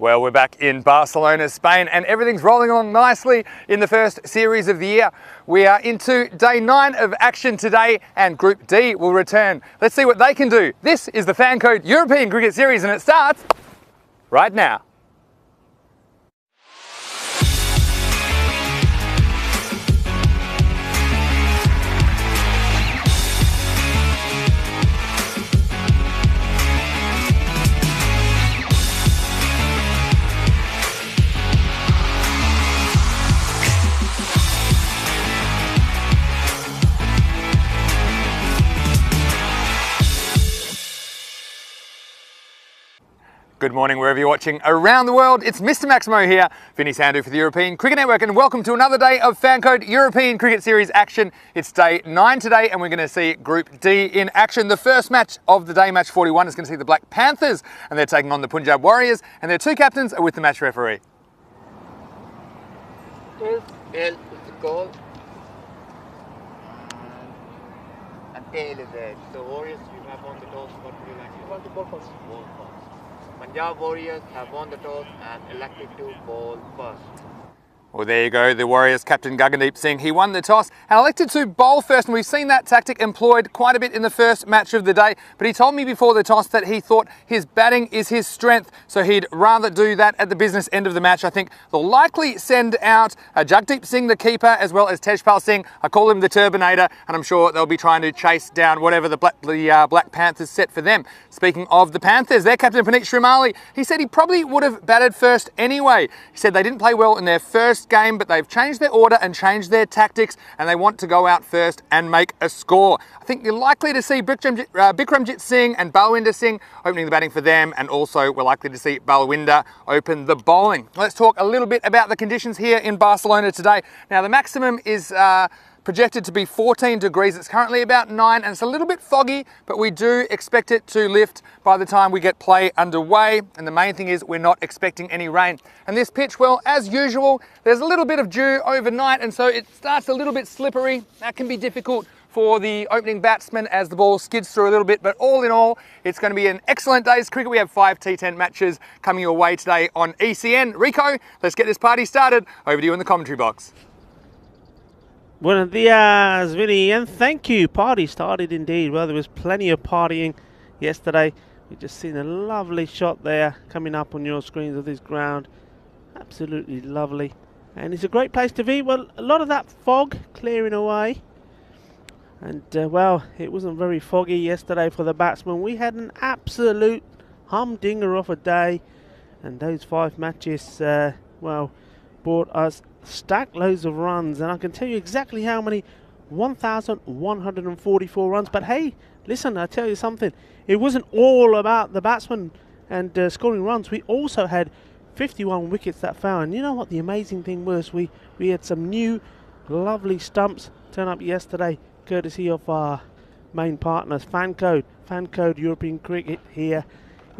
Well, we're back in Barcelona, Spain, and everything's rolling along nicely in the first series of the year. We are into day 9 of action today, and Group D will return. Let's see what they can do. This is the Fancode European Cricket Series, and it starts right now. Good morning wherever you're watching around the world. It's Mr. Maximo here, Vinny Sandhu for the European Cricket Network, and welcome to another day of Fancode European Cricket Series action. It's day 9 today, and we're going to see Group D in action. The first match of the day, match 41, is going to see the Black Panthers, and they're taking on the Punjab Warriors, and their 2 captains are with the match referee. Tail is the goal, and tail is it. So Warriors, you have won the toss. What would you like? You want to go first. Ball first. Punjab Warriors have won the toss and elected to bowl first. Well, there you go, the Warriors captain Gagandeep Singh. He won the toss and elected to bowl first, and we've seen that tactic employed quite a bit in the first match of the day. But he told me before the toss that he thought his batting is his strength, so he'd rather do that at the business end of the match. I think they'll likely send out Jagdeep Singh, the keeper, as well as Tejpal Singh. I call him the Turbinator, and I'm sure they'll be trying to chase down whatever the Black Panthers set for them. Speaking of the Panthers, their captain Puneet Srimalli, he said he probably would have batted first anyway. He said they didn't play well in their first game, but they've changed their order and changed their tactics, and they want to go out first and make a score. I think you're likely to see Bikramjit Singh and Balwinder Singh opening the batting for them, and also we're likely to see Balwinder open the bowling. Let's talk a little bit about the conditions here in Barcelona today. Now, the maximum is projected to be 14 degrees. It's currently about 9, and it's a little bit foggy, but we do expect it to lift by the time we get play underway. And the main thing is we're not expecting any rain. And this pitch, well, as usual, there's a little bit of dew overnight, and so it starts a little bit slippery. That can be difficult for the opening batsman as the ball skids through a little bit, but all in all, it's going to be an excellent day's cricket. We have 5 T10 matches coming your way today on ECN. Rico, let's get this party started. Over to you in the commentary box. Buenos dias, Vinny, and thank you. Party started indeed. Well, there was plenty of partying yesterday. We've just seen a lovely shot there coming up on your screens of this ground. Absolutely lovely. And it's a great place to be. Well, a lot of that fog clearing away. And, well, it wasn't very foggy yesterday for the batsmen. We had an absolute humdinger of a day. And those 5 matches, well, brought us stack loads of runs, and I can tell you exactly how many. 1,144 runs. But hey, listen, I tell you something, it wasn't all about the batsmen and scoring runs. We also had 51 wickets that fell, and you know what the amazing thing was? We had some new lovely stumps turn up yesterday, courtesy of our main partners, Fancode European Cricket here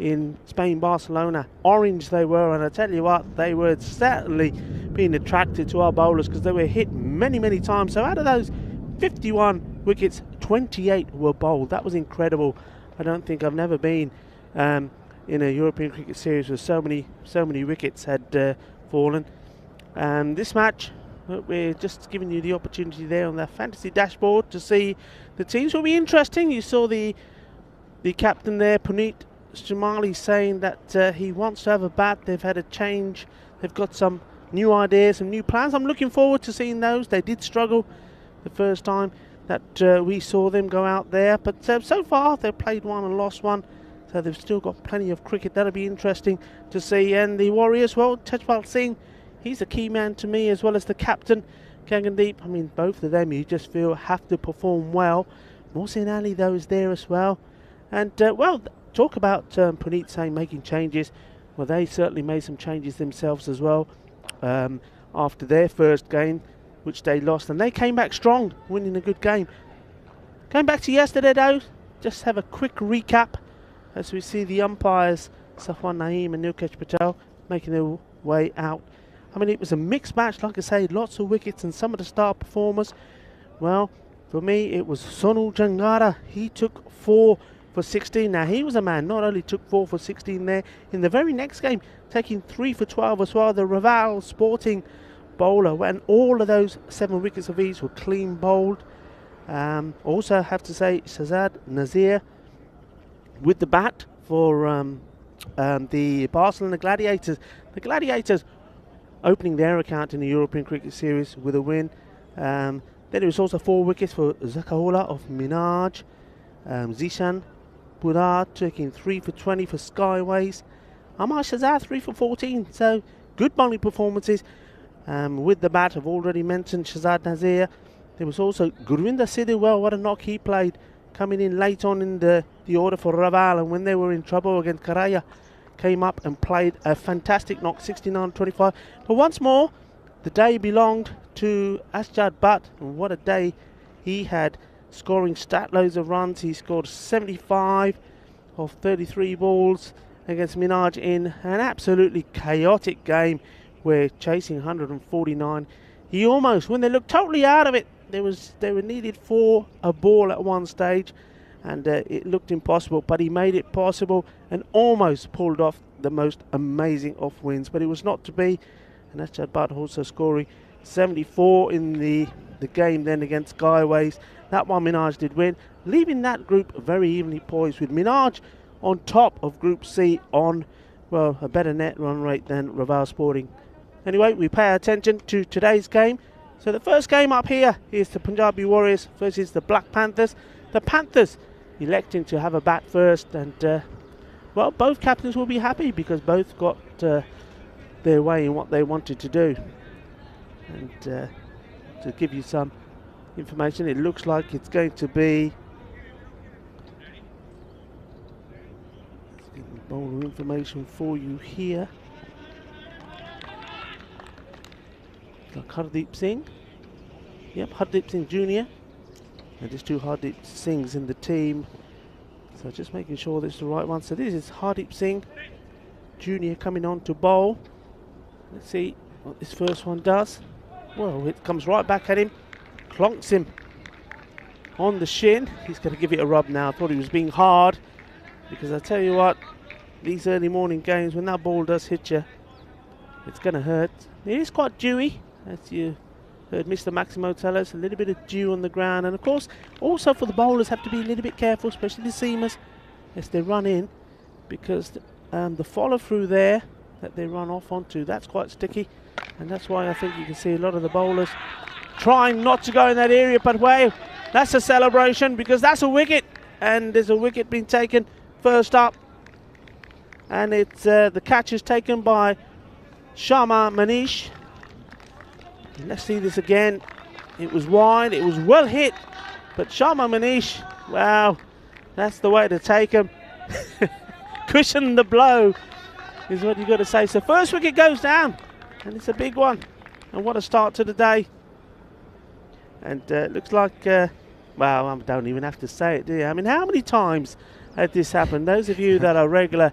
in Spain, Barcelona. Orange they were, and I tell you what, they were certainly being attracted to our bowlers because they were hit many times. So out of those 51 wickets, 28 were bowled. That was incredible. I don't think I've never been in a European Cricket Series where so many wickets had fallen. This match, we're just giving you the opportunity there on the fantasy dashboard to see the teams. Will be interesting. You saw the captain there, Puneet Srimalli, saying that he wants to have a bat. They've had a change. They've got some new ideas, some new plans. I'm looking forward to seeing those. They did struggle the first time that we saw them go out there, but so far they've played 1 and lost 1, so they've still got plenty of cricket. That'll be interesting to see. And the Warriors, well, Tejpal Singh, he's a key man to me, as well as the captain Gagandeep. I mean, both of them you just feel have to perform well. Mohsin Ali though is there as well. And well, talk about Puneet saying making changes. Well, they certainly made some changes themselves as well after their first game, which they lost, and they came back strong, winning a good game. Going back to yesterday though, just have a quick recap as we see the umpires Safwan Naeem and Nilkesh Patel making their way out. I mean, it was a mixed match, like I say, lots of wickets, and some of the star performers, well, for me it was Sonal Jangara. He took 4 for 16. Now he was a man, not only took 4 for 16 there, in the very next game taking 3 for 12 as well. The Raval Sporting bowler, and all of those 7 wickets of ease were clean bowled. Also have to say Shazad Nazir with the bat for the Barcelona Gladiators. The Gladiators opening their account in the European Cricket Series with a win. Then there was also 4 wickets for Zakaola of Minaj. Zishan Pudar taking 3 for 20 for Skyways. Amar Shazad 3 for 14. So good bowling performances. With the bat, I've already mentioned Shazad Nazir. There was also Gurvinder Sidhu. What a knock he played, coming in late on in the order for Raval, and when they were in trouble against Karaya, came up and played a fantastic knock, 69-25. But once more, the day belonged to Asjad Butt, and what a day he had, scoring stat loads of runs. He scored 75 of 33 balls against Minaj in an absolutely chaotic game where chasing 149. He almost, when they looked totally out of it, they were needed for a ball at one stage, and it looked impossible, but he made it possible and almost pulled off the most amazing off wins, but it was not to be. And Asjad Butt also scoring 74 in the game then against Skyways. That one Minaj did win, leaving that group very evenly poised, with Minaj on top of Group C on, well, a better net run rate than Raval Sporting. Anyway, we pay attention to today's game. So the first game up here is the Punjabi Warriors versus the Black Panthers. The Panthers electing to have a bat first, and well, both captains will be happy because both got their way in what they wanted to do. And to give you some information, it looks like it's going to be bowler information for you here. Like Hardeep Singh. Yep, Hardeep Singh Jr. And there's 2 Hardeep Singhs in the team. So just making sure this is the right one. So this is Hardeep Singh Jr. coming on to bowl. Let's see what this first one does. Well, it comes right back at him. Clonks him on the shin. He's going to give it a rub now. I thought he was being hard, because I tell you what, these early morning games, when that ball does hit you, it's going to hurt. It is quite dewy, as you heard Mr. Maximo tell us, a little bit of dew on the ground. And of course, also for the bowlers, have to be a little bit careful, especially the seamers, as they run in, because the follow through there that they run off onto, that's quite sticky. And that's why I think you can see a lot of the bowlers trying not to go in that area. But wow, that's a celebration, because that's a wicket, and there's a wicket being taken first up. And it's the catch is taken by Sharma Manish. Let's see this again. It was wide, it was well hit, but Sharma Manish, wow, that's the way to take him. Cushion the blow is what you got to say. So first wicket goes down, and it's a big one. And what a start to the day. And looks like, well, I don't even have to say it, do you? I mean, how many times had this happened? Those of you that are regular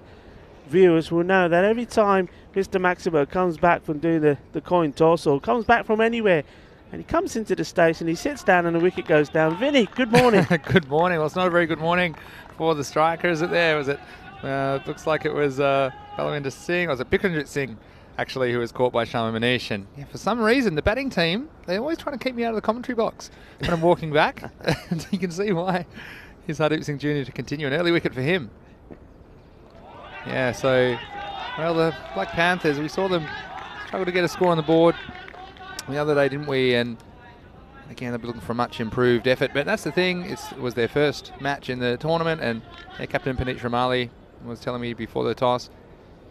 viewers will know that every time Mr. Maximo comes back from doing the coin toss, or comes back from anywhere, and he comes into the station, he sits down and the wicket goes down. Vinny, good morning. Good morning. Well, it's not a very good morning for the striker, is it there? Was it? Looks like it was Balwinder Singh, or was it Bikranjit Singh, actually, who was caught by Sharma Manish. And yeah, for some reason, the batting team, they're always trying to keep me out of the commentary box when I'm walking back. And you can see why. Here's Hardeep Singh Jr. to continue. An early wicket for him. Yeah, so, well, the Black Panthers, we saw them struggle to get a score on the board the other day, didn't we? And again, they'll be looking for a much improved effort. But that's the thing, it was their first match in the tournament, and their captain, Paneet Ramali, was telling me before the toss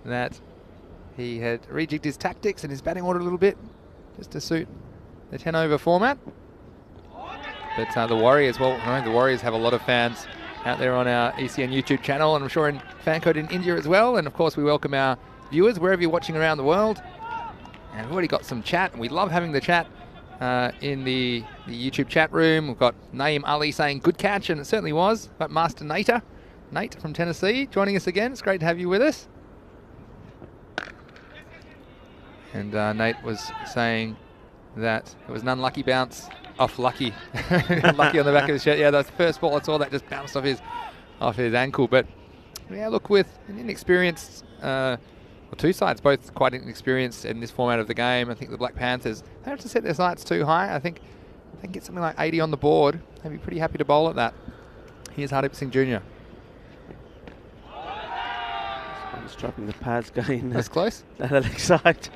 that he had rejigged his tactics and his batting order a little bit just to suit the 10-over format. But the Warriors, well, I know the Warriors have a lot of fans out there on our ECN YouTube channel, and I'm sure in Fancode in India as well. And of course, we welcome our viewers wherever you're watching around the world. And we've already got some chat, and we love having the chat in the YouTube chat room. We've got Naeem Ali saying good catch, and it certainly was. We've got Master Nate from Tennessee joining us again. It's great to have you with us. And Nate was saying that it was an unlucky bounce off Lucky. Lucky on the back of his shirt. Yeah, that's the first ball I saw that just bounced off his ankle. But yeah, look, with an inexperienced well, two sides both quite inexperienced in this format of the game. I think the Black Panthers, they have to set their sights too high. I think they can get something like 80 on the board. They'd be pretty happy to bowl at that. Here's Hardeep Singh Jr. Dropping the pads going. That's close. That leg side.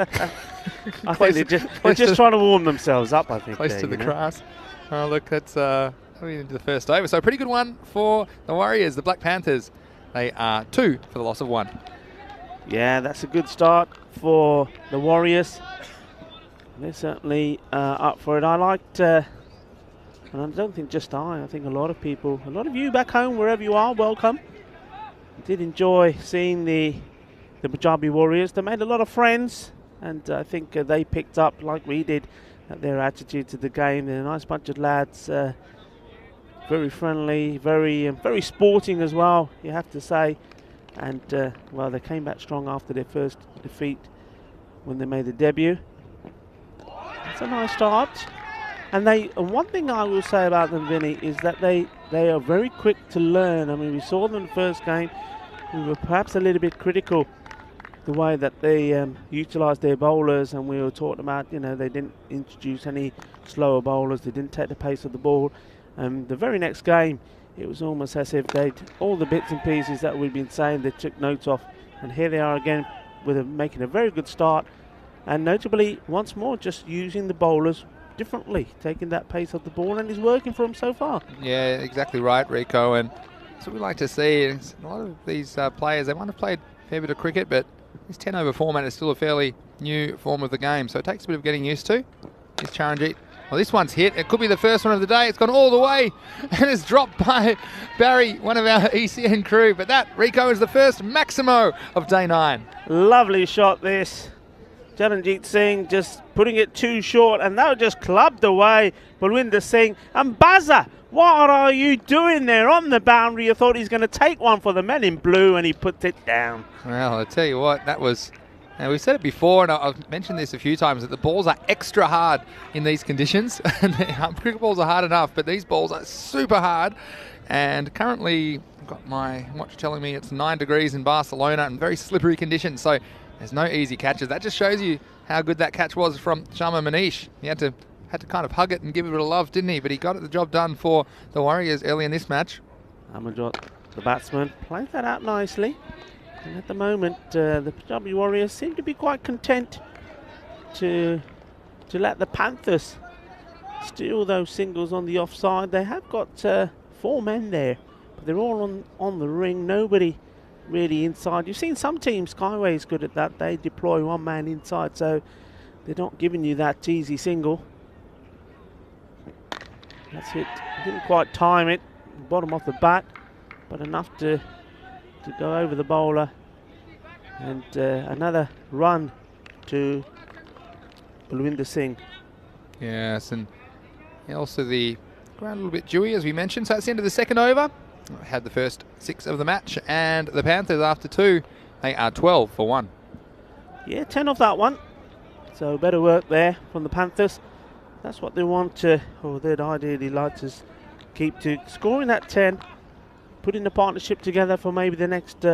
I think they're just trying to warm themselves up, I think. Close to the grass. Oh, look, that's into the first over. So a pretty good one for the Warriors, the Black Panthers. They are 2 for the loss of 1. Yeah, that's a good start for the Warriors. They're certainly up for it. I liked, and I don't think just I think a lot of people, a lot of you back home, wherever you are, welcome. Did enjoy seeing the Punjabi Warriors. They made a lot of friends, and I think they picked up, like we did, their attitude to the game. They're a nice bunch of lads, very friendly, very sporting as well, you have to say. And well, they came back strong after their first defeat when they made the debut. It's a nice start. And one thing I will say about them, Vinny, is that they are very quick to learn. I mean, we saw them in the first game. We were perhaps a little bit critical the way that they utilised their bowlers, and we were talking about, they didn't introduce any slower bowlers. They didn't take the pace of the ball. The very next game, it was almost as if they'd all the bits and pieces that we've been saying they took notes of, and here they are again making a very good start, and notably once more just using the bowlers differently, taking that pace of the ball, and it's working for them so far. Yeah, exactly right, Rico, and that's what we like to see. A lot of these players, they might have played a fair bit of cricket, but this 10 over format is still a fairly new form of the game, so it takes a bit of getting used to. Here's Charanjit. Well, this one's hit. It could be the first one of the day. It's gone all the way and it's dropped by Barry, one of our ECN crew. But that, Rico, is the first Maximo of day 9. Lovely shot this. Charanjit Singh just putting it too short, and that was just clubbed away. Balwinder Singh and Bazza, what are you doing there on the boundary? You thought he's going to take one for the men in blue, and he put it down. Well, I tell you what, that was... Now, we've said it before, and I've mentioned this a few times, that the balls are extra hard in these conditions. Cricket balls are hard enough, but these balls are super hard. And currently, I've got my watch telling me it's 9 degrees in Barcelona and very slippery conditions, so there's no easy catches. That just shows you how good that catch was from Sharma Manish. He had to kind of hug it and give it a bit of love, didn't he? But he got the job done for the Warriors early in this match. Amarjot, the batsman, played that out nicely. And at the moment, the Punjabi Warriors seem to be quite content to let the Panthers steal those singles on the offside. They have got 4 men there, but they're all on the ring. Nobody really inside. You've seen some teams, Skyway is good at that. They deploy 1 man inside, so they're not giving you that easy single. That's it. Didn't quite time it. Bottom off the bat, but enough to go over the bowler, and another run to Balwinder Singh. Yes, and also the ground a little bit dewy, as we mentioned. So that's the end of the second over. Had the first 6 of the match, and the Panthers, after 2, they are 12 for 1. Yeah, 10 off that one. So better work there from the Panthers. That's what they want to, or they'd ideally like to keep to scoring that 10. Putting the partnership together for maybe the next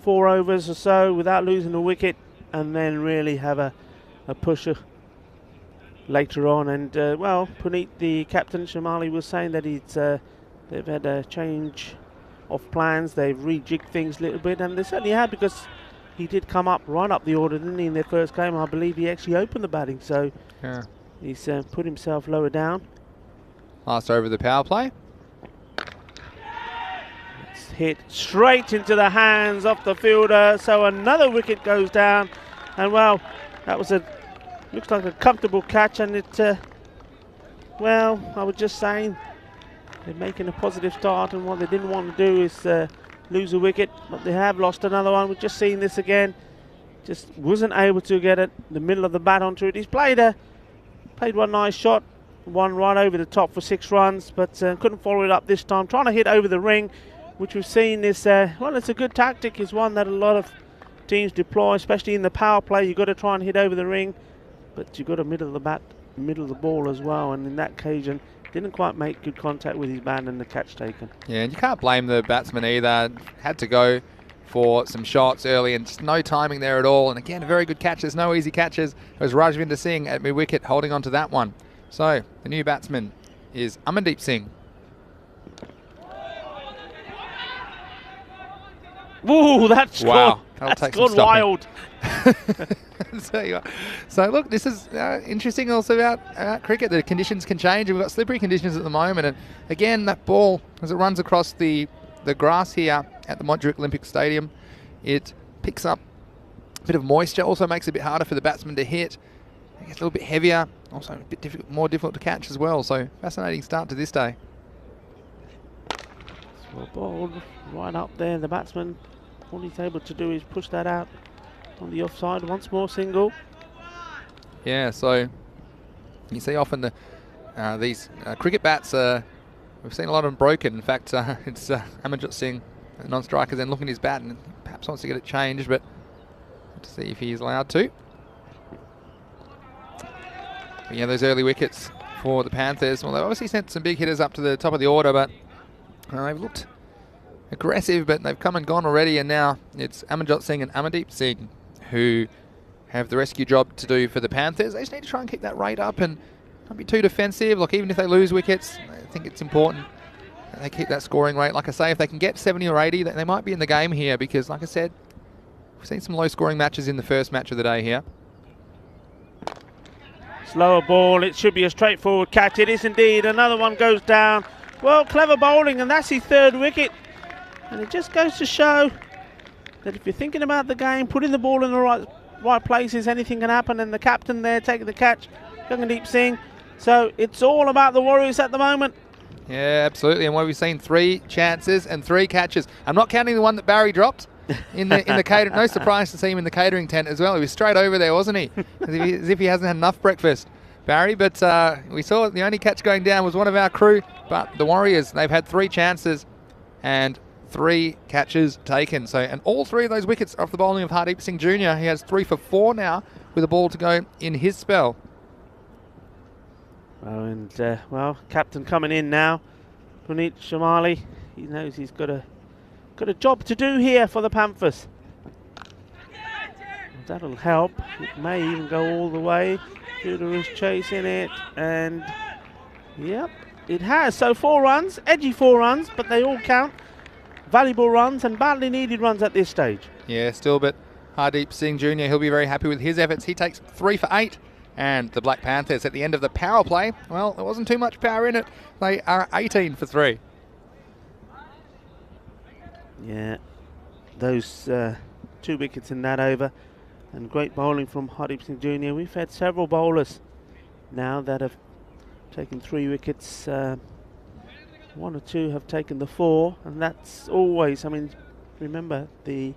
4 overs or so without losing a wicket, and then really have a pusher later on. And well, Puneet, the captain, Shamali, was saying that they've had a change of plans. They've rejigged things a little bit, and they certainly have, because he did come up right up the order, didn't he, in their first game? I believe he actually opened the batting, so yeah, he's put himself lower down. Last over of the power play. Hit straight into the hands of the fielder, so another wicket goes down. And well, that was looks like a comfortable catch, and it well, I was just saying, they're making a positive start, and what they didn't want to do is lose a wicket, but they have lost another one. We've just seen this again, just wasn't able to get it the middle of the bat onto it. He's played one nice shot, one right over the top for 6 runs, but couldn't follow it up this time, trying to hit over the ring, which we've seen is, well, it's a good tactic. It's one that a lot of teams deploy, especially in the power play. You've got to try and hit over the ring, but you've got to middle of the bat, middle of the ball as well. And in that occasion, didn't quite make good contact with his bat and the catch taken. Yeah, and you can't blame the batsman either. Had to go for some shots early, and just no timing there at all. And again, a very good catch. There's no easy catches. It was Rajvinder Singh at mid-wicket holding on to that one. So the new batsman is Amandeep Singh. Ooh, that's wow. gone, that's gone wild. So look, this is interesting also about cricket. The conditions can change. We've got slippery conditions at the moment, and again, that ball, as it runs across the grass here at the Montjuic Olympic Stadium, it picks up a bit of moisture, also makes it a bit harder for the batsman to hit. It gets a little bit heavier, also a bit more difficult to catch as well. So fascinating start to this day. Well bowled right up there, the batsman. All he's able to do is push that out on the offside. Once more single. Yeah, so you see often these cricket bats, we've seen a lot of them broken. In fact, it's Amanjot Singh, a non-striker, then looking at his bat and perhaps wants to get it changed, but to see if he's allowed to. But yeah, those early wickets for the Panthers. Well, they've obviously sent some big hitters up to the top of the order, but they've looked aggressive, but they've come and gone already, and now it's Amanjot Singh and Amandeep Singh who have the rescue job to do for the Panthers. They just need to try and keep that rate up and not be too defensive. Look, even if they lose wickets, I think it's important that they keep that scoring rate. Like I say, if they can get 70 or 80, they might be in the game here, because like I said, we've seen some low scoring matches in the first match of the day here. Slower ball, it should be a straightforward catch. It is indeed. Another one goes down. Well, clever bowling, and that's his third wicket. And it just goes to show that if you're thinking about the game, putting the ball in the right places, anything can happen. And the captain there taking the catch, Gagandeep Singh. So it's all about the Warriors at the moment. Yeah, absolutely. And what we've seen, 3 chances and 3 catches. I'm not counting the one that Barry dropped in the catering. No surprise to see him in the catering tent as well. He was straight over there, wasn't he? As if he hasn't had enough breakfast, Barry. But we saw the only catch going down was one of our crew. But the Warriors, they've had 3 chances and 3 catches taken. So, and all 3 of those wickets are off the bowling of Hardeep Singh Jr. He has 3 for 4 now with a ball to go in his spell. Oh, and well, captain coming in now, Puneet Shamali. He knows he's got a job to do here for the Panthers. That'll help. It may even go all the way. Tudor is chasing it, and yep, it has. So 4 runs, edgy 4 runs, but they all count. Valuable runs and badly needed runs at this stage. Yeah, still, but Hardeep Singh Jr., he'll be very happy with his efforts. He takes 3 for 8. And the Black Panthers at the end of the power play, well, there wasn't too much power in it. They are 18 for 3. Yeah, those 2 wickets in that over. And great bowling from Hardeep Singh Jr. We've had several bowlers now that have taken 3 wickets. 1 or 2 have taken the 4, and that's always, I mean, remember the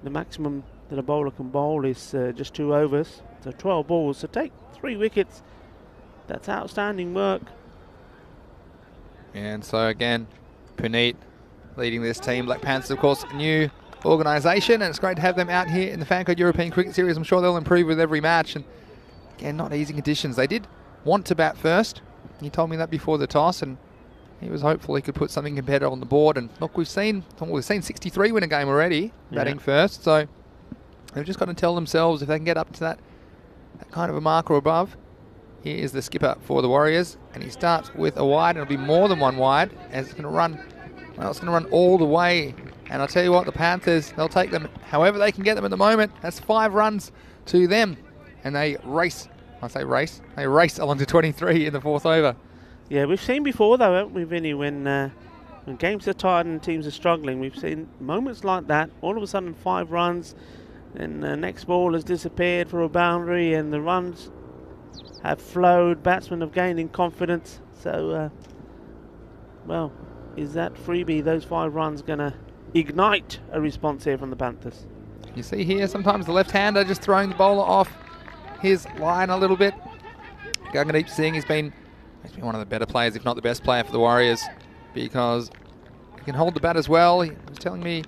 maximum that a bowler can bowl is just 2 overs, so 12 balls. So take 3 wickets. That's outstanding work. And so again, Puneet leading this team. Black Panthers, of course, a new organisation, and it's great to have them out here in the Fancode European Cricket Series. I'm sure they'll improve with every match, and again, not easy conditions. They did want to bat first. He told me that before the toss, and he was hopeful he could put something competitive on the board. And look, we've seen 63 win a game already, batting first. So they've just got to tell themselves if they can get up to that kind of a mark or above. Here is the skipper for the Warriors, and he starts with a wide, and it'll be more than 1 wide, as it's going to run. Well, it's going to run all the way. And I'll tell you what, the Panthers, they'll take them however they can get them at the moment. That's 5 runs to them, and they race. I say race. They race along to 23 in the 4th over. Yeah, we've seen before though, haven't we, Vinny, when games are tight and teams are struggling, we've seen moments like that. All of a sudden 5 runs, and the next ball has disappeared for a boundary, and the runs have flowed. Batsmen have gained in confidence. So, well, is that freebie, those 5 runs, going to ignite a response here from the Panthers? You see here, sometimes the left-hander just throwing the bowler off his line a little bit. Gagandeep Singh has been one of the better players, if not the best player for the Warriors, because he can hold the bat as well. He was telling me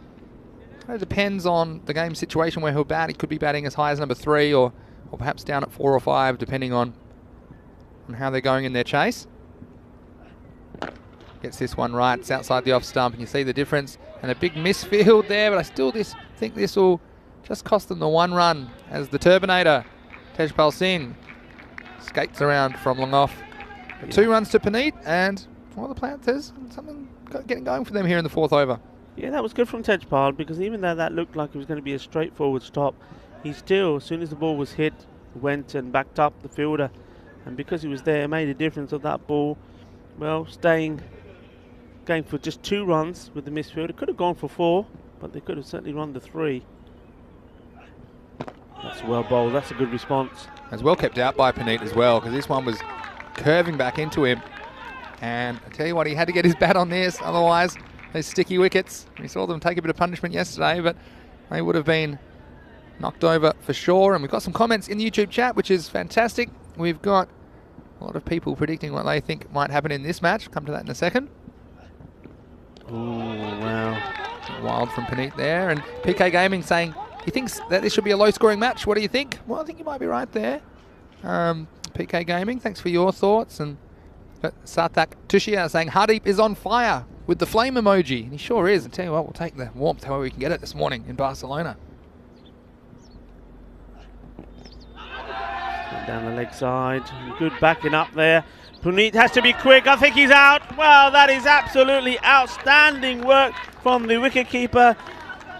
it depends on the game situation where he'll bat. He could be batting as high as number 3 or perhaps down at 4 or 5, depending on how they're going in their chase. Gets this one right. It's outside the off stump, and you see the difference. And a big misfield there, but I still think this will just cost them the 1 run as the Turbinator, Tejpal Singh, skates around from long off. 2 runs to Puneet, and well, the Panthers, something getting going for them here in the 4th over. Yeah, that was good from Tejpal, because even though that looked like it was going to be a straightforward stop, he still, as soon as the ball was hit, went and backed up the fielder. And because he was there, it made a difference of that ball. Well, going for just 2 runs with the misfield. It could have gone for 4, but they could have certainly run the 3. That's well bowled. That's a good response. As well kept out by Puneet as well, because this one was curving back into him. And I tell you what, he had to get his bat on this, otherwise those sticky wickets. We saw them take a bit of punishment yesterday, but they would have been knocked over for sure. And we've got some comments in the YouTube chat, which is fantastic. We've got a lot of people predicting what they think might happen in this match. Come to that in a second. Oh, wow. Wild from Puneet there. And PK Gaming saying he thinks that this should be a low-scoring match. What do you think? Well, I think you might be right there. PK Gaming, thanks for your thoughts. And Sarthak Tushia saying Hardeep is on fire with the flame emoji. And he sure is. I tell you what, we'll take the warmth however we can get it this morning in Barcelona. Down the leg side. Good backing up there. Puneet has to be quick. I think he's out. Well, that is absolutely outstanding work from the wicketkeeper.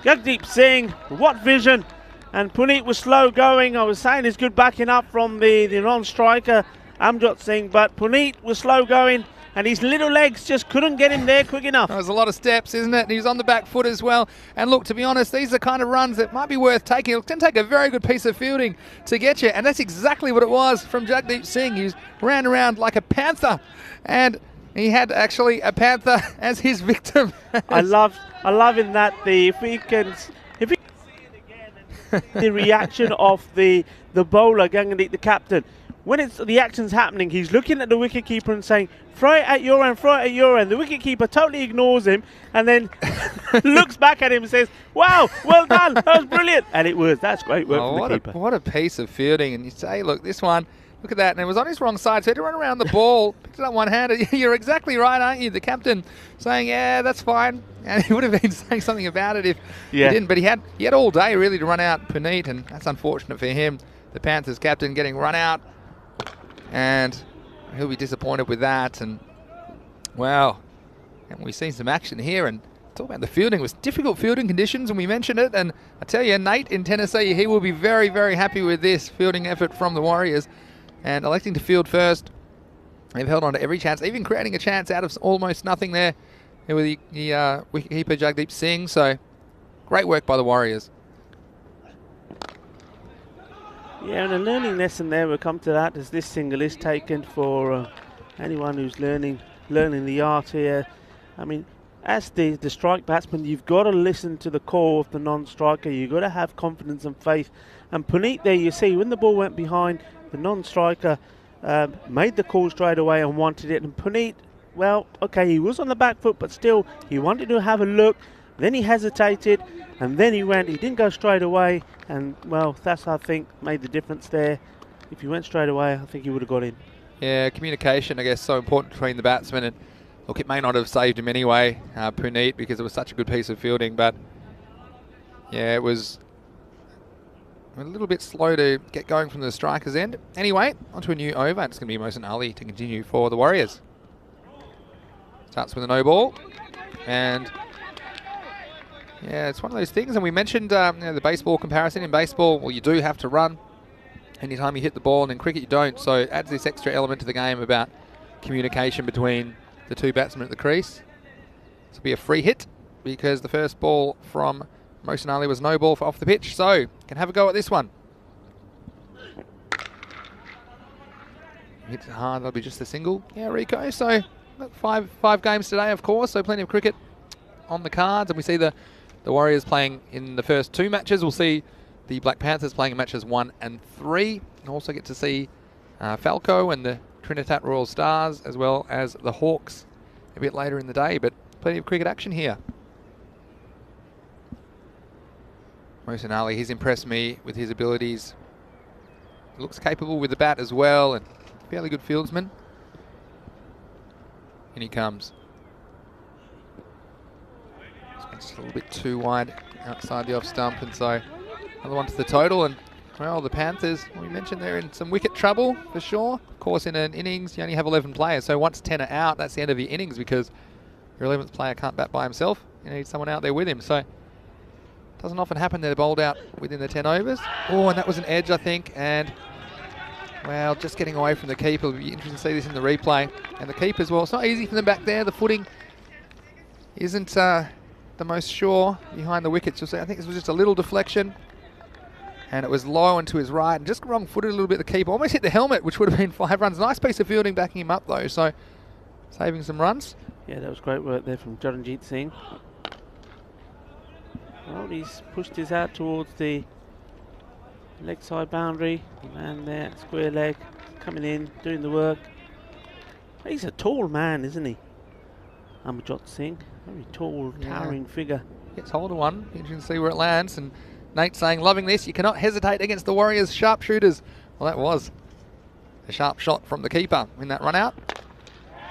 Jagdeep Singh, what vision. And Puneet was slow going. I was saying it's good backing up from the non-striker, Amjot Singh, but Puneet was slow going, and his little legs just couldn't get him there quick enough. That was a lot of steps, isn't it? And he was on the back foot as well. And look, to be honest, these are the kind of runs that might be worth taking. It's going to take a very good piece of fielding to get you, and that's exactly what it was from Jagdeep Singh. He ran around like a panther, and he had actually a panther as his victim. I love in that if we can see it again, the reaction of the bowler, Gangadeep, the captain. When the action's happening, he's looking at the wicketkeeper and saying, throw it at your end, throw it at your end. The wicketkeeper totally ignores him and then looks back at him and says, wow, well done, that was brilliant. And it was. That's great work from the keeper. What a piece of fielding. And you say, look, this one, look at that. And it was on his wrong side, so he had to run around the ball, picked it up one-handed. You're exactly right, aren't you? The captain saying, yeah, that's fine. And he would have been saying something about it if he didn't. But he had all day, really, to run out Puneet, and that's unfortunate for him. The Panthers captain getting run out. And he'll be disappointed with that. And, well, and we've seen some action here. And talk about the fielding. It was difficult fielding conditions, and we mentioned it. And I tell you, Nate in Tennessee, he will be very, very happy with this fielding effort from the Warriors. And electing to field first. They've held on to every chance, even creating a chance out of almost nothing there with the wicketkeeper Jagdeep Singh. So, great work by the Warriors. Yeah, and a learning lesson there, we'll come to that, as this single is taken for anyone who's learning the art here. I mean, as the strike batsman, you've got to listen to the call of the non-striker. You've got to have confidence and faith. And Puneet there, you see, when the ball went behind, the non-striker made the call straight away and wanted it. And Puneet, well, okay, he was on the back foot, but still, he wanted to have a look. Then he hesitated, and then he went. He didn't go straight away, and, well, that's, I think, made the difference there. If he went straight away, I think he would have got in. Yeah, communication, I guess, so important between the batsmen. And, look, it may not have saved him anyway, Puneet, because it was such a good piece of fielding. But, yeah, it was a little bit slow to get going from the striker's end. Anyway, onto a new over. It's going to be Mohsin Ali to continue for the Warriors. Starts with a no ball. And yeah, it's one of those things. And we mentioned the baseball comparison. In baseball, well, you do have to run anytime you hit the ball. And in cricket, you don't. So it adds this extra element to the game about communication between the two batsmen at the crease. This will be a free hit because the first ball from Mohsin Ali was no ball for off the pitch. So can have a go at this one. Hits hard. That'll be just a single. Yeah, Rico. So five games today, of course. So plenty of cricket on the cards. And we see the Warriors playing in the first 2 matches. We'll see the Black Panthers playing in matches 1 and 3. And also get to see Falco and the Trinidad Royal Stars, as well as the Hawks a bit later in the day. But plenty of cricket action here. Mohsin Ali, he's impressed me with his abilities. He looks capable with the bat as well, and fairly good fieldsman. And he comes. Just a little bit too wide outside the off stump, and so another one to the total. And well, the Panthers, we mentioned they're in some wicket trouble for sure. Of course, in an innings, you only have 11 players, so once 10 are out, that's the end of your innings because your 11th player can't bat by himself. You need someone out there with him. So it doesn't often happen they're bowled out within the 10 overs. Oh, and that was an edge, I think. And well, just getting away from the keeper. It'll be interesting to see this in the replay. And the keepers, well, it's not easy for them back there. The footing isn't the most sure behind the wickets. You'll see, I think this was just a little deflection. And it was low and to his right. And just wrong-footed a little bit, the keeper. Almost hit the helmet, which would have been 5 runs. Nice piece of fielding backing him up, though. So saving some runs. Yeah, that was great work there from Jaranjit Singh. Well, he's pushed his out towards the leg side boundary. Man there, square leg, coming in, doing the work. He's a tall man, isn't he? Amarjot Singh, very tall, towering figure. Gets hold of one. Interesting to see where it lands. And Nate saying, loving this. You cannot hesitate against the Warriors sharpshooters. Well, that was a sharp shot from the keeper in that run out.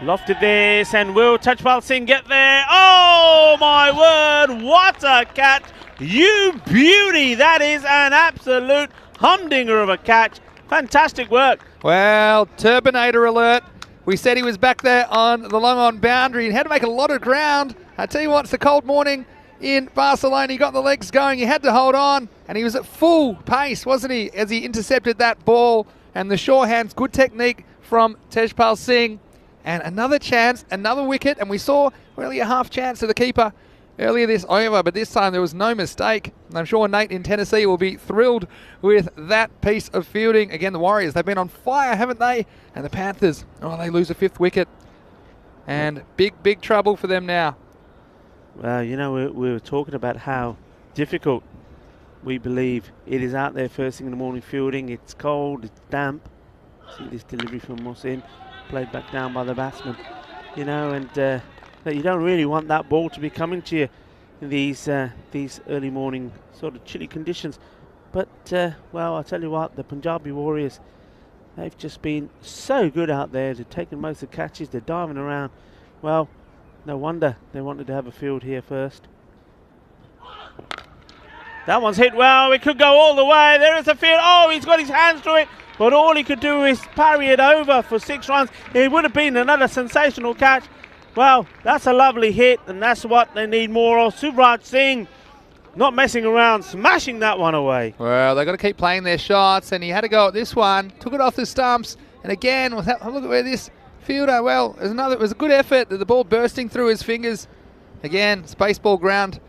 Lofted this, and will Tajpal Singh get there? Oh my word, what a catch! You beauty! That is an absolute humdinger of a catch. Fantastic work. Well, Turbinator alert. We said he was back there on the long on boundary and had to make a lot of ground. I tell you what, it's a cold morning in Barcelona. He got the legs going, he had to hold on, and he was at full pace, wasn't he, as he intercepted that ball. And the sure hands, good technique from Tejpal Singh. And another chance, another wicket, and we saw really a half chance to the keeper earlier this over, but this time there was no mistake. And I'm sure Nate in Tennessee will be thrilled with that piece of fielding. Again, the Warriors, they've been on fire, haven't they? And the Panthers, oh, they lose a 5th wicket. And big trouble for them now. Well, you know, we were talking about how difficult we believe it is out there first thing in the morning fielding. It's cold, it's damp. See this delivery from Mohsin, played back down by the batsman. You know, and that you don't really want that ball to be coming to you in these early morning sort of chilly conditions. But, well, I tell you what, the Punjabi Warriors, they've just been so good out there. They've taken most of the catches, they're diving around. Well, no wonder they wanted to have a field here first. That one's hit well, it could go all the way. There is a field, oh, he's got his hands to it. But all he could do is parry it over for 6 runs. It would have been another sensational catch. Well, that's a lovely hit, and that's what they need more of. Subraj Singh not messing around, smashing that one away. Well, they've got to keep playing their shots, and he had to go at this one, took it off the stumps, and again, look at where this fielder, well, it was a good effort, the ball bursting through his fingers. Again, space ball ground.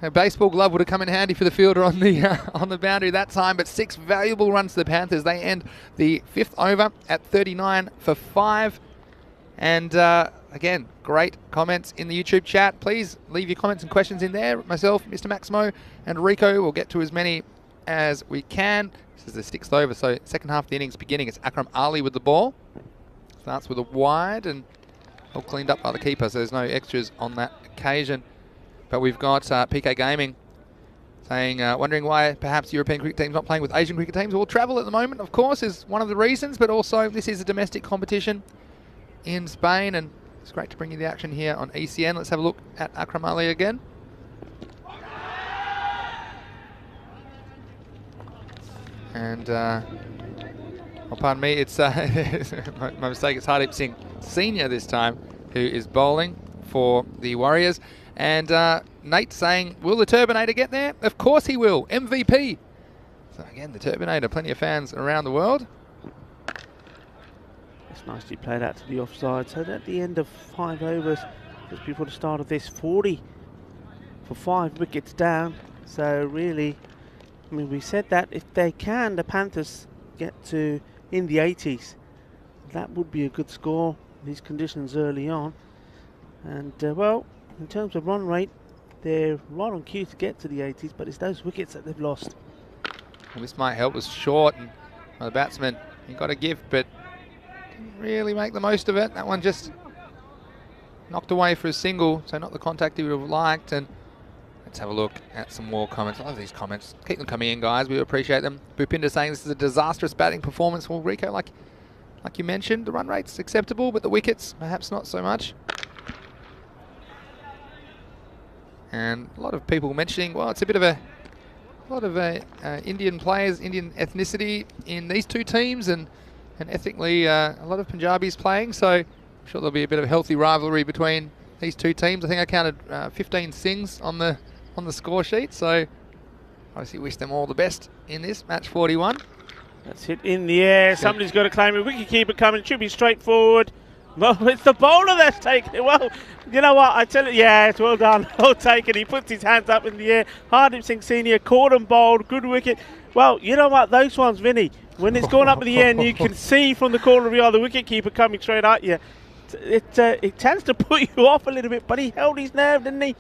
A baseball glove would have come in handy for the fielder on the boundary that time, but 6 valuable runs to the Panthers. They end the 5th over at 39 for 5. And again, great comments in the YouTube chat. Please leave your comments and questions in there. Myself, Mr. Maximo, and Rico will get to as many as we can. This is the 6th over, so second half of the innings beginning. It's Akram Ali with the ball. Starts with a wide and all cleaned up by the keeper, so there's no extras on that occasion. But we've got PK Gaming saying, wondering why perhaps European cricket teams not playing with Asian cricket teams. Well, travel at the moment, of course, is one of the reasons, but also this is a domestic competition in Spain, and it's great to bring you the action here on ECN. Let's have a look at Akram Ali again. And, oh, pardon me, it's my mistake, it's Hardeep Singh Senior this time, who is bowling for the Warriors. And Nate saying, will the Turbinator get there? Of course he will. MVP. So again, the Turbinator, plenty of fans around the world. It's nicely played out to the offside. So at the end of 5 overs, just before the start of this, 40 for 5 wickets down. So really, I mean, we said that if they can, the Panthers get to in the 80s, that would be a good score in these conditions early on. And well, in terms of run rate, they're right on cue to get to the 80s, but it's those wickets that they've lost. Well, this might help. It was short, and the batsman, he got a gift, but didn't really make the most of it. That one just knocked away for a single, so not the contact he would have liked. And let's have a look at some more comments. I love these comments. Keep them coming in, guys. We appreciate them. Bhupinder saying this is a disastrous batting performance. Well, Rico, like you mentioned, the run rate's acceptable, but the wickets, perhaps not so much. And a lot of people mentioning, well, it's a bit of a lot of Indian players, Indian ethnicity in these two teams, and ethnically a lot of Punjabis playing. So I'm sure there'll be a bit of a healthy rivalry between these two teams. I think I counted 15 sings on the score sheet. So obviously wish them all the best in this match 41. That's it in the air. Somebody's got to claim it. Wicketkeeper coming. Should be straightforward. Well, it's the bowler that's taken it. Well, you know what? I tell you, yeah, it's well done. Well taken. He puts his hands up in the air. Hardeep Singh Senior caught and bowled. Good wicket. Well, you know what? Those ones, Vinny, when it's gone up in the air and you can see from the corner of the eye the wicketkeeper coming straight at you, it tends to put you off a little bit. But he held his nerve, didn't he?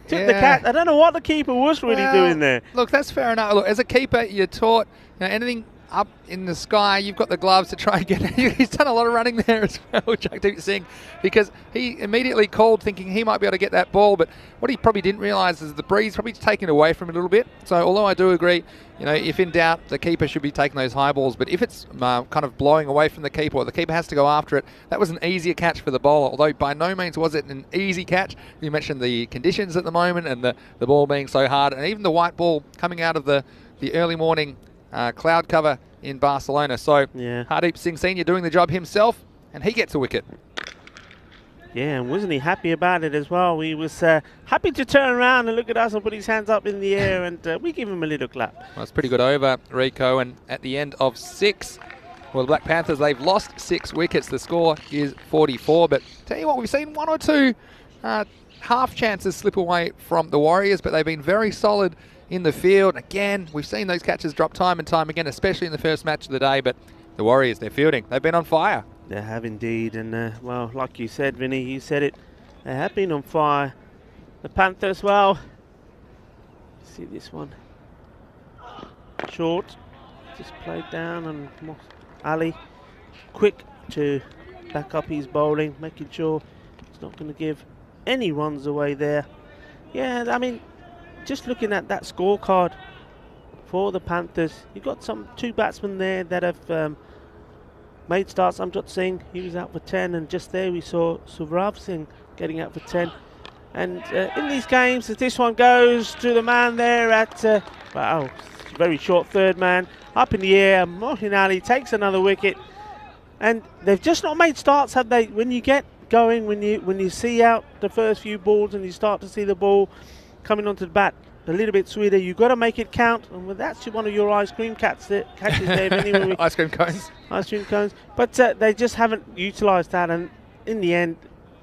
Took the catch. I don't know what the keeper was really doing there. Look, that's fair enough. Look, as a keeper, you're taught, anything up in the sky, you've got the gloves to try and get it. He's done a lot of running there as well, Jagdeep Singh, because he immediately called thinking he might be able to get that ball, but what he probably didn't realise is the breeze probably taken away from it a little bit. So although I do agree, if in doubt, the keeper should be taking those high balls, but if it's kind of blowing away from the keeper, or the keeper has to go after it, that was an easier catch for the bowler, although by no means was it an easy catch. You mentioned the conditions at the moment and the ball being so hard, and even the white ball coming out of the early morning cloud cover in Barcelona. So Hardeep Singh Senior doing the job himself, and he gets a wicket. Yeah, and wasn't he happy about it as well? He was happy to turn around and look at us and put his hands up in the air, and we give him a little clap. Well, it's pretty good over, Rico, and at the end of 6, well, the Black Panthers, they've lost 6 wickets. The score is 44, but tell you what, we've seen 1 or 2 half chances slip away from the Warriors, but they've been very solid in the field. Again, we've seen those catches drop time and time again, especially in the first match of the day, but the Warriors, they're fielding. They've been on fire. They have indeed, and well, like you said, Vinny, you said it, they have been on fire. The Panthers, well, see this one. Short, just played down, and Ali, quick to back up his bowling, making sure he's not going to give any runs away there. Yeah, I mean, just looking at that scorecard for the Panthers, you've got 2 batsmen there that have made starts. Amjad Singh, he was out for 10, and just there we saw Suvrav Singh getting out for 10. And in these games, as this one goes to the man there at, wow, very short third man, up in the air, Moheen Ali takes another wicket. And they've just not made starts, have they? When you get going, when you see out the first few balls and you start to see the ball coming onto the bat a little bit sweeter, you've got to make it count. And that's one of your ice cream catches there. Anyway, ice cream cones. Ice cream cones. But they just haven't utilised that, and in the end,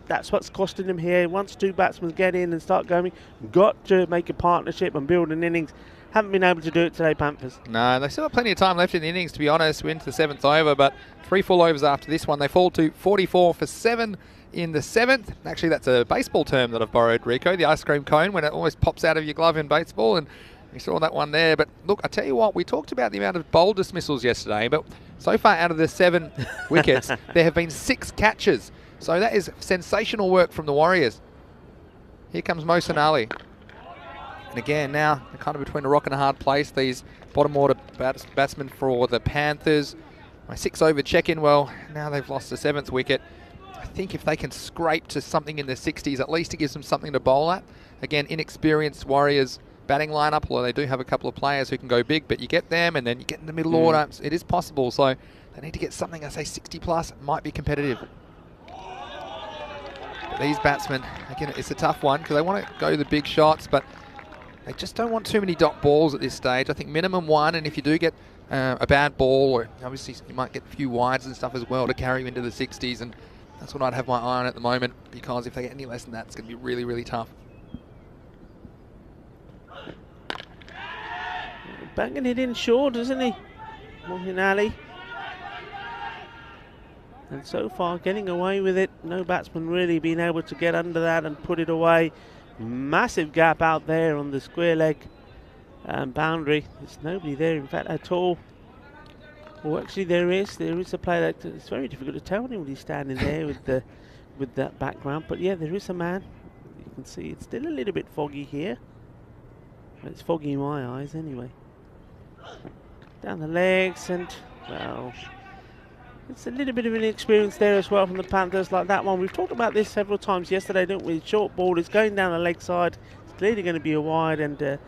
that's what's costing them here. Once 2 batsmen get in and start going, got to make a partnership and build an innings. Haven't been able to do it today, Panthers. No, they still have plenty of time left in the innings, to be honest. We're into the 7th over, but 3 full overs after this one. They fall to 44 for 7 in the 7th. Actually, that's a baseball term that I've borrowed, Rico, the ice cream cone, when it almost pops out of your glove in baseball, and we saw that one there. But look, I tell you what, we talked about the amount of bowl dismissals yesterday, but so far out of the 7 wickets, there have been 6 catches. So that is sensational work from the Warriors. Here comes Moheen Ali. And again, now they're kind of between a rock and a hard place, these bottom order batsmen for the Panthers. My 6 over check-in, well, now they've lost the 7th wicket. I think if they can scrape to something in the 60s, at least it gives them something to bowl at. Again, inexperienced Warriors batting lineup, although they do have a couple of players who can go big, but you get them and then you get in the middle order. It is possible, so they need to get something, I say 60 plus, might be competitive. But these batsmen, again, it's a tough one because they want to go the big shots, but they just don't want too many dot balls at this stage. I think minimum 1, and if you do get a bad ball, or obviously you might get a few wides and stuff as well to carry you into the 60s, and that's what I'd have my eye on at the moment, because if they get any less than that, it's going to be really, really tough. Banging it in short, isn't he? Moheen Ali. And so far, getting away with it. No batsman really being able to get under that and put it away. Massive gap out there on the square leg boundary. There's nobody there, in fact, at all. Well, actually, there is a player that it's very difficult to tell when he's standing there with that background. But yeah, there is a man. You can see it's still a little bit foggy here. It's foggy in my eyes, anyway. Down the legs, and well, it's a little bit of an experience there as well from the Panthers, like that one. We've talked about this several times yesterday, didn't we? Short ball is going down the leg side. It's clearly going to be a wide, and the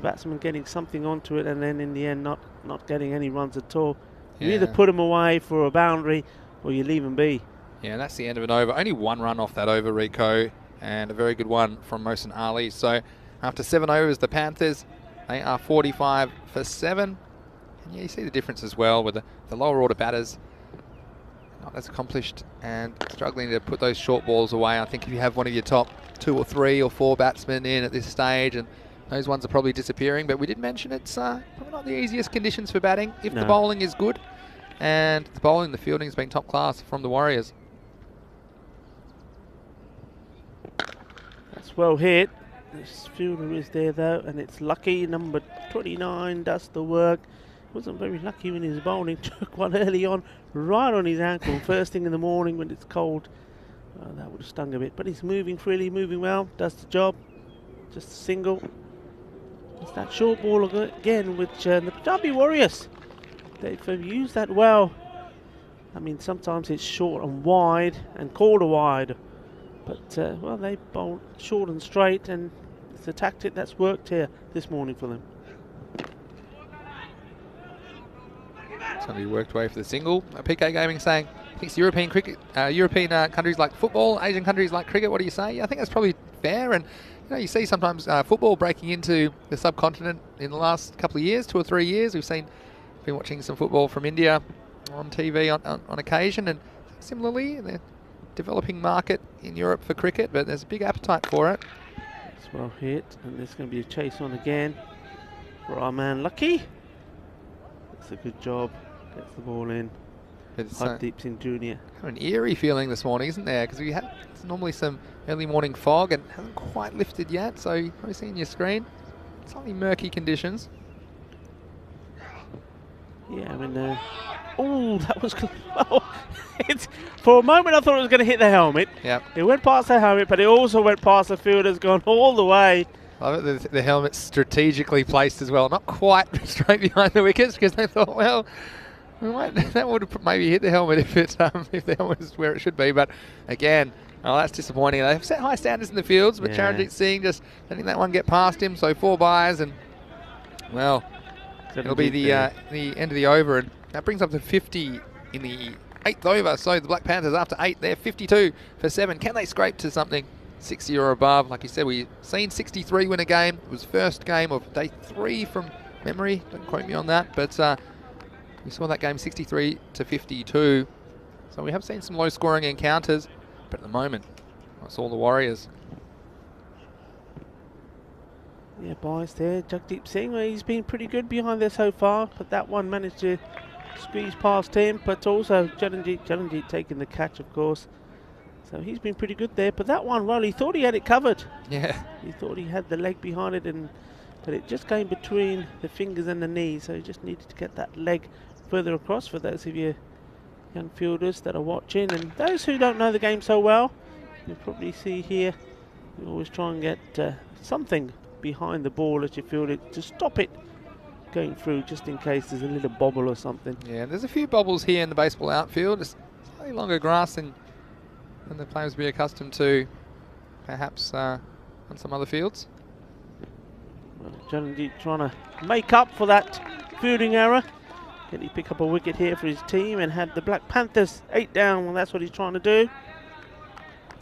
batsman getting something onto it, and then in the end not getting any runs at all. You either put them away for a boundary or you leave them be. Yeah, and that's the end of an over. Only one run off that over, Rico, and a very good one from Mohsin Ali. So after 7 overs, the Panthers, they are 45 for 7. And yeah, you see the difference as well with the lower order batters not as accomplished and struggling to put those short balls away. I think if you have one of your top 2 or 3 or 4 batsmen in at this stage, and those ones are probably disappearing, but we did mention it's probably not the easiest conditions for batting if the bowling is good. And the bowling, the fielding has been top class from the Warriors. That's well hit. This fielder is there though, and it's lucky. Number 29 does the work. Wasn't very lucky when he was bowling. Took one early on, right on his ankle, first thing in the morning when it's cold. That would have stung a bit, but he's moving freely, moving well, does the job. Just a single. It's that short ball again, which the Punjabi Warriors, they've used that well. I mean, sometimes it's short and wide and called a wide, but well, they bowled short and straight, and it's a tactic that's worked here this morning for them. Somebody worked away for the single. PK Gaming saying, thinks European cricket, European countries like football, Asian countries like cricket. What do you say? I think that's probably fair. And you see sometimes football breaking into the subcontinent in the last couple of years, 2 or 3 years. We've been watching some football from India on TV on occasion, and similarly, the developing market in Europe for cricket, but there's a big appetite for it. It's well hit, and there's going to be a chase on again for our man Lucky. That's a good job. Gets the ball in. Hardeep Singh Jr. Kind of an eerie feeling this morning, isn't there? Because it's normally some early morning fog and hasn't quite lifted yet. So you've probably seen your screen. Slightly murky conditions. Yeah, I mean, oh, that was good. For a moment I thought it was going to hit the helmet. Yep. It went past the helmet, but it also went past the fielder's gone all the way. Love it, the helmet's strategically placed as well. Not quite straight behind the wickets, because they thought, well, that would have maybe hit the helmet if the helmet is where it should be. But again, that's disappointing. They've set high standards in the fields, but Charanjit Singh just letting that one get past him. So 4 byes, and well, it'll be the end of the over, and that brings up to 50 in the 8th over. So the Black Panthers, after 8, they're 52 for 7. Can they scrape to something 60 or above? Like you said, we've seen 63 win a game. It was first game of day 3 from memory. Don't quote me on that, but we saw that game 63 to 52. So we have seen some low-scoring encounters, but at the moment, that's all the Warriors. Yeah, boys there. Jagdeep Singh, well, he's been pretty good behind there so far, but that one managed to squeeze past him. But also Charanjit taking the catch, of course. So he's been pretty good there. But that one, well, he thought he had it covered. Yeah. He thought he had the leg behind it, but it just came between the fingers and the knees. So he just needed to get that leg further across for those of you young fielders that are watching. And those who don't know the game so well, you'll probably see here, you always try and get something behind the ball as you field it to stop it going through, just in case there's a little bobble or something. Yeah, there's a few bobbles here in the baseball outfield. It's slightly longer grass than the players will be accustomed to, perhaps on some other fields. Well, Charanjit trying to make up for that fielding error. Can he pick up a wicket here for his team and had the Black Panthers 8 down? Well, that's what he's trying to do.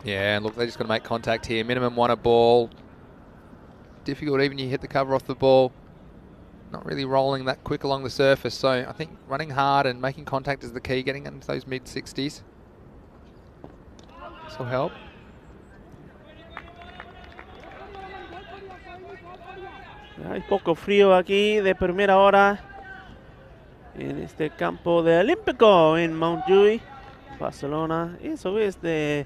Yeah, and look, they're just going to make contact here. Minimum 1 a ball. Difficult even you hit the cover off the ball. Not really rolling that quick along the surface. So I think running hard and making contact is the key. Getting into those mid-60s. This will help. Hay poco frío aquí de primera hora en este campo de Olímpico en Montjuïc, Barcelona. Eso es de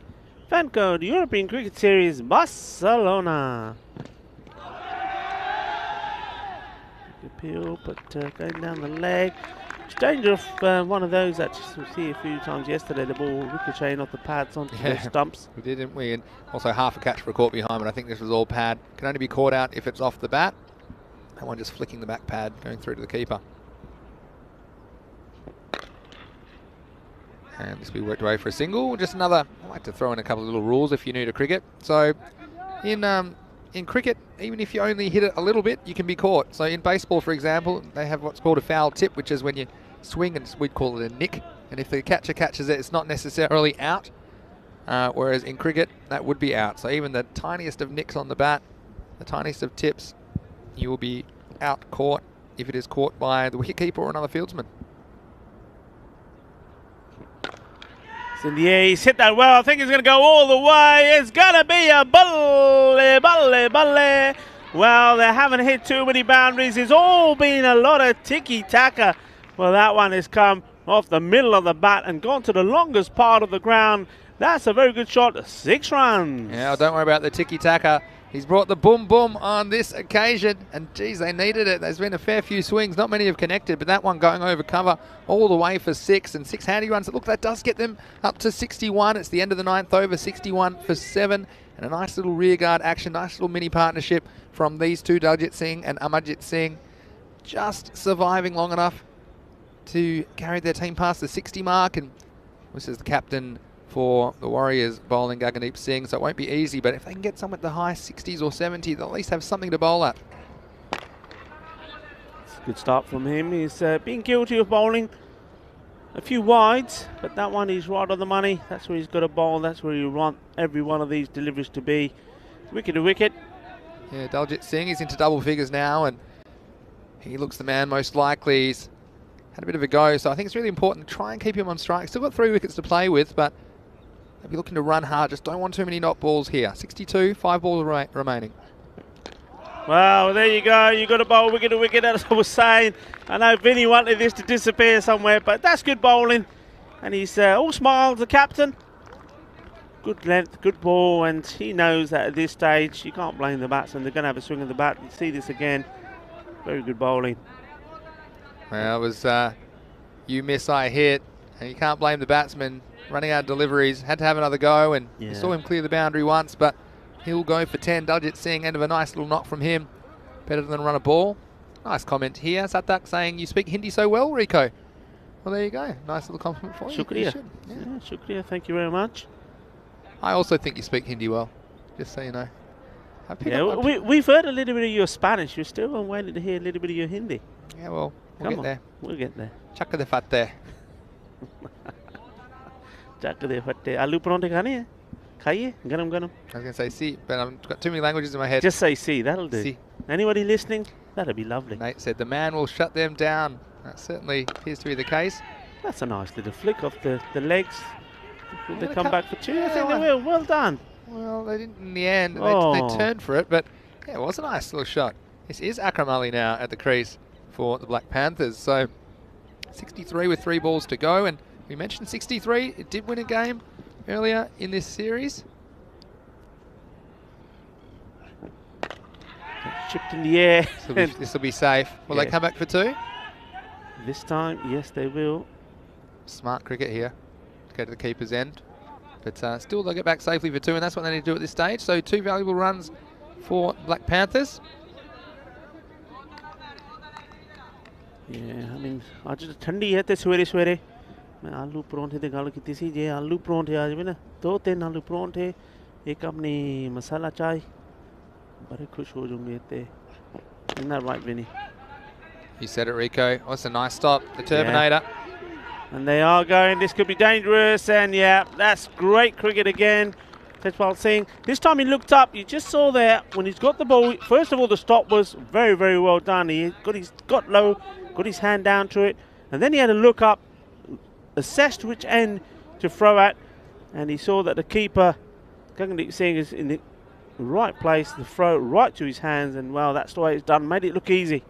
Fancode European Cricket Series Barcelona. Appeal, but going down the leg. It's dangerous. One of those that we see a few times yesterday. The ball ricocheting off the pads onto the stumps. We did, didn't we? And also half a catch for a caught behind, but I think this was all pad. Can only be caught out if it's off the bat. That one just flicking the back pad, going through to the keeper. And this will be worked away for a single. Just another, I like to throw in a couple of little rules if you're new to cricket. So in in cricket, even if you only hit it a little bit, you can be caught. So in baseball, for example, they have what's called a foul tip, which is when you swing, and we'd call it a nick. And if the catcher catches it, it's not necessarily out. Whereas in cricket, that would be out. So even the tiniest of nicks on the bat, the tiniest of tips, you will be out caught if it is caught by the wicketkeeper or another fieldsman. It's in the air. He's hit that well. I think he's going to go all the way. It's going to be a bully. Well, they haven't hit too many boundaries. It's all been a lot of tiki-taka. Well, that one has come off the middle of the bat and gone to the longest part of the ground. That's a very good shot. 6 runs. Yeah, don't worry about the tiki-taka. He's brought the boom on this occasion, and geez, they needed it. There's been a fair few swings. Not many have connected, but that one going over cover all the way for 6, and 6 handy runs. Look, that does get them up to 61. It's the end of the 9th over, 61 for 7, and a nice little rearguard action, nice little mini partnership from these two, Daljit Singh and Amarjit Singh, just surviving long enough to carry their team past the 60 mark. And this is the captain for the Warriors bowling, Gagandeep Singh, so it won't be easy, but if they can get some at the high 60s or 70s, they'll at least have something to bowl at. It's a good start from him. He's been guilty of bowling a few wides, but that one is right on the money. That's where he's got to bowl. That's where you want every one of these deliveries to be. Wicket to wicket. Yeah, Daljit Singh is into double figures now, and he looks the man most likely. He's had a bit of a go, so I think it's really important to try and keep him on strike. Still got 3 wickets to play with, but they'll be looking to run hard. Just don't want too many not balls here. 62, 5 balls remaining. Well, there you go. You got to bowl wicket to wicket, as I was saying. I know Vinny wanted this to disappear somewhere, but that's good bowling. And he's all smiles, the captain. Good length, good ball, and he knows that at this stage you can't blame the batsman. They're going to have a swing of the bat. You see this again. Very good bowling. Well, it was you miss, I hit, and you can't blame the batsman. Running out of deliveries, had to have another go, and you saw him clear the boundary once, but he'll go for 10. Daljit Singh, end of a nice little knock from him. Better than run a ball. Nice comment here. Satak saying, you speak Hindi so well, Rico. Well, there you go. Nice little compliment for you. Shukriya. Yeah, shukriya. Thank you very much. I also think you speak Hindi well, just so you know. We've heard a little bit of your Spanish. We're still waiting to hear a little bit of your Hindi. Yeah, well, we'll get there. We'll get there. Chakka de fatte. Chakka de fatte. Aloo parathe khane hain? Khaiye? Garam garam. I was going to say si, but I've got too many languages in my head. Just say si, that'll do. Si. Anybody listening? That'll be lovely. Nate said the man will shut them down. That certainly appears to be the case. That's a nice little flick off the legs. Will they come back for 2? Yeah, I think they will. Well done. Well, they didn't in the end. They turned for it, but yeah, it was a nice little shot. This is Akram Ali now at the crease for the Black Panthers. So 63 with 3 balls to go, and we mentioned 63. It did win a game earlier in this series. Chipped in the air. This will be safe. Will they come back for 2? This time, yes, they will. Smart cricket here to go to the keeper's end. But still, they'll get back safely for 2, and that's what they need to do at this stage. So 2 valuable runs for Black Panthers. Yeah, I mean, आज तो ठंडी है ते सवेरे सवेरे मैं आलू परांठे दी गल कीती सी जे आलू परांठे आ जावे ना 2-3 आलू परांठे एक अपनी मसाला चाय बड़े खुश हो जाऊंगे ते. Isn't that right, Vinny? You said it, Rico. Oh, that's a nice stop. The Terminator. Yeah. And they are going. This could be dangerous. And yeah, that's great cricket again. Tejpal Singh. This time he looked up. You just saw there when he's got the ball. First of all, the stop was very, very well done. He got low, got his hand down to it, and then he had to look up, assessed which end to throw at, and he saw that the keeper, Gagandeep Singh, is in the right place, the throw right to his hands, and well, that's the way it's done. Made it look easy.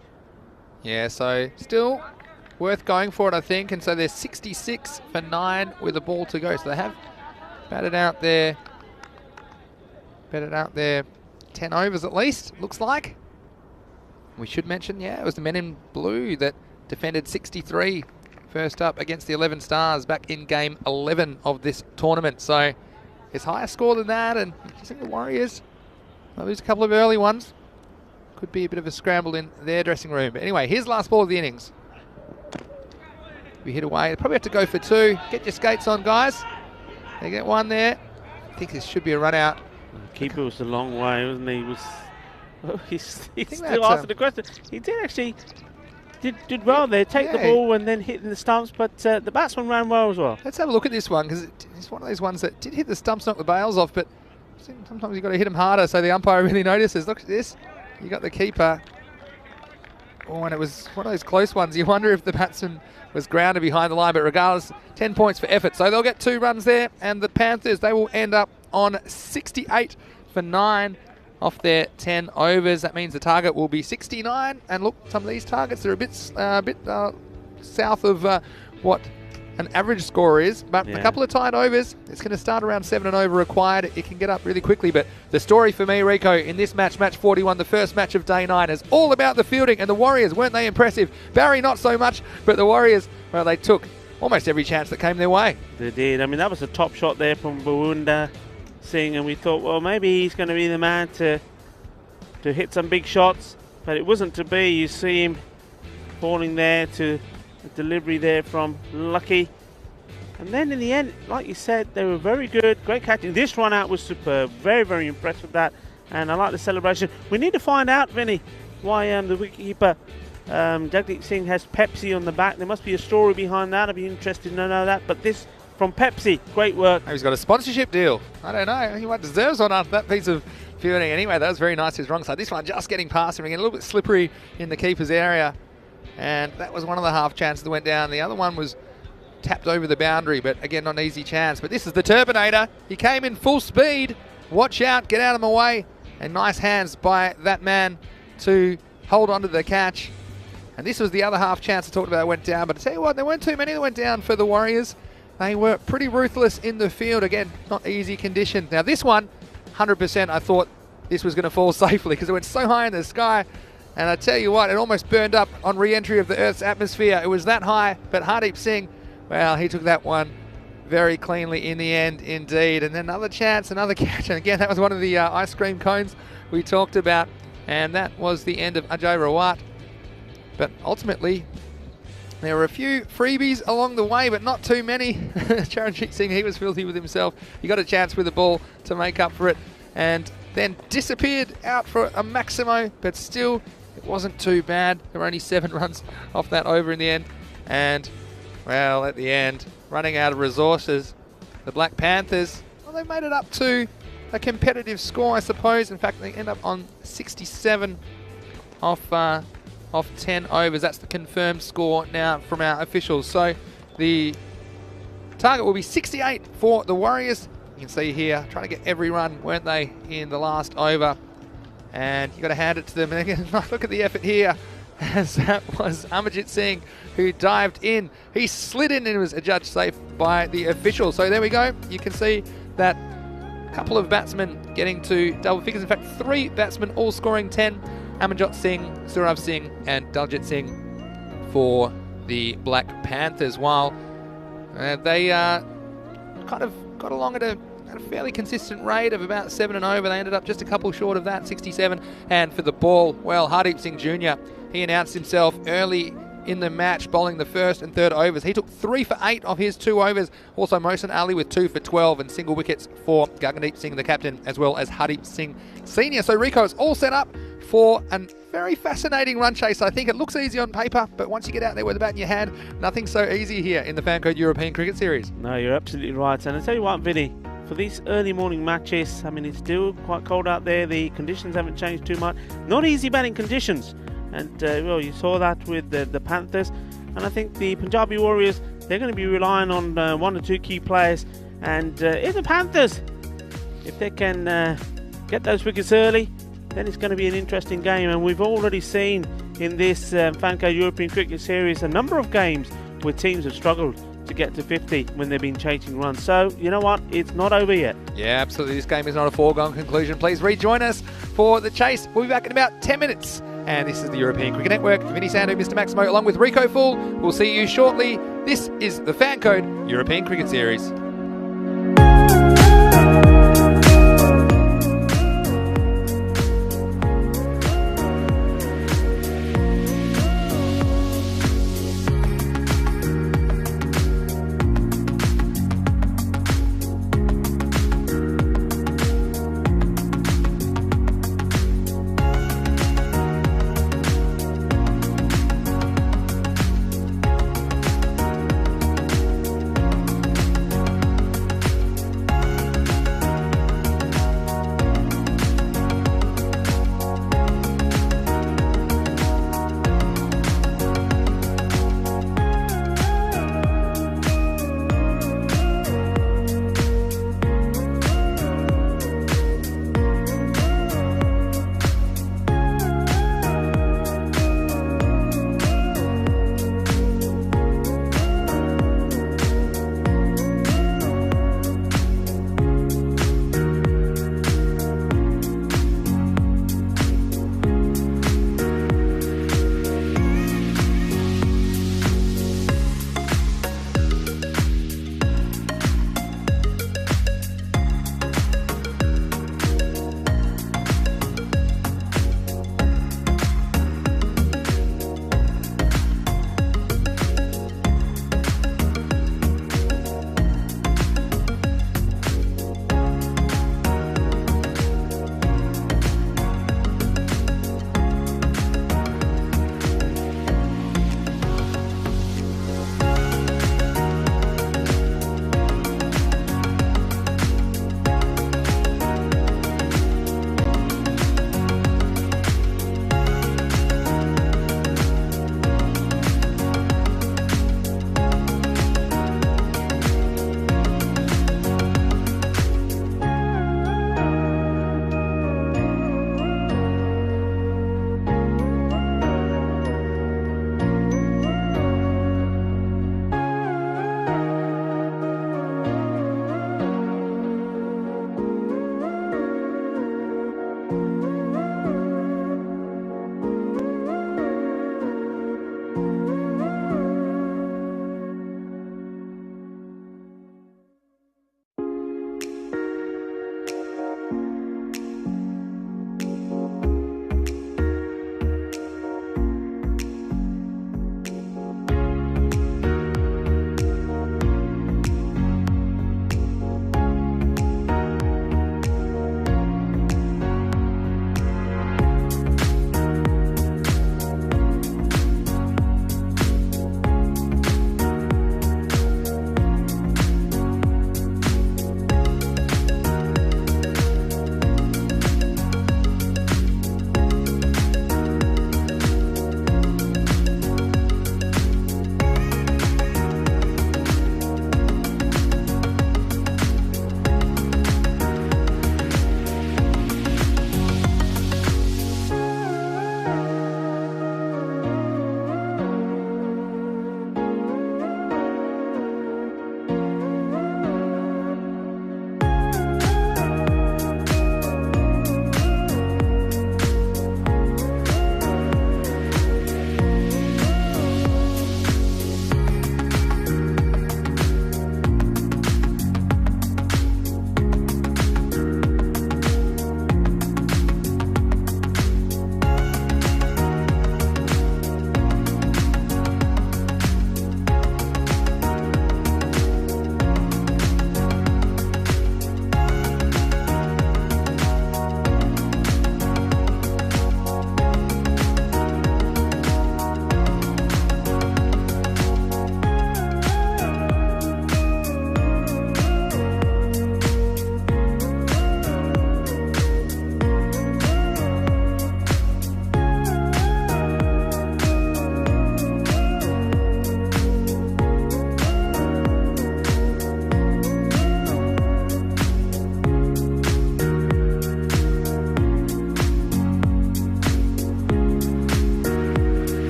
Yeah, so still worth going for it, I think. And so they're 66 for 9 with a ball to go. So they have batted out their 10 overs at least, looks like. We should mention, yeah, it was the men in blue that defended 63 first up against the 11 Stars back in game 11 of this tournament. So it's higher score than that, and I think the Warriors might lose a couple of early ones. Could be a bit of a scramble in their dressing room. But anyway, here's the last ball of the innings. We hit away. They probably have to go for 2. Get your skates on, guys. They get 1 there. I think this should be a run out. The keeper was a long way, wasn't he? He was Well, he's think still that's, asking the question. He did actually did well there, take the Yeah. ball and then hit in the stumps, but the batsman ran well as well. Let's have a look at this one, because it's one of those ones that did hit the stumps, knock the bails off, but sometimes you've got to hit them harder so the umpire really notices. Look at this. You got the keeper. Oh, and it was one of those close ones. You wonder if the batsman was grounded behind the line, but regardless, 10 points for effort. So they'll get 2 runs there, and the Panthers, they will end up on 68 for 9 off their 10 overs. That means the target will be 69. And look, some of these targets are a bit south of what an average score is, but a couple of tight overs. It's going to start around 7 and over required. It can get up really quickly, but the story for me, Rico, in this match 41, the first match of day 9, is all about the fielding, and the Warriors, weren't they impressive? Barry, not so much, but the Warriors, well, they took almost every chance that came their way. They did. I mean, that was a top shot there from Bawunda Singh, and we thought, well, maybe he's going to be the man to hit some big shots, but it wasn't to be. You see him falling there to a delivery there from Lucky. And then in the end, like you said, they were very good. Great catching. This run out was superb. Very, very impressed with that. And I like the celebration. We need to find out, Vinny, why the wicketkeeper Jagdeep Singh has Pepsi on the back. There must be a story behind that. I'd be interested to know that. But this from Pepsi, great work. He's got a sponsorship deal. I don't know. He deserves one after that piece of fielding. Anyway, that was very nice. His wrong side. This one just getting past him again. A little bit slippery in the keeper's area. And that was one of the half chances that went down. The other one was tapped over the boundary, but again, not an easy chance. But this is the Turbinator. He came in full speed. Watch out, get out of my way. And nice hands by that man to hold on to the catch. And this was the other half chance I talked about that went down. But I tell you what, there weren't too many that went down for the Warriors. They were pretty ruthless in the field. Again, not easy conditions. Now this one, 100% I thought this was going to fall safely because it went so high in the sky. And I tell you what, it almost burned up on re-entry of the Earth's atmosphere. It was that high, but Hardeep Singh, well, he took that one very cleanly in the end, indeed. And then another chance, another catch. And again, that was one of the ice cream cones we talked about. And that was the end of Ajay Rawat. But ultimately, there were a few freebies along the way, but not too many. Charanjit Singh, he was filthy with himself. He got a chance with the ball to make up for it. And then disappeared out for a Maximo, but still, it wasn't too bad. There were only 7 runs off that over in the end. And, well, at the end, running out of resources, the Black Panthers, well, they made it up to a competitive score, I suppose. In fact, they end up on 67 off 10 overs. That's the confirmed score now from our officials. So the target will be 68 for the Warriors. You can see here, trying to get every run, weren't they, in the last over. And you've got to hand it to them. And again, look at the effort here, as that was Amarjit Singh who dived in. He slid in and was adjudged safe by the official. So there we go. You can see that a couple of batsmen getting to double figures. In fact, 3 batsmen all scoring 10. Amarjit Singh, Saurav Singh and Daljit Singh for the Black Panthers, while they kind of got along at a fairly consistent rate of about 7 and over. They ended up just a couple short of that, 67. And for the ball, well, Hardeep Singh Jr., he announced himself early in the match, bowling the first and third overs. He took 3 for 8 of his 2 overs. Also, Mohsin Ali with 2 for 12 and single wickets for Gagandeep Singh, the captain, as well as Hardeep Singh Sr. So Rico, it's all set up for a very fascinating run chase. I think it looks easy on paper, but once you get out there with the bat in your hand, nothing's so easy here in the Fancode European Cricket Series. No, you're absolutely right. And I tell you what, Vinny, for these early morning matches, I mean, it's still quite cold out there. The conditions haven't changed too much. Not easy batting conditions. And, well, you saw that with the Panthers. And I think the Punjabi Warriors, they're going to be relying on 1 or 2 key players. And if the Panthers, if they can get those wickets early, then it's going to be an interesting game. And we've already seen in this Fancode European Cricket Series a number of games where teams have struggled to get to 50 when they've been chasing runs. So, you know what? It's not over yet. Yeah, absolutely. This game is not a foregone conclusion. Please rejoin us for the chase. We'll be back in about 10 minutes. And this is the European Cricket Network. Vinny Sandu, Mr. Maximo, along with Rico Full. We'll see you shortly. This is the Fancode European Cricket Series.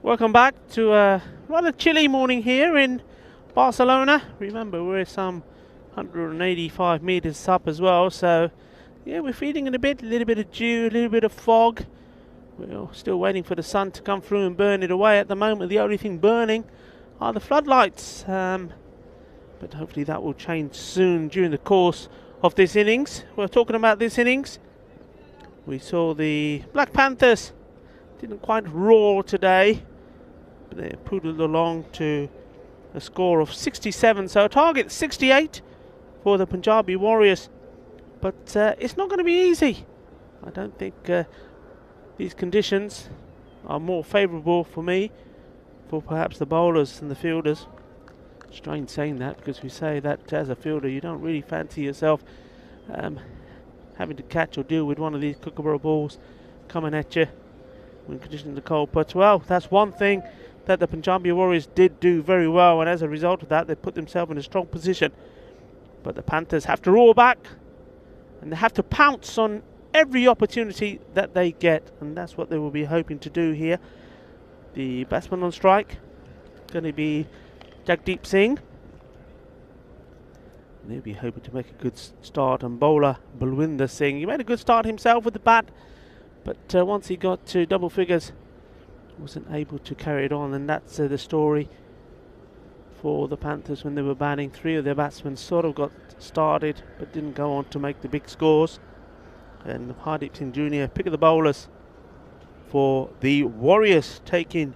Welcome back to a rather chilly morning here in Barcelona. Remember, we're some 185 metres up as well, so yeah, we're feeling it a little bit of dew, a little bit of fog. We're still waiting for the sun to come through and burn it away. At the moment, the only thing burning are the floodlights, but hopefully that will change soon during the course of this innings. We're talking about this innings. We saw the Black Panthers didn't quite roar today, but they poodled along to a score of 67, so a target 68 for the Punjabi Warriors. But it's not going to be easy. I don't think these conditions are more favourable for me, for perhaps the bowlers and the fielders. Strange saying that, because we say that as a fielder you don't really fancy yourself having to catch or deal with one of these Kookaburra balls coming at you when conditions are cold. But well, that's one thing that the Punjabi Warriors did do very well, and as a result of that they put themselves in a strong position. But the Panthers have to roar back, and they have to pounce on every opportunity that they get, and that's what they will be hoping to do here. The batsman on strike going to be Jagdeep Singh. They'll be hoping to make a good start, and bowler Balwinder Singh. He made a good start himself with the bat, but once he got to double figures, wasn't able to carry it on, and that's the story for the Panthers when they were batting. Three of their batsmen sort of got started, but didn't go on to make the big scores. And Hardeep Singh Jr., pick of the bowlers for the Warriors, taking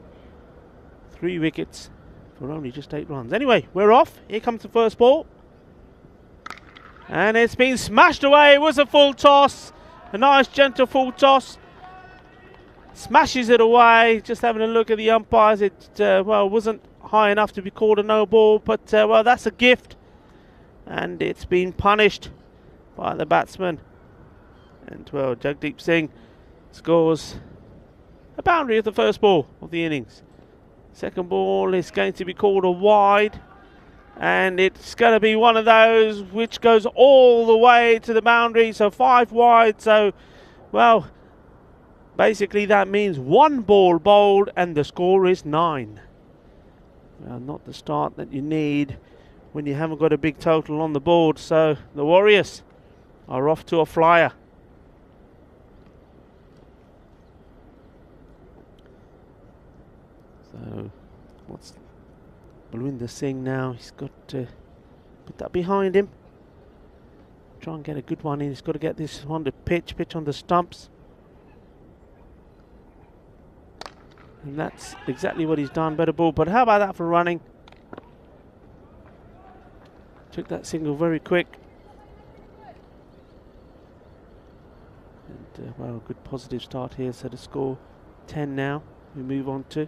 3 wickets for only just 8 runs. Anyway, we're off. Here comes the first ball. And it's been smashed away. It was a full toss. A nice gentle full toss. Smashes it away. Just having a look at the umpires. It wasn't high enough to be called a no ball. But well, that's a gift. And it's been punished by the batsman. And well, Jagdeep Singh scores a boundary of the first ball of the innings. Second ball is going to be called a wide, and it's going to be one of those which goes all the way to the boundary, so 5 wide. So well, basically that means 1 ball bowled and the score is 9. Well, not the start that you need when you haven't got a big total on the board. So the Warriors are off to a flyer. So what's Balwinder Singh now? He's got to put that behind him. Try and get a good one in. He's got to get this on the pitch on the stumps. And that's exactly what he's done. Better ball, but how about that for running? Took that single very quick. And well, good positive start here. So the score 10 now. We move on to,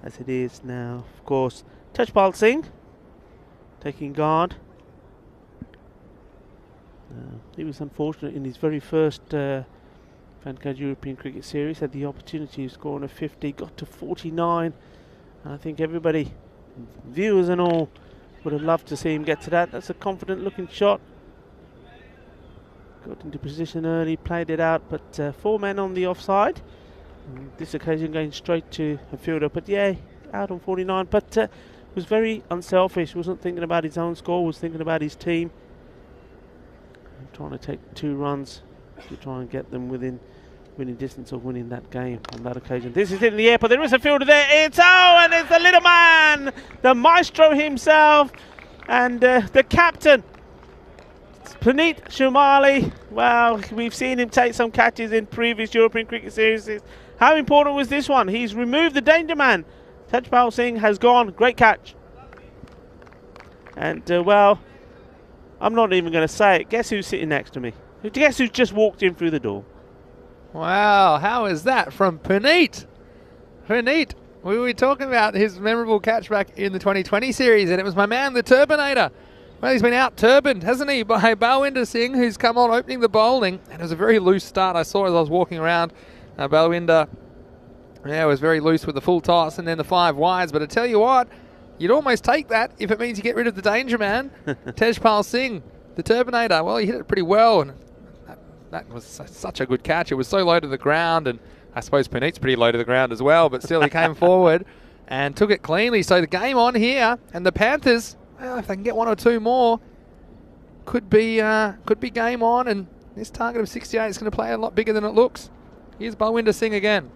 as it is now, of course, Tejpal Singh taking guard. He was unfortunate in his very first Vanguard European Cricket Series. Had the opportunity to score on a 50, got to 49. And I think everybody, viewers and all, would have loved to see him get to that. That's a confident looking shot. Got into position early, played it out, but 4 men on the offside. This occasion going straight to a fielder, but yeah, out on 49. But was very unselfish, wasn't thinking about his own score, was thinking about his team. And trying to take 2 runs to try and get them within winning distance of winning that game on that occasion. This is in the air, but there is a fielder there. It's and it's the little man, the maestro himself, and the captain, Puneet Shumali. Well, we've seen him take some catches in previous European Cricket Series. How important was this one? He's removed the danger man. Tejpal Singh has gone. Great catch. And well, I'm not even going to say it. Guess who's sitting next to me? Guess who's just walked in through the door? Wow, how is that from Puneet? Puneet, we were talking about his memorable catch back in the 2020 series, and it was my man, the Turbinator. Well, he's been out-turbaned, hasn't he, by Balwinder Singh, who's come on opening the bowling. And it was a very loose start I saw as I was walking around. Balwinder, was very loose with the full toss and then the 5 wides. But I tell you what, you'd almost take that if it means you get rid of the danger man. Tejpal Singh, the Turbinator, well, he hit it pretty well. And that was such a good catch. It was so low to the ground, and I suppose Puneet's pretty low to the ground as well, but still he came forward and took it cleanly. So the game on here, and the Panthers, well, if they can get 1 or 2 more, could be game on. And this target of 68 is going to play a lot bigger than it looks. Here's Balwinder Singh again.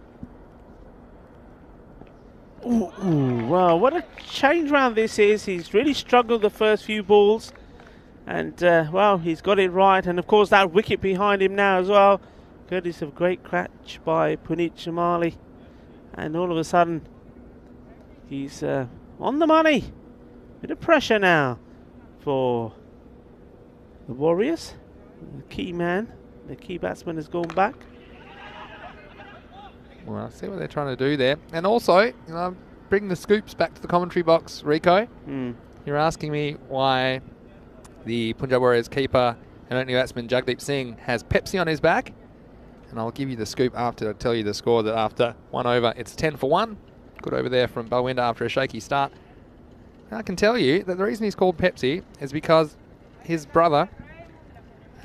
Ooh, wow, what a change round this is. He's really struggled the first few balls. And, well, he's got it right. And, of course, that wicket behind him now as well. Courtesy of great catch by Puneet Shamali. And all of a sudden, he's on the money. Bit of pressure now for the Warriors. The key man, the key batsman has gone back. Well, I see what they're trying to do there. And also, bring the scoops back to the commentary box, Rico. You're asking me why the Punjab Warriors keeper and opening batsman Jagdeep Singh has Pepsi on his back. And I'll give you the scoop after I tell you the score, that after 1 over, it's 10 for 1. Good over there from Balwinder after a shaky start. And I can tell you that the reason he's called Pepsi is because his brother,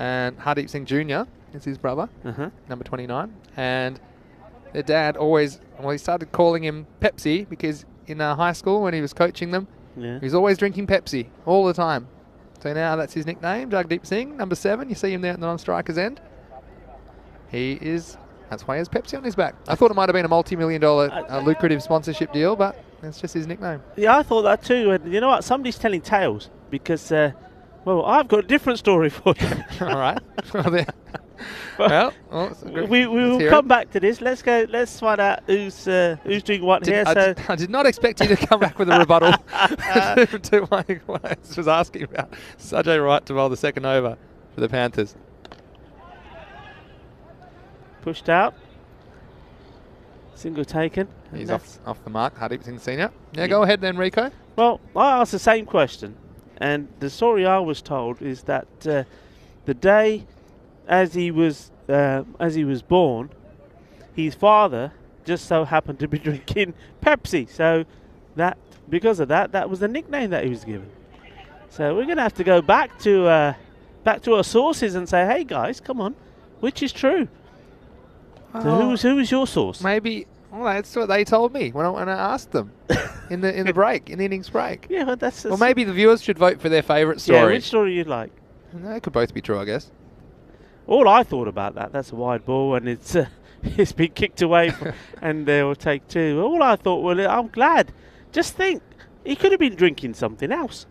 and Hardeep Singh Jr. is his brother, number 29, and their dad always, well, he started calling him Pepsi because in high school when he was coaching them, he was always drinking Pepsi all the time. So now that's his nickname, Jagdeep Singh, number 7. You see him there at the non-striker's end. That's why he has Pepsi on his back. I thought it might have been a multi-million-dollar lucrative sponsorship deal, but that's just his nickname. Yeah, I thought that too. And you know what? Somebody's telling tales because, well, I've got a different story for you. All right. We will come back to this. Let's go. Let's find out who's doing what here. I did not expect you to come back with a rebuttal to what I was asking about. Sajay Wright to bowl the second over for the Panthers. Pushed out. Single taken. He's off the mark, Hardeep Singh Senior. Yeah, go ahead then, Rico. Well, I asked the same question, and the story I was told is that the day as he was born, his father just so happened to be drinking Pepsi. So that because of that was the nickname that he was given. So we're going to have to go back to our sources and say, hey guys, come on, which is true? So who was your source? Maybe. Well, that's what they told me when I asked them in the innings break. Yeah, but that's. Well, maybe the viewers should vote for their favourite story. Yeah, which story you'd like? They could both be true, I guess. All I thought about that's a wide ball and it's been kicked away and they will take 2. All I thought, well, I'm glad. Just think, he could have been drinking something else.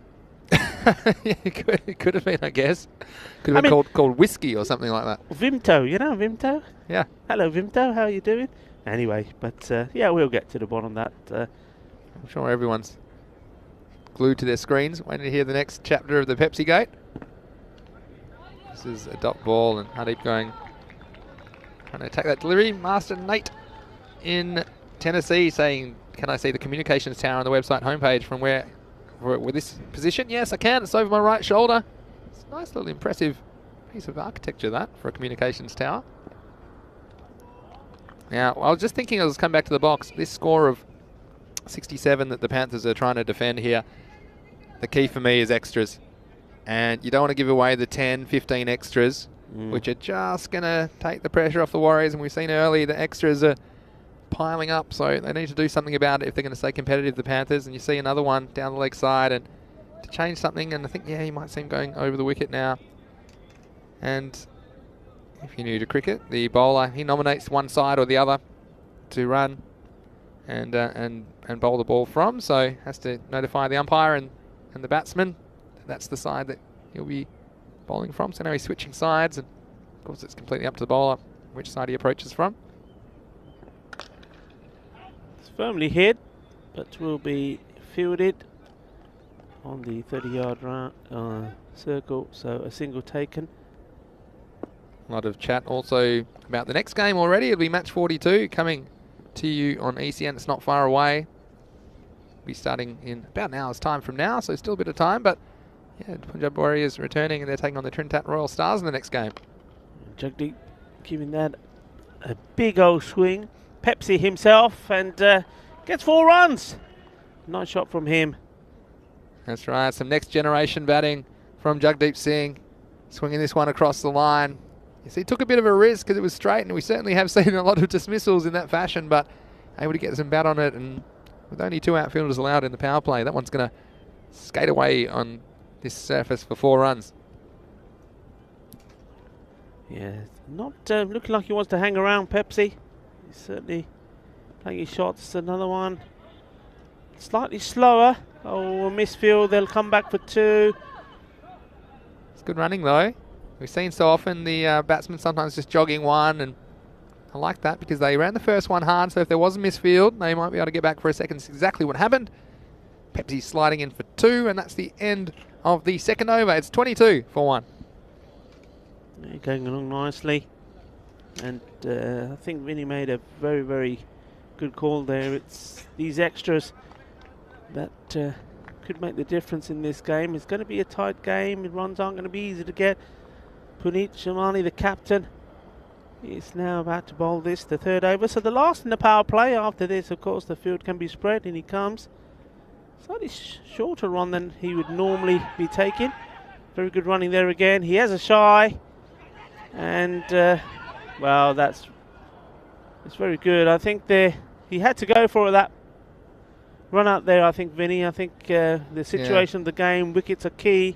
Yeah, it could have been, I guess. Could have been called whiskey or something like that. Vimto, you know Vimto? Yeah. Hello, Vimto. How are you doing? Anyway, but yeah, we'll get to the bottom of that. I'm sure everyone's glued to their screens, waiting to hear the next chapter of the Pepsi Gate. This is a dot ball, and Hardeep trying to attack that delivery. Master Nate in Tennessee saying, "Can I see the communications tower on the website homepage from where with this position?" Yes, I can. It's over my right shoulder. It's a nice little impressive piece of architecture, that, for a communications tower. Now, I was just thinking, I was coming back to the box, this score of 67 that the Panthers are trying to defend here, the key for me is extras. And you don't want to give away the 10, 15 extras, which are just going to take the pressure off the Warriors. And we've seen early the extras are piling up, so they need to do something about it if they're going to stay competitive, the Panthers. And you see another one down the leg side and to change something. And I think, yeah, you might see him going over the wicket now. And if you're new to cricket, the bowler, he nominates one side or the other to run and bowl the ball from. So has to notify the umpire and the batsman. That's the side that he'll be bowling from. So now he's switching sides, and of course it's completely up to the bowler which side he approaches from. It's firmly hit, but will be fielded on the 30-yard circle, so a single taken. A lot of chat also about the next game already. It'll be match 42 coming to you on ECN. It's not far away. Be starting in about an hour's time from now, so still a bit of time, but yeah, Punjab Warriors returning and they're taking on the Trinidad Royal Stars in the next game. Jagdeep giving that a big old swing. Pepsi himself and gets 4 runs. Nice shot from him. That's right, some next generation batting from Jagdeep Singh. Swinging this one across the line. Yes, he took a bit of a risk because it was straight, and we certainly have seen a lot of dismissals in that fashion, but able to get some bat on it, and with only 2 outfielders allowed in the power play, that one's going to skate away on this surface for 4 runs. Yeah, not looking like he wants to hang around, Pepsi. He's certainly playing his shots. Another one. Slightly slower. Oh, a misfield. They'll come back for 2. It's good running, though. We've seen so often the batsmen sometimes just jogging one, and I like that because they ran the first one hard, so if there was a misfield, they might be able to get back for a second. That's exactly what happened. Pepsi sliding in for 2, and that's the end of the second over. It's 22 for 1. Yeah, going along nicely. And I think Vinny made a very, very good call there. It's these extras that could make the difference in this game. It's going to be a tight game. The runs aren't going to be easy to get. Puneet Shamali, the captain, is now about to bowl this, the 3rd over. So the last in the power play. After this, of course, the field can be spread, and he comes. Slightly shorter run than he would normally be taking. Very good running there again. He has a shy. And, well, it's very good. I think he had to go for that run out there, I think, Vinny. I think the situation of the game, wickets are key.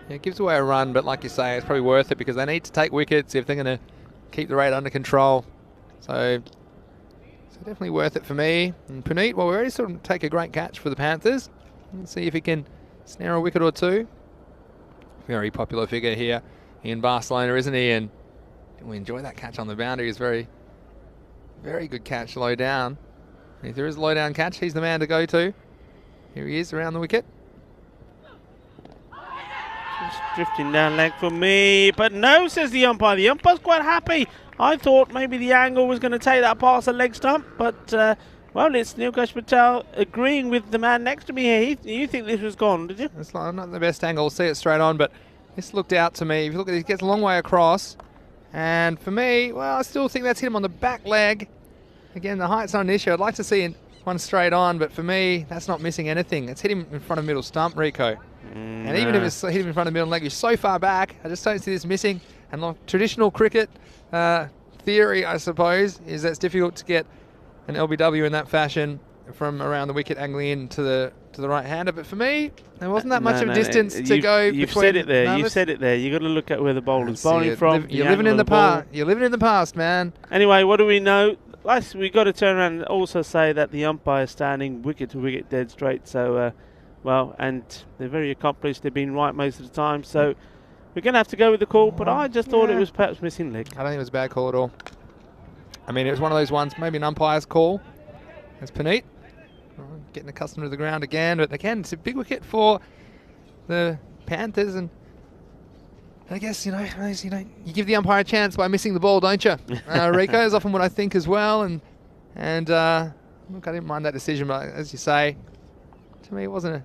Yeah, it gives away a run, but like you say, it's probably worth it because they need to take wickets if they're going to keep the rate under control. So definitely worth it for me. And Puneet, well, we're already sort of take a great catch for the Panthers. Let's see if he can snare a wicket or 2. Very popular figure here in Barcelona, isn't he? And we enjoy that catch on the boundary. It's very, very good catch low down. If there is a low down catch, he's the man to go to. Here he is around the wicket. Just drifting down leg for me, but no, says the umpire. The umpire's quite happy. I thought maybe the angle was going to take that past the leg stump, but well, it's Nilkash Patel agreeing with the man next to me here. You think this was gone, did you? It's not the best angle. We'll see it straight on, but this looked out to me. If you look at it, it gets a long way across, and for me, well, I still think that's hit him on the back leg. Again, the height's not an issue. I'd like to see one straight on, but for me, that's not missing anything. It's hit him in front of middle stump, Rico. And even if it's hit him in front of middle leg, he's so far back. I just don't see this missing. And like traditional cricket theory, I suppose, is that it's difficult to get an LBW in that fashion from around the wicket angling in to the right-hander. But for me, there wasn't that much of a distance to go. You've said it there. You've said it there. You've got to look at where the bowler's bowling from. You're living in the past. You're living in the past, man. Anyway, what do we know? We've got to turn around and also say that the umpire is standing wicket to wicket dead straight. So, well, and they're very accomplished. They've been right most of the time. So we're going to have to go with the call. But I just thought it was perhaps missing leg. I don't think it was a bad call at all. I mean, it was one of those ones, maybe an umpire's call. That's Puneet. Getting accustomed to the ground again. But again, it's a big wicket for the Panthers. And I guess, you give the umpire a chance by missing the ball, don't you? Rico is often what I think as well. And look, I didn't mind that decision, but as you say, to me, it wasn't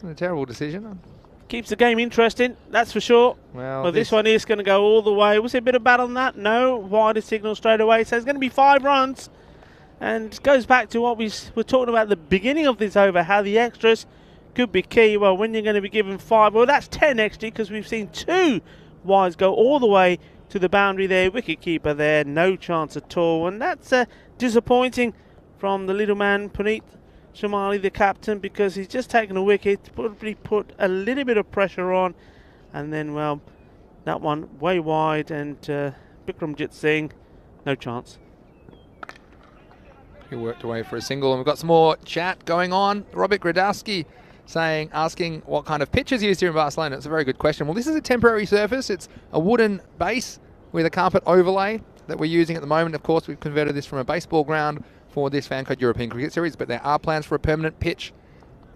a terrible decision. Keeps the game interesting, that's for sure. Well, this one is going to go all the way. Was there a bit of bat on that? No. Wider signal straight away. So it's going to be 5 runs. And it goes back to what we were talking about at the beginning of this over, how the extras could be key. Well, when you're going to be given 5, well, that's 10 extra because we've seen 2 wides go all the way to the boundary there. Wicketkeeper there, no chance at all. And that's disappointing from the little man, Puneet Shamali, the captain, because he's just taken a wicket, probably put a little bit of pressure on. And then, well, that one way wide, and Bikramjit Singh, no chance. He worked away for a single, and we've got some more chat going on. Robert Gradowski asking what kind of pitch is used here in Barcelona. It's a very good question. Well, this is a temporary surface. It's a wooden base with a carpet overlay that we're using at the moment. Of course, we've converted this from a baseball ground for this Fancode European Cricket Series, but there are plans for a permanent pitch,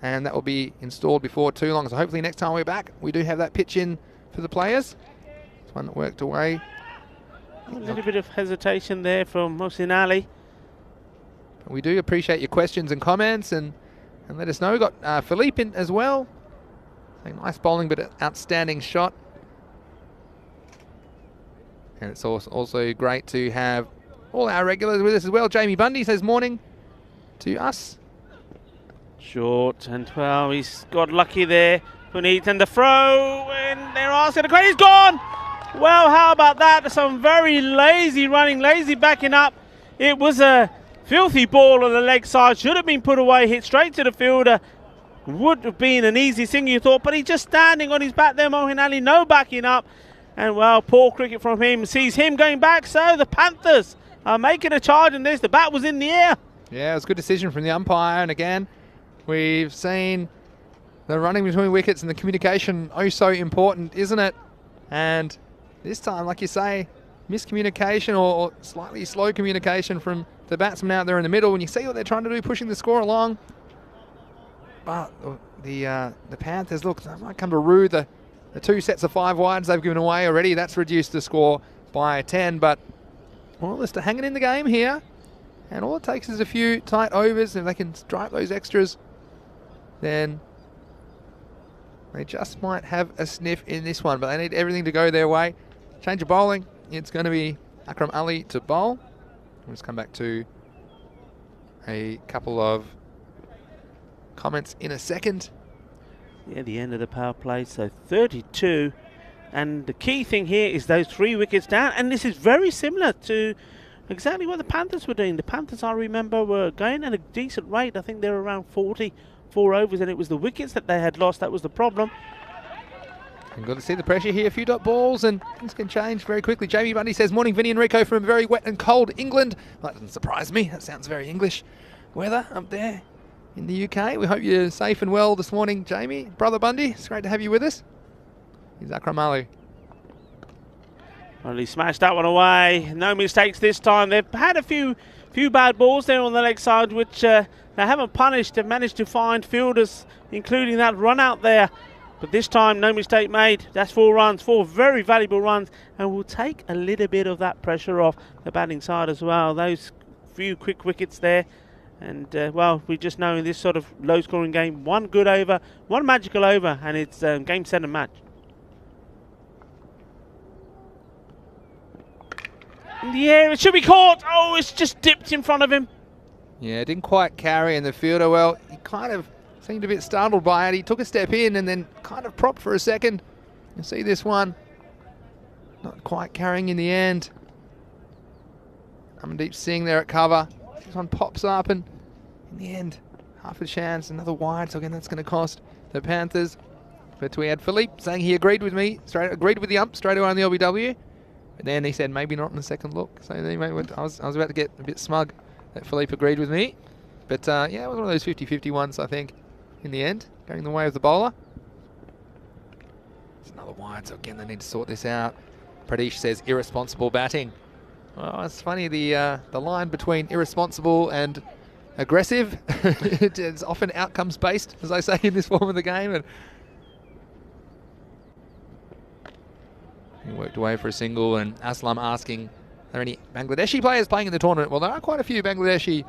and that will be installed before too long. So hopefully next time we're back, we do have that pitch in for the players. This one worked away. A little bit of hesitation there from Mohsin Ali. We do appreciate your questions and comments, and let us know. We've got Philippe in as well. Nice bowling, but an outstanding shot. And it's also great to have all our regulars with us as well. Jamie Bundy says morning to us. Short, and well, he's got lucky there. Puneet, and the throw, and they're asking the crane. He's gone! Well, how about that? Some very lazy running, lazy backing up. It was a filthy ball on the leg side. Should have been put away, hit straight to the fielder. Would have been an easy thing, you thought, but he's just standing on his back there, Moeen Ali, no backing up. And, well, poor cricket from him. Sees him going back, so the Panthers are making a charge in this. The bat was in the air. Yeah, it was a good decision from the umpire. And again, we've seen the running between wickets and the communication so important, isn't it? And this time, like you say, miscommunication or slightly slow communication from the batsman out there in the middle. And you see what they're trying to do, pushing the score along. But the Panthers, look, they might come to rue the 2 sets of 5 wides they've given away already. That's reduced the score by 10. But well, they're still hanging in the game here. And all it takes is a few tight overs. If they can strike those extras, then they just might have a sniff in this one. But they need everything to go their way. Change of bowling. It's going to be Akram Ali to bowl. We'll just come back to a couple of comments in a second. Yeah, the end of the power play, so 32. And the key thing here is those 3 wickets down. And this is very similar to exactly what the Panthers were doing. The Panthers, I remember, were going at a decent rate. I think they were around 44 overs, and it was the wickets that they had lost that was the problem. You've got to see the pressure here. A few dot balls and things can change very quickly. Jamie Bundy says, morning Vinny and Rico from very wet and cold England. Well, that doesn't surprise me. That sounds very English weather up there in the UK. We hope you're safe and well this morning, Jamie. Brother Bundy, it's great to have you with us. Here's Akram Ali. Well, he smashed that one away. No mistakes this time. They've had a few bad balls there on the leg side, which they haven't punished. They've managed to find fielders, including that run out there. But this time, no mistake made. That's 4 runs, 4 very valuable runs, and will take a little bit of that pressure off the batting side as well. Those few quick wickets there. And, well, we just know in this sort of low-scoring game, 1 good over, 1 magical over, and it's game, set and match. In the air, it should be caught. Oh, it's just dipped in front of him. Yeah, didn't quite carry in the fielder. Well, he kind of seemed a bit startled by it. He took a step in and then kind of propped for a second. You see this one not quite carrying in the end. Amandeep Singh there at cover. This one pops up and in the end, half a chance, another wide. So again, that's going to cost the Panthers. But we had Philippe saying he agreed with me, agreed with the ump straight away on the LBW. But then he said maybe not in the second look. So then I was about to get a bit smug that Philippe agreed with me. But yeah, it was one of those 50-50 ones, I think, in the end, going the way of the bowler. It's another wide, so again, they need to sort this out. Pradesh says irresponsible batting. Well, it's funny, the line between irresponsible and aggressive, it's often outcomes based, as I say in this form of the game. And he worked away for a single, and Aslam asking, are there any Bangladeshi players playing in the tournament? Well, there are quite a few Bangladeshi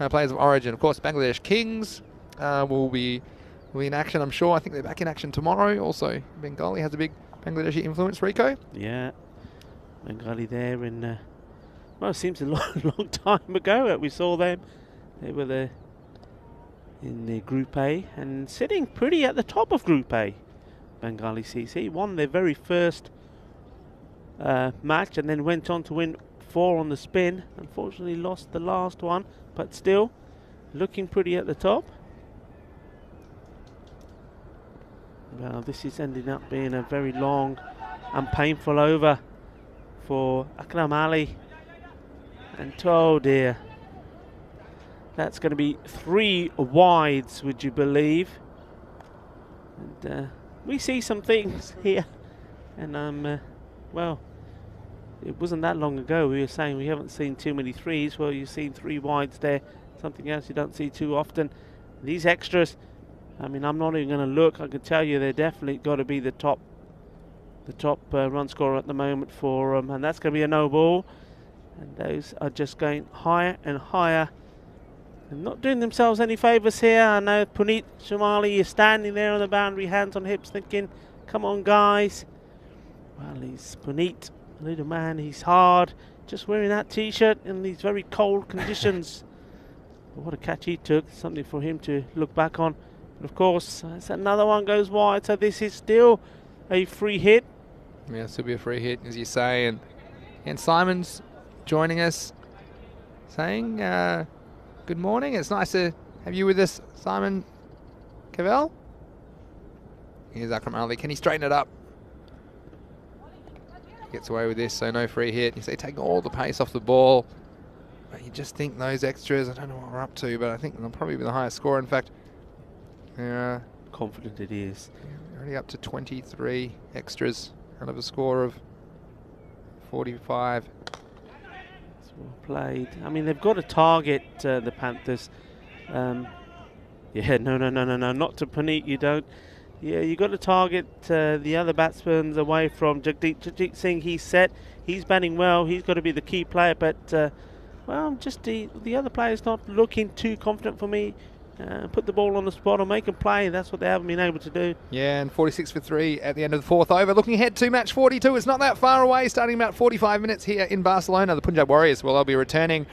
players of origin. Of course, Bangladesh Kings will be in action, I'm sure. I think they're back in action tomorrow. Also, Bengali has a big Bangladeshi influence, Rico. Yeah, Bengali there in, well, it seems a long time ago that we saw them. They were there in the Group A and sitting pretty at the top of Group A. Bengali CC won their very first match and then went on to win 4 on the spin. Unfortunately lost the last one, but still looking pretty at the top. Well, this is ending up being a very long and painful over for Akram Ali. And oh dear, that's going to be 3 wides, would you believe? And we see some things here, and well, it wasn't that long ago we were saying we haven't seen too many threes. Well, you've seen 3 wides there, something else you don't see too often. These extras, I mean, I'm not even going to look. I can tell you they're definitely got to be the top run scorer at the moment for and that's going to be a no ball. And those are just going higher and higher. They're not doing themselves any favours here. I know Puneet Shumali is standing there on the boundary, hands on hips, thinking, come on, guys. Well, he's Puneet, a little man. He's hard, just wearing that T-shirt in these very cold conditions. But what a catch he took. Something for him to look back on. But of course, another one goes wide. So this is still a free hit Yeah, still be a free hit, as you say. And Simon's joining us, saying good morning. It's nice to have you with us, Simon Cavell. Here's Akram Ali. Can he straighten it up? Gets away with this, so no free hit. You see, taking all the pace off the ball. But you just think those extras, I don't know what we're up to, but I think they'll probably be the highest score. In fact, Confident it is. Already up to 23 extras out of a score of 45. It's well played. I mean, they've got to target the Panthers. Yeah, no, not to Puneet, you don't. Yeah, you got to target the other batsmen away from Jagdeep Singh. He's set. He's batting well. He's got to be the key player. But, well, just the other players not looking too confident for me. Put the ball on the spot or make them play. That's what they haven't been able to do. Yeah, and 46 for 3 at the end of the fourth over. Looking ahead to match 42. It's not that far away, starting about 45 minutes here in Barcelona. The Punjab Warriors, well, they'll be returning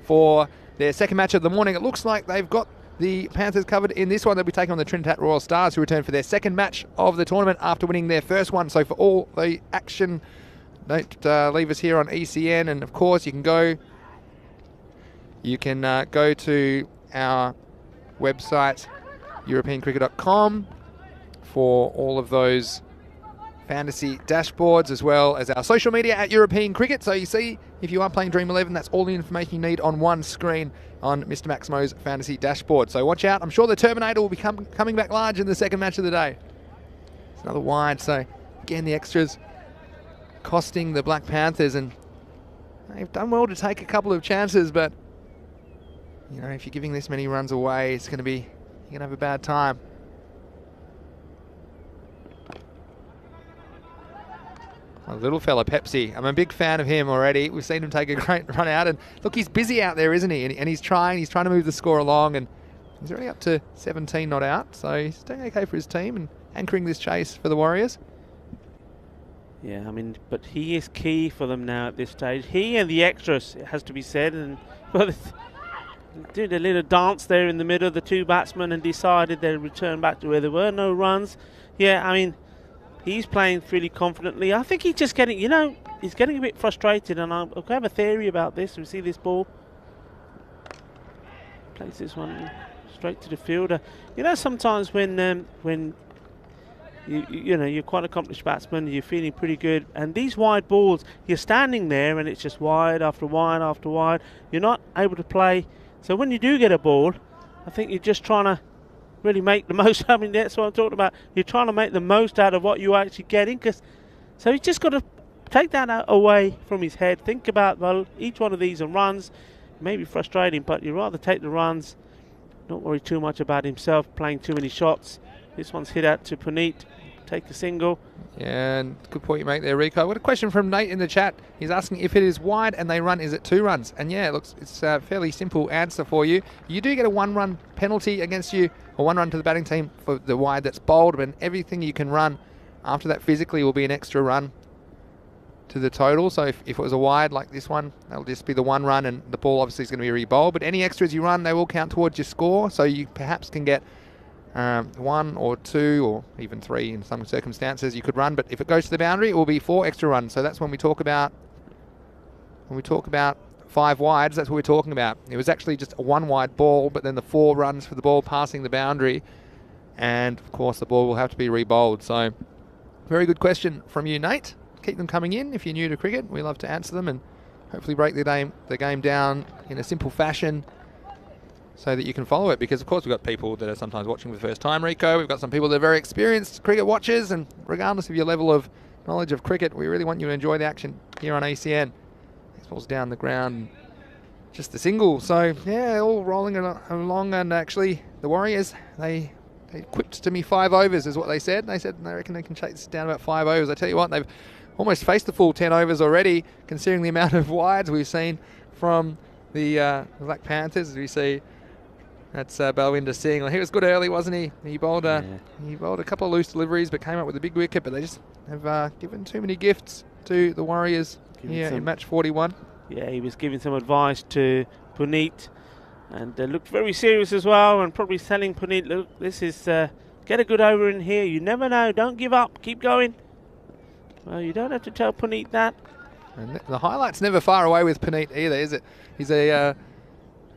for their second match of the morning. It looks like they've got the Panthers covered in this one. They'll be taking on the Trinidad Royal Stars, who return for their second match of the tournament after winning their first one. So for all the action, don't leave us here on ECN. And of course, you can go to our website, europeancricket.com, for all of those fantasy dashboards, as well as our social media at European Cricket. So you see, if you are playing Dream 11, that's all the information you need on one screen on Mr. Maximo's fantasy dashboard. So watch out. I'm sure the Terminator will be coming back large in the second match of the day. It's another wide. So again, the extras costing the Black Panthers, and they've done well to take a couple of chances, but you know, if you're giving this many runs away, you're going to have a bad time. A little fella, Pepsi. I'm a big fan of him already. We've seen him take a great run out, and look, he's busy out there, isn't he? And he's trying to move the score along, and he's already up to 17 not out, so he's doing okay for his team and anchoring this chase for the Warriors. Yeah, I mean, but he is key for them now at this stage. He and the extras, it has to be said, and well, did a little dance there in the middle of the two batsmen and decided they'd return back to where there were no runs. Yeah, I mean, he's playing really confidently. I think he's just getting, he's getting a bit frustrated, and I have a theory about this. We see this ball. Plays this one straight to the fielder. Sometimes when you're quite an accomplished batsman, you're feeling pretty good, and these wide balls, you're standing there and it's just wide after wide after wide. You're not able to play. So when you do get a ball, I think you're just trying to really make the most. I mean, that's what I'm talking about. You're trying to make the most out of what you're actually getting. So he's just got to take that away from his head. Think about, well, each one of these are runs. It may be frustrating, but you'd rather take the runs. Don't worry too much about himself playing too many shots. This one's hit out to Puneet. Take a single. Yeah, and good point you make there, Rico. I've got a question from Nate in the chat. He's asking, if it is wide and they run, is it 2 runs? And yeah, it's a fairly simple answer for you. You do get a 1-run penalty against you, or 1 run to the batting team for the wide that's bowled, but everything you can run after that physically will be an extra run to the total. So if it was a wide like this one, that'll just be the 1 run, and the ball obviously is going to be re-bowled. But any extras you run, they will count towards your score, so you perhaps can get 1 or 2 or even 3 in some circumstances you could run, but if it goes to the boundary, it will be 4 extra runs. So that's when we talk about 5 wides, that's what we're talking about. It was actually just a 1 wide ball, but then the 4 runs for the ball passing the boundary, and of course the ball will have to be re-bowled. So very good question from you, Nate. Keep them coming in if you're new to cricket. We love to answer them and hopefully break the game down in a simple fashion, so that you can follow it, because of course we've got people that are sometimes watching for the first time, Rico. We've got some people that are very experienced cricket watchers, and regardless of your level of knowledge of cricket, we really want you to enjoy the action here on ACN. This ball's down the ground, just a single. So yeah, all rolling along, and actually the Warriors, they quipped to me 5 overs is what they said. They said they reckon they can chase this down about 5 overs. I tell you what, they've almost faced the full 10 overs already, considering the amount of wides we've seen from the Black Panthers. As we see, that's Balwinder Singh. Well, he was good early, wasn't he? He bowled a couple of loose deliveries, but came up with a big wicket. But they just have given too many gifts to the Warriors here in match 41. Yeah, he was giving some advice to Puneet, and looked very serious as well, and probably telling Puneet, look, this is get a good over in here. You never know. Don't give up. Keep going. Well, you don't have to tell Puneet that. And the highlight's never far away with Puneet either, is it? He's a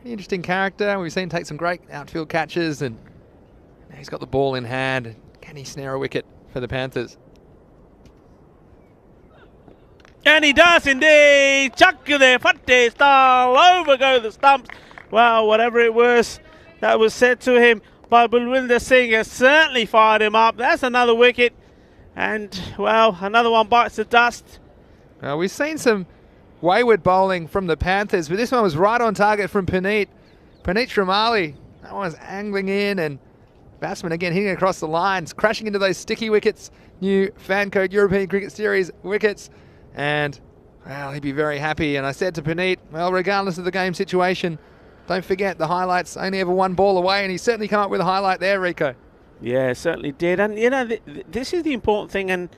interesting character. We've seen him take some great outfield catches, and now he's got the ball in hand. Can he snare a wicket for the Panthers? And he does indeed. Chuck there, Fateh style. Over go the stumps. Well, whatever it was that was said to him by Balwinder Singh has certainly fired him up. That's another wicket. And, well, another one bites the dust. We've seen some wayward bowling from the Panthers, but this one was right on target from Puneet. Puneet Shamali, that one was angling in, and batsman again hitting across the lines, crashing into those sticky wickets, new fan code European Cricket Series wickets, and, well, he'd be very happy. And I said to Puneet, well, regardless of the game situation, don't forget the highlights only ever one ball away, and he certainly come up with a highlight there, Rico. Yeah, certainly did. And, you know, this is the important thing, and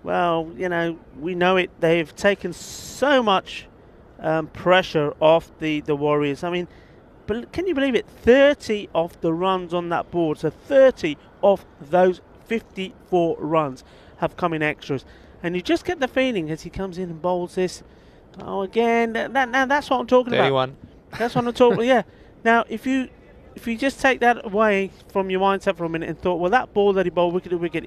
well, you know, we know it. They've taken so much pressure off the Warriors. I mean, but can you believe it? 30 of the runs on that board. So 30 of those 54 runs have come in extras. And you just get the feeling as he comes in and bowls this. Oh, again, that's what I'm talking about. 31. That's what I'm talking about, yeah. Now, if you just take that away from your mindset for a minute and thought, well, that ball that he bowled wicket to wicket,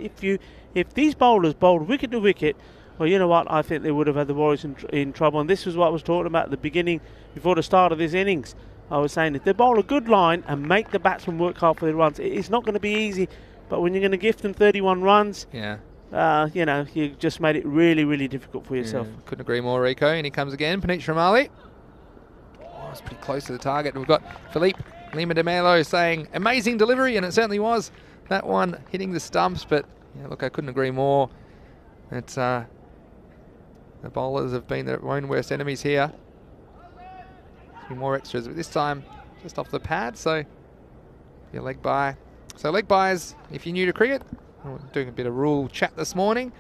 if these bowlers bowled wicket to wicket, well, you know what? I think they would have had the Warriors in trouble. And this was what I was talking about at the beginning, before the start of this innings. I was saying if they bowl a good line and make the batsmen work hard for their runs, it's not going to be easy. But when you're going to gift them 31 runs, yeah, you know, you just made it really, really difficult for yourself. Yeah, couldn't agree more, Rico. And he comes again, Puneet Shamali. Oh, it's pretty close to the target. We've got Philippe Lima de Melo saying amazing delivery, and it certainly was. That one hitting the stumps, but yeah, look, I couldn't agree more. It's the bowlers have been their own worst enemies here. A few more extras, but this time just off the pad, so your leg bye. So leg byes, if you're new to cricket, we're doing a bit of rule chat this morning.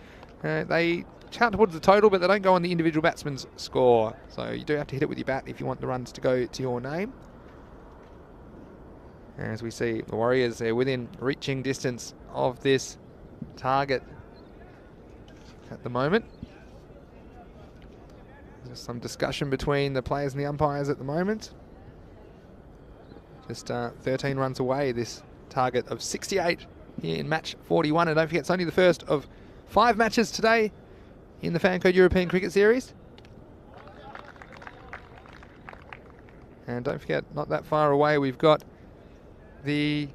They count towards the total, but they don't go on the individual batsman's score. So you do have to hit it with your bat if you want the runs to go to your name. As we see, the Warriors are within reaching distance of this target at the moment. There's some discussion between the players and the umpires at the moment. Just 13 runs away, this target of 68 here in match 41. And don't forget, it's only the first of 5 matches today in the Fancode European Cricket Series. And don't forget, not that far away, we've got the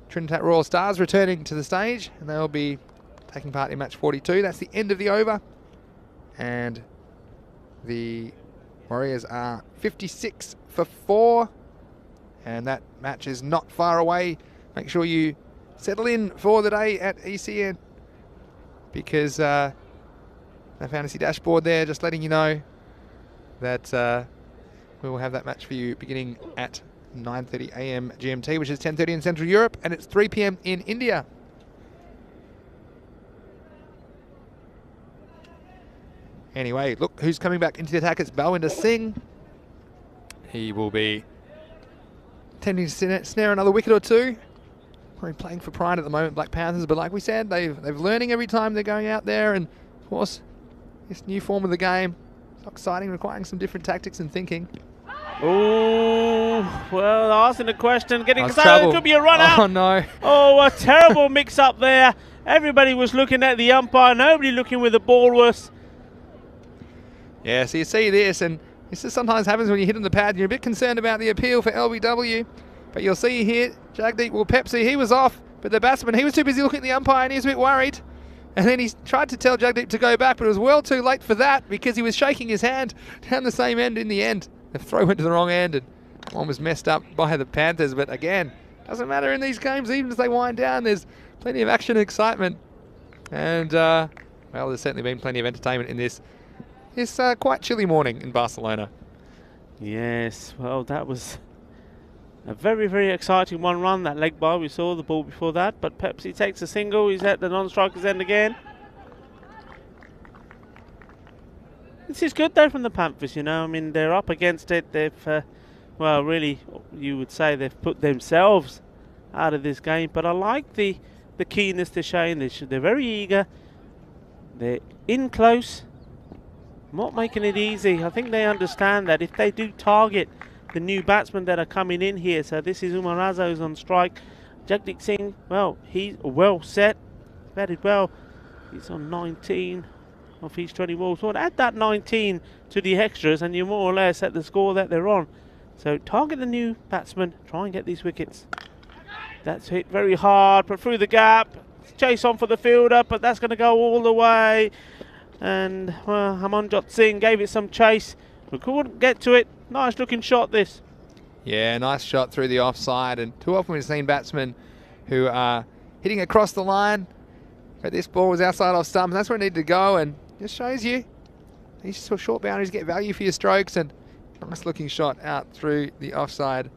Trinidad Royal Stars returning to the stage, and they'll be taking part in match 42. That's the end of the over, and the Warriors are 56 for 4, and that match is not far away. Make sure you settle in for the day at ECN, because the fantasy dashboard there just letting you know that we will have that match for you beginning at 9:30 a.m. GMT, which is 10:30 in Central Europe, and it's 3 p.m. in India. Anyway, look who's coming back into the attack. It's Balwinder Singh. He will be tending to snare another wicket or two. Probably playing for pride at the moment, Black Panthers, but like we said, they've learning every time they're going out there, and of course, this new form of the game, so exciting, requiring some different tactics and thinking. Oh, well, asking the question, getting excited. It could be a run out. Oh, no. Oh, a terrible mix-up there. Everybody was looking at the umpire. Nobody looking where the ball was. Yeah, so you see this, and this just sometimes happens when you hit on the pad. And you're a bit concerned about the appeal for LBW. But you'll see here, Jagdeep Pepsi, he was off. But the batsman, he was too busy looking at the umpire, and he was a bit worried. And then he tried to tell Jagdeep to go back, but it was well too late for that, because he was shaking his hand down the same end in the end. The throw went to the wrong end, and one was messed up by the Panthers. But again, doesn't matter in these games, even as they wind down, there's plenty of action and excitement. And, well, there's certainly been plenty of entertainment in this quite chilly morning in Barcelona. Yes, well, that was a very, very exciting one run, that leg bye. We saw the ball before that, but Pepsi takes a single. He's at the non-striker's end again. This is good, though, from the Panthers, you know. I mean, they're up against it. They've, well, really, you would say they've put themselves out of this game. But I like the keenness they're showing. They're very eager. They're in close, not making it easy. I think they understand that if they do target the new batsmen that are coming in here, so this is Umar Raza who's on strike. Jagdeep Singh, well, he's well set, batted well. He's on 19 of his 20 balls. So add that 19 to the extras and you're more or less at the score that they're on. So target the new batsman, try and get these wickets. That's hit very hard, but through the gap. Chase on for the fielder, but that's going to go all the way. And Amanjot Singh gave it some chase, but couldn't get to it. Nice looking shot this. Yeah, nice shot through the offside. And too often we've seen batsmen who are hitting across the line, but this ball was outside off stump, and that's where it needed to go. And just shows you these short boundaries get value for your strokes. And nice looking shot out through the offside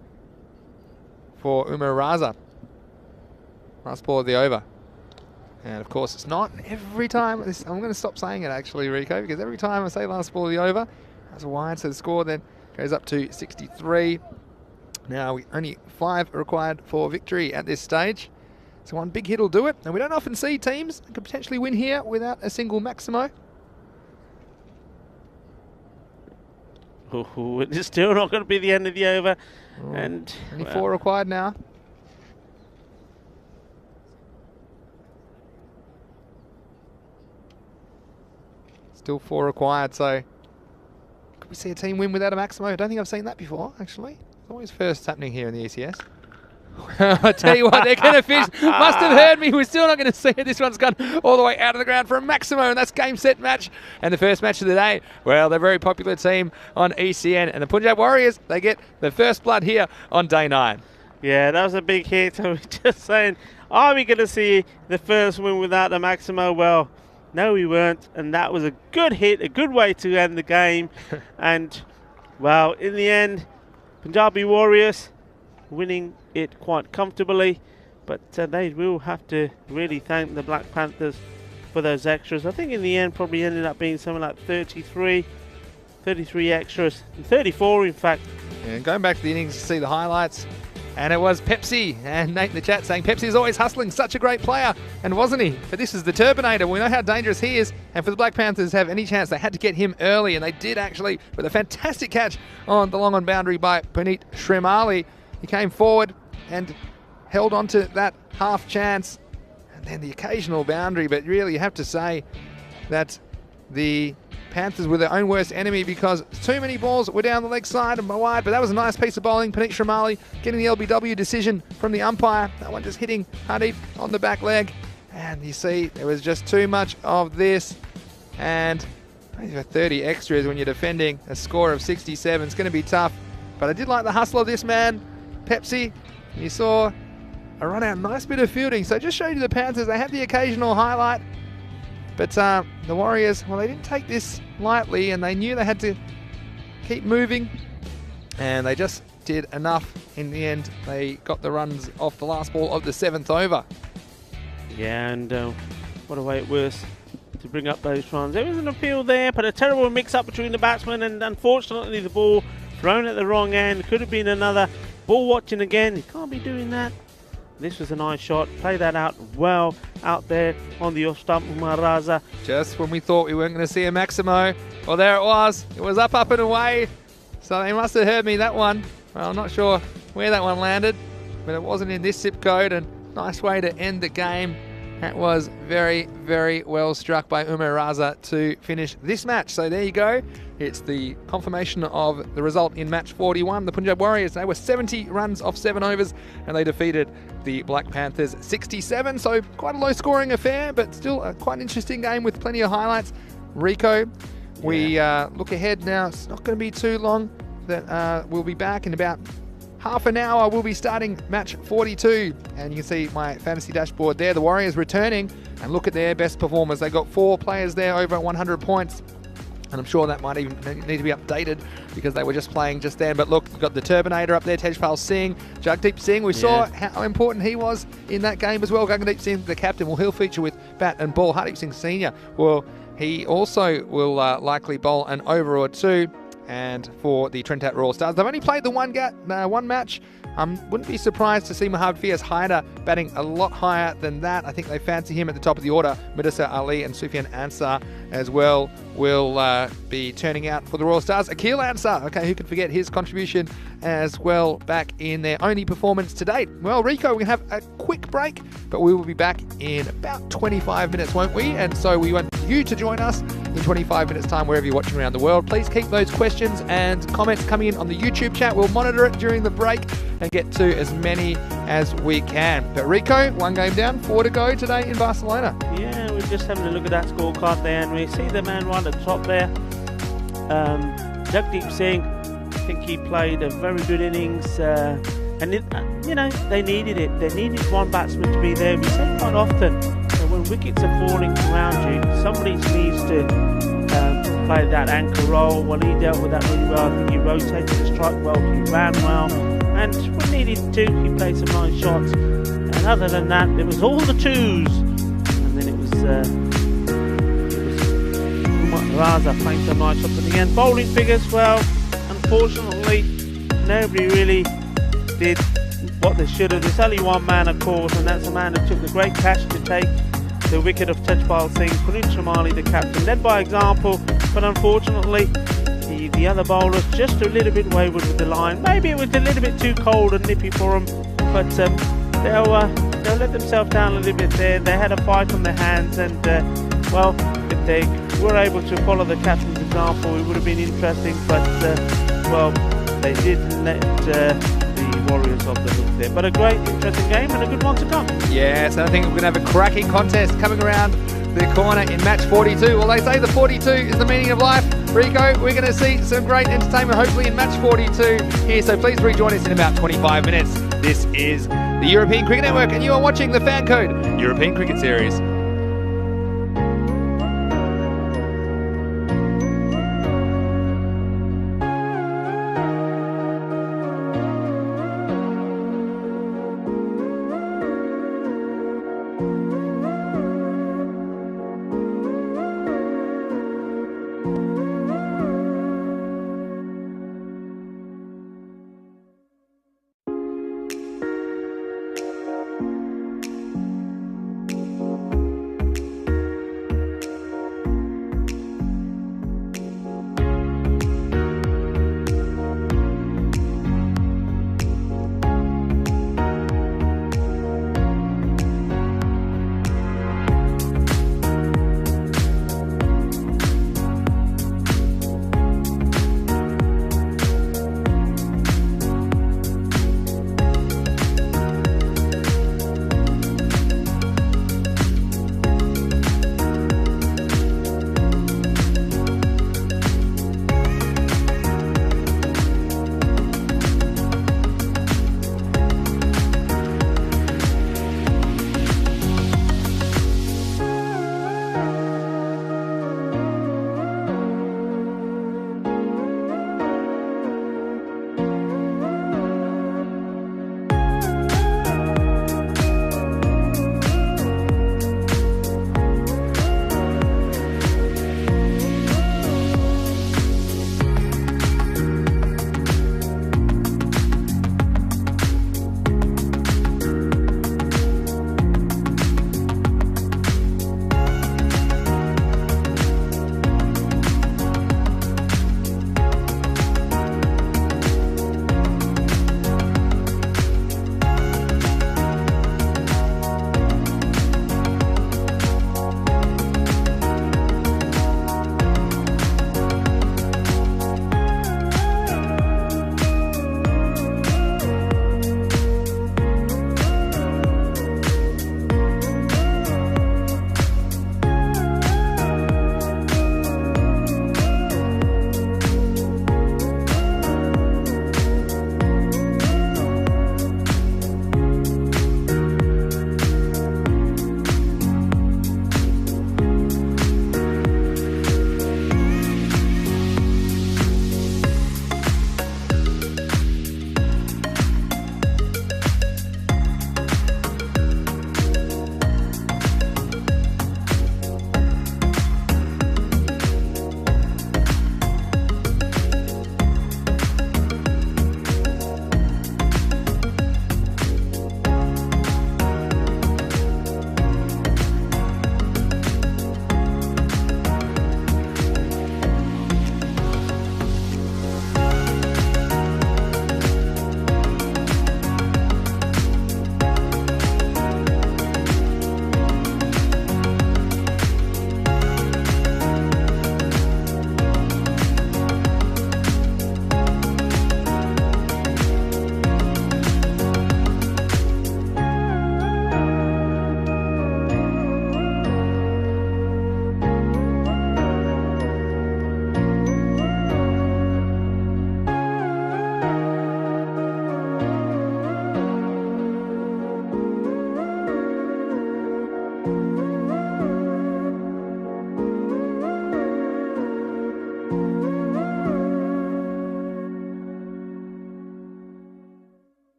for Umar Raza. Last ball of the over. And of course it's not every time. I'm going to stop saying it actually, Rico, because every time I say last ball of the over, that's wide. So the score then goes up to 63. Now only 5 required for victory at this stage. So one big hit will do it. And we don't often see teams that could potentially win here without a single Maximo. Oh, it's still not going to be the end of the over. Oh, And only 4 required now. Still 4 required, so could we see a team win without a Maximo? I don't think I've seen that before, actually. It's always first happening here in the ECS. I tell you what, they're going to fish. Must have heard me. We're still not going to see it. This one's gone all the way out of the ground for a Maximo, and that's game, set, match. And the first match of the day, well, they're a very popular team on ECN. And the Punjab Warriors, they get the first blood here on day 9. yeah, that was a big hit. I was just saying, are we going to see the first win without the Maximo? Well, no, we weren't. And that was a good hit, a good way to end the game. And, well, in the end, Punjabi Warriors winning it quite comfortably. But they will have to really thank the Black Panthers for those extras. I think in the end probably ended up being something like 33 extras, 34 in fact. And going back to the innings, you see the highlights. And it was Pepsi, and Nate in the chat saying Pepsi is always hustling, such a great player, and wasn't he? But this is the Turbinator. We know how dangerous he is, and for the Black Panthers to have any chance, they had to get him early, and they did actually, with a fantastic catch on the long on boundary by Puneet Shremali. He came forward and held on to that half chance, and then the occasional boundary. But really, you have to say that the Panthers were their own worst enemy because too many balls were down the leg side and wide, but that was a nice piece of bowling. Puneet Shremali getting the LBW decision from the umpire. That one just hitting Hardeep on the back leg. And you see there was just too much of this. And 30 extras when you're defending a score of 67. It's going to be tough. But I did like the hustle of this man, Pepsi. You saw a run out, nice bit of fielding. So just showed you the Panthers. They had the occasional highlight. But the Warriors, well, they didn't take this lightly, and they knew they had to keep moving, and they just did enough. In the end, they got the runs off the last ball of the 7th over. Yeah, and what a way it was to bring up those runs. There was an appeal there, but a terrible mix-up between the batsmen, and unfortunately the ball thrown at the wrong end. Could have been another ball watching again. You can't be doing that. This was a nice shot. Play that out well out there on the off stump, Umar Raza. Just when we thought we weren't going to see a Maximo, well, there it was. It was up and away. So they must have heard me that one. Well, I'm not sure where that one landed, but it wasn't in this zip code. And nice way to end the game. That was very, very well struck by Umar Raza to finish this match. So there you go. It's the confirmation of the result in match 41. The Punjab Warriors, they were 70 runs off 7 overs, and they defeated the Black Panthers 67. So quite a low scoring affair, but still quite an interesting game with plenty of highlights. Rico, we look ahead now. It's not going to be too long that we'll be back in about half an hour. We'll be starting match 42, and you can see my fantasy dashboard there. The Warriors returning, and look at their best performers. They got 4 players there over 100 points. And I'm sure that might even need to be updated because they were just playing just then. But look, you've got the Turbinator up there, Tejpal Singh, Jagdeep Singh. We saw how important he was in that game as well. Gaggandeep Singh, the captain, well, he'll feature with bat and ball. Hardeep Singh Sr., well, he also will likely bowl an over or two. and for the Trinidad Royal Stars. They've only played the one match. Wouldn't be surprised to see Mohamed Fiaz Haider batting a lot higher than that. I think they fancy him at the top of the order. Mudassar Ali and Sufyan Ansar as well will be turning out for the Royal Stars. Akil Ansar, okay, who can forget his contribution as well back in their only performance to date. Well, Rico, we have a quick break, but we will be back in about 25 minutes, won't we? And so we want you to join us in 25 minutes time wherever you're watching around the world. Please keep those questions and comments coming in on the YouTube chat. We'll monitor it during the break and get to as many as we can. But Rico, 1 game down, 4 to go today in Barcelona. Yeah, we're just having a look at that scorecard there, and we see the man right at the top there. Jagdeep Singh, I think he played a very good innings, and they needed it. They needed one batsman to be there. We say quite often that when wickets are falling around you, somebody needs to play that anchor role. Well, he dealt with that really well. I think he rotated the strike well, he ran well, and when needed to, he played some nice shots. And other than that, it was all the twos, and then it was Raza playing some nice shots at the end. Bowling figures, well, unfortunately, nobody really did what they should have. There's only one man, of course, and that's a man who took the great catch to take the wicket of Tejpal Singh. Punit Shamali, the captain, led by example, but unfortunately, the other bowlers just a little bit wayward with the line. Maybe it was a little bit too cold and nippy for them, but they'll let themselves down a little bit there. They had a fight on their hands, and well, if they were able to follow the captain's example, it would have been interesting, but well, they didn't let the Warriors off the hook there. But a great, interesting game and a good one to come. Yes, and I think we're going to have a cracking contest coming around the corner in match 42. Well, they say the 42 is the meaning of life. Rico, we're going to see some great entertainment hopefully in match 42 here, so please rejoin us in about 25 minutes. This is the European Cricket Network and you are watching the Fan Code European Cricket Series.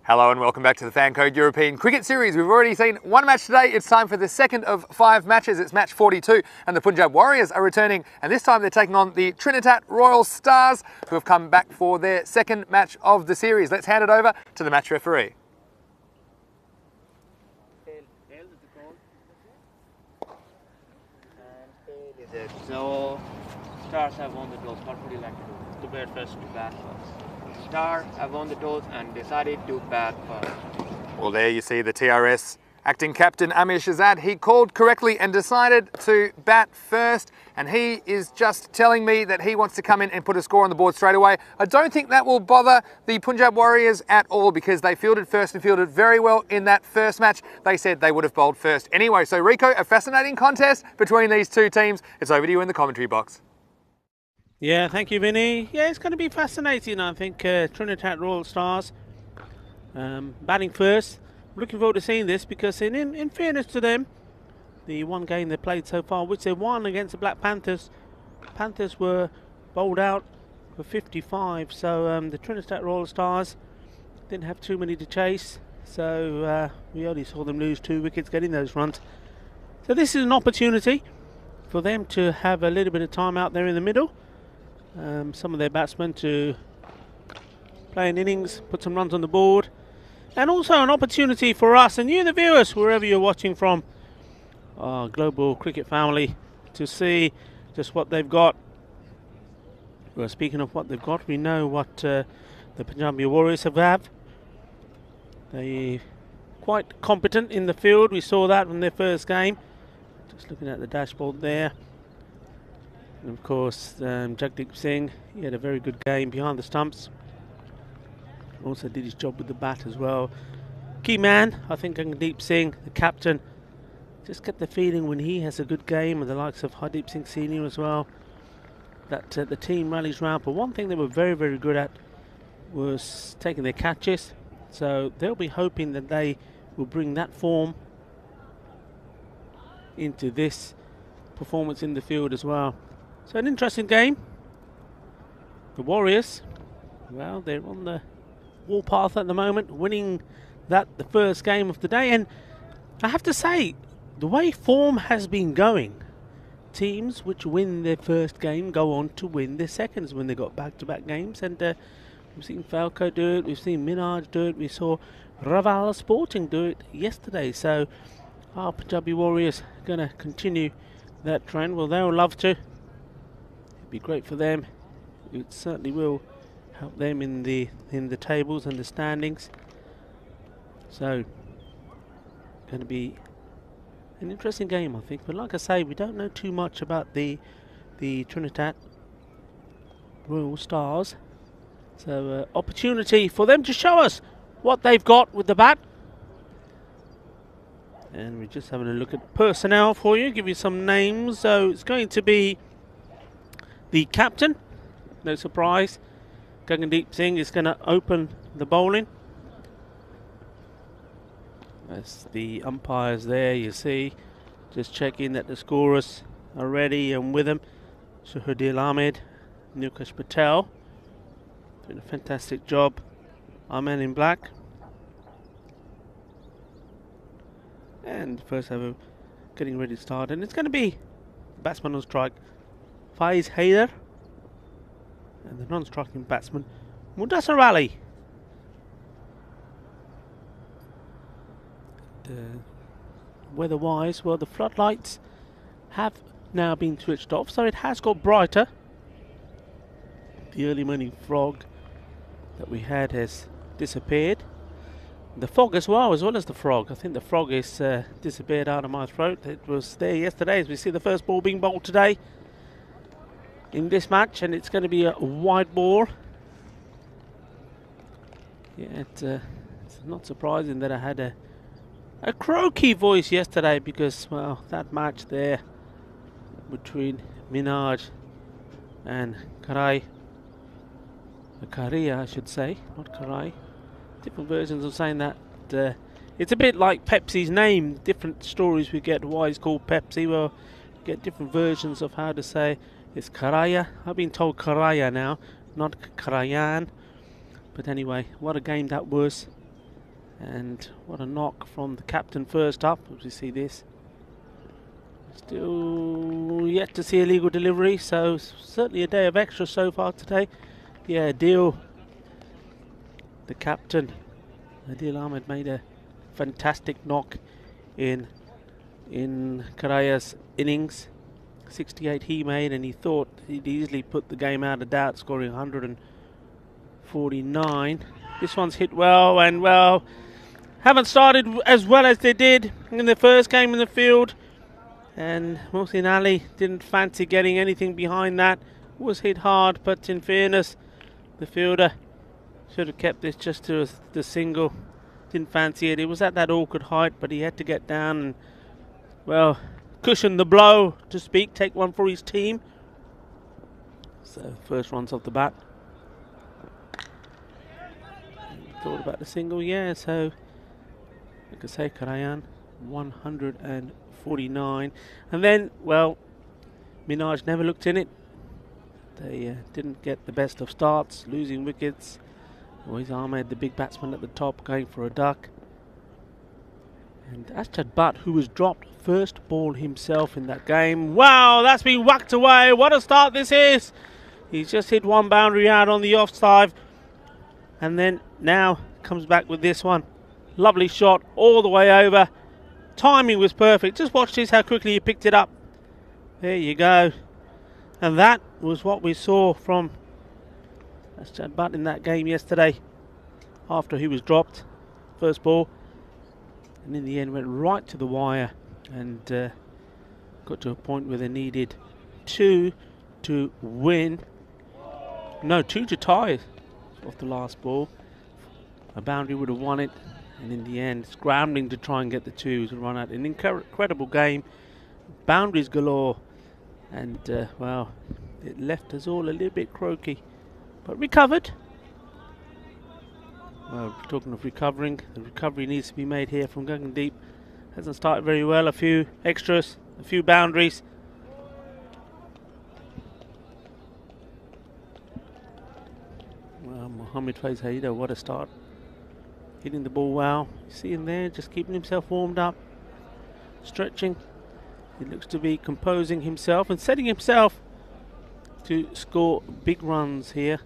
Hello and welcome back to the Fan Code European Cricket Series. We've already seen one match today. It's time for the second of 5 matches. It's match 42 and the Punjab Warriors are returning, and this time they're taking on the Trinidad Royal Stars, who have come back for their second match of the series. Let's hand it over to the match referee. So, Stars have won the toss. What would you like to do? To bat first, to bat first. Stars have won the toss and decided to bat first. Well, there you see the TRS acting captain Amir Shahzad. He called correctly and decided to bat first, and he is just telling me that he wants to come in and put a score on the board straight away. I don't think that will bother the Punjab Warriors at all, because they fielded first and fielded very well in that first match. They said they would have bowled first anyway. So Rico, a fascinating contest between these two teams. It's over to you in the commentary box. Yeah, thank you, Vinny. Yeah, it's going to be fascinating, I think. Trinidad Royal Stars batting first. Looking forward to seeing this, because in fairness to them, the one game they played so far, which they won against the Black Panthers, Panthers were bowled out for 55. So the Trinidad Royal Stars didn't have too many to chase. So we only saw them lose 2 wickets getting those runs. So this is an opportunity for them to have a little bit of time out there in the middle. Some of their batsmen to play an innings, put some runs on the board, and also an opportunity for us and you, the viewers, wherever you're watching from, our global cricket family, to see just what they've got. Well, speaking of what they've got, we know what the Punjabi Warriors have. They're quite competent in the field. We saw that from their first game. Just looking at the dashboard there. And of course, Jagdeep Singh, he had a very good game behind the stumps. Also did his job with the bat as well. Key man, I think, Jagdeep Singh, the captain. Just get the feeling when he has a good game, with the likes of Hardeep Singh Senior as well, that the team rallies round. But one thing they were very, very good at was taking their catches. So they'll be hoping that they will bring that form into this performance in the field as well. So an interesting game. The Warriors, well, they're on the warpath at the moment, winning the first game of the day. And I have to say, the way form has been going, teams which win their first game go on to win their seconds when they got back-to-back games. And we've seen Falco do it, we've seen Minaj do it, we saw Raval Sporting do it yesterday. So our Punjabi Warriors are going to continue that trend. Well, they'll love to. It'd be great for them. It certainly will help them in the tables and the standings. So, going to be an interesting game, I think. But like I say, we don't know too much about the Trinidad Royal Stars. So, opportunity for them to show us what they've got with the bat. And we're just having a look at personnel for you, give you some names. So it's going to be the captain, no surprise. Gagandeep Singh is going to open the bowling. That's the umpires there, you see. Just checking that the scorers are ready and with them. Shuhudil Ahmed, Nukesh Patel, doing a fantastic job. Our man in black. And first over, getting ready to start, and it's going to be batsman on strike, Faiz Haider, and the non-striking batsman, Mudassar Ali. Weather-wise, well, the floodlights have now been switched off, so it has got brighter. The early morning fog that we had has disappeared. The fog as well as the frog. I think the frog is disappeared out of my throat. It was there yesterday, as we see the first ball being bowled today in this match, and it's going to be a wide ball. Yeah, it's not surprising that I had a croaky voice yesterday, because, well, that match there between Minaj and Karai, Karia, I should say, not Karai. Different versions of saying that. It's a bit like Pepsi's name. Different stories we get why it's called Pepsi. Well, we get different versions of how to say it's Karaya. I've been told Karaya now, not Karayan. But anyway, what a game that was. And what a knock from the captain first up, as we see this. Still yet to see a legal delivery, so certainly a day of extra so far today. Yeah, Adil, the captain, Adil Ahmed made a fantastic knock in Karaya's innings. 68 he made, and he thought he'd easily put the game out of doubt, scoring 149. This one's hit well, and well, haven't started as well as they did in the first game in the field. And Mohsin Ali didn't fancy getting anything behind that. Was hit hard, but in fairness, the fielder should have kept this just to the single. Didn't fancy it. It was at that awkward height, but he had to get down and, well, cushion the blow, to speak. Take one for his team. So, first runs off the bat. Thought about the single, yeah. So, like I say, Karayan, 149. And then, well, Minhaj never looked in it. They didn't get the best of starts, losing wickets. Always Ahmed, the big batsman at the top, going for a duck. And Asjad Butt, who was dropped first ball himself in that game. Wow, that's been whacked away. What a start this is. He's just hit one boundary out on the offside. And then now comes back with this one. Lovely shot all the way over. Timing was perfect. Just watch this, how quickly he picked it up. There you go. And that was what we saw from Asjad Butt in that game yesterday, after he was dropped first ball, and in the end went right to the wire and got to a point where they needed 2 to win. No, 2 to tie off the last ball. A boundary would have won it, and in the end, scrambling to try and get the 2s and run out. An incredible game, boundaries galore, and well, it left us all a little bit croaky, but recovered. Well, talking of recovering, the recovery needs to be made here from Gagandeep. Hasn't started very well. A few extras, a few boundaries. Well, Mohammad Faiz Haida, what a start. Hitting the ball well. You see him there, just keeping himself warmed up, stretching. He looks to be composing himself and setting himself to score big runs here.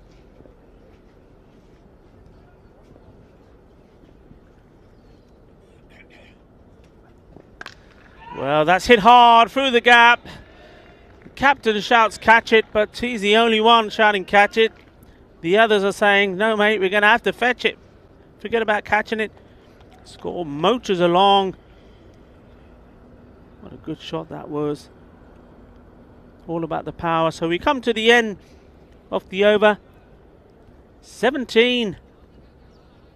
Well, that's hit hard through the gap. The captain shouts catch it, but he's the only one shouting catch it. The others are saying, no mate, we're going to have to fetch it. Forget about catching it. Score motors along. What a good shot that was. All about the power. So we come to the end of the over. 17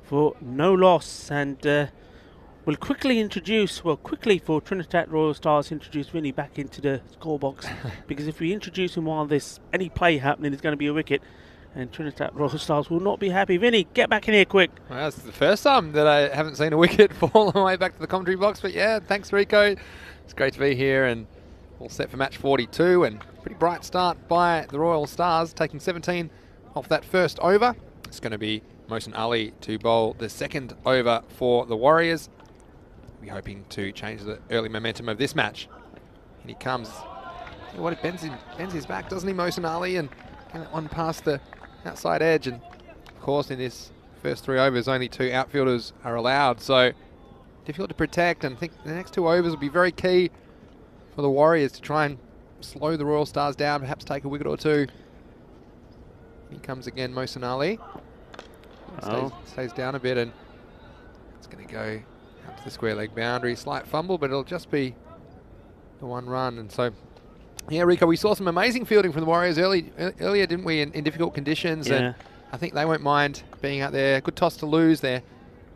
for no loss. And we'll quickly for Trinidad Royal Stars, introduce Vinny back into the score box. Because if we introduce him while there's any play happening, there's going to be a wicket. And Trinidad Royal Stars will not be happy. Vinny, get back in here quick. Well, that's the first time that I haven't seen a wicket fall all the way back to the commentary box. But yeah, thanks Rico. It's great to be here and all set for match 42. And pretty bright start by the Royal Stars, taking 17 off that first over. It's going to be Mohsin Ali to bowl the second over for the Warriors. We're hoping to change the early momentum of this match. And he comes. What it bends his back, doesn't he, Mohsin Ali? And that one past the outside edge, and of course in this first 3 overs only 2 outfielders are allowed, so difficult to protect, and I think the next 2 overs will be very key for the Warriors to try and slow the Royal Stars down, perhaps take a wicket or 2. Here comes again Mohsin Ali. Stays down a bit, and it's going to go out to the square leg boundary. Slight fumble, but it'll just be the 1 run. And so yeah, Rico, we saw some amazing fielding from the Warriors earlier, didn't we, in difficult conditions? Yeah. And I think they won't mind being out there. Good toss to lose there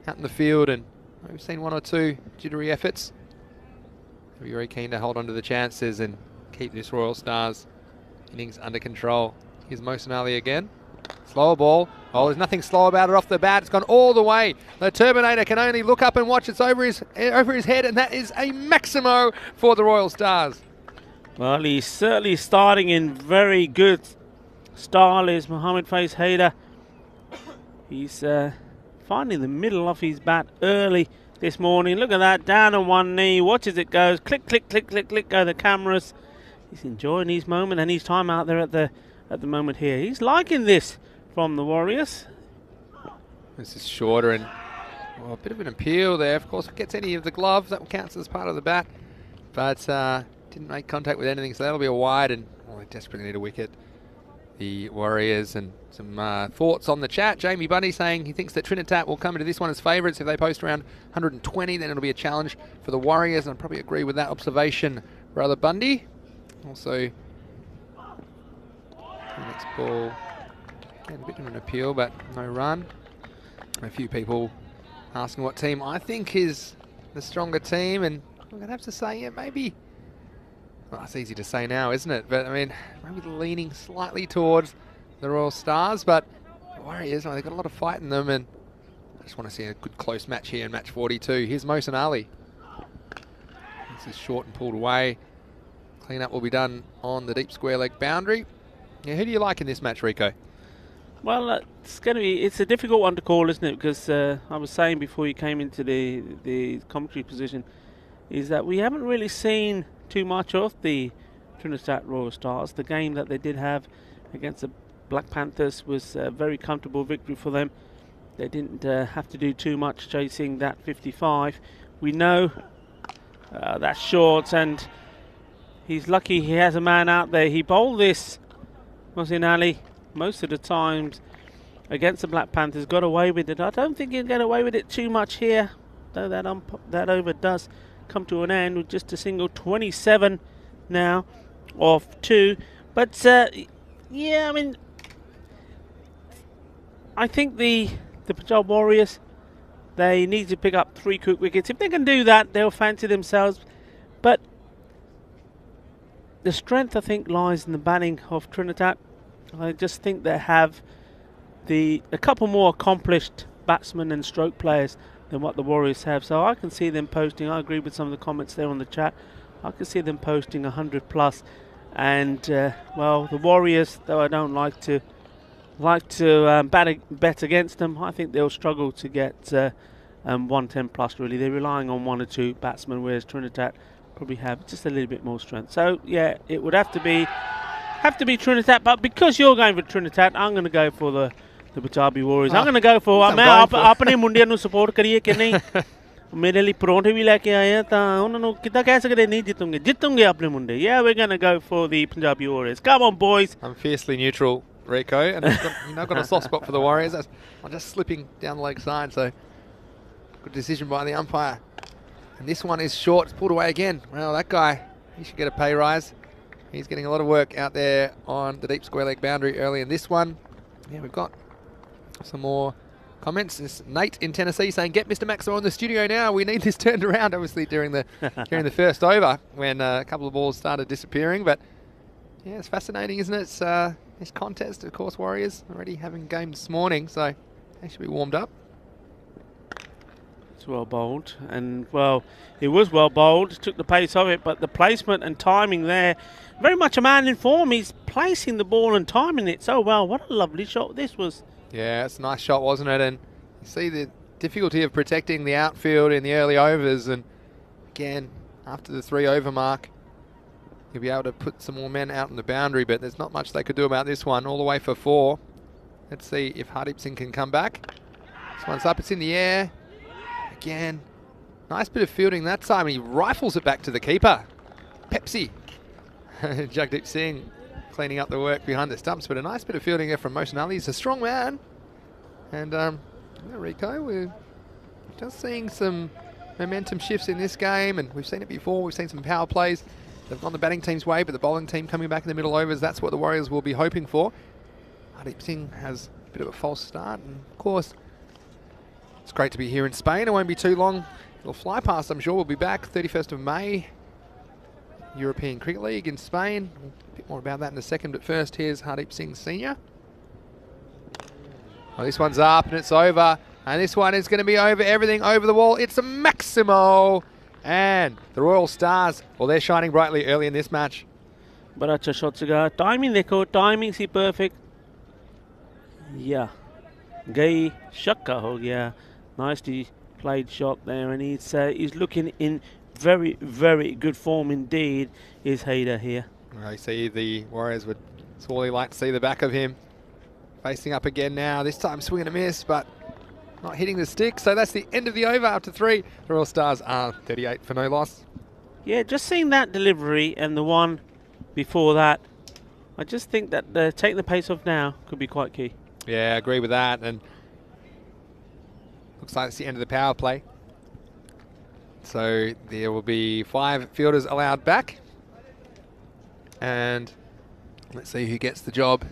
out in the field, and we've seen 1 or 2 jittery efforts. They'll be very keen to hold on to the chances and keep this Royal Stars innings under control. Here's Mohsin Ali again. Slower ball. Oh, there's nothing slow about it off the bat. It's gone all the way. The Terminator can only look up and watch. It's over his head, and that is a maximo for the Royal Stars. Well, he's certainly starting in very good style, is Mohammad Faiz Haida. He's finding the middle of his bat early this morning. Look at that, down on one knee, watches it goes, click, click, click, click, click, go the cameras. He's enjoying his moment and his time out there at the moment here. He's liking this from the Warriors. This is shorter and a bit of an appeal there. Of course, if it gets any of the gloves, that counts as part of the bat. But didn't make contact with anything, so that'll be a wide, and they desperately need a wicket. The Warriors. And some thoughts on the chat. Jamie Bundy saying he thinks that Trinidad will come into this one as favourites. If they post around 120, then it'll be a challenge for the Warriors, and I'd probably agree with that observation, Brother Bundy. Also, the next ball, again, a bit of an appeal, but no run. A few people asking what team I think is the stronger team, and I'm going to have to say, yeah, maybe, well, it's easy to say now, isn't it? But, I mean, maybe leaning slightly towards the Royal Stars, but the Warriors, they've got a lot of fight in them, and I just want to see a good close match here in match 42. Here's Mohsin Ali. This is short and pulled away. Clean-up will be done on the deep square leg boundary. Yeah, who do you like in this match, Rico? Well, it's a difficult one to call, isn't it? Because I was saying before you came into the commentary position, is that we haven't really seen too much of the Trinidad Royal Stars. The game that they did have against the Black Panthers was a very comfortable victory for them. They didn't have to do too much chasing that 55. We know that's short, and he's lucky he has a man out there. He bowled this, Mohsin Ali, most of the times against the Black Panthers, got away with it. I don't think he'll get away with it too much here, though that over does come to an end with just a single. 27 now off 2. But yeah, I mean, I think the Punjab Warriors, they need to pick up 3 quick wickets. If they can do that, they'll fancy themselves. But the strength, I think, lies in the batting of Trinidad. I just think they have a couple more accomplished batsmen and stroke players than what the Warriors have. So I can see them posting, I agree with some of the comments there on the chat, I can see them posting 100 plus. And, well, the Warriors, though I don't like to bet against them, I think they'll struggle to get 110 plus, really. They're relying on 1 or 2 batsmen, whereas Trinidad probably have just a little bit more strength. So, yeah, it would have to be Trinidad, but because you're going for Trinidad, I'm going to go for the Punjabi Warriors. I'm going to go for मैं अपने मुंडिया ਨੂੰ support करिए कि नहीं मेरे लिए परोंठे भी लेके आए हैं ਤਾਂ ਉਹਨਾਂ ਨੂੰ ਕਿੱਦਾਂ ਕਹਿ ਸਕਦੇ ਨਹੀਂ ਜਿੱਤੂਗੇ ਆਪਣੇ ਮੁੰਡੇ. Yeah, we're going to go for the Punjabi Warriors. Come on, boys. I'm fiercely neutral, Rico, and I've got a soft spot for the Warriors. I'm just slipping down the leg side, so good decision by the umpire. And this one is short. It's pulled away again. Well, that guy, he should get a pay rise. He's getting a lot of work out there on the deep square leg boundary early in this one. Yeah, we've got some more comments. This Nate in Tennessee saying, "Get Mr. Maxwell in the studio now. We need this turned around." Obviously during the first over when a couple of balls started disappearing. But yeah, it's fascinating, isn't it? It's, this contest, of course, Warriors already having game this morning, so they should be warmed up. It's well bowled, and well, it was well bowled, took the pace of it, but the placement and timing there, very much a man in form. He's placing the ball and timing it so well. What a lovely shot this was. Yeah, it's a nice shot, wasn't it? And you see the difficulty of protecting the outfield in the early overs, and again, after the 3 over mark, you'll be able to put some more men out on the boundary, but there's not much they could do about this one. All the way for 4. Let's see if Hardeep Singh can come back. This one's up, it's in the air. Again, nice bit of fielding that time. He rifles it back to the keeper. Pepsi. Jagdeep Singh cleaning up the work behind the stumps, but a nice bit of fielding there from Mohsin Ali. He's a strong man. And Rico, we're just seeing some momentum shifts in this game, and we've seen it before. We've seen some power plays. They've gone the batting team's way, but the bowling team coming back in the middle overs, that's what the Warriors will be hoping for. Hardeep Singh has a bit of a false start, and of course, it's great to be here in Spain. It won't be too long. It'll fly past, I'm sure. We'll be back 31st of May. European Cricket League in Spain. A bit more about that in a second. But first, here's Hardeep Singh Senior. Well, this one's up and it's over. And this one is going to be over everything, over the wall. It's a Maximo. And the Royal Stars, well, they're shining brightly early in this match. बड़ा अच्छा shot सीगा. Timing देखो, timing C perfect. Yeah. Gay Shakka ho gaya. Nicely played shot there, and he's looking in very, very good form indeed, is Haider here. I see the Warriors would sorely like to see the back of him. Facing up again now, this time swing and a miss, but not hitting the stick. So that's the end of the over after 3. The Royal Stars are 38 for no loss. Yeah, just seeing that delivery and the one before that, I just think that taking the pace off now could be quite key. Yeah, I agree with that. And looks like it's the end of the power play. So there will be 5 fielders allowed back. And let's see who gets the job.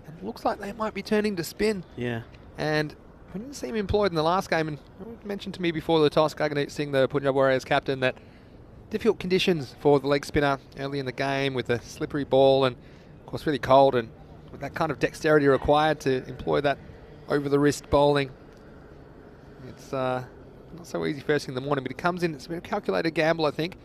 And it looks like they might be turning to spin. Yeah. And we didn't see him employed in the last game. And it mentioned to me before the toss, Gaggandeep Singh, the Punjab Warriors captain, that difficult conditions for the leg spinner early in the game with a slippery ball and, of course, really cold, and with that kind of dexterity required to employ that over-the-wrist bowling. It's not so easy first thing in the morning, but he comes in, it's a bit of a calculated gamble, I think.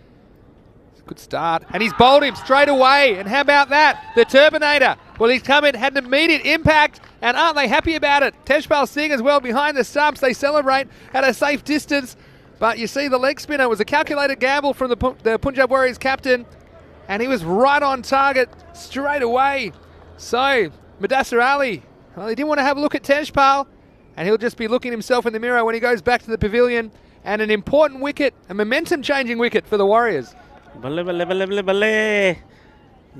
It's a good start. And he's bowled him straight away. And how about that? The Turbinator. Well, he's come in, had an immediate impact, and aren't they happy about it? Tejpal Singh as well behind the stumps. They celebrate at a safe distance. But you see the leg spinner was a calculated gamble from the Punjab Warriors captain, and he was right on target straight away. So, Mudassir Ali, well, he didn't want to have a look at Tejpal, and he'll just be looking himself in the mirror when he goes back to the pavilion. And an important wicket, a momentum-changing wicket for the Warriors. बल्ले बल्ले बल्ले बल्ले बल्ले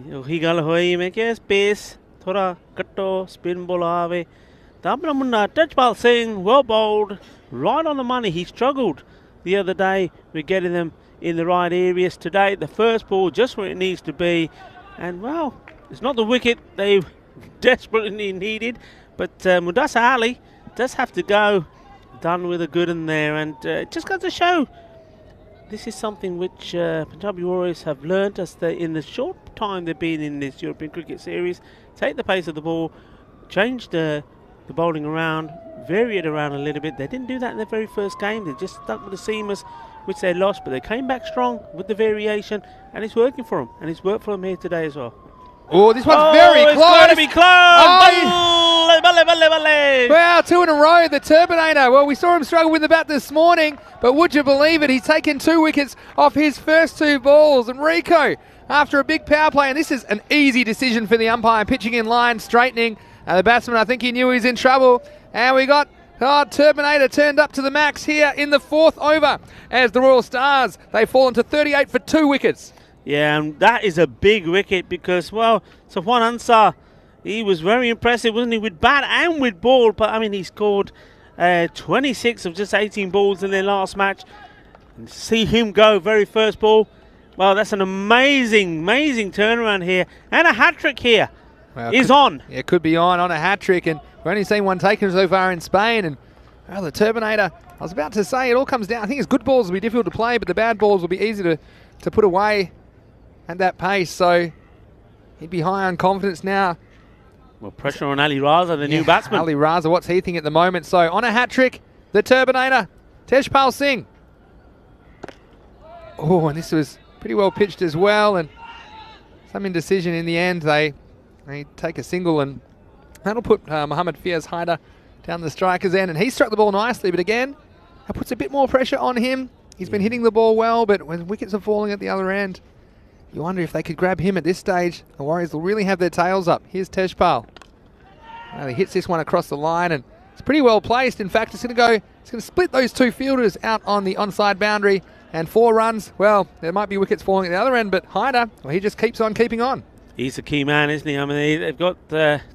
यही गल होई मैं क्या स्पेस थोड़ा कट्टो spin ball आवे तापरा Munna Tejpal Singh, well bowled, right on the money. He struggled the other day with getting them in the right areas. Today the first ball just where it needs to be, and well, it's not the wicket they desperately needed, but Mudassir Ali does have to go, done with a good in there. And it just goes to show this is something which Punjabi Warriors have learnt as in the short time they've been in this European Cricket Series. Take the pace of the ball, change the bowling around, vary it around a little bit. They didn't do that in their very first game. They just stuck with the seamers, which they lost, but they came back strong with the variation, and it's working for them. And it's worked for them here today as well. Oh, this one's very close. It's going to be close. Balle, balle, balle. Wow, 2 in a row, the Turbinator. Well, we saw him struggle with the bat this morning, but would you believe it? He's taken 2 wickets off his first 2 balls. And Rico, after a big power play, and this is an easy decision for the umpire, pitching in line, straightening. The batsman, I think he knew he was in trouble. And we got Turbinator turned up to the max here in the 4th over as the Royal Stars, they've fallen to 38 for 2 wickets. Yeah, and that is a big wicket because, well, Safwan Ansar, he was very impressive, wasn't he, with bat and with ball. But, I mean, he scored 26 of just 18 balls in their last match. And to see him go very first ball, well, that's an amazing, amazing turnaround here. And a hat-trick here is on. Yeah, it could be on a hat-trick. And we've only seen one taken so far in Spain. And, well, the Turbinator, I was about to say, it all comes down. I think his good balls will be difficult to play, but the bad balls will be easy to put away at that pace. So he'd be high on confidence now. Well, pressure on Ali Raza, the new batsman. Ali Raza, what's he thinking at the moment? So on a hat-trick, the Turbinator, Tejpal Singh. Oh, and this was pretty well pitched as well, and some indecision in the end. They take a single, and that'll put Mohammad Fiaz Haider down the striker's end, and he struck the ball nicely, but again, that puts a bit more pressure on him. He's been hitting the ball well, but when wickets are falling at the other end, you wonder if they could grab him at this stage. The Warriors will really have their tails up. Here's Tejpal. Well, he hits this one across the line, and it's pretty well placed. In fact, it's going to split those 2 fielders out on the onside boundary, and 4 runs. Well, there might be wickets falling at the other end, but Haider, well, he just keeps on keeping on. He's a key man, isn't he? I mean, they've got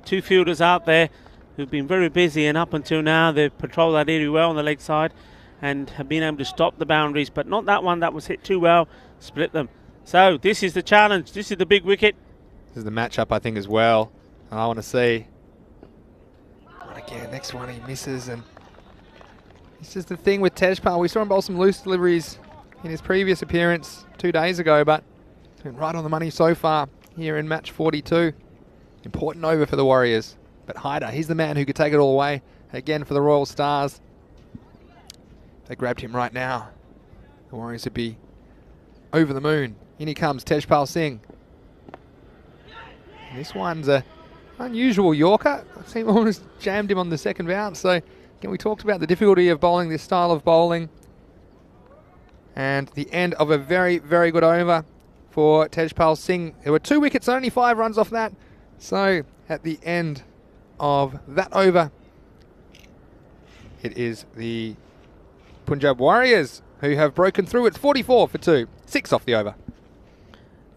2 fielders out there who've been very busy, and up until now, they've patrolled that area well on the leg side and have been able to stop the boundaries, but not that one that was hit too well, split them. So this is the challenge. This is the big wicket. This is the matchup, I think, as well. I want to see. But again, next one he misses, and this is the thing with Tejpal. We saw him bowl some loose deliveries in his previous appearance 2 days ago, but he's been right on the money so far here in match 42. Important over for the Warriors. But Haider, he's the man who could take it all away again for the Royal Stars. If they grabbed him right now, the Warriors would be over the moon. In he comes, Tejpal Singh. This one's a Unusual Yorker. I seem almost jammed him on the second bounce. So again, we talked about the difficulty of bowling this style of bowling. And the end of a very, very good over for Tejpal Singh. There were 2 wickets, only 5 runs off that. So at the end of that over, it is the Punjab Warriors who have broken through. It's 44 for 2, 6 off the over.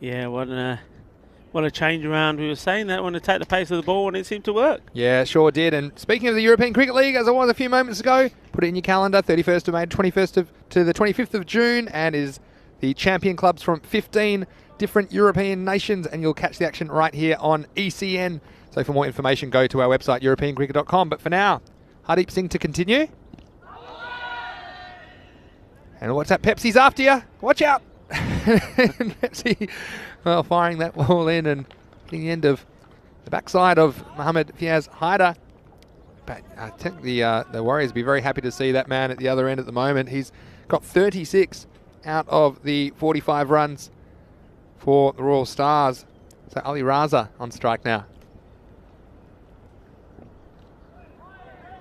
Yeah, what a change around. We were saying that when to take the pace of the ball, and it seemed to work. Yeah, sure did. And speaking of the European Cricket League, as I was a few moments ago, put it in your calendar, 31st of May to the 25th of June, and is the champion clubs from 15 different European nations, and you'll catch the action right here on ECN. So for more information, go to our website, europeancricket.com. But for now, Hardeep Singh to continue. And what's that? Pepsi's after you. Watch out. Pepsi, well, firing that ball in and hitting the end of the backside of Mohammad Fiaz Haider. But I think the Warriors will be very happy to see that man at the other end at the moment. He's got 36 out of the 45 runs for the Royal Stars. So Ali Raza on strike now.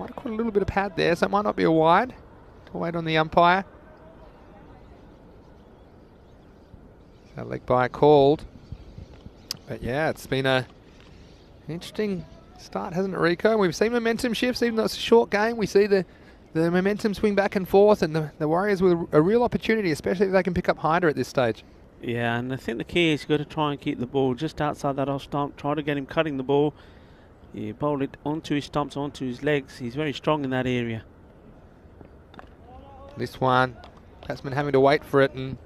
Might have caught a little bit of pad there, so it might not be a wide. To wait on the umpire. So leg by called. But yeah, it's been an interesting start, hasn't it, Rico? We've seen momentum shifts, even though it's a short game. We see the momentum swing back and forth, and the Warriors with a real opportunity, especially if they can pick up Haider at this stage. Yeah, and I think the key is you've got to try and keep the ball just outside that off stump. Try to get him cutting the ball. You bowl it onto his stumps, onto his legs. He's very strong in that area. This one, batsman having to wait for it and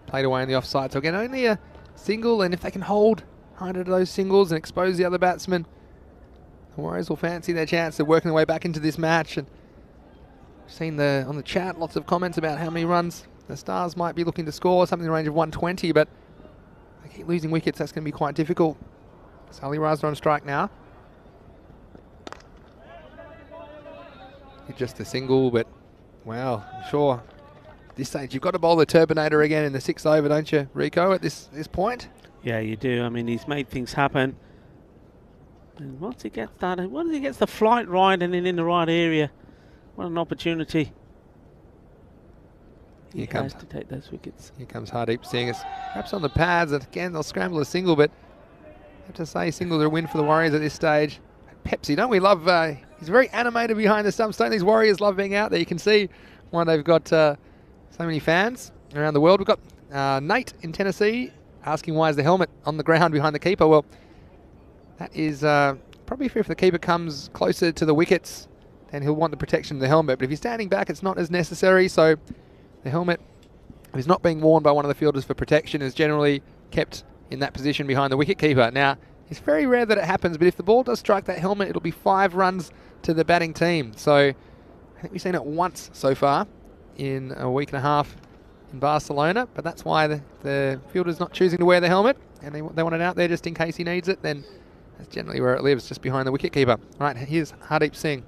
played away on the offside. So again, only a single, and if they can hold Haider to those singles and expose the other batsmen, the Warriors will fancy their chance of working their way back into this match. And we've seen on the chat lots of comments about how many runs the Stars might be looking to score, something in the range of 120, but they keep losing wickets. That's going to be quite difficult. So Ali Raza on strike now. Just a single, but wow, I'm sure at this stage you've got to bowl the Turbinator again in the 6th over, don't you, Rico, at this point? Yeah, you do. I mean, he's made things happen. And once he gets that, once he gets the flight right and in the right area, what an opportunity. He has to take those wickets. Here comes Hardeep Singh. It's perhaps on the pads, and again they'll scramble a single, but I have to say singles are a win for the Warriors at this stage. Pepsi, don't we love, he's very animated behind the stumps. Don't these Warriors love being out there? You can see why they've got so many fans around the world. We've got Nate in Tennessee asking why is the helmet on the ground behind the keeper. Well, that is probably if the keeper comes closer to the wickets, then he'll want the protection of the helmet. But if he's standing back, it's not as necessary. So the helmet, if it's not being worn by one of the fielders for protection, is generally kept in that position behind the wicketkeeper. Now, it's very rare that it happens, but if the ball does strike that helmet, it'll be 5 runs to the batting team. So I think we've seen it once so far in a week and a half in Barcelona, but that's why the fielder's not choosing to wear the helmet, and they want it out there just in case he needs it. Then that's generally where it lives, just behind the wicketkeeper. Right, here's Hardeep Singh.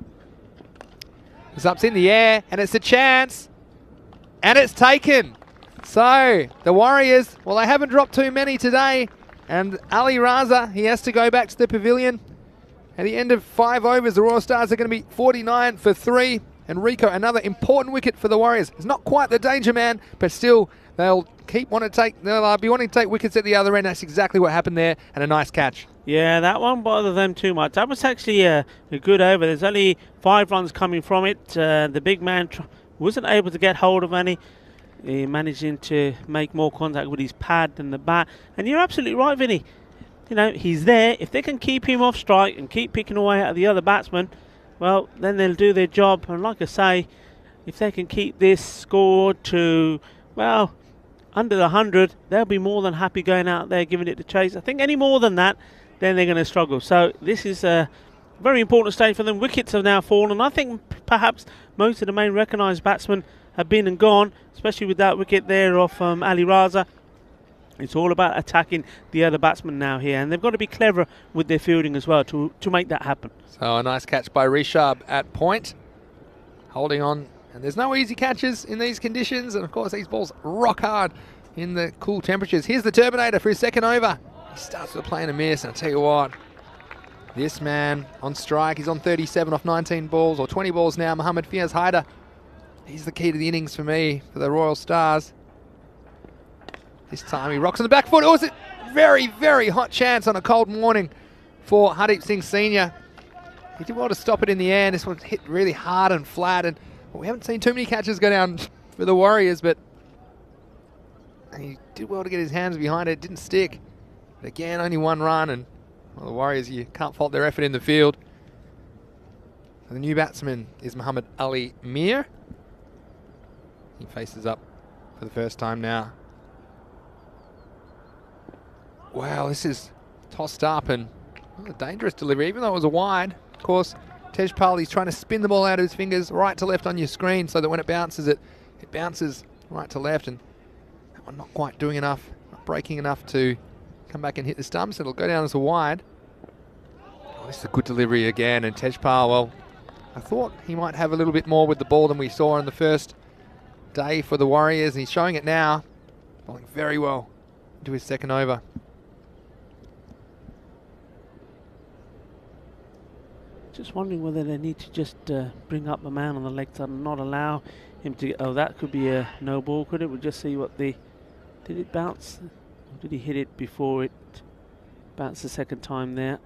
It's up in the air, and it's a chance, and it's taken. So the Warriors, well, they haven't dropped too many today, and Ali Raza, he has to go back to the pavilion. At the end of 5 overs, the Royal Stars are going to be 49 for 3. And Rico, another important wicket for the Warriors. It's not quite the danger man, but still, they'll be wanting to take wickets at the other end. That's exactly what happened there, and a nice catch. Yeah, that won't bother them too much. That was actually a good over. There's only 5 runs coming from it. The big man wasn't able to get hold of any. He managing to make more contact with his pad than the bat. And you're absolutely right, Vinny. You know, he's there. If they can keep him off strike and keep picking away at the other batsman, well, then they'll do their job. And like I say, if they can keep this score to, well, under the 100, they'll be more than happy going out there, giving it the chase. I think any more than that, then they're going to struggle. So this is a very important stage for them. Wickets have now fallen. I think perhaps most of the main recognised batsmen have been and gone, especially with that wicket there off Ali Raza. It's all about attacking the other batsmen now here, and they've got to be clever with their fielding as well to make that happen. So a nice catch by Rishabh at point, holding on. And there's no easy catches in these conditions, and of course these balls rock hard in the cool temperatures. Here's the Turbinator for his 2nd over. He starts with a play and a miss, and I tell you what, This man on strike. He's on 37 off 19 balls, or 20 balls now. Mohamed Fiaz Haider. He's the key to the innings for me, for the Royal Stars. This time he rocks on the back foot. It was a very, very hot chance on a cold morning for Hardeep Singh Sr. He did well to stop it in the air. This one hit really hard and flat. And we haven't seen too many catches go down for the Warriors, but he did well to get his hands behind it. Didn't stick. But again, only one run. And well, the Warriors, you can't fault their effort in the field. And the new batsman is Muhammad Ali Mir. He faces up for the first time now. Wow, this is tossed up and a dangerous delivery, even though it was a wide. Of course, Tejpal, he's trying to spin the ball out of his fingers right to left on your screen so that when it bounces, it bounces right to left. And that one not quite doing enough, not breaking enough to come back and hit the stumps. It'll go down as a wide. Oh, this is a good delivery again. And Tejpal, well, I thought he might have a little bit more with the ball than we saw in the first day for the Warriors. And he's showing it now, bowling very well into his second over. Just wondering whether they need to just bring up the man on the leg side and not allow him to. Oh, that could be a no ball, could it? We'll just see what the. Did it bounce? Or did he hit it before it bounced the second time there?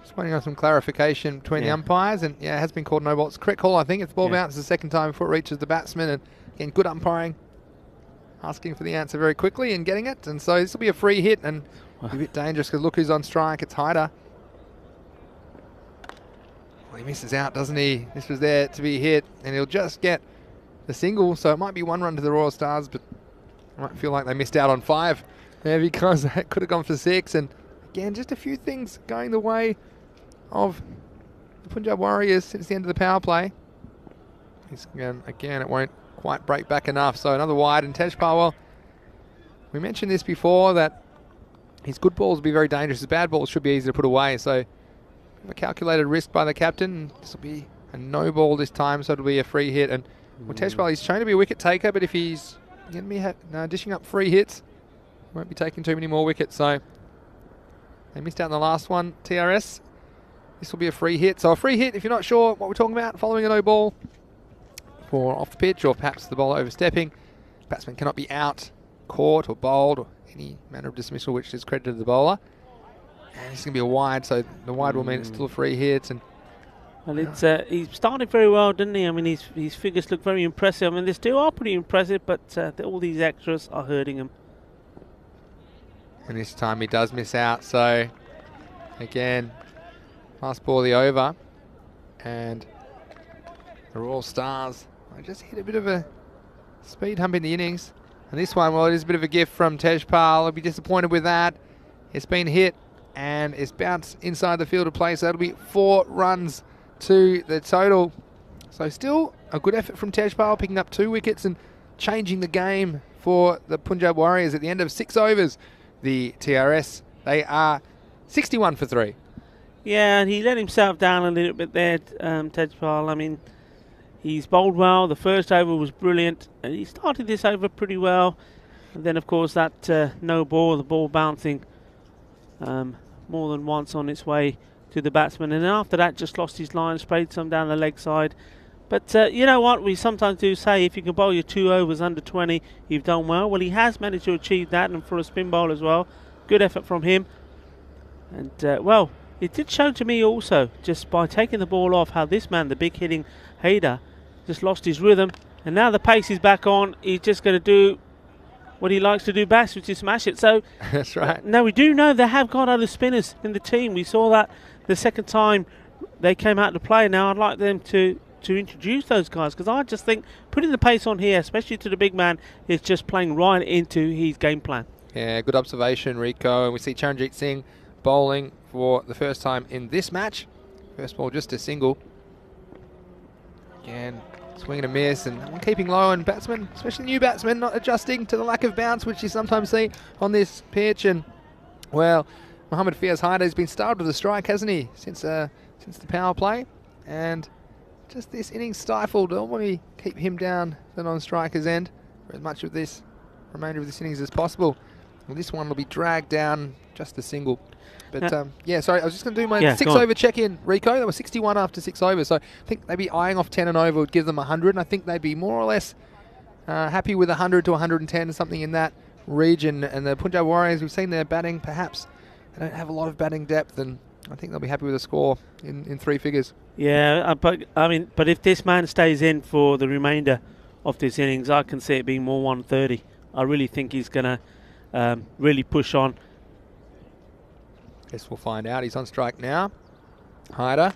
Just waiting on some clarification between the umpires, and yeah, it has been called no ball. It's a correct call, I think. If the ball bounces the second time before it reaches the batsman, and again, good umpiring, asking for the answer very quickly and getting it. And so this will be a free hit and a bit dangerous because look who's on strike. It's Haider. Well, he misses out, doesn't he? This was there to be hit, and he'll just get the single. So it might be one run to the Royal Stars, but I might feel like they missed out on 5 there because that could have gone for 6. And again, just a few things going the way of the Punjab Warriors since the end of the power play. Again, it won't quite break back enough. So another wide, and Tejpal, well, we mentioned this before that his good balls will be very dangerous. His bad balls should be easy to put away. So a calculated risk by the captain. This will be a no ball this time, so it'll be a free hit. And well, Tejpal, he's shown to be a wicket taker, but if he's going to be dishing up free hits, won't be taking too many more wickets. So they missed out on the last one. TRS, this will be a free hit. So a free hit, if you're not sure what we're talking about, following a no ball for off the pitch, or perhaps the ball overstepping, batsman cannot be out, caught or bowled, or any manner of dismissal which is credited to the bowler. And it's going to be a wide, so the wide will mean it's still a free hit. And well, it's he started very well, didn't he? I mean, his figures look very impressive. I mean, they still are pretty impressive, but all these extras are hurting him. And this time he does miss out. So again, last ball of the over, and the Royal Stars, I just hit a bit of a speed hump in the innings. And this one, well, it is a bit of a gift from Tejpal. I'll be disappointed with that. It's been hit and it's bounced inside the field of play, so that'll be 4 runs to the total. So still a good effort from Tejpal, picking up 2 wickets and changing the game for the Punjab Warriors at the end of 6 overs. The TRS, they are 61 for 3. Yeah, and he let himself down a little bit there, Tejpal. I mean, he's bowled well. The first over was brilliant, and he started this over pretty well. And then, of course, that no ball, the ball bouncing more than once on its way to the batsman, and after that just lost his line, sprayed some down the leg side. But you know what, we sometimes do say if you can bowl your 2 overs under 20, you've done well. Well, he has managed to achieve that, and for a spin bowl as well. Good effort from him. And well, it did show to me also, just by taking the ball off, how this man, the big hitting Haider, just lost his rhythm, and now the pace is back on. He's just going to do what he likes to do best, which is smash it. So that's right. Now we do know they have got other spinners in the team. We saw that the second time they came out to play. Now I'd like them to introduce those guys, because I just think putting the pace on here, especially to the big man, is just playing right into his game plan. Yeah, good observation, Rico. And we see Charanjit Singh bowling for the first time in this match. First ball just a single. Again, swing and a miss, and keeping low, and batsmen, especially new batsmen, not adjusting to the lack of bounce which you sometimes see on this pitch. And well, Mohamed Fiaz Haider has been starved with a strike, hasn't he, since the power play? And just this innings stifled. I want to keep him down the non-striker's end for as much of this remainder of this innings as possible. Well, this one will be dragged down just a single. But yeah, sorry, I was just going to do my Yeah, 6 go on. over check-in, Rico. They were 61 after 6 overs, so I think they'd be eyeing off 10 and over would give them 100, and I think they'd be more or less happy with 100 to 110, something in that region. And the Punjab Warriors, we've seen their batting, perhaps they don't have a lot of batting depth, and I think they'll be happy with a score in 3 figures. Yeah, but if this man stays in for the remainder of this innings, I can see it being more 130. I really think he's going to really push on. Guess we'll find out. He's on strike now. Hyder.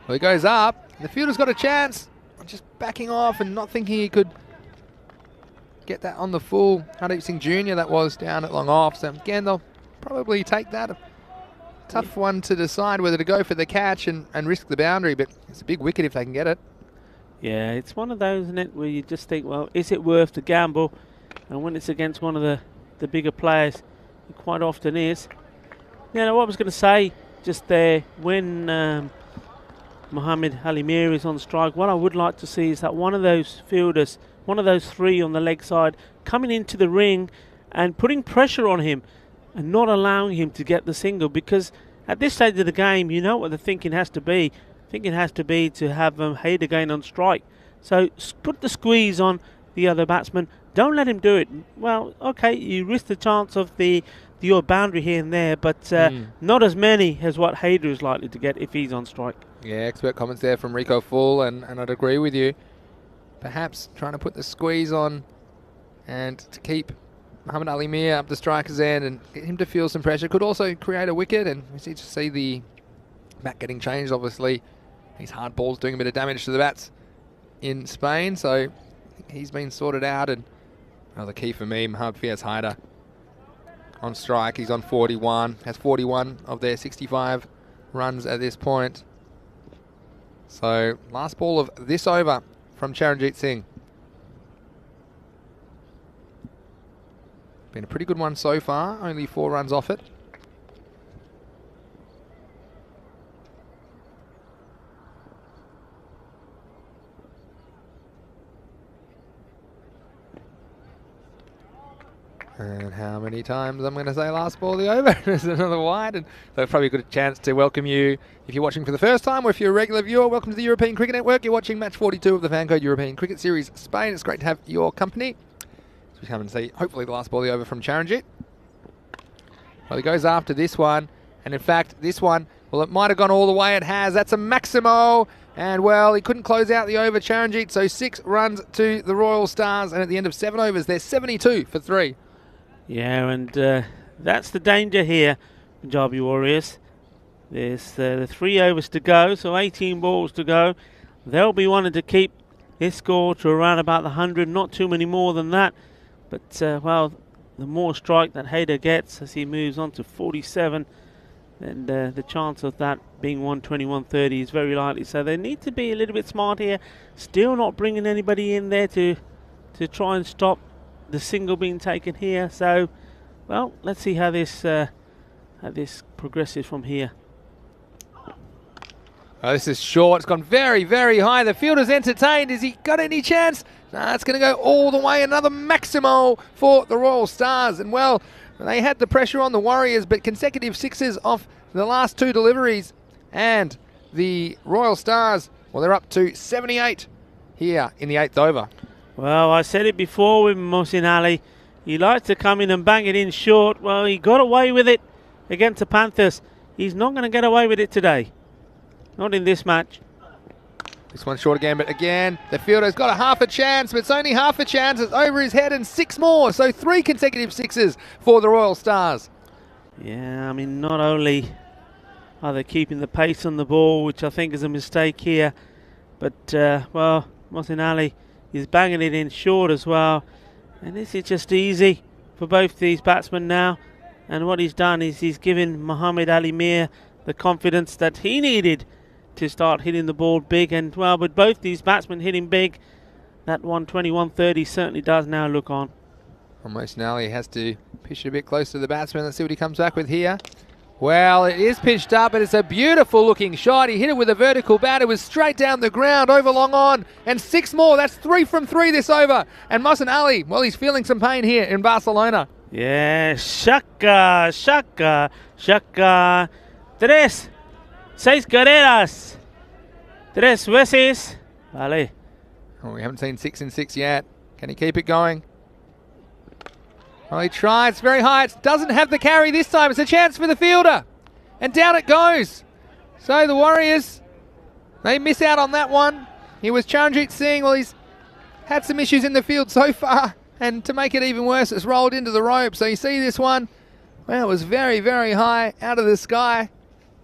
Well, he goes up. The fielder's got a chance. Just backing off and not thinking he could get that on the full. Hardeep Singh Jr. that was down at long off. So again, they'll probably take that. A tough one to decide whether to go for the catch and risk the boundary, but it's a big wicket if they can get it. Yeah, It's one of those, isn't it, where you just think, well, is it worth the gamble? And when it's against one of the bigger players, it quite often is. You know, what I was going to say just there, when Mohamed Ali Mir is on strike, what I would like to see is that one of those fielders, one of those 3 on the leg side, coming into the ring and putting pressure on him and not allowing him to get the single, because at this stage of the game, you know what the thinking has to be. Thinking has to be to have Hayder again on strike. So put the squeeze on the other batsman. Don't let him do it. Well, okay, you risk the chance of your boundary here and there, but not as many as what Hayder is likely to get if he's on strike. Yeah, expert comments there from Rico Full, and I'd agree with you. Perhaps trying to put the squeeze on and to keep Mohamed Ali Mir up the striker's end and get him to feel some pressure could also create a wicket, and we see the bat getting changed, obviously. These hard balls doing a bit of damage to the bats in Spain, so he's been sorted out. And the key for me, Mohamed Fiaz Hyder on strike. He's on 41, has 41 of their 65 runs at this point. So last ball of this over from Charanjit Singh. Been a pretty good one so far, only 4 runs off it. And how many times I'm going to say last ball of the over? There's another wide, and so probably a good chance to welcome you if you're watching for the first time, or if you're a regular viewer. Welcome to the European Cricket Network. You're watching match 42 of the Fancode European Cricket Series Spain. It's great to have your company. So we come and see hopefully the last ball of the over from Charanjit. Well, he goes after this one, and in fact this one, well, it might have gone all the way. It has. That's a Maximo. And, well, he couldn't close out the over, Charanjit. So 6 runs to the Royal Stars. And at the end of 7 overs, they're 72 for 3. Yeah, and that's the danger here, Punjabi Warriors. There's the 3 overs to go, so 18 balls to go. They'll be wanting to keep this score to around about the 100, not too many more than that. But, well, the more strike that Hayder gets as he moves on to 47, then the chance of that being 120, 130 is very likely. So they need to be a little bit smart here. Still not bringing anybody in there to try and stop the single being taken here. So, well, let's see how this progresses from here. Oh, this is short. It's gone very, very high. The fielder's entertained. Has he got any chance? Nah, it's going to go all the way. Another Maximo for the Royal Stars. And, well, they had the pressure on the Warriors, but consecutive 6s off the last 2 deliveries. And the Royal Stars, well, they're up to 78 here in the 8th over. Well, I said it before with Mohsin Ali. He likes to come in and bang it in short. Well, he got away with it against the Panthers. He's not going to get away with it today. Not in this match. This one's short again, but again, the fielder's got a half a chance, but it's only half a chance. It's over his head and 6 more. So 3 consecutive 6s for the Royal Stars. Yeah, I mean, not only are they keeping the pace on the ball, which I think is a mistake here, but, well, Mohsin Ali is banging it in short as well. And this is just easy for both these batsmen now. And what he's done is he's given Mohamed Ali Mir the confidence that he needed to start hitting the ball big. And, well, with both these batsmen hitting big, that 120, 130 certainly does now look on. Almost now he has to pitch it a bit close to the batsman. Let's see what he comes back with here. Well, it is pitched up, and it's a beautiful looking shot. He hit it with a vertical bat. It was straight down the ground, over long on, and 6 more. That's 3 from 3 this over. And Mohsin Ali, well, he's feeling some pain here in Barcelona. Yeah, Shaka. 3, 6 carreras. 3 veces. Vale. Oh, we haven't seen 6 in 6 yet. Can he keep it going? Well, he tries. It's very high. It doesn't have the carry this time. It's a chance for the fielder. And down it goes. So the Warriors, they miss out on that one. He was Charanjit Singh. Well, he's had some issues in the field so far. And to make it even worse, it's rolled into the rope. So you see this one. Well, it was very, very high out of the sky.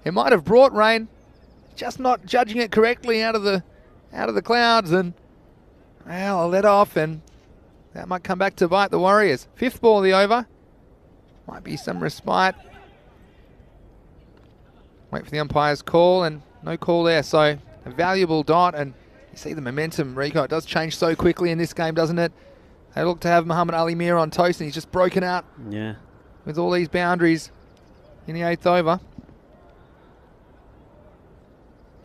It might have brought rain. Just not judging it correctly out of the clouds. And, well, let off, and that might come back to bite the Warriors. 5th ball of the over. Might be some respite. Wait for the umpire's call, and no call there. So a valuable dot, and you see the momentum, Rico. It does change so quickly in this game, doesn't it? They look to have Muhammad Ali Mir on toast, and he's just broken out with all these boundaries in the 8th over.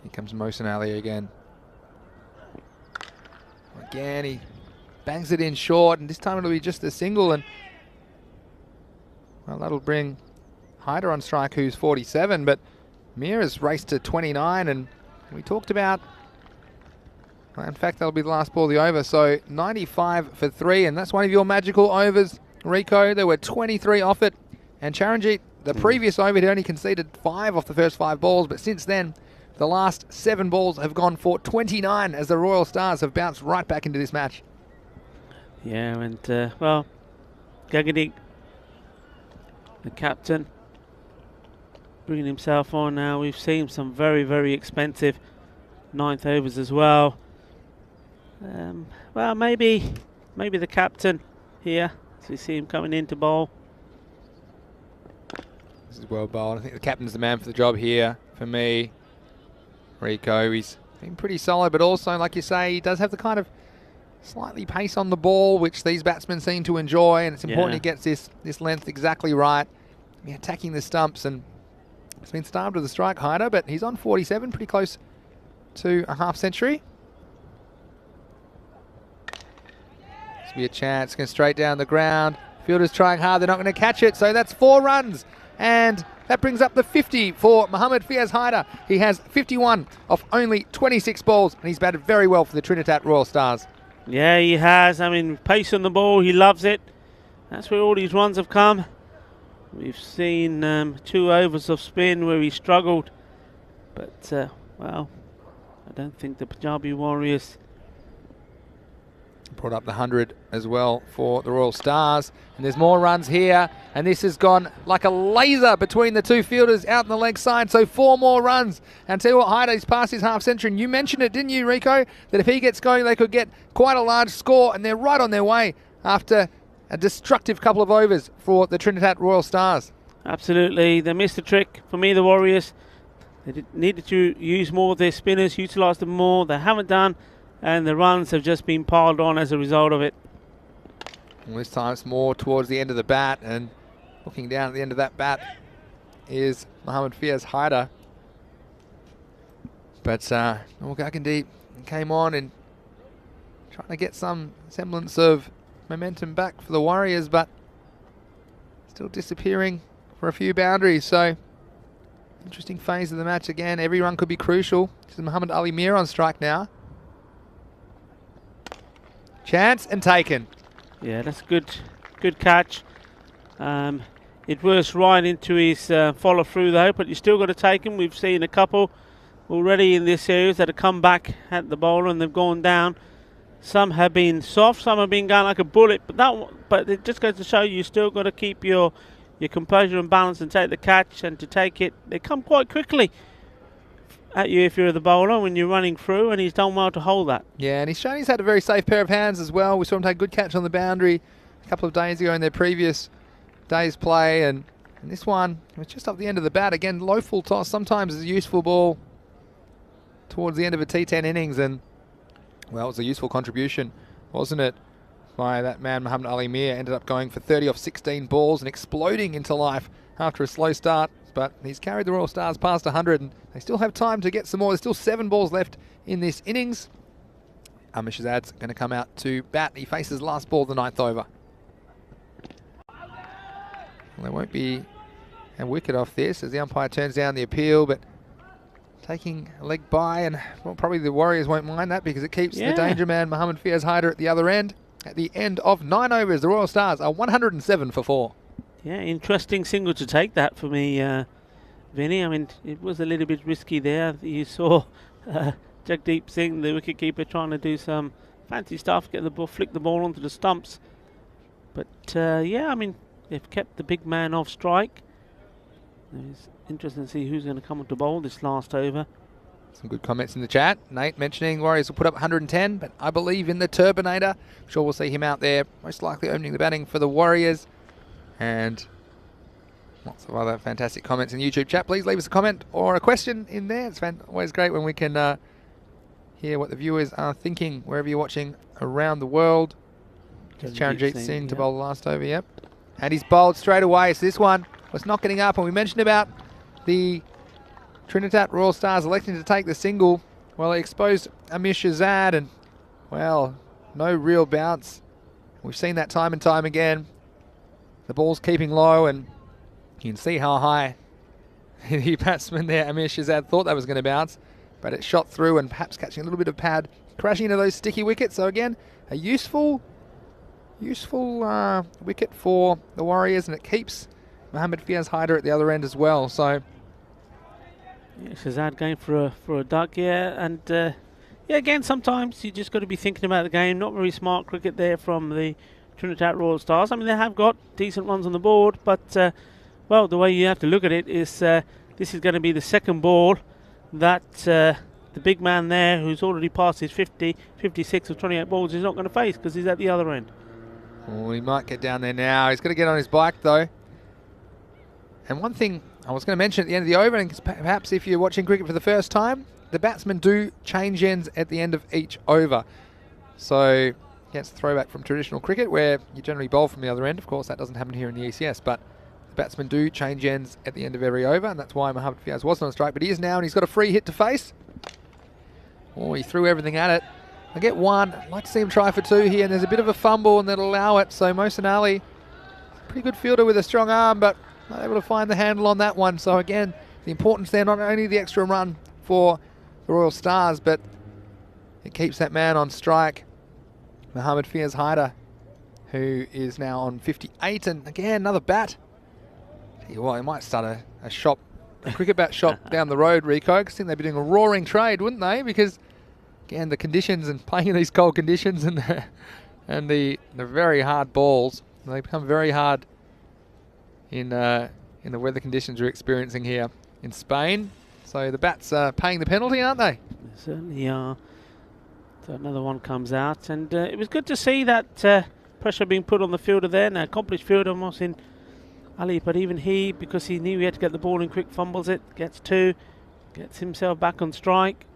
Here comes Mohsen Ali again. Again, he bangs it in short, and this time it'll be just a single, and well, that'll bring Haider on strike, who's 47, but Mir has raced to 29, and we talked about, well, in fact, that'll be the last ball of the over, so 95 for 3, and that's one of your magical overs, Rico. There were 23 off it, and Charanjit, the previous over, had only conceded 5 off the first 5 balls, but since then, the last 7 balls have gone for 29 as the Royal Stars have bounced right back into this match. Yeah, and, well, Gagadic, the captain, bringing himself on now. We've seen some very, very expensive 9th overs as well. Well, maybe the captain here, as we see him coming in to bowl. This is well bowled. I think the captain's the man for the job here for me. Rico, he's been pretty solid, but also, like you say, he does have the kind of slightly pace on the ball, which these batsmen seem to enjoy, and it's important he gets this length exactly right. Attacking the stumps, and it's been starved with a strike, Haider, but he's on 47, pretty close to a half century. This will be a chance, going straight down the ground. Fielders trying hard, they're not going to catch it, so that's 4 runs. And that brings up the 50 for Mohammad Fiyaz Haider. He has 51 off only 26 balls, and he's batted very well for the Trinidad Royal Stars. Yeah, he has. I mean, pace on the ball, he loves it. That's where all these runs have come. We've seen 2 overs of spin where he struggled. But, well, I don't think the Punjabi Warriors brought up the 100 as well for the Royal Stars. And there's more runs here. And this has gone like a laser between the 2 fielders out on the leg side. So 4 more runs. And tell you what, Haider's past his half century. And you mentioned it, didn't you, Rico? That if he gets going, they could get quite a large score. And they're right on their way after a destructive couple of overs for the Trinidad Royal Stars. Absolutely. They missed the trick. For me, the Warriors, they needed to use more of their spinners, utilise them more. They haven't done. And the runs have just been piled on as a result of it. Well, this time it's more towards the end of the bat, and looking down at the end of that bat is Mohammad Fiyaz Haider. But Gagandhi came on and trying to get some semblance of momentum back for the Warriors, but still disappearing for a few boundaries. So interesting phase of the match again. Every run could be crucial. This is Muhammad Ali Mir on strike now. Chance and taken. Yeah, that's good catch. It was right into his follow through though, but you still got to take him. We've seen a couple already in this series that have come back at the bowler and they've gone down. Some have been soft, some have been going like a bullet, but it just goes to show you still got to keep your composure and balance and take the catch, and to take it, they come quite quickly at you if you're the bowler when you're running through, and he's done well to hold that. Yeah, and he's shown he's had a very safe pair of hands as well. We saw him take a good catch on the boundary a couple of days ago in their previous day's play, and this one was just off the end of the bat. Again, low full toss sometimes is a useful ball towards the end of a T10 innings, and well, it was a useful contribution, wasn't it, by that man Muhammad Ali Mir. Ended up going for 30 off 16 balls and exploding into life after a slow start. But he's carried the Royal Stars past 100, and they still have time to get some more. There's still 7 balls left in this innings. Ahmed Shahzad's going to come out to bat. He faces last ball of the 9th over. Well, there won't be a wicket off this as the umpire turns down the appeal, but taking a leg by, and well, probably the Warriors won't mind that because it keeps the danger man Mohammad Fiaz Haider at the other end. At the end of 9 overs, the Royal Stars are 107 for 4. Yeah, interesting single to take that for me, Vinny. I mean, it was a little bit risky there. You saw Jagdeep Singh, the wicketkeeper, trying to do some fancy stuff, get the ball, flick the ball onto the stumps. But yeah, I mean, they've kept the big man off strike. It's interesting to see who's going to come to bowl this last over. Some good comments in the chat. Nate mentioning Warriors will put up 110, but I believe in the Turbinator. I'm sure we'll see him out there, most likely opening the batting for the Warriors. And lots of other fantastic comments in the YouTube chat. Please leave us a comment or a question in there. It's always great when we can hear what the viewers are thinking wherever you're watching around the world. Just Charanjit Singh to bowl the last over, yep. And he's bowled straight away. So this one was not getting up. And we mentioned about the Trinidad Royal Stars electing to take the single. Well, they exposed Amir Shahzad and, well, no real bounce. We've seen that time and time again. The ball's keeping low, and you can see how high the batsman there, Amir Shahzad, thought that was going to bounce, but it shot through and perhaps catching a little bit of pad, crashing into those sticky wickets. So again, a useful wicket for the Warriors, and it keeps Mohammad Fiaz Haider at the other end as well. So yeah, Shahzad going for a duck, yeah, and yeah, again, sometimes you just got to be thinking about the game. Not very smart cricket there from the Trinidad Royal Stars. I mean, they have got decent runs on the board, but well, the way you have to look at it is this is going to be the second ball that the big man there, who's already passed his 56 or 28 balls, is not going to face because he's at the other end. Oh, he might get down there now. He's got to get on his bike though. And one thing I was going to mention at the end of the over, and perhaps if you're watching cricket for the first time, the batsmen do change ends at the end of each over. So it's a throwback from traditional cricket where you generally bowl from the other end. Of course, that doesn't happen here in the ECS, but the batsmen do change ends at the end of every over, and that's why Mohammad Fiaz wasn't on strike, but he is now, and he's got a free hit to face. Oh, he threw everything at it. I get one. I'd like to see him try for 2 here, and there's a bit of a fumble, and they'll allow it. So Mohsin Ali, pretty good fielder with a strong arm, but not able to find the handle on that one. So again, the importance there, not only the extra run for the Royal Stars, but it keeps that man on strike, Mohammad Fiaz Haider, who is now on 58, and again, another bat. Tell you what, he might start a cricket bat shop down the road, Rico. I think they'd be doing a roaring trade, wouldn't they? Because, again, the conditions and playing in these cold conditions and the very hard balls, they become very hard in the weather conditions we're experiencing here in Spain. So the bats are paying the penalty, aren't they? They certainly are. So another one comes out, and it was good to see that pressure being put on the fielder there. Now, accomplished fielder Mohsin Ali, but even he, because he knew he had to get the ball in quick, fumbles it, gets 2, gets himself back on strike.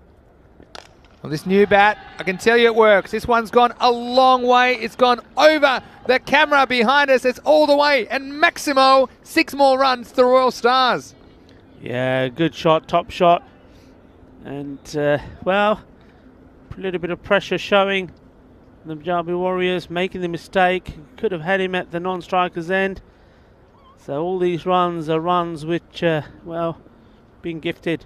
Well, this new bat, I can tell you it works. This one's gone a long way. It's gone over the camera behind us. It's all the way, and Maximo, 6 more runs to the Royal Stars. Yeah, good shot, top shot. And, well, a little bit of pressure showing. The Punjabi Warriors making the mistake. Could have had him at the non-striker's end. So all these runs are runs which, well, being gifted.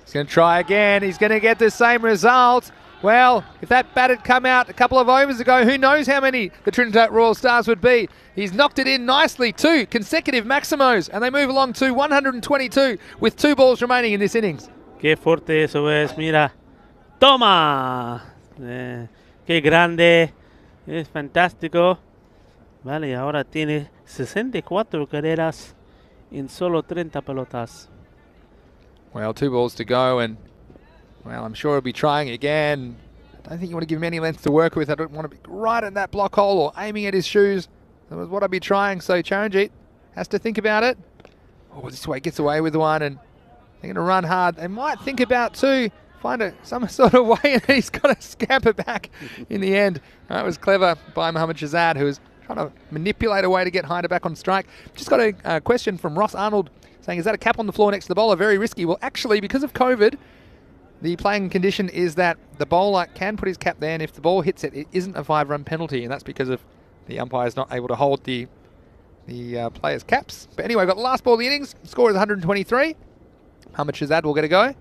He's going to try again. He's going to get the same result. Well, if that bat had come out a couple of overs ago, who knows how many the Trinidad Royal Stars would be. He's knocked it in nicely, 2 consecutive Maximos, and they move along to 122 with 2 balls remaining in this innings. Qué fuerte eso es, mira. Toma. Qué grande. Es fantástico. Vale, ahora tiene 64 carreras en solo 30 pelotas. Well, 2 balls to go, and, well, I'm sure he'll be trying again. I don't think you want to give him any length to work with. I don't want to be right in that block hole or aiming at his shoes. That was what I'd be trying, so Charanjit has to think about it. Oh, this way gets away with one, and they're going to run hard. They might think about 2, find some sort of way, and he's got to scamper back in the end. That was clever by Mohammad Shahzad, who was trying to manipulate a way to get Haider back on strike. Just got a question from Ross Arnold saying, is that a cap on the floor next to the bowler? Very risky. Well, actually, because of COVID, the playing condition is that the bowler can put his cap there, and if the ball hits it, it isn't a 5-run penalty, and that's because of the umpires not able to hold the the players' caps. But anyway, got the last ball of the innings. Score is 123. Muhammad Shahzad will get a go.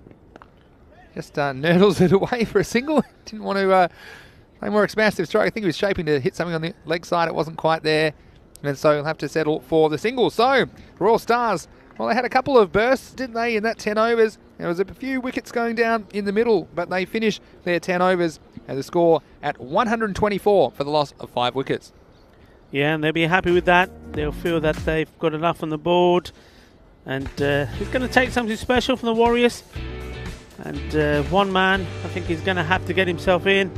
Just nurdles it away for a single. Didn't want to play more expansive strike. I think he was shaping to hit something on the leg side. It wasn't quite there. And so he'll have to settle for the single. So, Royal Stars, well, they had a couple of bursts, didn't they, in that 10 overs. There was a few wickets going down in the middle, but they finished their 10 overs and the score at 124 for the loss of 5 wickets. Yeah, and they'll be happy with that. They'll feel that they've got enough on the board. And it's going to take something special from the Warriors. And one man, I think he's going to have to get himself in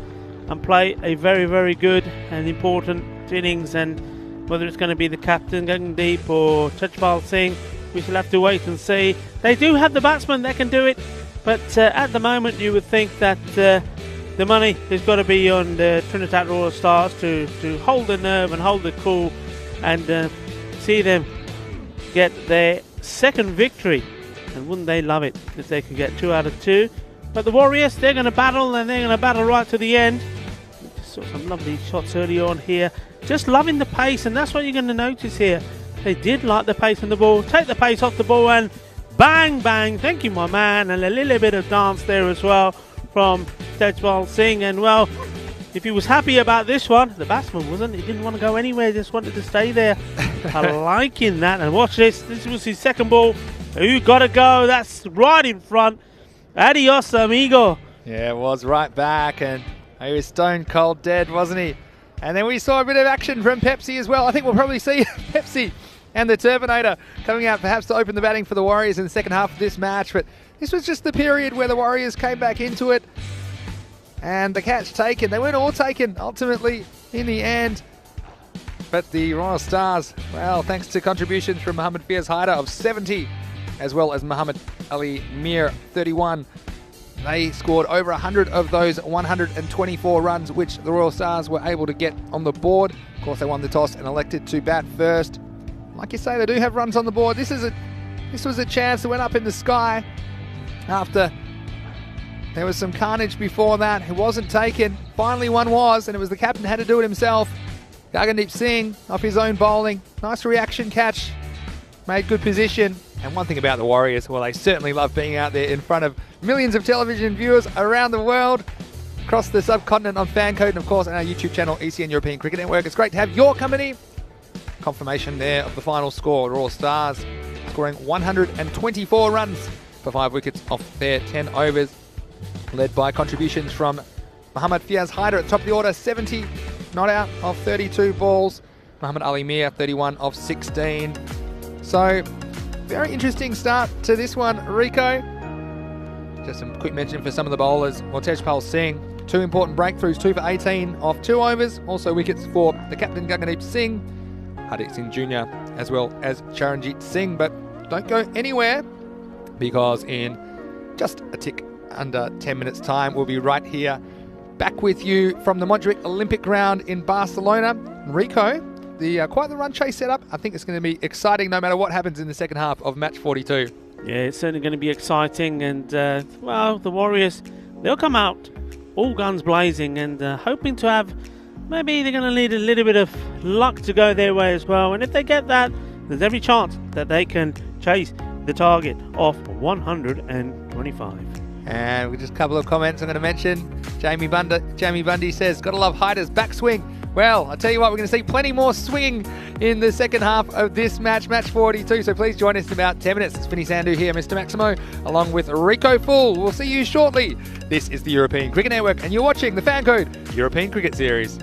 and play a very, very good and important innings. And whether it's going to be the captain, Gagandeep, or Tejpal Singh, we shall have to wait and see. They do have the batsmen that can do it. But at the moment, you would think that the money has got to be on the Trinidad Royal Stars to hold the nerve and hold the cool and see them get their second victory. And wouldn't they love it if they could get 2 out of 2? But the Warriors, they're going to battle, and they're going to battle right to the end. Just saw some lovely shots early on here. Just loving the pace, and that's what you're going to notice here. They did like the pace on the ball. Take the pace off the ball, and bang, bang. Thank you, my man. And a little bit of dance there as well from Tejpal Singh. And, well, if he was happy about this one, the batsman wasn't. He didn't want to go anywhere. Just wanted to stay there. I liking that. And watch this. This was his second ball. Who got to go? That's right in front. Adios, amigo. Yeah, it was right back, and he was stone cold dead, wasn't he? And then we saw a bit of action from Pepsi as well. I think we'll probably see Pepsi and the Terminator coming out perhaps to open the batting for the Warriors in the second half of this match. But this was just the period where the Warriors came back into it, and the catch taken. They weren't all taken ultimately in the end. But the Royal Stars, well, thanks to contributions from Mohammad Fiaz Haider of 70, as well as Muhammad Ali Mir, 31. They scored over 100 of those 124 runs, which the Royal Stars were able to get on the board. Of course, they won the toss and elected to bat first. Like you say, they do have runs on the board. This was a chance that went up in the sky after there was some carnage before that. It wasn't taken. Finally, one was, and it was the captain had to do it himself. Gagandeep Singh off his own bowling. Nice reaction catch. Made good position. And one thing about the Warriors, well, they certainly love being out there in front of millions of television viewers around the world, across the subcontinent on Fancode, and of course on our YouTube channel, ECN European Cricket Network. It's great to have your company. Confirmation there of the final score. Royal Stars scoring 124 runs for 5 wickets off their 10 overs, led by contributions from Muhammad Fiaz Haider at the top of the order, 70 not out of 32 balls. Muhammad Ali Mir, 31 of 16. So, very interesting start to this one, Rico. Just some quick mention for some of the bowlers. Well, Tejpal Singh, 2 important breakthroughs, 2 for 18 off 2 overs. Also wickets for the captain, Gagandeep Singh, Hardeep Singh Jr., as well as Charanjit Singh. But don't go anywhere, because in just a tick under 10 minutes time, we'll be right here back with you from the Montjuic Olympic Ground in Barcelona. Rico, quite the run chase setup. I think it's going to be exciting no matter what happens in the second half of match 42. Yeah, it's certainly going to be exciting. And, well, the Warriors, they'll come out all guns blazing and hoping to have, maybe they're going to need a little bit of luck to go their way as well. And if they get that, there's every chance that they can chase the target of 125. And just a couple of comments I'm going to mention. Jamie Bundy says, gotta love Haider's backswing. Well, I'll tell you what, we're going to see plenty more swinging in the second half of this match, match 42. So please join us in about 10 minutes. It's Vinny Sandhu here, Mr. Maximo, along with Rico Full. We'll see you shortly. This is the European Cricket Network, and you're watching the Fancode European Cricket Series.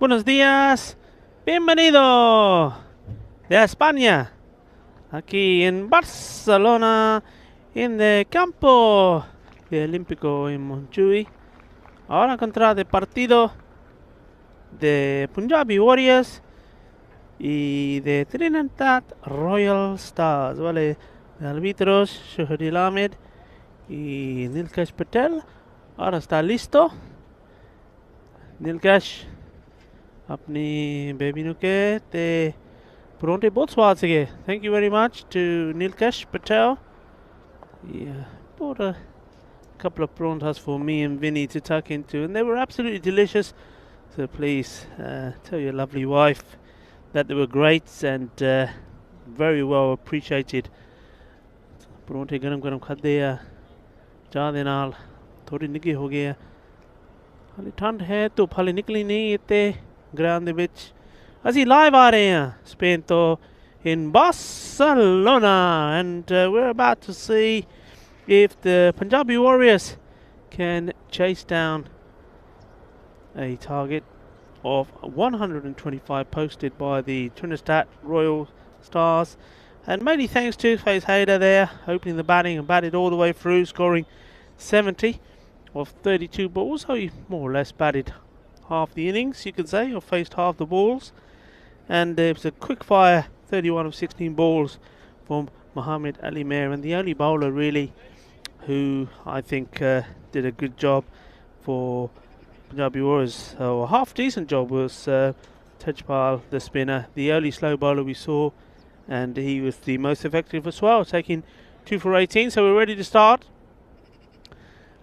Buenos días. Bienvenido de España. Aquí en Barcelona, en el campo de Olímpico en Montjuïc. Ahora contra el partido de Punjabi Warriors y de Trinidad Royal Stars, ¿vale? Árbitros Shohril Ahmed y Nilkash Patel. Ahora está listo. Nilkash अपनी baby के ते pronte बहुत स्वाद से. Thank you very much to Nilkash Patel. Yeah, bought a couple of prontas for me and Vinny to tuck into, and they were absolutely delicious. So please tell your lovely wife that they were great and very well appreciated. परोंठे गरम गरम खाते हैं चाह दे नाल थोड़ी निकी हो गई है हाले ठंड है तो हाले निकली नहीं इतने ग्राउंड दे विच ਅਸੀਂ live ਆ ਰਹੇ ਹਾਂ Spain ਤੋਂ in Barcelona, and we're about to see if the Punjabi Warriors can chase down a target of 125 posted by the Trinidad Royal Stars. And mainly thanks to FaZe Hayder there, opening the batting and batted all the way through, scoring 70 of 32 balls. So he more or less batted half the innings, you could say, or faced half the balls. And it was a quick fire 31 of 16 balls from Mohamed Ali Mir. And the only bowler really who I think did a good job for Punjabi Warriors, or a half decent job, was Tejpal, the spinner, the only slow bowler we saw. And he was the most effective as well, taking 2 for 18. So we're ready to start.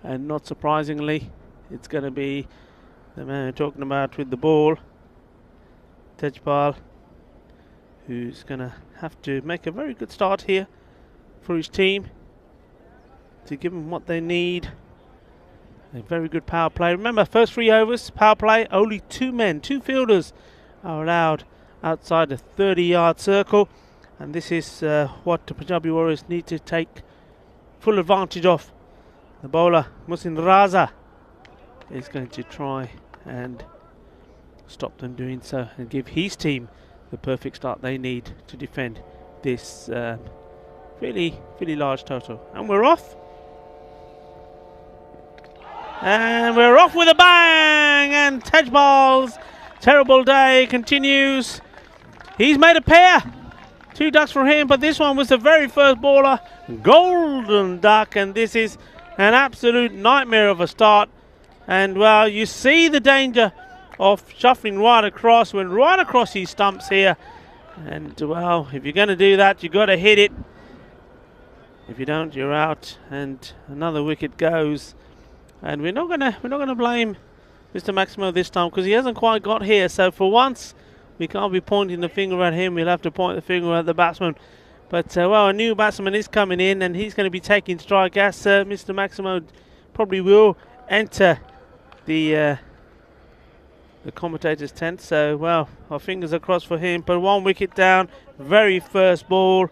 And not surprisingly, it's going to be the man we're talking about with the ball, Tejpal, who's going to have to make a very good start here for his team to give them what they need. A very good power play. Remember, first 3 overs, power play, only 2 men, 2 fielders are allowed outside the 30-yard circle. And this is what the Punjabi Warriors need to take full advantage of. The bowler, Muhsin Raza, is going to try and stop them doing so and give his team the perfect start they need to defend this really large total. And we're off. And we're off with a bang! And Tejpal's terrible day continues. He's made a pair. 2 ducks for him, but this one was the very first baller, golden duck, and this is an absolute nightmare of a start. And well, you see the danger of shuffling right across, went right across his stumps here. And well, if you're going to do that, you've got to hit it. If you don't, you're out, and another wicket goes. And we're not gonna blame Mr. Maximo this time, because he hasn't quite got here. So for once, we can't be pointing the finger at him. We'll have to point the finger at the batsman. But, well, a new batsman is coming in, and he's going to be taking strike, as Mr. Maximo probably will enter the commentator's tent. So, well, our fingers are crossed for him. But 1 wicket down, very first ball.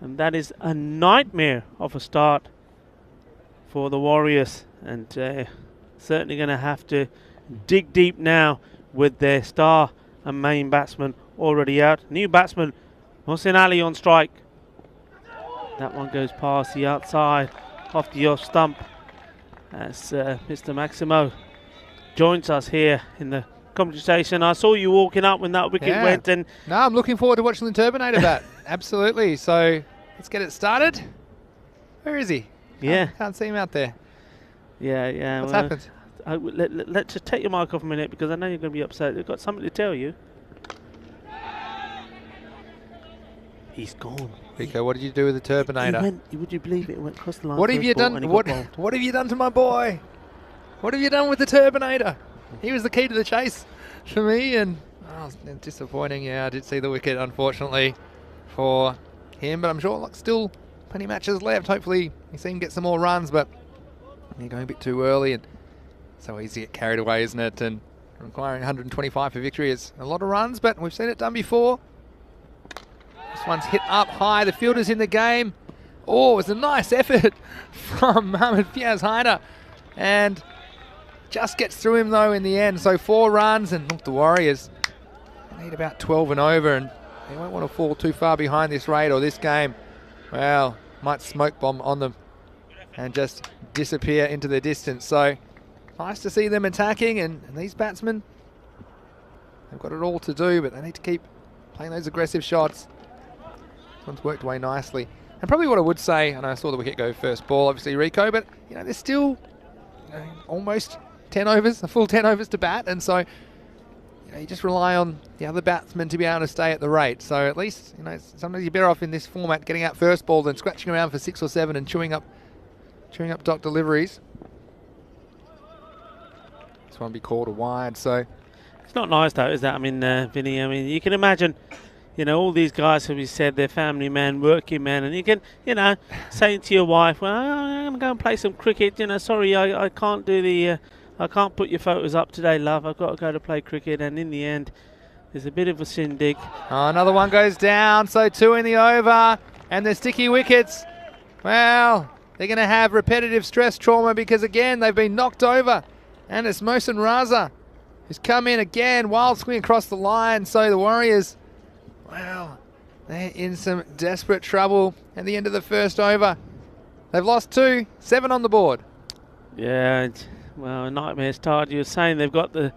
And that is a nightmare of a start for the Warriors. And certainly going to have to dig deep now with their star and main batsman already out. New batsman, Mohsin Ali on strike. That one goes past the outside, off the off stump, as Mr. Maximo joins us here in the commentary station. I saw you walking up when that wicket went. And no, I'm looking forward to watching the Turbinator bat. Absolutely. So let's get it started. Where is he? Yeah. Can't see him out there. Yeah. What's happened? Let's just take your mic off a minute, because I know you're going to be upset. They've got something to tell you. He's gone. Rico, what did you do with the Turbinator? Would you believe it? It went across the line. What have you done? What have you done to my boy? What have you done with the Turbinator? He was the key to the chase for me, and disappointing. Yeah, I did see the wicket, unfortunately, for him, but I'm sure still plenty of matches left. Hopefully, we see him get some more runs, but you're going a bit too early, and so easy to get carried away, isn't it? And requiring 125 for victory is a lot of runs, but we've seen it done before. This one's hit up high. The fielder's in the game. Oh, it was a nice effort from Mohamed FaZe Hayder. And just gets through him though in the end. So 4 runs, and look, the Warriors need about 12 and over, and they won't want to fall too far behind this rate or this game. Well, might smoke bomb on them and just disappear into the distance. So nice to see them attacking, and these batsmen, they've got it all to do, but they need to keep playing those aggressive shots. This one's worked away nicely. And probably what I would say, and I saw the wicket go first ball, obviously Rico, but there's still almost 10 overs, a full 10 overs to bat, and so you just rely on the other batsmen to be able to stay at the rate. So at least sometimes you're better off in this format getting out first ball than scratching around for 6 or 7 and chewing up dot deliveries. This one be called a wide, so It's not nice though, is that? I mean, Vinny, you can imagine, all these guys, as we said, they're family men, working men, and you can, say to your wife, well, I'm going to go and play some cricket, sorry, I can't do the, I can't put your photos up today, love, I've got to go to play cricket, and in the end, there's a bit of a shindig. Oh, another one goes down, so 2 in the over, and the sticky wickets, well, they're going to have repetitive stress trauma because, again, they've been knocked over, and it's Mohsin Raza who's come in again, wild swing across the line, so the Warriors, well, they're in some desperate trouble at the end of the first over. They've lost 2, 7 on the board. Yeah, well, a nightmare start. You were saying they've got the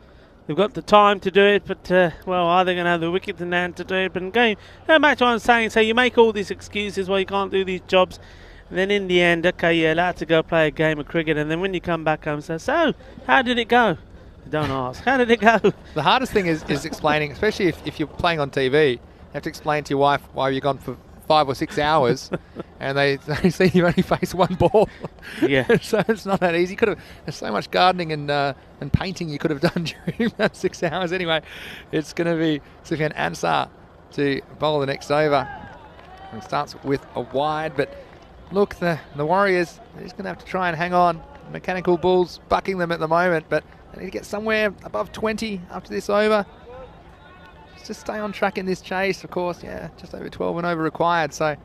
time to do it, but are they going to have the wicket in hand to do it? But again, go back to what I'm saying. So you make all these excuses why you can't do these jobs, and then in the end, okay, you're allowed to go play a game of cricket, and then when you come back home, say, so how did it go? Don't ask. How did it go? The hardest thing is explaining, especially if you're playing on TV. You have to explain to your wife why you're gone for 5 or 6 hours, and they see you only face 1 ball. Yeah. So it's not that easy. There's so much gardening and painting you could have done during that 6 hours. Anyway, it's going to be Sufyan Ansar to bowl the next over. And it starts with a wide, but look, the Warriors, they're just going to have to try and hang on. Mechanical Bulls bucking them at the moment, but they need to get somewhere above 20 after this over. Just stay on track in this chase, of course. Yeah, just over 12 and over required. So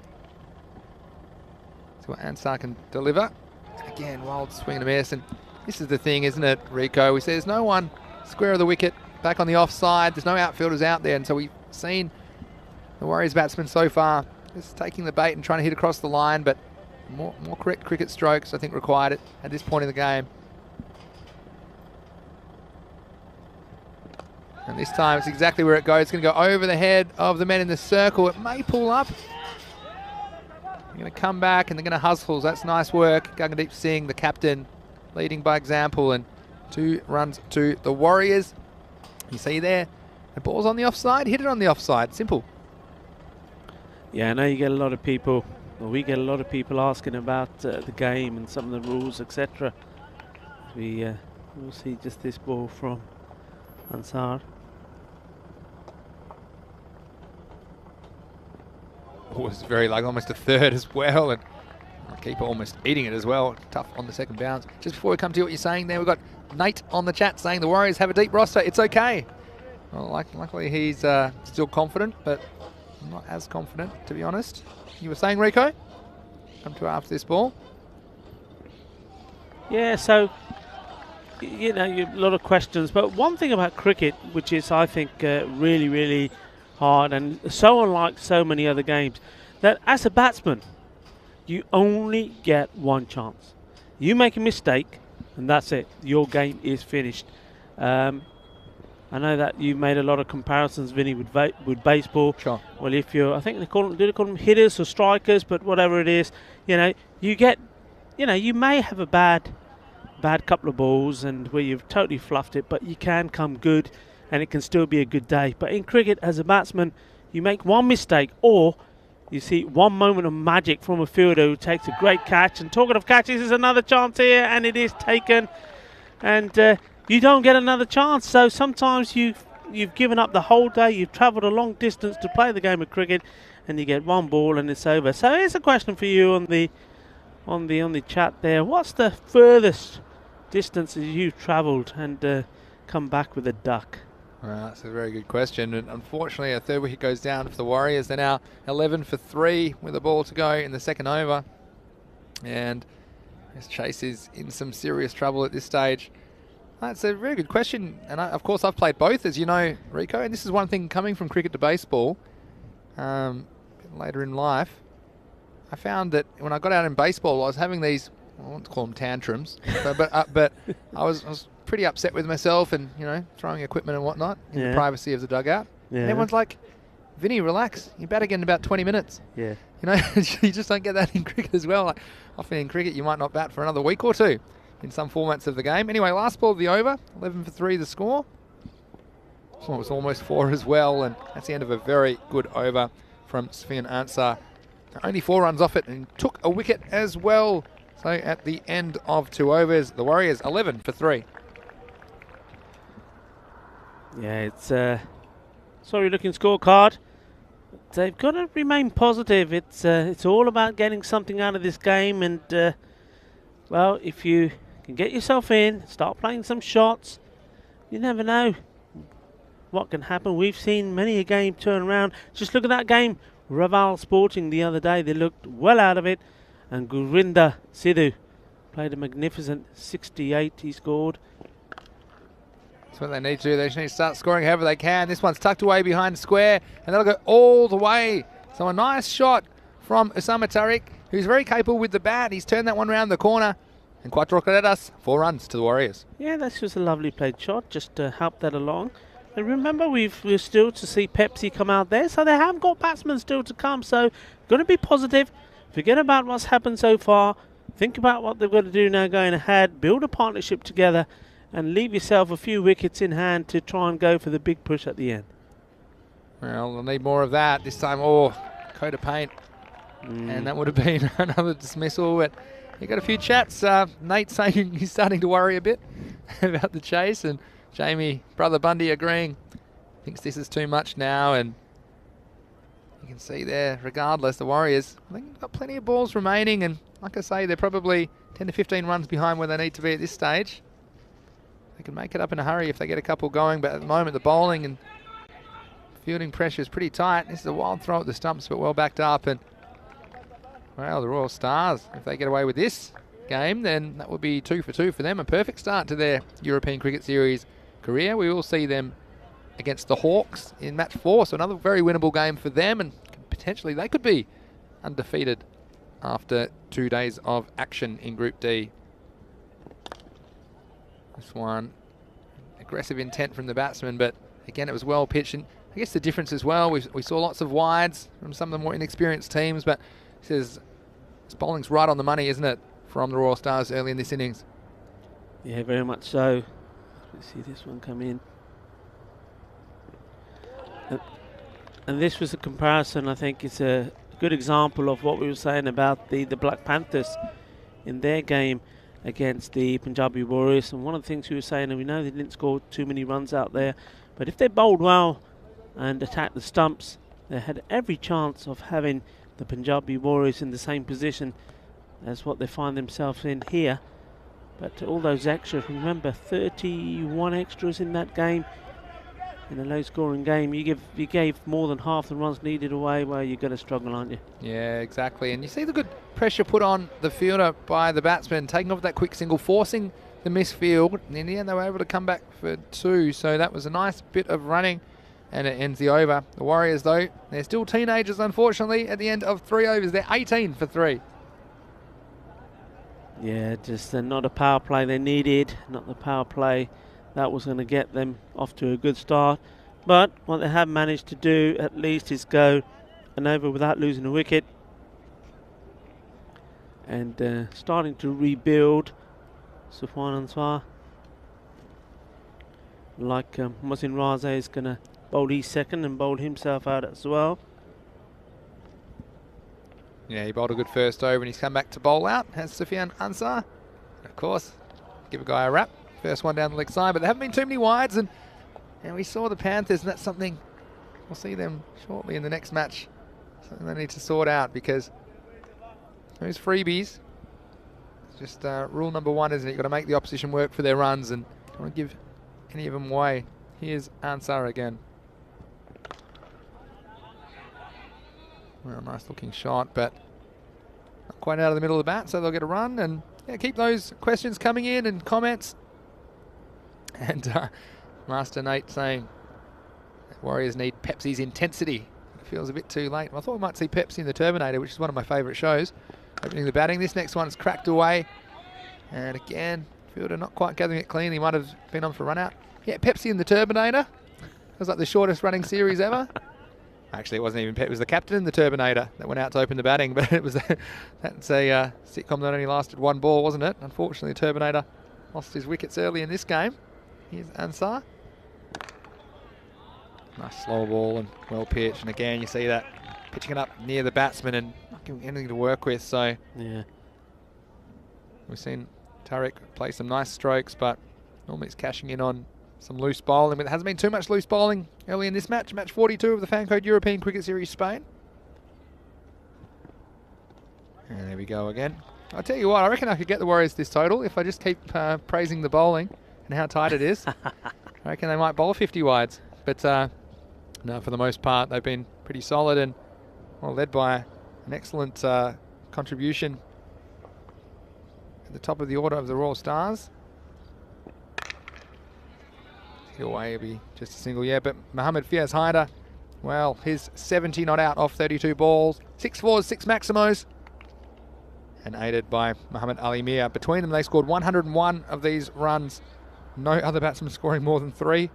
see what Ansar can deliver. And again, wild swing and a miss. And this is the thing, isn't it, Rico? We say there's no one square of the wicket back on the offside. There's no outfielders out there. And so we've seen the Warriors batsmen so far just taking the bait and trying to hit across the line. But more correct cricket strokes, I think, required at this point in the game. And this time it's exactly where it goes. It's going to go over the head of the men in the circle. It may pull up. They're going to come back and they're going to hustle. That's nice work. Gagandeep Singh, the captain, leading by example. And 2 runs to the Warriors. You see there, the ball's on the offside. Hit it on the offside. Simple. Yeah, I know you get a lot of people, or we get a lot of people asking about the game and some of the rules, etc. We'll see just this ball from Ansar. Was very almost a third as well, and the keeper almost eating it as well. Tough on the second bounce. Just before we come to what you're saying there, we've got Nate on the chat saying the Warriors have a deep roster. It's okay. Well, luckily he's still confident, but not as confident, to be honest. You were saying, Rico? Come to after this ball. Yeah, so you a lot of questions, but one thing about cricket, which is I think really, really hard and so unlike so many other games, that as a batsman you only get 1 chance. You make a mistake and that's it, your game is finished. I know that you made a lot of comparisons, Vinny, with baseball. Sure. Well, if you're, I think they call them hitters or strikers, but whatever it is, you get, you may have a bad couple of balls and where you've totally fluffed it, but you can come good and it can still be a good day. But in cricket, as a batsman, you make 1 mistake or you see 1 moment of magic from a fielder who takes a great catch. And talking of catches, there's another chance here and it is taken. And you don't get another chance. So sometimes you've given up the whole day, you've travelled a long distance to play the game of cricket and you get 1 ball and it's over. So here's a question for you on the chat there. What's the furthest distances you've travelled and come back with a duck? Well, that's a very good question. And unfortunately, a third wicket goes down for the Warriors. They're now 11 for 3 with a ball to go in the second over. And this Chase is in some serious trouble at this stage. That's a very good question. And of course, I've played both, as you know, Rico. And this is one thing coming from cricket to baseball later in life. I found that when I got out in baseball, I was having these, I won't call them tantrums, but I was pretty upset with myself and, you know, throwing equipment and whatnot in the privacy of the dugout. Yeah. And everyone's like, Vinny, relax. You bat again in about 20 minutes. Yeah. You know, you just don't get that in cricket as well. Like, often in cricket, you might not bat for another week or two in some formats of the game. Anyway, last ball of the over, 11 for 3 the score. Well, it was almost 4 as well, and that's the end of a very good over from Sufyan Ansar. Only 4 runs off it and took a wicket as well. So at the end of 2 overs, the Warriors 11 for 3. Yeah, it's sorry looking scorecard. But they've got to remain positive. It's all about getting something out of this game, and well, if you can get yourself in, start playing some shots, you never know what can happen. We've seen many a game turn around. Just look at that game, Raval Sporting the other day. They looked well out of it, and Gurinder Sidhu played a magnificent 68 he scored. That's what they need to do. They just need to start scoring however they can. This one's tucked away behind square, and they'll go all the way. So a nice shot from Usama Tariq, who's very capable with the bat. He's turned that one round the corner. And Quattro Carreras, 4 runs to the Warriors. Yeah, that's just a lovely played shot, just to help that along. And remember, we're still to see Pepsi come out there, so they have got batsmen still to come. So, going to be positive. Forget about what's happened so far. Think about what they've got to do now going ahead. Build a partnership together and leave yourself a few wickets in hand to try and go for the big push at the end. Well, they'll need more of that. This time, coat of paint. And that would have been another dismissal. But you got a few chats. Nate saying he's starting to worry a bit about the chase. And Jamie, Brother Bundy agreeing. Thinks this is too much now. And you can see there, regardless, the Warriors, I think they've got plenty of balls remaining. And like I say, they're probably 10 to 15 runs behind where they need to be at this stage. They can make it up in a hurry if they get a couple going. But at the moment, the bowling and fielding pressure is pretty tight. This is a wild throw at the stumps, but well backed up. And well, the Royal Stars, if they get away with this game, then that would be 2 for 2 for them. A perfect start to their European Cricket Series career. We will see them against the Hawks in match 4, so another very winnable game for them, and potentially they could be undefeated after 2 days of action in Group D. This one, aggressive intent from the batsman, but again it was well pitched. And I guess the difference as well, we saw lots of wides from some of the more inexperienced teams, but this bowling's right on the money, isn't it, from the Royal Stars early in this innings? Yeah, very much so. Let's see this one come in. And this was a comparison, I think it's a good example of what we were saying about the Black Panthers in their game against the Punjabi Warriors. And one of the things we were saying, and we know they didn't score too many runs out there, but if they bowled well and attacked the stumps, they had every chance of having the Punjabi Warriors in the same position as what they find themselves in here. But all those extras, remember 31 extras in that game, in a low scoring game. You gave more than half the runs needed away, well, you're going to struggle, aren't you? Yeah, exactly. And you see the good pressure put on the fielder by the batsman, taking off that quick single, forcing the misfield, and in the end they were able to come back for 2, so that was a nice bit of running. And it ends the over. The Warriors, though, they're still teenagers, unfortunately, at the end of 3 overs. They're 18 for 3. Yeah, just not a power play they needed. Not the power play that was going to get them off to a good start. But what they have managed to do, at least, is go an over without losing a wicket. And starting to rebuild. Sufyan Ansar. Like Mohsin Raza is going to bowl his second and bowled himself out as well. Yeah, he bowled a good first over and he's come back to bowl out, has Sufyan Ansar. And of course, give a guy a wrap. First one down the leg side, but there haven't been too many wides, and we saw the Panthers, and that's something we'll see them shortly in the next match. Something they need to sort out, because those freebies, it's just rule number 1, isn't it? You've got to make the opposition work for their runs, and don't want to give any of them away. Here's Ansar again. Well, nice looking shot, but not quite out of the middle of the bat, so they'll get a run. And yeah, keep those questions coming in and comments. And Master Nate saying Warriors need Pepsi's intensity. It feels a bit too late. I thought we might see Pepsi in the Terminator, which is one of my favourite shows. Opening the batting. This next one's cracked away. And again, fielder not quite gathering it clean. He might have been on for a run out. Yeah, Pepsi in the Terminator. It was like the shortest running series ever. Actually, it wasn't even Pep. It was the captain in the Terminator that went out to open the batting. But it was that's a sitcom that only lasted one ball, wasn't it? Unfortunately, the Terminator lost his wickets early in this game. Here's Ansar. Nice slow ball and well pitched. And again, you see that pitching it up near the batsman and not giving anything to work with. So Yeah. we've seen Tariq play some nice strokes, but normally it's cashing in on some loose bowling. But there hasn't been too much loose bowling early in this match. Match 42 of the Fancode European Cricket Series Spain. And there we go again. I'll tell you what, I reckon I could get the Warriors this total if I just keep praising the bowling and how tight it is. I reckon they might bowl 50 wides. But no, for the most part, they've been pretty solid and well led by an excellent contribution at the top of the order of the Royal Stars. Hit away, it'll be just a single, yeah. But Mohammad Fiaz Haider, well, his 70 not out off 32 balls, 6 fours, 6 maximos. And aided by Muhammad Ali Mir. Between them, they scored 101 of these runs. No other batsman scoring more than 3.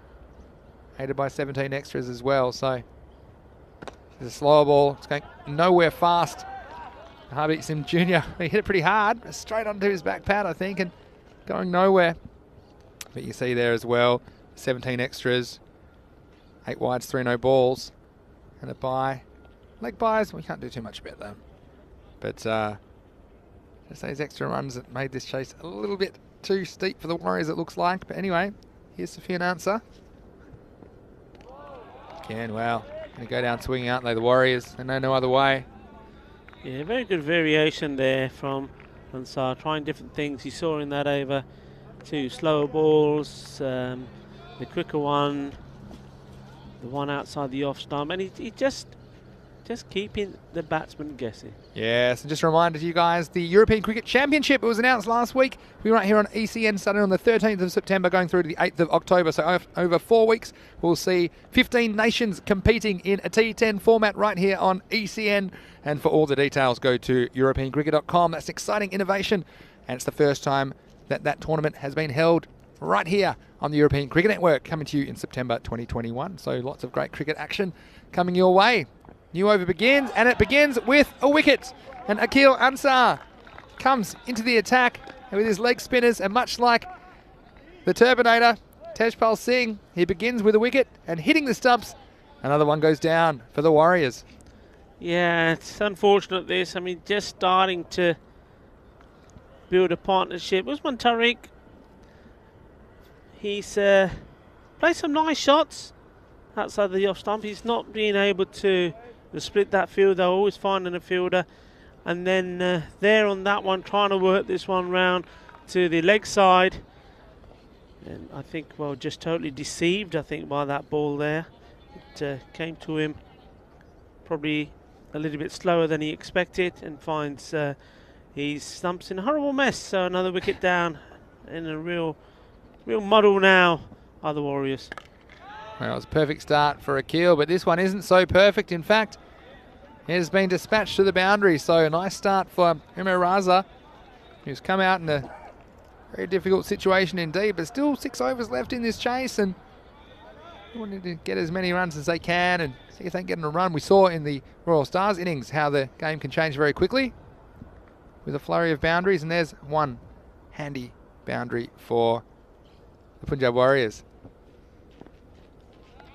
Aided by 17 extras as well. So, it's a slower ball. It's going nowhere fast. Harbeek Sim Jr., he hit it pretty hard. Straight onto his back pad, I think, and going nowhere. But you see there as well, 17 extras. 8 wides, 3 no balls. And a bye. Leg byes, we can't do too much about them. But, just those extra runs that made this chase a little bit too steep for the Warriors, it looks like. But anyway, here's Sufian Ansar. Again, well, going to go down swinging, aren't they, the Warriors? They know no other way. Yeah, very good variation there from Ansar, trying different things. You saw in that over 2 slower balls, the quicker one, the one outside the off stump, and he just keeping the batsman guessing. Yes, and just a reminder to you guys, the European Cricket Championship, it was announced last week. We're right here on ECN, starting on the 13th of September, going through to the 8th of October. So over 4 weeks, we'll see 15 nations competing in a T10 format right here on ECN. And for all the details, go to europeancricket.com. That's an exciting innovation, and it's the first time that tournament has been held right here on the European Cricket Network, coming to you in September 2021. So lots of great cricket action coming your way. New over begins, and it begins with a wicket. And Akil Ansar comes into the attack with his leg spinners, and much like the Terminator, Tejpal Singh, he begins with a wicket and hitting the stumps. Another one goes down for the Warriors. Yeah, it's unfortunate this. I mean, just starting to build a partnership. Usman Tariq, he's played some nice shots outside the off stump. He's not been able to split that field. They're always finding a fielder. And then there on that one, trying to work this one round to the leg side. And I think, well, just totally deceived, I think, by that ball there. It came to him probably a little bit slower than he expected, and finds his stumps in a horrible mess. So another wicket down in a real muddle now are the Warriors. Well, it was a perfect start for Akil, but this one isn't so perfect. In fact, it has been dispatched to the boundary. So a nice start for Umar Raza, who's come out in a very difficult situation indeed, but still 6 overs left in this chase, and they wanted to get as many runs as they can and see if they can get a run. We saw in the Royal Stars innings how the game can change very quickly with a flurry of boundaries, and there's one handy boundary for the Punjab Warriors.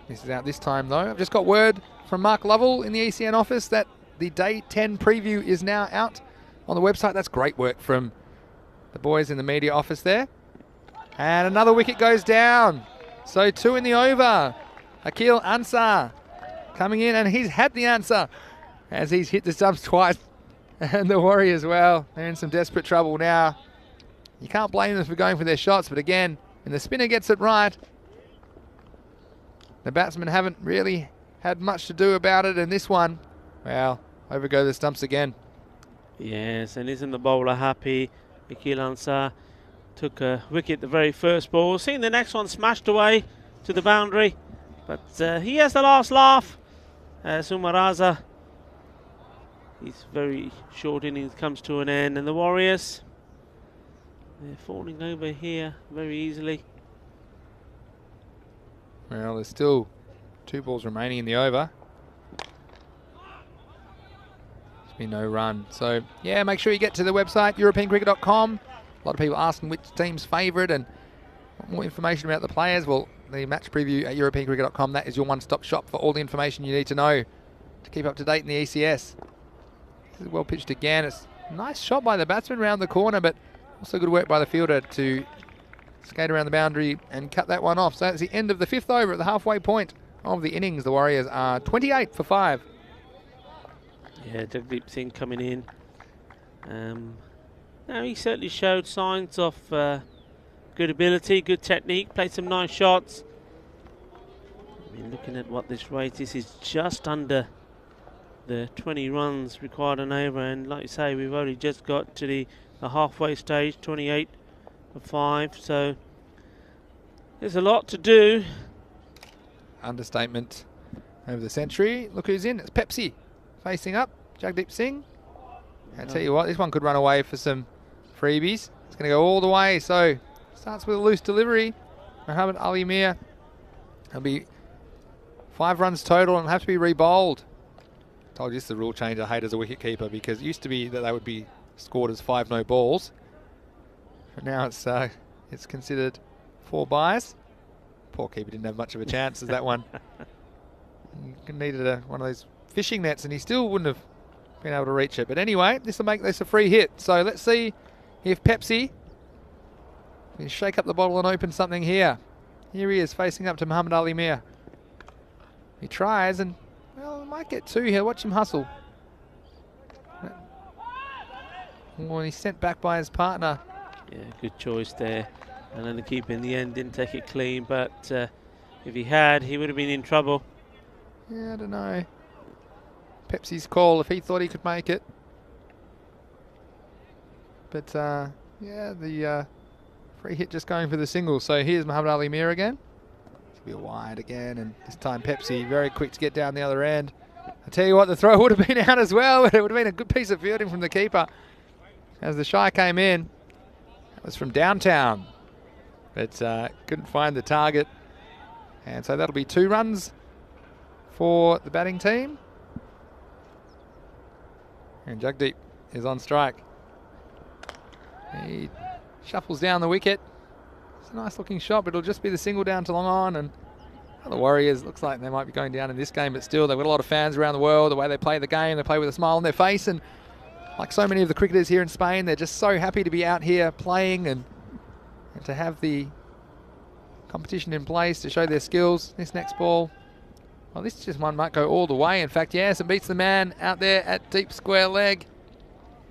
This is out this time though. I've just got word from Mark Lovell in the ECN office that the Day 10 preview is now out on the website. That's great work from the boys in the media office there. And another wicket goes down. So 2 in the over. Akil Ansar coming in, and he's had the answer as he's hit the stumps twice. And the Warriors, well, they're in some desperate trouble now. You can't blame them for going for their shots, but again, when the spinner gets it right, the batsmen haven't really had much to do about it, and this one, well, over go the stumps again. Yes, and isn't the bowler happy? Akil Ansar took a wicket the very first ball. Seeing the next one smashed away to the boundary, but he has the last laugh. Sumaraza, his very short innings comes to an end, and the Warriors, they're falling over here very easily. Well, there's still 2 balls remaining in the over. There's been no run. So, yeah, make sure you get to the website, EuropeanCricket.com. A lot of people asking which team's favourite and want more information about the players. Well, the match preview at EuropeanCricket.com, that is your one-stop shop for all the information you need to know to keep up to date in the ECS. This is well pitched again. It's a nice shot by the batsman round the corner, but also good work by the fielder to skate around the boundary and cut that one off. So that's the end of the 5th over at the halfway point of the innings. The Warriors are 28 for 5. Yeah, Jagdeep Singh coming in. Now he certainly showed signs of good ability, good technique, played some nice shots. I mean, looking at what this rate is just under the 20 runs required an over, and like you say, we've only just got to the halfway stage, 28 for 5, so there's a lot to do. Understatement over the century. Look who's in. It's Pepsi facing up. Jagdeep Singh. I tell you what, this one could run away for some freebies. It's going to go all the way. So starts with a loose delivery. Mohammad Ali Mir. It'll be 5 runs total and have to be re-bowled. Told you this is the rule change I hate as a wicket keeper, because it used to be that they would be scored as 5 no balls. But now it's considered 4 byes. Poor keeper didn't have much of a chance as that one. He needed one of those fishing nets and he still wouldn't have been able to reach it. But anyway, this will make this a free hit. So let's see if Pepsi can shake up the bottle and open something here. Here he is facing up to Mohammad Ali Mir. He tries and, well, might get 2 here. Watch him hustle. Well, he's sent back by his partner. Yeah, good choice there. And then the keeper in the end didn't take it clean, but if he had, he would have been in trouble. Yeah, I don't know. Pepsi's call if he thought he could make it. But, yeah, the free hit just going for the single. So here's Mohammad Ali Mir again. It's going to be a wide again, and this time Pepsi very quick to get down the other end. I tell you what, the throw would have been out as well, but it would have been a good piece of fielding from the keeper. As the shy came in, that was from downtown, but couldn't find the target. And so that'll be 2 runs for the batting team. And Jagdeep is on strike. He shuffles down the wicket. It's a nice looking shot, but it'll just be the single down to long on. And the Warriors, looks like they might be going down in this game, but still they've got a lot of fans around the world. The way they play the game, they play with a smile on their face. And like so many of the cricketers here in Spain, they're just so happy to be out here playing and to have the competition in place to show their skills. This next ball, well, this just one might go all the way. In fact, yes, it beats the man out there at deep square leg.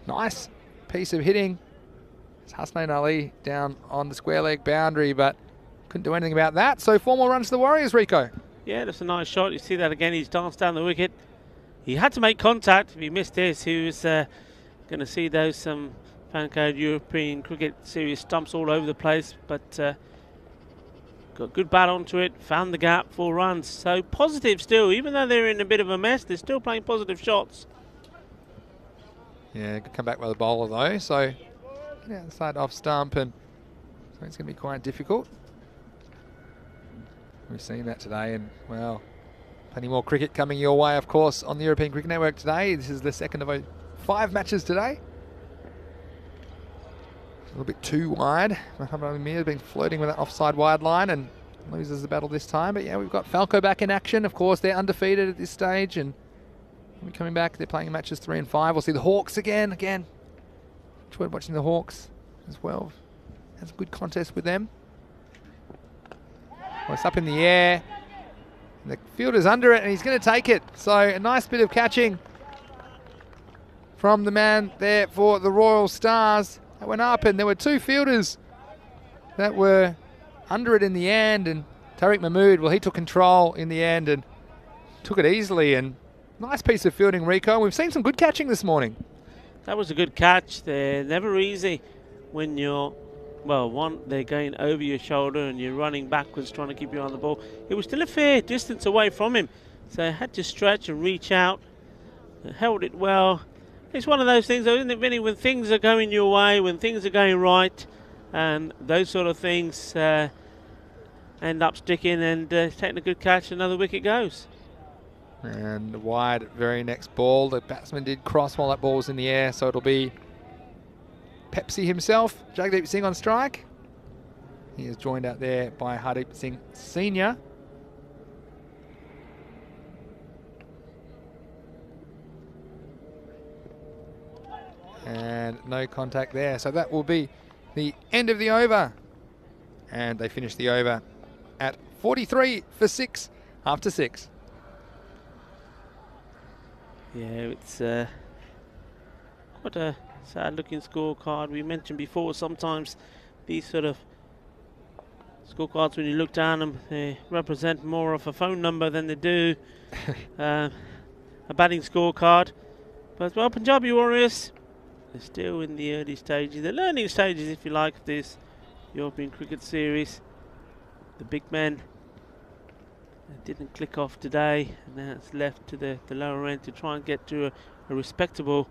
Nice piece of hitting. It's Hasnain Ali down on the square leg boundary, but couldn't do anything about that. So 4 more runs to the Warriors, Rico. Yeah, that's a nice shot. You see that again. He's danced down the wicket. He had to make contact. If he missed this, he was going to see those some fan-code European Cricket Series stumps all over the place, but got good bat onto it, found the gap, 4 runs. So positive still, even though they're in a bit of a mess, they're still playing positive shots. Yeah, good come back by the bowler though. So get outside off stump, and so it's going to be quite difficult. We've seen that today, and well, plenty more cricket coming your way, of course, on the European Cricket Network today. This is the second of 5 matches today. A little bit too wide. Mohammad Ali Mir has been flirting with that offside wide line and loses the battle this time. But yeah, we've got Falco back in action. Of course, they're undefeated at this stage, and we're coming back. They're playing matches 3 and 5. We'll see the Hawks again. Enjoyed watching the Hawks as well. Has a good contest with them. Well, it's up in the air. The fielder's under it, and he's going to take it. So a nice bit of catching from the man there for the Royal Stars. That went up, and there were 2 fielders that were under it in the end. And Tariq Mahmood, well, he took control in the end and took it easily. And nice piece of fielding, Rico. We've seen some good catching this morning. That was a good catch. They're never easy when you're well, they're going over your shoulder and you're running backwards trying to keep your eye on the ball. It was still a fair distance away from him, so I had to stretch and reach out. Held it well. It's one of those things, though, isn't it, Vinny, when things are going your way, when things are going right, and those sort of things end up sticking, and taking a good catch, another wicket goes. And wide, very next ball. The batsman did cross while that ball was in the air, so it'll be Pepsi himself, Jagdeep Singh on strike. He is joined out there by Hardeep Singh Senior. And no contact there, so that will be the end of the over. And they finish the over at 43 for 6 after 6. Yeah, it's quite a sad-looking scorecard. We mentioned before, sometimes these sort of scorecards, when you look down them, they represent more of a phone number than they do a batting scorecard. But, well, Punjabi Warriors, they're still in the early stages, the learning stages, if you like, of this European Cricket Series. The big men didn't click off today, and now it's left to the lower end to try and get to a respectable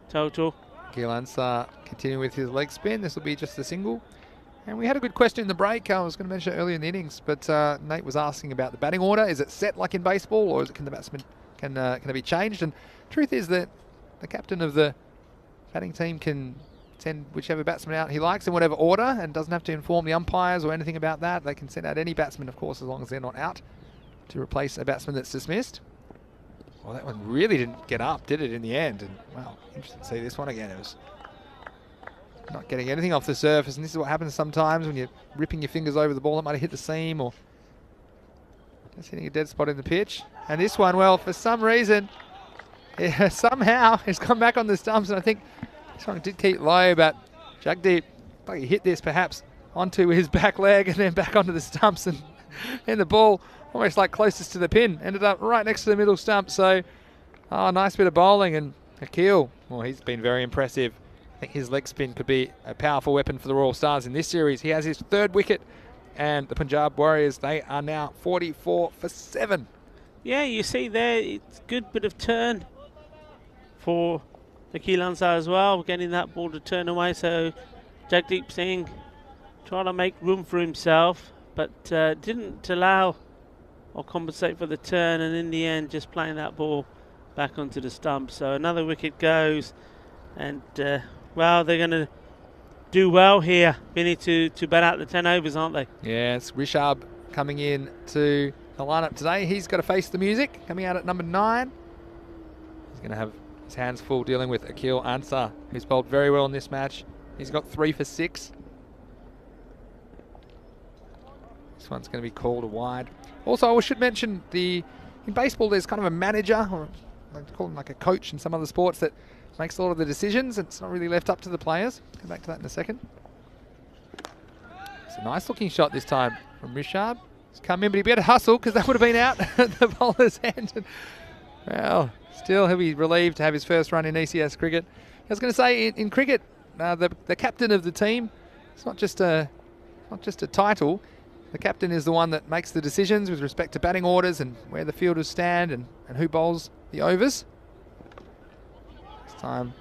total. Akhil Ansar continuing with his leg spin. This will be just a single. And we had a good question in the break. I was going to mention it earlier in the innings, but Nate was asking about the batting order. Is it set like in baseball, or can the batsman can it be changed? And truth is that the captain of the batting team can send whichever batsman out he likes in whatever order, and doesn't have to inform the umpires or anything about that. They can send out any batsman, of course, as long as they're not out, to replace a batsman that's dismissed. Well, that one really didn't get up, did it, in the end? And, well, interesting to see this one again. It was not getting anything off the surface, and this is what happens sometimes when you're ripping your fingers over the ball that might have hit the seam, or just hitting a dead spot in the pitch. And this one, well, for some reason, somehow it's come back on the stumps, and I think this one did keep low, but Jagdeep, like he hit this perhaps onto his back leg and then back onto the stumps, and the ball almost like closest to the pin ended up right next to the middle stump. So, nice bit of bowling, and Akhil, well, he's been very impressive. I think his leg spin could be a powerful weapon for the Royal Stars in this series. He has his 3rd wicket, and the Punjab Warriors, they are now 44 for 7. Yeah, you see there, it's a good bit of turn for Akhil Ansar as well, getting that ball to turn away. So Jagdeep Singh trying to make room for himself, but didn't allow or compensate for the turn, and in the end just playing that ball back onto the stump. So another wicket goes, and well, they're going to do well here, Vinny, to bat out the 10 overs, aren't they? Yeah, it's Rishabh coming in to the lineup today. He's got to face the music, coming out at number 9. He's going to have his hands full dealing with Akhil Ansar, who's bowled very well in this match. He's got 3 for 6. This one's going to be called a wide. Also, I should mention, in baseball there's kind of a manager, or I call him like a coach in some other sports, that makes a lot of the decisions. It's not really left up to the players. Come back to that in a second. It's a nice looking shot this time from Rishabh. He's come in, but he better hustle, because that would have been out at the bowler's end. Well, still he'll be relieved to have his first run in ECS cricket. I was going to say, in cricket, the captain of the team, it's not just a title. The captain is the one that makes the decisions with respect to batting orders and where the fielders stand and who bowls the overs. This time,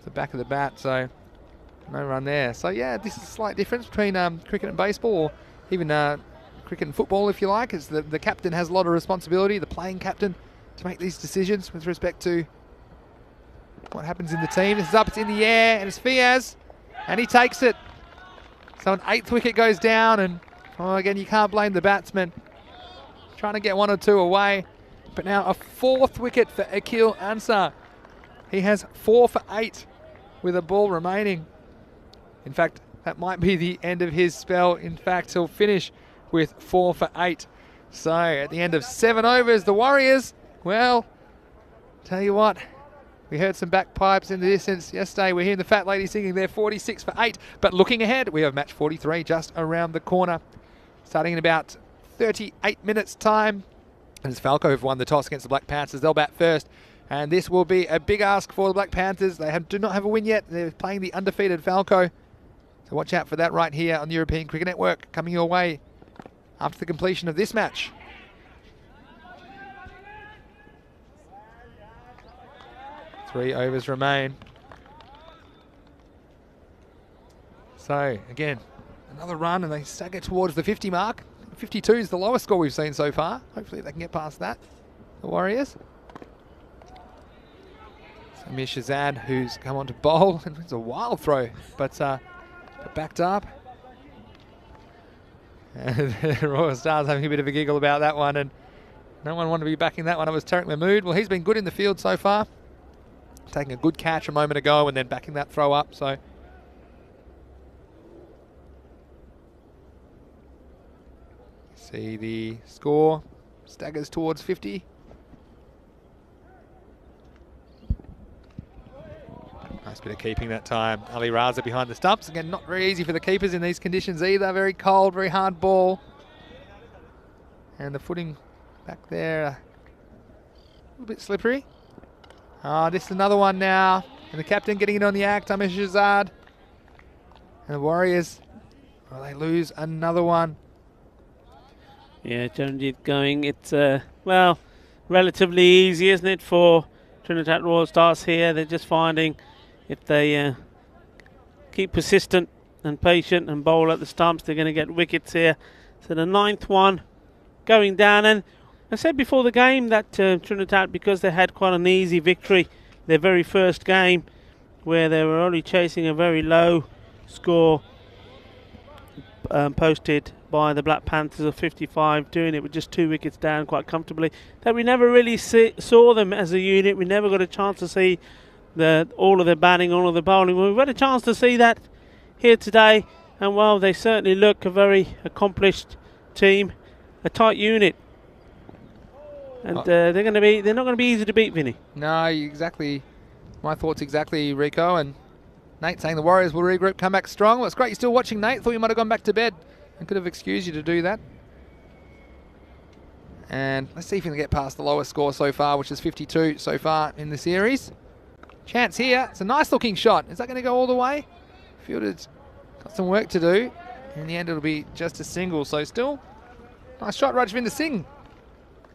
the back of the bat, so no run there. So yeah, this is a slight difference between cricket and baseball, or even cricket and football, if you like. Is the captain has a lot of responsibility, the playing captain, to make these decisions with respect to what happens in the team. This is up, it's in the air, and it's Fiaz, and he takes it. So an 8th wicket goes down, and again, you can't blame the batsman. Trying to get 1 or 2 away. But now a 4th wicket for Akhil Ansar. He has 4 for 8 with a ball remaining. In fact, that might be the end of his spell. In fact, he'll finish with 4 for 8. So at the end of 7 overs, the Warriors, well, tell you what, we heard some bagpipes in the distance yesterday. We're hearing the fat lady singing there, 46 for 8. But looking ahead, we have match 43 just around the corner, starting in about 38 minutes' time. And as Falco have won the toss against the Black Panthers, they'll bat first. And this will be a big ask for the Black Panthers. They do not have a win yet. They're playing the undefeated Falco. So watch out for that right here on the European Cricket Network, coming your way after the completion of this match. Three overs remain. So again, another run and they stagger towards the 50 mark. 52 is the lowest score we've seen so far. Hopefully they can get past that, the Warriors. So Amir Shahzad, who's come on to bowl, and it's a wild throw, but backed up. And the Royal Stars having a bit of a giggle about that one, and no one wanted to be backing that one. It was Tariq Mahmood. Well, he's been good in the field so far, taking a good catch a moment ago and then backing that throw up. So see the score staggers towards 50. Nice bit of keeping that time. Ali Raza behind the stumps. Again, not very easy for the keepers in these conditions either. Very cold, very hard ball. And the footing back there, a little bit slippery. This is another one now. And the captain getting it on the act, Amir Shahzad. And the Warriors, well, they lose another one. Yeah, Charanjit going. It's, well, relatively easy, isn't it, for Trinidad Royal Stars here. They're just finding if they keep persistent and patient and bowl at the stumps, they're going to get wickets here. So the 9th one going down. And I said before the game that Trinidad, because they had quite an easy victory, their very first game, where they were only chasing a very low score posted by the Black Panthers of 55, doing it with just 2 wickets down quite comfortably, that we never really saw them as a unit. We never got a chance to see all of the batting, all of the bowling. We've had a chance to see that here today, and well, they certainly look a very accomplished team, a tight unit, and they're not going to be easy to beat, Vinny. No, exactly. My thoughts exactly, Rico. And Nate saying the Warriors will regroup, come back strong. Well, it's great you're still watching, Nate. Thought you might have gone back to bed. I could have excused you to do that. And let's see if we can get past the lowest score so far, which is 52 so far in the series. Chance here. It's a nice looking shot. Is that going to go all the way? Fielder's got some work to do. In the end, it'll be just a single. So still, nice shot, Rajvinder Singh.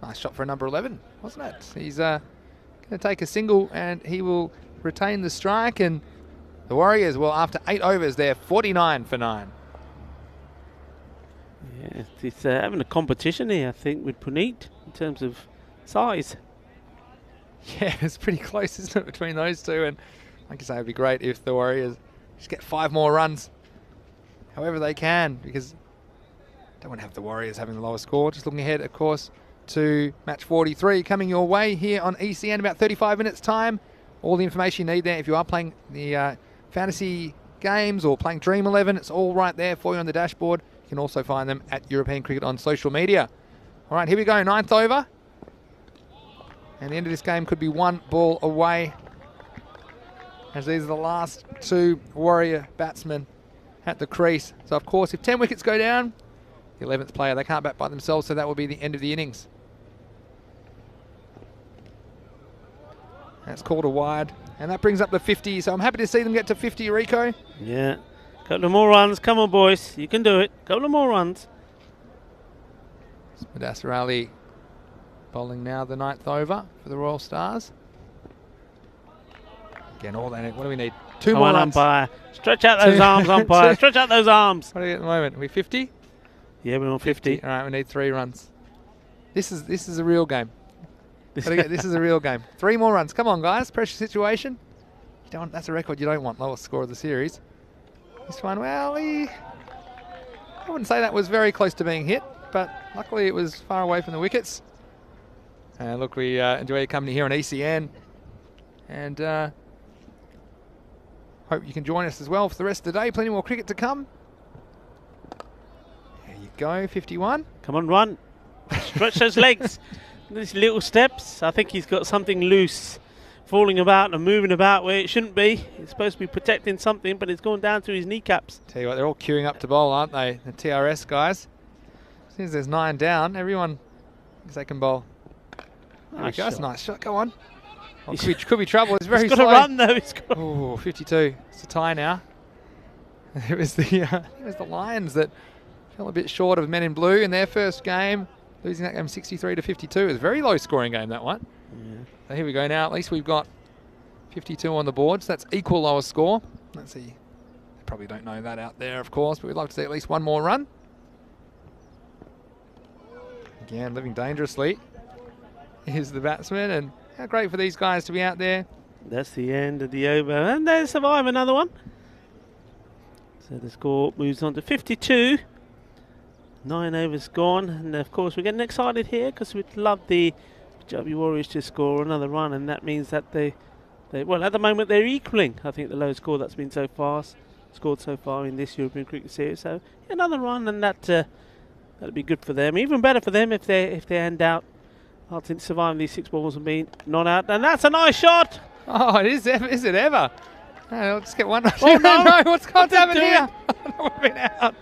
Nice shot for a number 11, wasn't it? He's going to take a single and he will retain the strike. And the Warriors, well, after 8 overs, they're 49 for 9. Yeah, it's having a competition here, I think, with Puneet in terms of size. Yeah, it's pretty close, isn't it, between those two? And like I say, it'd be great if the Warriors just get 5 more runs, however they can, because I don't want to have the Warriors having the lowest score. Just looking ahead, of course, to match 43 coming your way here on ECN about 35 minutes time. All the information you need there. If you are playing the fantasy games or playing Dream 11, it's all right there for you on the dashboard. You can also find them at European Cricket on social media. All right, here we go, 9th over. And the end of this game could be 1 ball away, as these are the last 2 Warrior batsmen at the crease. So, of course, if 10 wickets go down, the 11th player, they can't bat by themselves, so that will be the end of the innings. That's called a wide, and that brings up the 50. So I'm happy to see them get to 50, Rico. Yeah. Couple of more runs. Come on, boys. You can do it. Couple of more runs. Mudassar Ali bowling now the 9th over for the Royal Stars. Again, all they need. What do we need? 2 more runs. Umpire. Stretch out those arms, umpire. Stretch out those arms. What are we at the moment? Are we 50? Yeah, we're on 50. All right, we need 3 runs. This is a real game. This is a real game. 3 more runs. Come on, guys. Pressure situation. You don't want, that's a record you don't want. Lowest score of the series. This one, well, I wouldn't say that was very close to being hit, but luckily it was far away from the wickets. And look, we enjoy you coming here on ECN, and hope you can join us as well for the rest of the day. Plenty more cricket to come. There you go, 51. Come on, run. Stretch those legs. These little steps. I think he's got something loose, falling about and moving about where it shouldn't be. It's supposed to be protecting something, but it's gone down to his kneecaps. Tell you what, they're all queuing up to bowl, aren't they? The TRS guys. As soon as there's 9 down, everyone thinks they can bowl. There we go. That's a nice shot. Go on. Oh, could be trouble. It's very slow. slow. He's got to run, though. Oh, 52. It's a tie now. It was the Lions that fell a bit short of Men in Blue in their first game, losing that game 63-52. It was a very low scoring game, that one. Yeah. So here we go now. At least we've got 52 on the board, so that's equal lowest score. Let's see. They probably don't know that out there, of course, but we'd like to see at least one more run. Again, living dangerously. Here's the batsman, and how great for these guys to be out there. That's the end of the over, and they survive another one. So the score moves on to 52. 9 overs gone, and of course we're getting excited here because we'd love the Punjabi Warriors to score another run, and that means that they well, at the moment they're equaling, I think, the lowest score that's been scored so far in this European Cricket Series. So another run, and that'd be good for them. Even better for them if they end out, I think, surviving these 6 balls and being not out. And that's a nice shot. Oh, is it ever? I'll just get one. Oh, no. What's happened here? We've been out.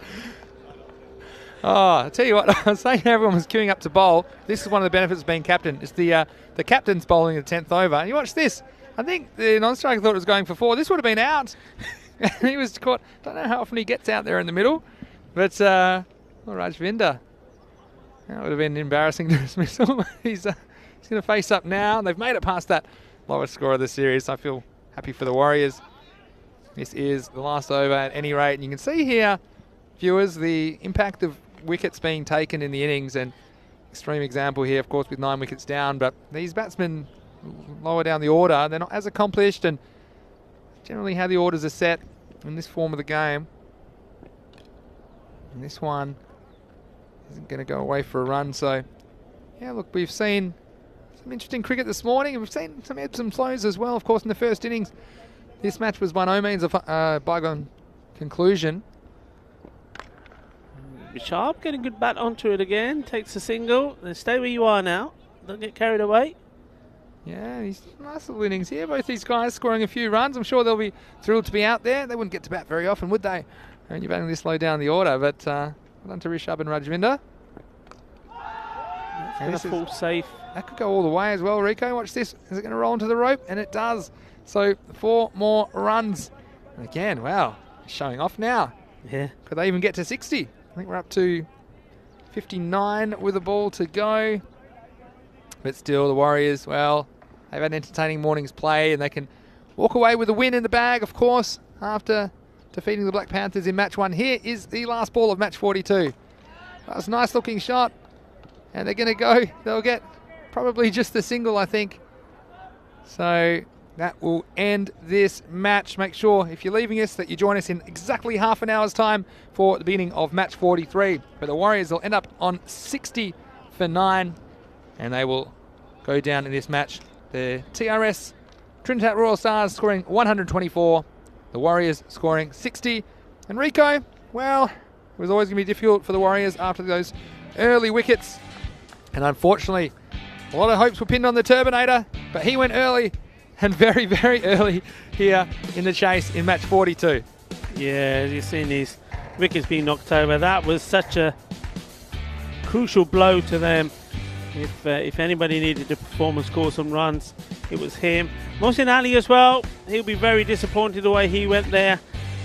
Oh, I tell you what, I was saying everyone was queuing up to bowl. This is one of the benefits of being captain. It's the captain's bowling the 10th over. And you watch this. I think the non-striker thought it was going for 4. This would have been out. He was caught. Don't know how often he gets out there in the middle. But Rajvinder. That would have been an embarrassing dismissal. He's going to face up now. They've made it past that lowest score of the series. I feel happy for the Warriors. This is the last over at any rate. And you can see here, viewers, the impact of wickets being taken in the innings. And extreme example here, of course, with 9 wickets down. But these batsmen lower down the order, they're not as accomplished. And generally how the orders are set in this form of the game. And this one isn't going to go away for a run. So, yeah, look, we've seen some interesting cricket this morning. We've seen some ebbs and flows as well, of course, in the first innings. This match was by no means a bygone conclusion. Sharp getting good bat onto it again. Takes a single. Then stay where you are now. Don't get carried away. Yeah, he's nice little innings here. Both these guys scoring a few runs. I'm sure they'll be thrilled to be out there. They wouldn't get to bat very often, would they? And you're batting this low down the order. But well done to Rishabh and Rajvinder. It's going to fall safe. That could go all the way as well, Rico. Watch this. Is it going to roll into the rope? And it does. So 4 more runs. And again, wow, showing off now. Yeah. Could they even get to 60? I think we're up to 59 with a ball to go. But still, the Warriors, well, they've had an entertaining morning's play, and they can walk away with a win in the bag, of course, after defeating the Black Panthers in match 1. Here is the last ball of match 42. That was a nice looking shot. And they're going to go. They'll get probably just the single, I think. So that will end this match. Make sure, if you're leaving us, that you join us in exactly half an hour's time for the beginning of match 43. But the Warriors will end up on 60 for 9. And they will go down in this match. The TRS Trinidad Royal Stars scoring 124. The Warriors scoring 60. And Rico, well, it was always going to be difficult for the Warriors after those early wickets. And unfortunately, a lot of hopes were pinned on the Turbinator, but he went early and very, very early here in the chase in match 42. Yeah, as you've seen these wickets being knocked over, that was such a crucial blow to them. If anybody needed to perform and score some runs, it was him. Mohsin Ali as well, he'll be very disappointed the way he went there.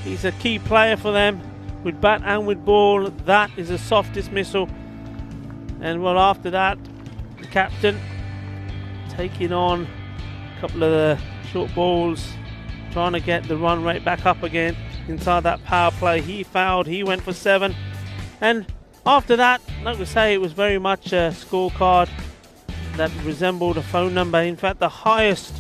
He's a key player for them with bat and with ball. That is a soft dismissal. And well, after that, the captain taking on a couple of the short balls, trying to get the run rate back up again inside that power play. He fouled, he went for 7. And after that, like we say, it was very much a scorecard that resembled a phone number. In fact, the highest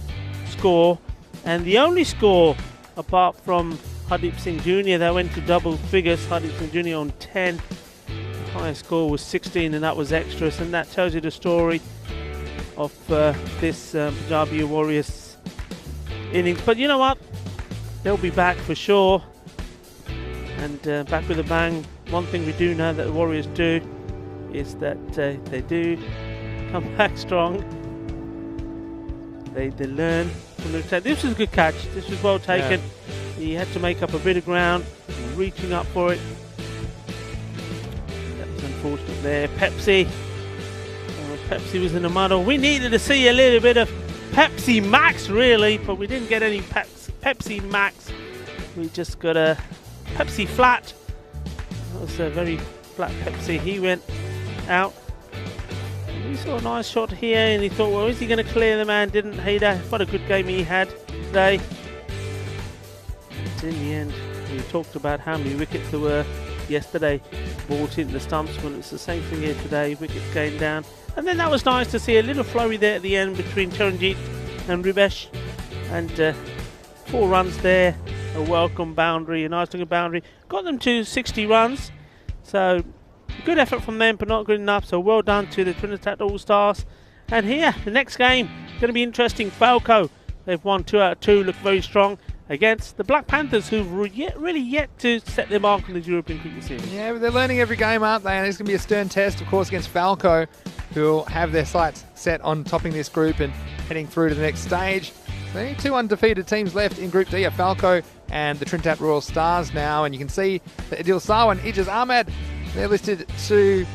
score and the only score apart from Hardeep Singh Jr. that went to double figures. Hardeep Singh Jr. on 10. The highest score was 16, and that was extras. And that tells you the story of this Punjabi Warriors innings. But you know what? They'll be back for sure. And back with a bang. One thing we do know that the Warriors do is that they do come back strong. They learn from the mistake. This was a good catch. This was well taken. Yeah. He had to make up a bit of ground, reaching up for it. That was unfortunate there. Pepsi. Pepsi was in the muddle. We needed to see a little bit of Pepsi Max, really, but we didn't get any Pepsi Max. We just got a Pepsi flat. That was a very flat Pepsi. He went out. He saw a nice shot here and he thought, well, is he going to clear the man? Didn't Hayder. What a good game he had today. In the end, we talked about how many wickets there were yesterday. Balls hitting the stumps. When it's the same thing here today. Wickets going down. And then that was nice to see a little flurry there at the end between Charanjit and Ribesh. And 4 runs there. A welcome boundary, a nice looking boundary. Got them to 60 runs. So good effort from them, but not good enough. So well done to the Trinidad All-Stars. And here, the next game, going to be interesting. Falco, they've won 2 out of 2, look very strong against the Black Panthers, who've really yet to set their mark on the European Cricket Series. Yeah, but they're learning every game, aren't they? And it's going to be a stern test, of course, against Falco, who'll have their sights set on topping this group and heading through to the next stage. There are 2 undefeated teams left in Group D, Falco and the Trinidad Royal Stars now. And you can see that Adil Sawa and Ijaz Ahmed, they're listed to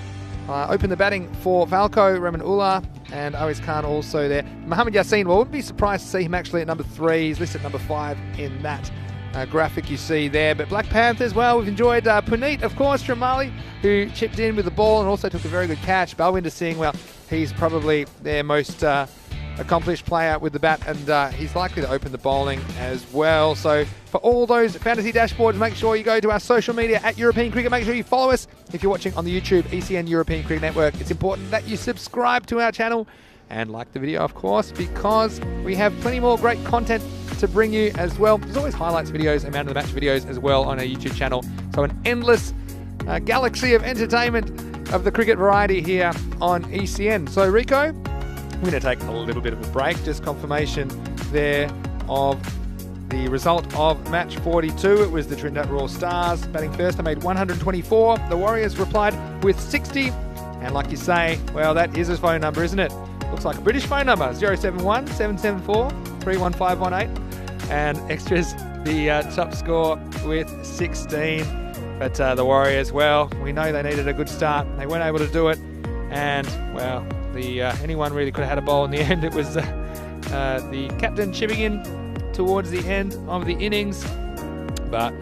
open the batting for Falco. Raman Ullah and Awais Khan also there. Mohammad Yassin, well, I wouldn't be surprised to see him actually at number 3. He's listed at number 5 in that graphic you see there. But Black Panthers, well, we've enjoyed Puneet, of course, from Mali, who chipped in with the ball and also took a very good catch. Balwinder Singh, well, he's probably their most accomplished player with the bat, and he's likely to open the bowling as well. So for all those fantasy dashboards, make sure you go to our social media at European Cricket. Make sure you follow us if you're watching on the YouTube ECN European Cricket Network. It's important that you subscribe to our channel and like the video, of course, because we have plenty more great content to bring you as well. There's always highlights videos and man of the match videos as well on our YouTube channel. So an endless galaxy of entertainment of the cricket variety here on ECN. So Rico, we're going to take a little bit of a break. Just confirmation there of the result of match 42. It was the Trinidad Royal Stars batting first. They made 124. The Warriors replied with 60. And like you say, well, that is his phone number, isn't it? Looks like a British phone number, 071 774 31518. And extras, the top score with 16. But the Warriors, well, we know they needed a good start. They weren't able to do it. And, well, anyone really could have had a bowl in the end. It was the captain chipping in towards the end of the innings. But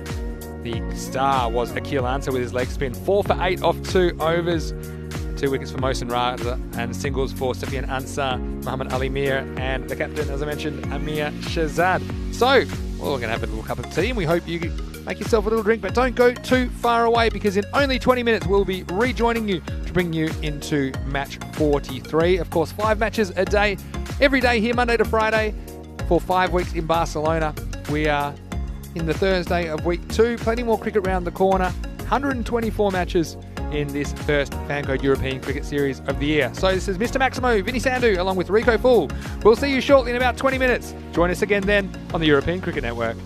the star was Akil Ansar with his leg spin. 4 for 8 off 2 overs. 2 wickets for Mohsin Raza and singles for Sufyan Ansar, Muhammad Ali Mir, and the captain, as I mentioned, Amir Shahzad. So, well, we're going to have a little cup of tea, and we hope you make yourself a little drink, but don't go too far away, because in only 20 minutes we'll be rejoining you to bring you into match 43. Of course, 5 matches a day, every day here, Monday to Friday, for 5 weeks in Barcelona. We are in the Thursday of week 2. Plenty more cricket round the corner. 124 matches in this first Fancode European Cricket Series of the year. So this is Mr. Maximo, Vinny Sandhu, along with Rico Full. We'll see you shortly in about 20 minutes. Join us again then on the European Cricket Network.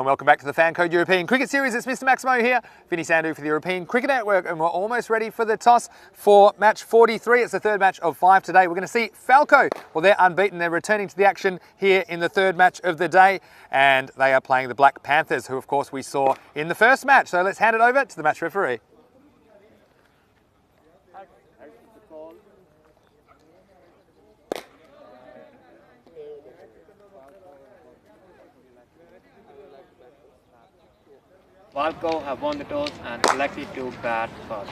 and welcome back to the Fan Code European Cricket Series. It's Mr. Maximo here, Vinny Sandhu for the European Cricket Network, and we're almost ready for the toss for match 43. It's the third match of 5 today. We're going to see Falco. Well, they're unbeaten. They're returning to the action here in the third match of the day, and they are playing the Black Panthers, who of course we saw in the first match. So let's hand it over to the match referee. Falco have won the toss and elected to bat first.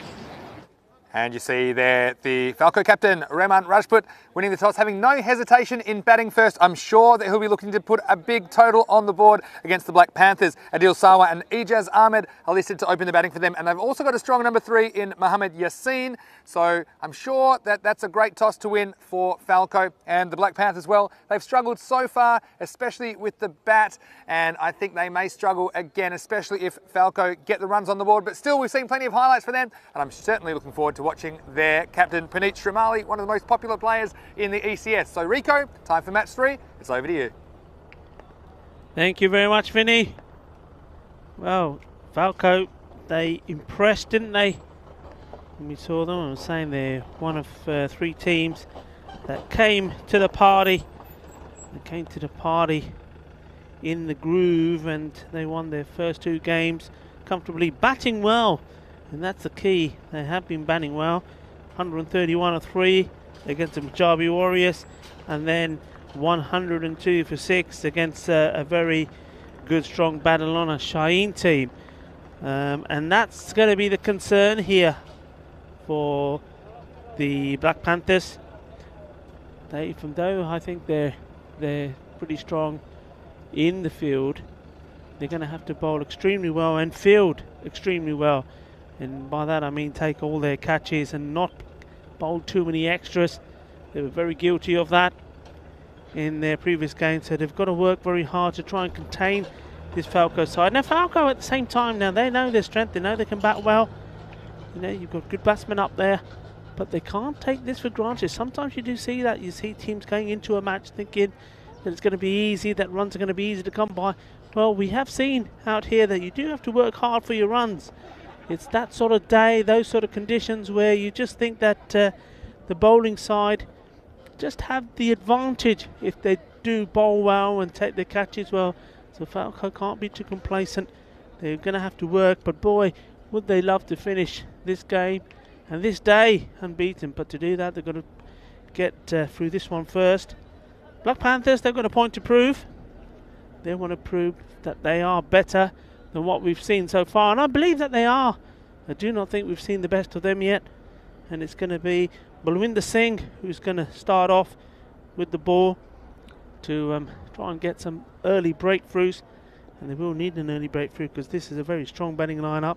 And you see there the Falco captain, Reman Rajput, winning the toss, having no hesitation in batting first. I'm sure that he'll be looking to put a big total on the board against the Black Panthers. Adil Sawa and Ijaz Ahmed are listed to open the batting for them. And they've also got a strong number 3 in Mohammad Yassin. So I'm sure that that's a great toss to win for Falco and the Black Panthers. Well, they've struggled so far, especially with the bat. And I think they may struggle again, especially if Falco get the runs on the board. But still, we've seen plenty of highlights for them. And I'm certainly looking forward to watching their captain, Puneet Shrimali, one of the most popular players in the ECS. So Rico, time for match 3. It's over to you. Thank you very much, Vinny. Well, Falco, they impressed, didn't they? When we saw them, I was saying they're one of 3 teams that came to the party. They came to the party in the groove, and they won their first 2 games comfortably, batting well. And that's the key. They have been batting well. 131 of 3 against the Punjabi Warriors, and then 102 for 6 against a very good, strong Badalona Shaheen team. And that's going to be the concern here for the Black Panthers. Even though I think they're pretty strong in the field, they're going to have to bowl extremely well and field extremely well. And by that I mean take all their catches and not bowl too many extras. They were very guilty of that in their previous game, so they've got to work very hard to try and contain this Falco side. Now Falco at the same time, now they know their strength, they know they can bat well. You know, you've got good batsmen up there, but they can't take this for granted. Sometimes you do see that. You see teams going into a match thinking that it's going to be easy, that runs are going to be easy to come by. Well, we have seen out here that you do have to work hard for your runs. It's that sort of day, those sort of conditions where you just think that the bowling side just have the advantage if they do bowl well and take their catches well. So Falco can't be too complacent. They're going to have to work, but boy, would they love to finish this game and this day unbeaten. But to do that, they've got to get through this one first. Black Panthers, they've got a point to prove. They want to prove that they are better than what we've seen so far, and I believe that they are. I do not think we've seen the best of them yet, and it's going to be Balwinder Singh who's going to start off with the ball to try and get some early breakthroughs, and they will need an early breakthrough because this is a very strong batting lineup.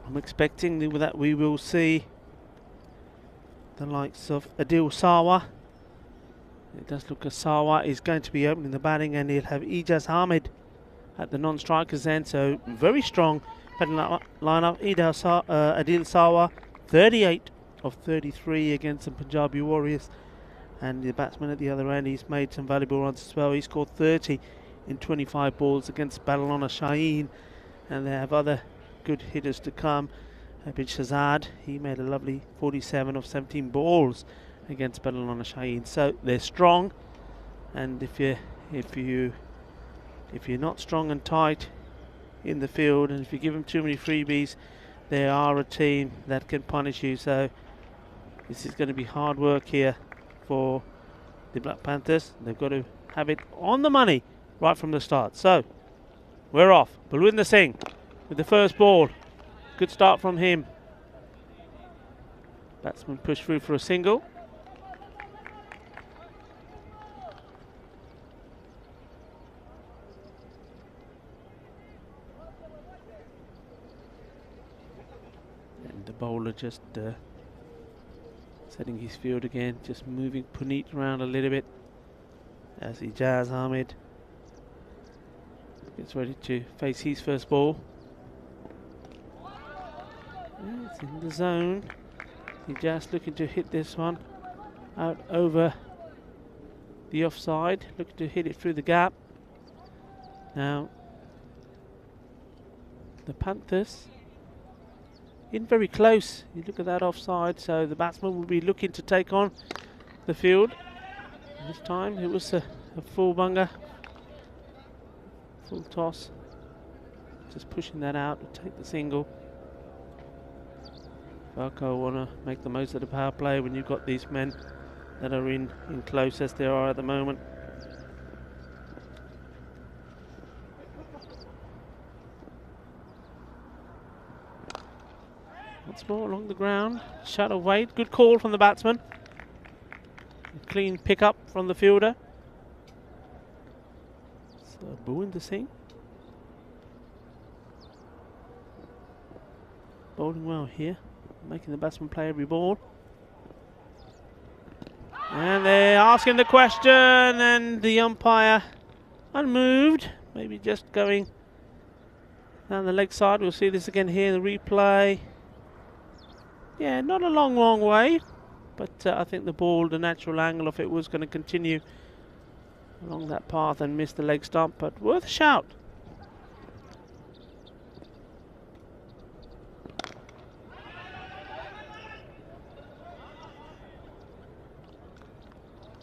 I'm expecting that we will see the likes of Adil Sawa. It does look as Sawa is going to be opening the batting, and he'll have Ijaz Ahmed at the non-strikers end, so very strong batting lineup. Adil Sawa, 38 of 33 against the Punjabi Warriors, and the batsman at the other end, he's made some valuable runs as well. He scored 30 in 25 balls against Badalona Shaheen, and they have other good hitters to come. Abid Shahzad, he made a lovely 47 of 17 balls against Badalona Shaheen. So they're strong, and if you're not strong and tight in the field, and if you give them too many freebies, they are a team that can punish you. So this is going to be hard work here for the Black Panthers. They've got to have it on the money right from the start. So we're off. Balwinder Singh with the first ball. Good start from him. Batsman pushed through for a single. Bowler just setting his field again, just moving Puneet around a little bit as Ijaz Ahmed gets ready to face his first ball. Yeah, it's in the zone. Ijaz looking to hit this one out over the offside, looking to hit it through the gap. Now, the Panthers in very close. You look at that offside, so the batsman will be looking to take on the field. This time it was a full bunger, full toss. Just pushing that out to take the single. Falco want to make the most of the power play when you've got these men that are in close as they are at the moment. Once more along the ground, Shadow Wade, good call from the batsman. A clean pick up from the fielder. So Bhuvinder Singh bowling well here, making the batsman play every ball. And they're asking the question, and the umpire unmoved, maybe just going down the leg side. We'll see this again here in the replay. Yeah, not a long way, but I think the ball, the natural angle of it was going to continue along that path and miss the leg stump, but worth a shout.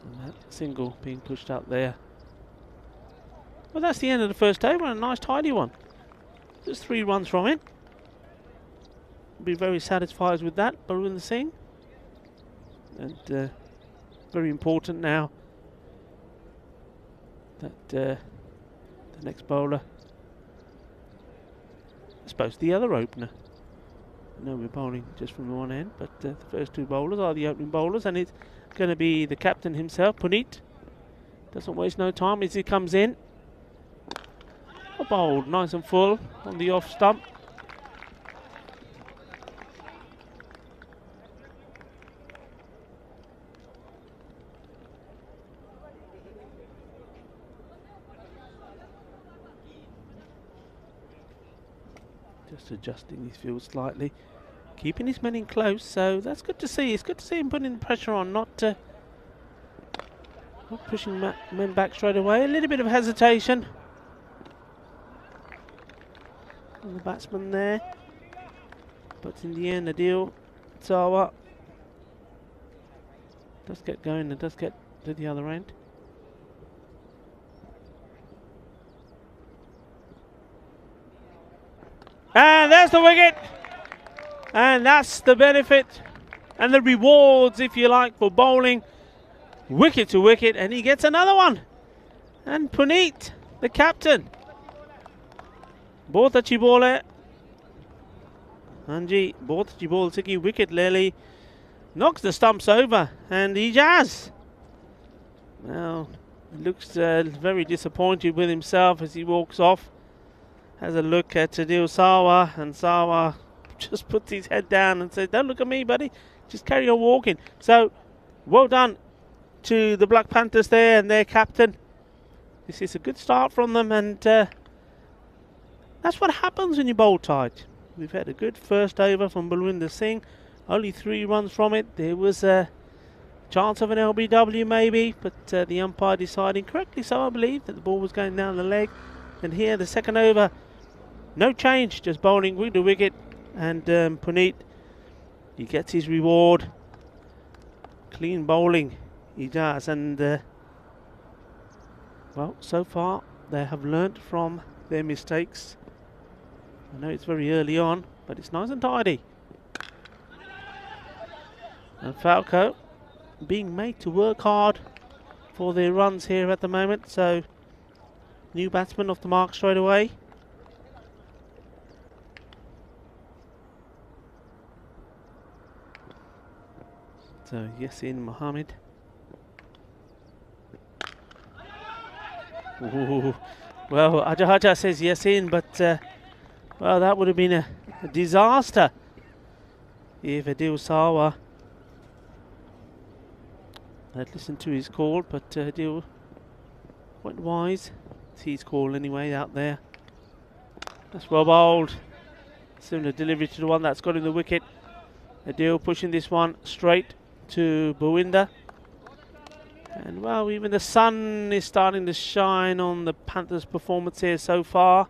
And that single being pushed out there. Well, that's the end of the first over, and a nice tidy one. Just 3 runs from it. Be very satisfied with that, Bhuvinder Singh. And very important now that the next bowler, I suppose the other opener. I know we're bowling just from the one end, but the first 2 bowlers are the opening bowlers, and it's going to be the captain himself, Puneet. Doesn't waste no time as he comes in. Bowled nice and full on the off stump. Just adjusting his field slightly, keeping his men in close, so that's good to see. It's good to see him putting the pressure on, not pushing men back straight away. A little bit of hesitation on the batsman there, but in the end, Adil Thawa does get going and does get to the other end. And there's the wicket, and that's the benefit and the rewards, if you like, for bowling wicket to wicket, and he gets another one. And Puneet, the captain, बहुत अच्छी ball है, हाँ जी बहुत अच्छी ball से की wicket ले ली, knocks the stumps over, and Ijaz now looks very disappointed with himself as he walks off. Has a look at Adil Sawa, and Sawa just puts his head down and says, "Don't look at me, buddy. Just carry on walking." So, well done to the Black Panthers there and their captain. This is a good start from them, and that's what happens when you bowl tight. We've had a good first over from Bhuvinder Singh. Only 3 runs from it. There was a chance of an LBW maybe, but the umpire deciding correctly so, I believe, that the ball was going down the leg. And here, the second over, no change, just bowling wicket to wicket, and Puneet, he gets his reward. Clean bowling, he does, and well, so far they have learnt from their mistakes. I know it's very early on, but it's nice and tidy. And Falco being made to work hard for their runs here at the moment, so new batsman off the mark straight away. So Yasin Mohammed. Ooh. Well, Ajahaja says Yasin, but well, that would have been a disaster if Adil Sawa had listened to his call, but Adil went wise. It's his call anyway out there. That's well bowled. Similar delivery to the one that's got in the wicket. Adil pushing this one straight to Bhuvinder. And well, even the sun is starting to shine on the Panthers' performance here so far.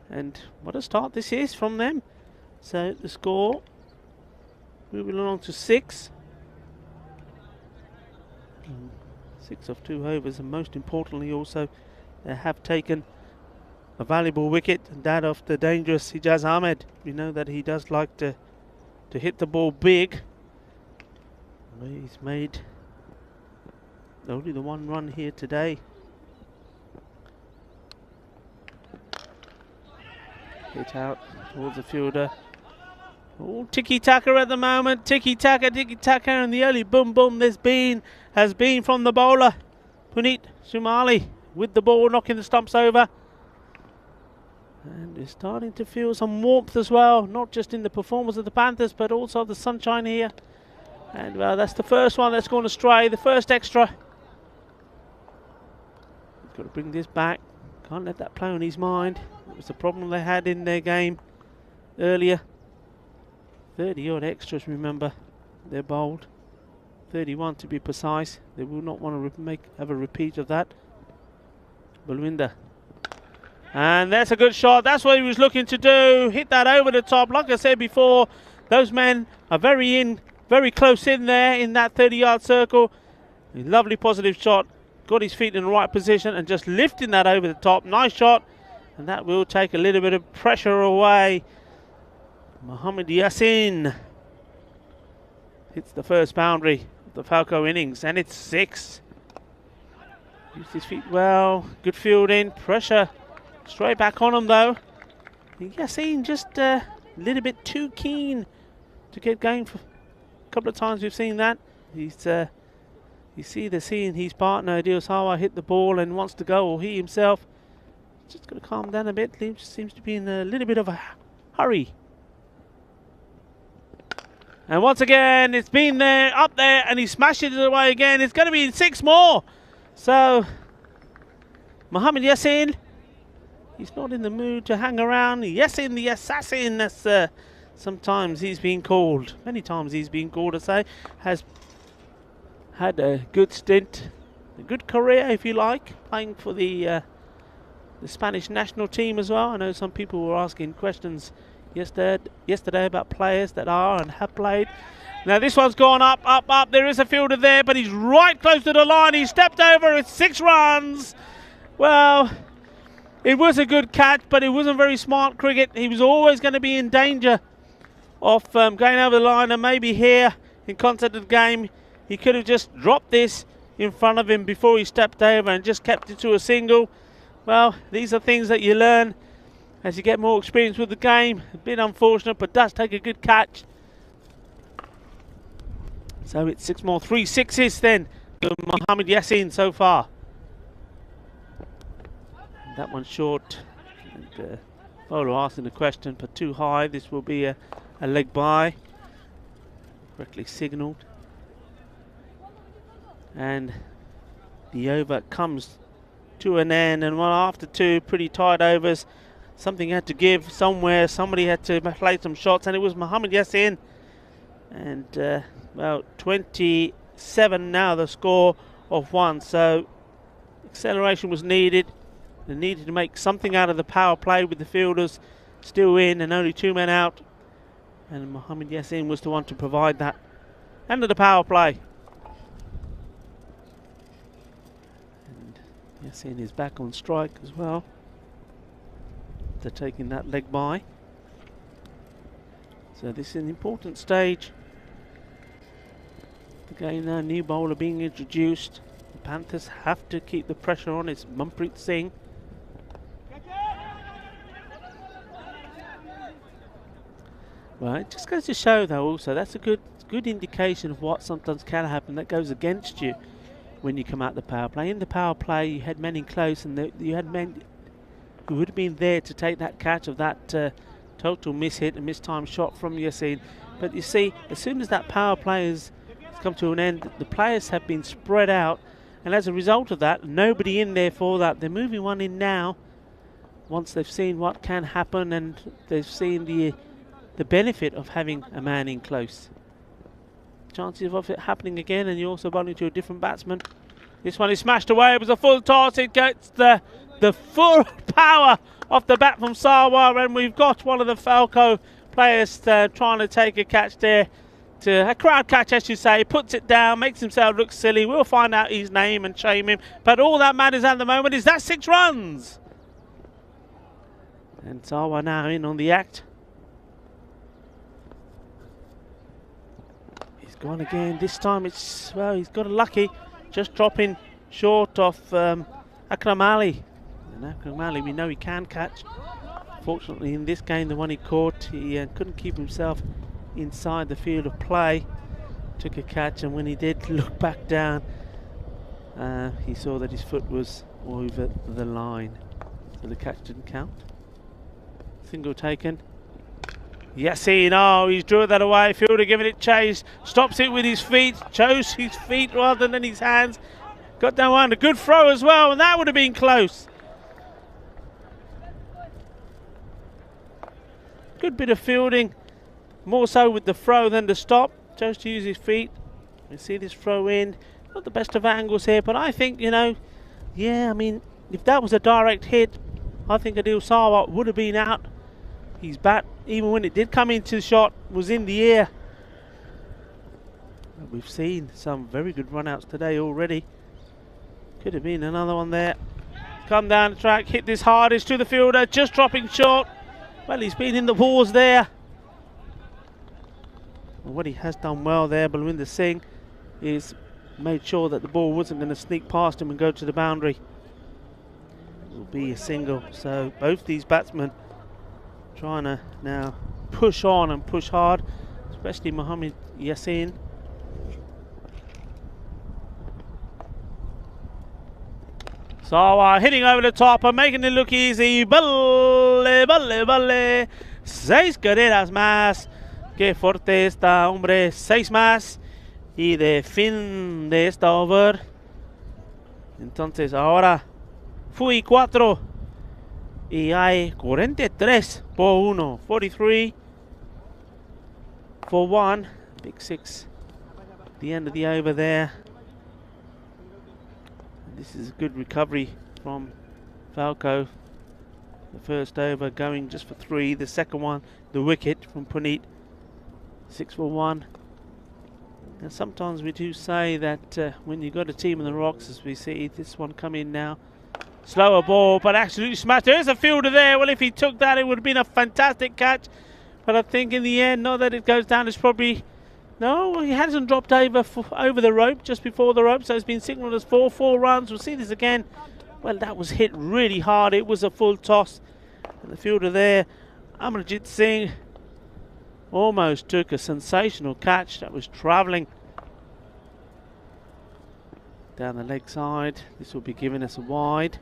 And what a start this is from them. So the score moving along to 6. 6 of 2 overs, and most importantly also they have taken a valuable wicket, and that of the dangerous Hijaz Ahmed. We know that he does like to hit the ball big. He's made only the 1 run here today. Hit out towards the fielder. Oh, tiki-taka at the moment. Tiki-taka, and the early boom-boom has been from the bowler, Puneet Shumali, with the ball knocking the stumps over. And we're starting to feel some warmth as well, not just in the performance of the Panthers, but also the sunshine here. And well, that's the first one that's gone astray, the first extra. He's got to bring this back. Can't let that play on his mind. It was the problem they had in their game earlier. 30 odd extras, remember, they're bowled. 31 to be precise. They will not want to have a repeat of that. Balwinder. And that's a good shot. That's what he was looking to do. Hit that over the top. Like I said before, those men are very close in there in that 30-yard circle. A lovely positive shot. Got his feet in the right position and just lifting that over the top. Nice shot. And that will take a little bit of pressure away. Mohammad Yasin hits the first boundary of the Falco innings, and it's 6. Used his feet well. Good fielding. Pressure straight back on him though. Yasin just a little bit too keen to get going. For a couple of times we've seen that. He's seeing his partner Adil Sawa hit the ball and wants to go, or he himself. Just got to calm down a bit. He seems to be in a little bit of a hurry. And once again, it's been there, up there, and he smashed it away again. It's going to be 6 more. So, Mohammad Yasin, he's not in the mood to hang around. Yasin the assassin, that's sometimes he's been called. Many times he's been called, I say. Has had a good stint, a good career, if you like, playing for the Spanish national team as well. I know some people were asking questions yesterday about players that are and have played. Now this one's gone up. There is a fielder there, but he's right close to the line. He stepped over. It's 6 runs. Well, it was a good catch, but it wasn't very smart cricket. He was always going to be in danger of going over the line, and maybe here in concept of the game, he could have just dropped this in front of him before he stepped over and just kept it to a single. Well, these are things that you learn as you get more experience with the game. A bit unfortunate, but does take a good catch. So it's 6 more, 3 6s then to Mohammad Yasin so far. That one's short. And bowler asking the question, but too high. This will be a leg by. Correctly signalled. And the over comes to an end, and well, after 2 pretty tight overs, something had to give somewhere. Somebody had to play some shots, and it was Mohammad Yasin. And well, 27 now the score of 1. So acceleration was needed. They needed to make something out of the power play with the fielders still in and only 2 men out. And Mohammad Yasin was the one to provide that end of the power play. Yasin is back on strike as well. They're taking that leg by. So this is an important stage. Again, now new bowler being introduced. The Panthers have to keep the pressure on. It's Manpreet Singh. Well, it just goes to show though also, that's a good indication of what sometimes can happen that goes against you when you come out the power play. In the power play, you had men in close, and you had men who would have been there to take that catch of that total miss-hit and mistimed shot from Yasin. But you see, as soon as that power play has come to an end, the players have been spread out, and as a result of that, nobody in there for that. They're moving one in now, once they've seen what can happen and they've seen the benefit of having a man in close. chances of it happening again, and you're also bowling to a different batsman. This one is smashed away. It was a full toss. It gets the full power off the bat from Sarwar, and we've got one of the Falco players trying to take a catch there. A crowd catch, I should say. Puts it down, makes himself look silly. We'll find out his name and shame him. But all that matters at the moment is that 6 runs. And Sarwar now in on the act. He's gone again. This time it's, well, he's got a lucky. Just dropping short of Akram Ali. And Akram Ali, we know he can catch. Fortunately, in this game, the one he caught, he couldn't keep himself inside the field of play. Took a catch, and when he did look back down, he saw that his foot was over the line. So the catch didn't count. Single taken. Yassin, oh, he's drew that away. Fielder giving it chase. Stops it with his feet. Chose his feet rather than his hands. Got down one. A good throw as well, and that would have been close. Good bit of fielding. More so with the throw than the stop. Chose to use his feet. You see this throw in. Not the best of angles here, but I think, you know, yeah, I mean, if that was a direct hit, I think Adil Sarwar would have been out. His bat, even when it did come into the shot, was in the air. We've seen some very good run-outs today already. Could have been another one there. Come down the track, hit this hardest to the fielder, just dropping short. Well, he's been in the wars there. Well, what he has done well there, Balwinder Singh, is made sure that the ball wasn't going to sneak past him and go to the boundary. It will be a single. So both these batsmen trying to now push on and push hard, especially Mohammad Yassin. Sarwar hitting over the top and making it look easy. Balle, balle, balle. 6 carreras más. Qué fuerte está, hombre. 6 más. Y de fin de esta over. Entonces ahora fui 4. Y hay 43 por 1. 43 for 1. Big 6. The end of the over there. This is a good recovery from Falco. The first over going just for 3. The second one, the wicket from Puneet. 6 for 1. And sometimes we do say that when you've got a team in the rocks, as we see this one come in now. Slower ball, but absolutely smashed. There's a fielder there. Well, if he took that, it would have been a fantastic catch. But I think in the end, not that it goes down, it's probably... No, he hasn't dropped over the rope, just before the rope, so it's been signalled as 4 runs. We'll see this again. Well, that was hit really hard. It was a full toss. And the fielder there, Amarjit Singh, almost took a sensational catch that was travelling down the leg side. This will be giving us a wide.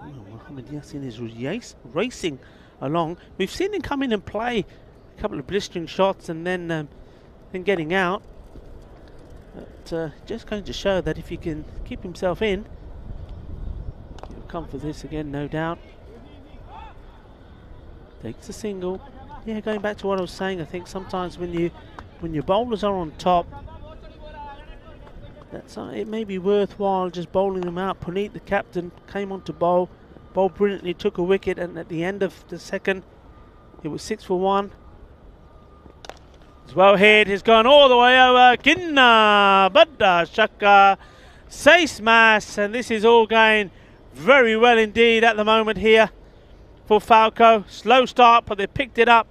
Oh, Mohammad Yassin is racing along. We've seen him come in and play a couple of blistering shots and then getting out. But just going to show that if he can keep himself in, he'll come for this again, no doubt. Takes a single. Yeah, going back to what I was saying, I think sometimes when your bowlers are on top, it may be worthwhile just bowling them out. Puneet, the captain, came on to bowl brilliantly, took a wicket, and at the end of the second, it was 6 for 1. It's well hit, he's gone all the way over. Kinna, Badda, Shaka, 6 más, and this is all going very well indeed at the moment here for Falco. Slow start, but they picked it up.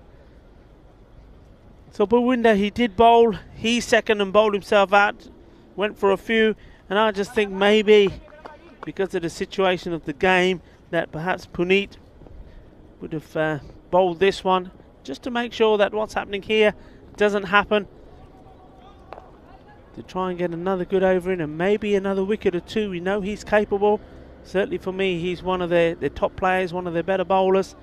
So Balwinder, he did bowl. He second and bowled himself out. Went for a few, and I just think maybe because of the situation of the game that perhaps Puneet would have bowled this one just to make sure that what's happening here doesn't happen, to try and get another good over in and maybe another wicket or 2. We know he's capable. Certainly for me, he's one of their top players, one of their better bowlers.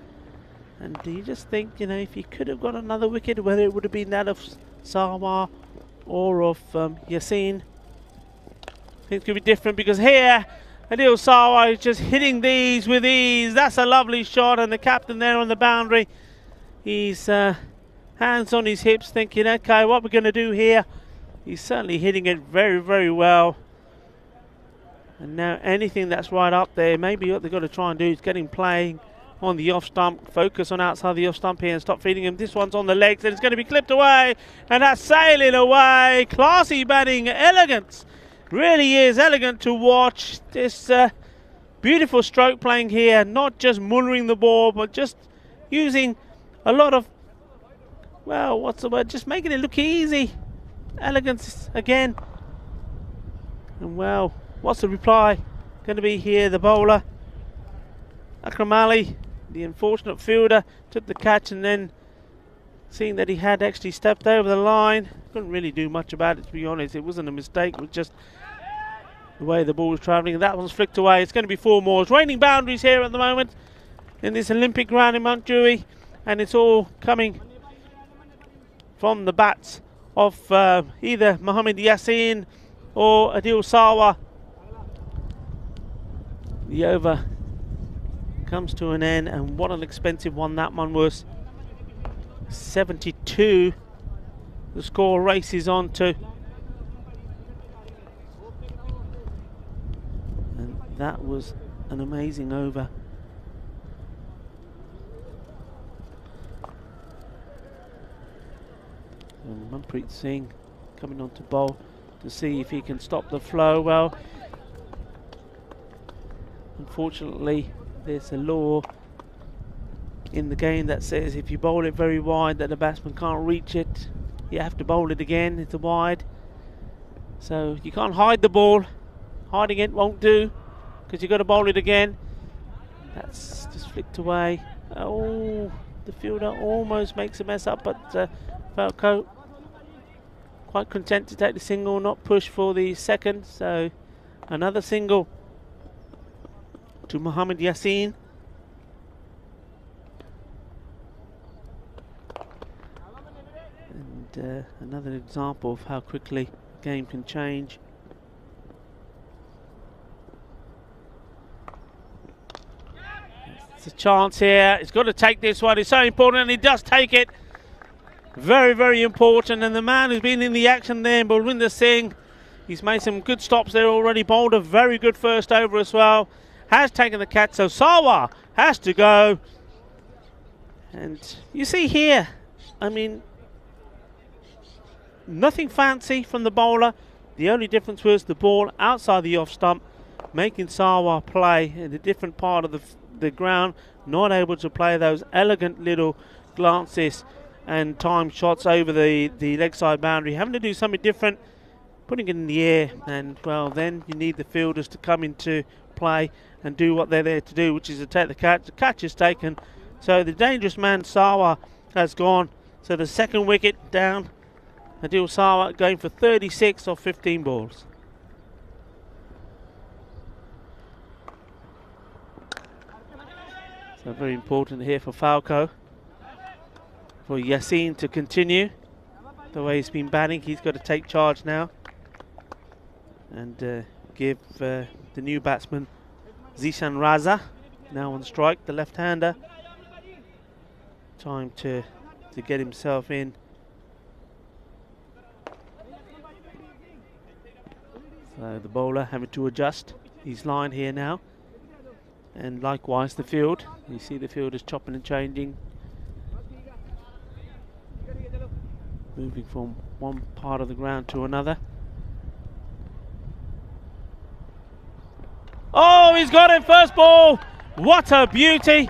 And you just think, you know, if he could have got another wicket, whether it would have been that of Sarwar or of Yassin, things could be different, because here Adil Sarwar is just hitting these with ease. That's a lovely shot, and the captain there on the boundary, he's hands on his hips, thinking, okay, what we're going to do here. He's certainly hitting it very, very well. And now anything that's right up there, maybe what they've got to try and do is get him playing on the off stump, focus on outside the off stump here and stop feeding him. This one's on the legs and it's going to be clipped away, and that's sailing away. Classy batting, elegance. Really is elegant to watch. This beautiful stroke playing here, not just mullering the ball, but just using a lot of, well, what's the word, just making it look easy. Elegance again. And well, what's the reply going to be here? The bowler, Akram Ali, the unfortunate fielder, took the catch, and then seeing that he had actually stepped over the line, couldn't really do much about it, to be honest. It wasn't a mistake, it was just the way the ball was travelling. And that one's flicked away. It's going to be 4 more. It's raining boundaries here at the moment in this Olympic ground in Mount Dewey, and it's all coming from the bats of either Mohammad Yassin or Adil Sawa. The over comes to an end, and what an expensive one that one was. 72 the score races on to, and that was an amazing over. And Manpreet Singh coming on to bowl to see if he can stop the flow. Well, unfortunately there's a law in the game that says if you bowl it very wide that the batsman can't reach it, you have to bowl it again. It's a wide, so you can't hide the ball. Hiding it won't do, because you've got to bowl it again. That's just flicked away. Oh, the fielder almost makes a mess up, but Falco quite content to take the single, not push for the second. So another single to Mohammad Yassin. And another example of how quickly the game can change. It's a chance here. He's got to take this one. It's so important, and he does take it. Very, very important. And the man who's been in the action there, Balwinder Singh, he's made some good stops there already. Bowled a very good first over as well. Has taken the catch, so Sawa has to go. And you see here, I mean, nothing fancy from the bowler. The only difference was the ball outside the off stump, making Sawa play in a different part of the ground, not able to play those elegant little glances and time shots over the leg side boundary, having to do something different, putting it in the air. And well, then you need the fielders to come into play and do what they're there to do, which is to take the catch. The catch is taken, so the dangerous man Sawa has gone. So the second wicket down. Adil Sawa going for 36 off 15 balls. So very important here for Falco, for Yassin to continue the way he's been batting. He's got to take charge now and give the new batsman Zishan Raza, now on strike, the left-hander, time to get himself in. So the bowler having to adjust his line here now, and likewise the field. You see the field is chopping and changing, moving from one part of the ground to another. Oh, he's got it, first ball. What a beauty.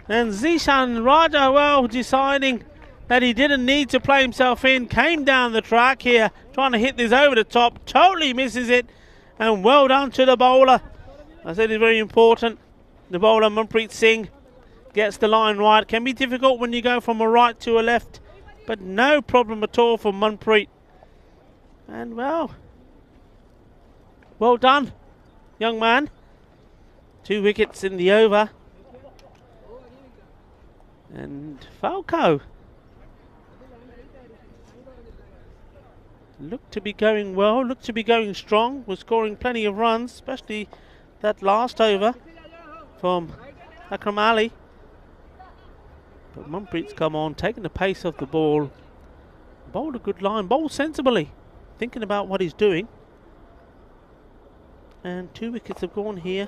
And Zishan Raja, well, deciding that he didn't need to play himself in, came down the track here, trying to hit this over the top, totally misses it, and well done to the bowler. I said it's very important. The bowler, Manpreet Singh, gets the line right. Can be difficult when you go from a right to a left, but no problem at all for Manpreet. And well done, young man. 2 wickets in the over. And Falco looked to be going well, looked to be going strong, was scoring plenty of runs, especially that last over from Akram Ali. But Munpreet's come on, taking the pace of the ball. Bowled a good line, bowled sensibly, thinking about what he's doing. And 2 wickets have gone here.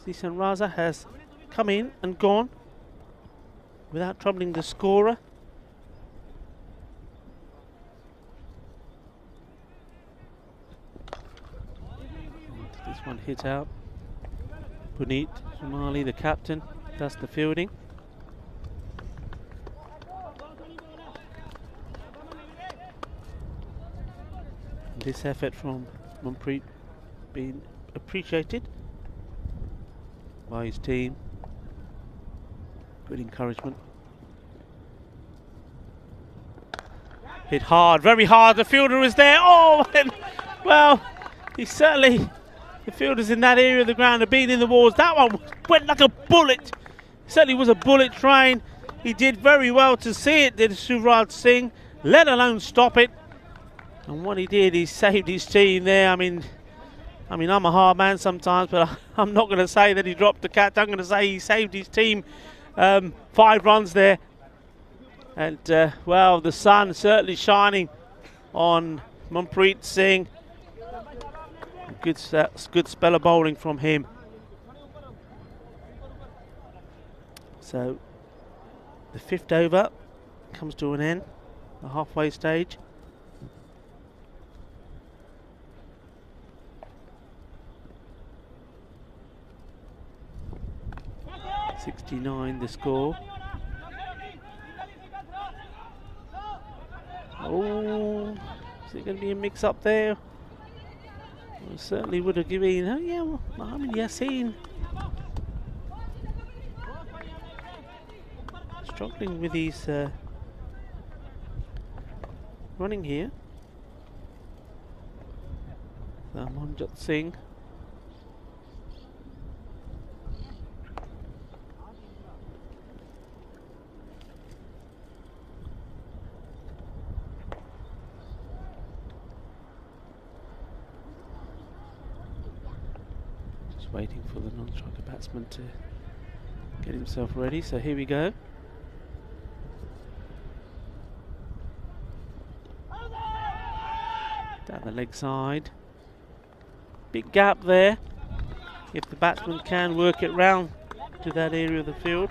Zeesan Raza has come in and gone without troubling the scorer. This one hit out. Puneet Shumali, the captain, does the fielding. This effort from Munpreet being appreciated by his team. Good encouragement. Hit hard, very hard. The fielder is there. Oh, and, well, he certainly, the fielders in that area of the ground have been in the walls. That one went like a bullet. Certainly was a bullet train. He did very well to see it, did Yuvraj Singh, let alone stop it. And what he did, he saved his team there. I mean, I'm a hard man sometimes, but I'm not going to say that he dropped the catch. I'm going to say he saved his team 5 runs there. And, well, the sun certainly shining on Munpreet Singh. Good spell of bowling from him. So, the 5th over comes to an end, the halfway stage. 69 the score. Oh, is it going to be a mix up there? Well, certainly would have given. Oh yeah, well, Mohammad Yassin struggling with his running here. Manjot Singh. Waiting for the non-striker batsman to get himself ready, so here we go. Down the leg side. Big gap there. If the batsman can work it round to that area of the field.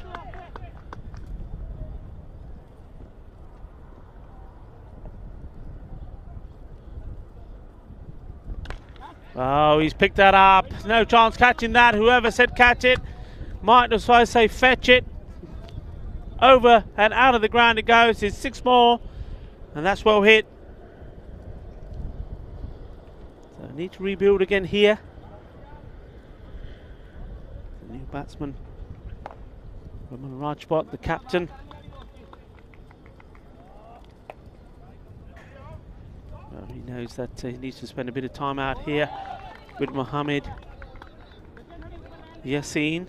Oh, he's picked that up. No chance catching that. Whoever said catch it might as well say fetch it. Over and out of the ground it goes. It's 6 more. And that's well hit. So need to rebuild again here. The new batsman, Raman Rajput, the captain. He knows that he needs to spend a bit of time out here with Mohammad Yassin.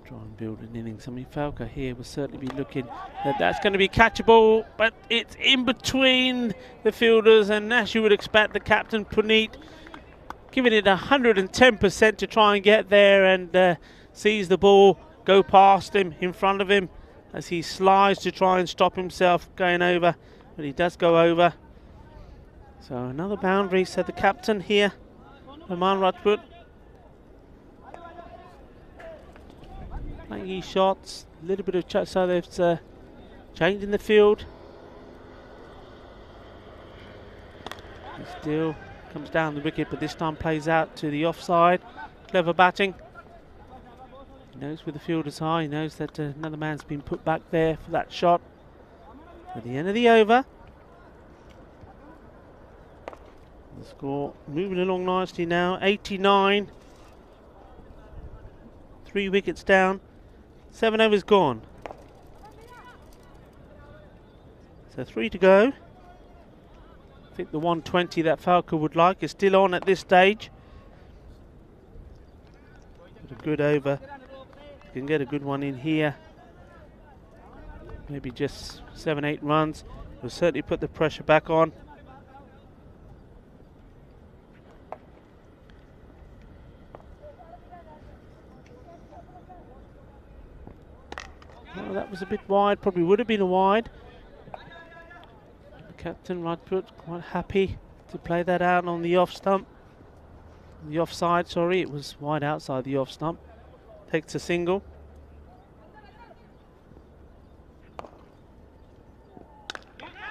Try and build an innings. I mean, Falco here will certainly be looking that that's going to be catchable, but it's in between the fielders, and as you would expect, the captain Puneet giving it 110% to try and get there and sees the ball go past him, in front of him, as he slides to try and stop himself going over, but he does go over. So another boundary, said the captain here, Raman Rajput. Playing his shots, a little bit of chat, so they've changed in the field. He still comes down the wicket, but this time plays out to the offside. Clever batting. He knows with the fielders high, he knows that another man's been put back there for that shot. At the end of the over, the score moving along nicely now, 89. 3 wickets down, 7 overs gone. So 3 to go. I think the 120 that Falco would like is still on at this stage. But a good over. You can get a good one in here. Maybe just 7-8 runs. Will certainly put the pressure back on. Oh, that was a bit wide, probably would have been a wide. Captain Rajput quite happy to play that out on the off stump. The offside, sorry, it was wide outside the off stump. Takes a single.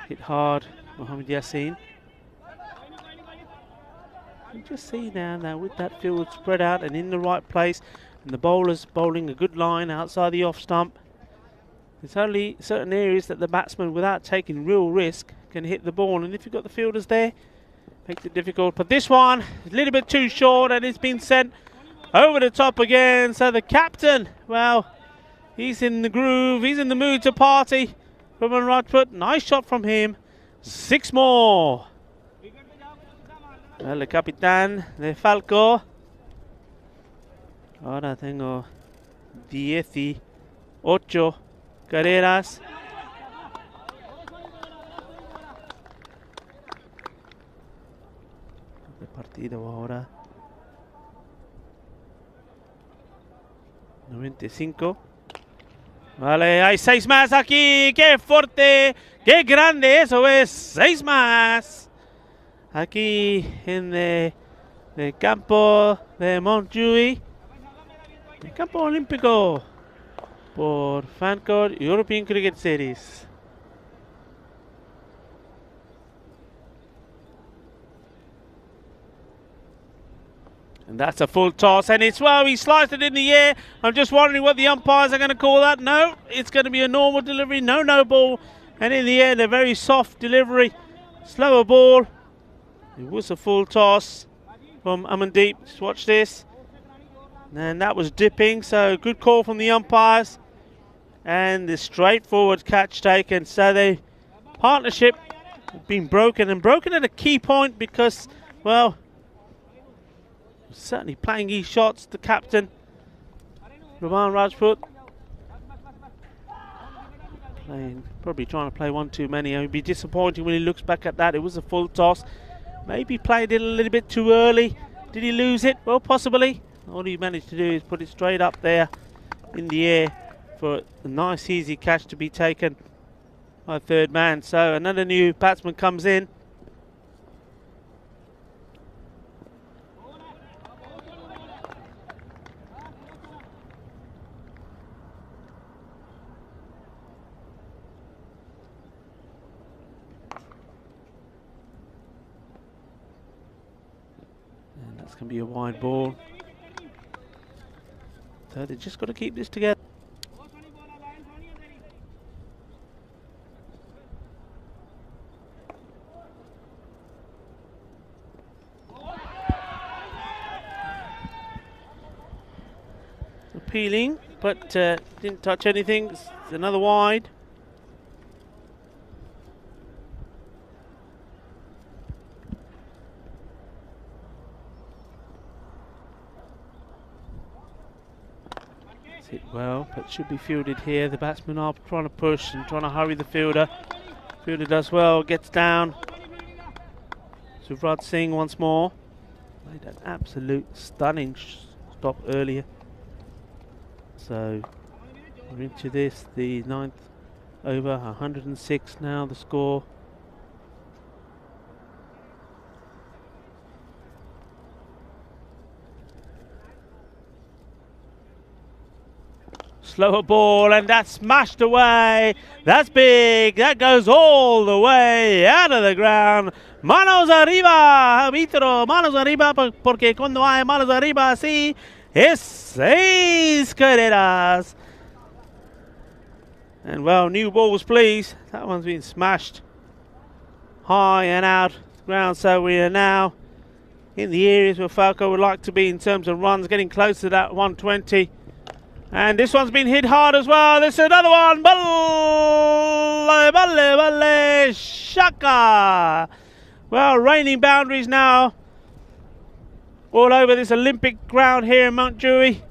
Hit hard, Mohamed Yassin. You just see now with that field spread out and in the right place, and the bowlers bowling a good line outside the off stump. There's only certain areas that the batsman, without taking real risk, can hit the ball, and if you've got the fielders there, makes it difficult. But this one, a little bit too short, and it's been sent over the top again. So the captain, well, he's in the groove, he's in the mood to party. Roman Rajput, nice shot from him. 6 more. El capitán de Falco. Ahora tengo 18 carreras. De partido ahora. 95. Vale, hay 6 más aquí. ¡Qué fuerte! ¡Qué grande! Eso es 6 más. Aquí en el campo de Montjuïc. El campo olímpico por Fancourt European Cricket Series. And that's a full toss, and it's, well, he sliced it in the air. I'm just wondering what the umpires are going to call that. No, it's going to be a normal delivery, no ball. And in the air, a very soft delivery, slower ball. It was a full toss from Amandeep. Just watch this. And that was dipping, so good call from the umpires. And the straightforward catch taken. So the partnership has been broken, and broken at a key point because, well, certainly playing his shots, the captain, Roman Rajput. Probably trying to play one too many. It would be disappointing when he looks back at that. It was a full toss. Maybe played it a little bit too early. Did he lose it? Well, possibly. All he managed to do is put it straight up there in the air for a nice easy catch to be taken by third man. So another new batsman comes in. That's going to be a wide ball. So they've just got to keep this together. Appealing, but didn't touch anything. It's another wide. Hit well, but should be fielded here. The batsmen are trying to push and trying to hurry the fielder. Fielder does well, gets down. Yuvraj Singh once more. Made an absolute stunning stop earlier. So we're into this, the 9th over, 106 now the score. Slower ball, and that's smashed away. That's big. That goes all the way out of the ground. Manos arriba, árbitro. Manos arriba, porque cuando hay manos arriba así, es 6 carreras. And well, new balls, please. That one's been smashed high and out the ground. So we are now in the areas where Falco would like to be in terms of runs, getting close to that 120. And this one's been hit hard as well. This is another one. Balle, Shaka. Well, raining boundaries now all over this Olympic ground here in Montjuïc.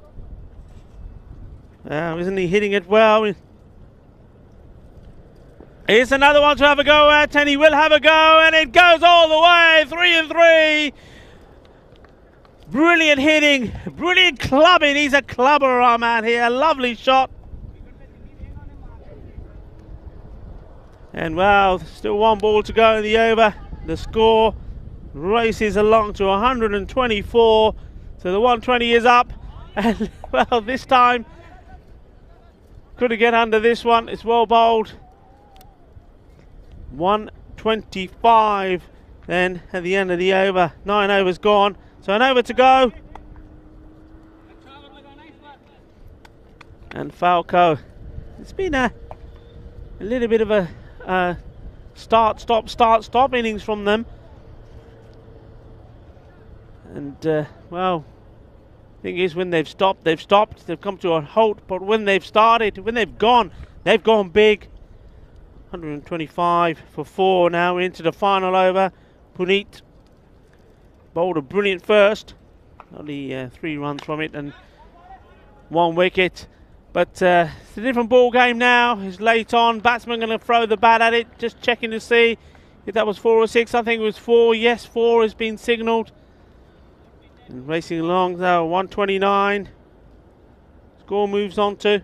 Isn't he hitting it well? It's another one to have a go at, and he will have a go, and it goes all the way. 3 and 3. Brilliant hitting, brilliant clubbing. He's a clubber, our man here. Lovely shot. And well, still 1 ball to go in the over. The score races along to 124. So the 120 is up. And well, this time, couldn't get under this one. It's well bowled. 125 then at the end of the over. 9 overs gone. So an over to go. And Falco. It's been a little bit of a start, stop innings from them. And well, thing is, when they've stopped, they've come to a halt. But when they've started, when they've gone big. 125 for 4 now into the final over. Puneet bowled a brilliant first. Only 3 runs from it and 1 wicket. But it's a different ball game now. It's late on. Batsman going to throw the bat at it. Just checking to see if that was 4 or 6. I think it was 4. Yes, 4 has been signalled. And racing along now, 129. Score moves on to.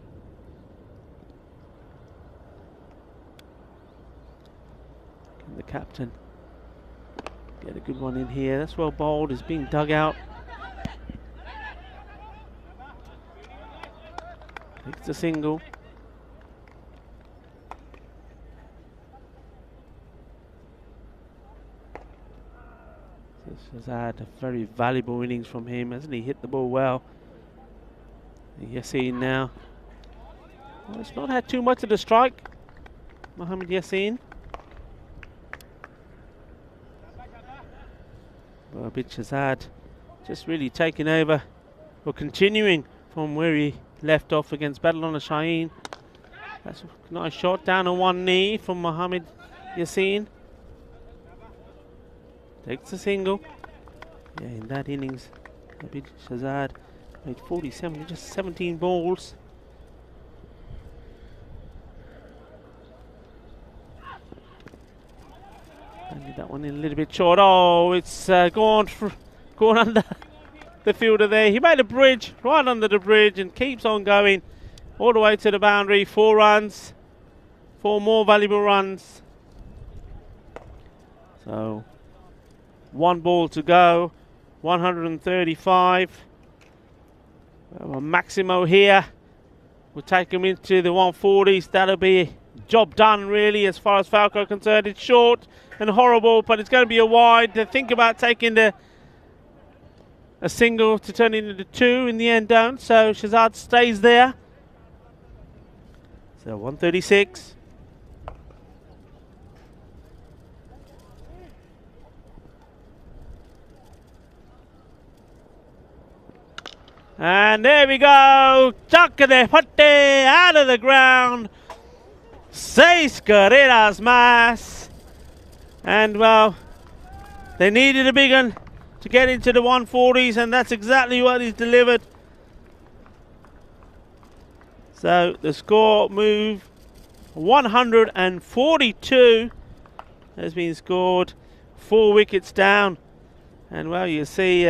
Can the captain get a good one in here? That's well bowled. It's being dug out. It's a single. This has had a very valuable innings from him, hasn't he? Hit the ball well. Yassin now. Well, it's not had too much of the strike. Mohammad Yassin. Well, Abid Shahzad just really taking over, or continuing from where he left off against Badalona Shaheen. That's a nice shot down on one knee from Mohammad Yassin. Takes a single. Yeah, in that innings, Abid Shahzad made 47, just 17 balls. Landed that one in a little bit short. Oh, it's gone under the fielder there. He made a bridge, right under the bridge, and keeps on going all the way to the boundary. 4 runs, 4 more valuable runs. So 1 ball to go, 135. Well, Maximo here will take him into the 140s. That'll be job done, really, as far as Falco concerned. It's short and horrible, but it's going to be a wide. They think about taking a single to turn it into 2. In the end, don't. So Shahzad stays there. So 136. And there we go. Chakade Patte out of the ground. 6 carreras más. And well, they needed a big one to get into the 140s, and that's exactly what he's delivered. So the score move 142 has been scored, 4 wickets down. And well, you see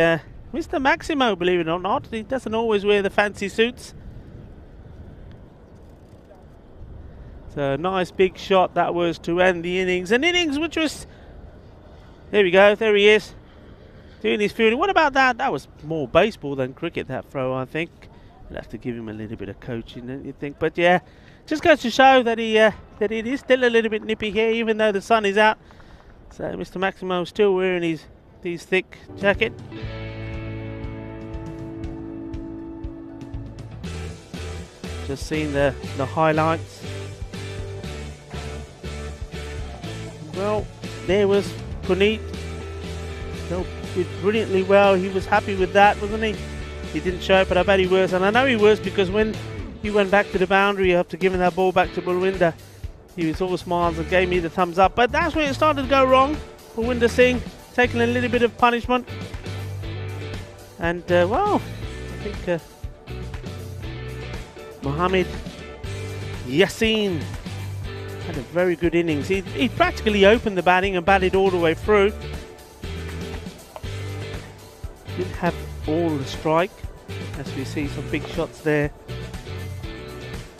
Mr. Maximo, believe it or not, he doesn't always wear the fancy suits. So nice big shot that was to end the innings. An innings which was, there we go, there he is, doing his fielding. What about that? That was more baseball than cricket, that throw, I think. You'll have to give him a little bit of coaching, don't you think? But yeah, just goes to show that that it is still a little bit nippy here, even though the sun is out. So Mr. Maximo is still wearing his thick jacket. Just seeing the highlights. Well, there was Puneet. Did brilliantly well. He was happy with that, wasn't he? He didn't show it, but I bet he was. And I know he was, because when he went back to the boundary after giving that ball back to Balwinder, he was all smiles and gave me the thumbs up. But that's where it started to go wrong. Balwinder Singh taking a little bit of punishment. And, well, I think Mohammad Yassin had a very good innings. He practically opened the batting and batted all the way through. Didn't have all the strike, as we see some big shots there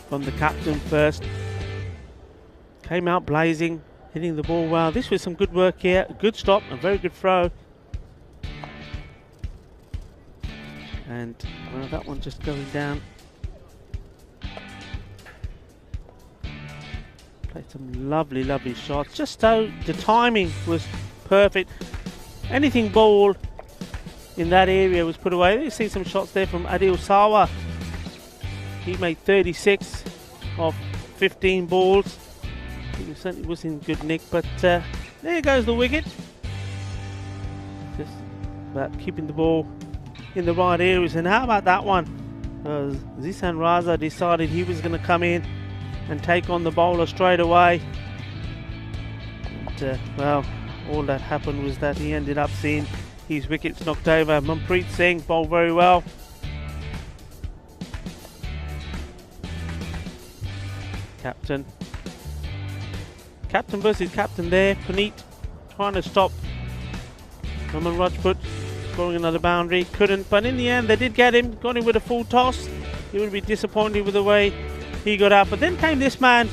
from the captain first. Came out blazing, hitting the ball well. This was some good work here. A good stop, a very good throw. And well, that one just going down. Played some lovely, lovely shots. Just so the timing was perfect. Anything ball in that area was put away. You see some shots there from Adil Sawa. He made 36 of 15 balls. He certainly was in good nick, but there goes the wicket. Just about keeping the ball in the right areas. And how about that one? Zisan Raza decided he was going to come in and take on the bowler straight away. And, well, all that happened was that he ended up seeing his wickets knocked over. Manpreet Singh bowled very well. Captain versus captain there. Puneet trying to stop Raman Rajput scoring another boundary. Couldn't, but in the end they did get him. Got him with a full toss. He would be disappointed with the way he got out. But then came this man,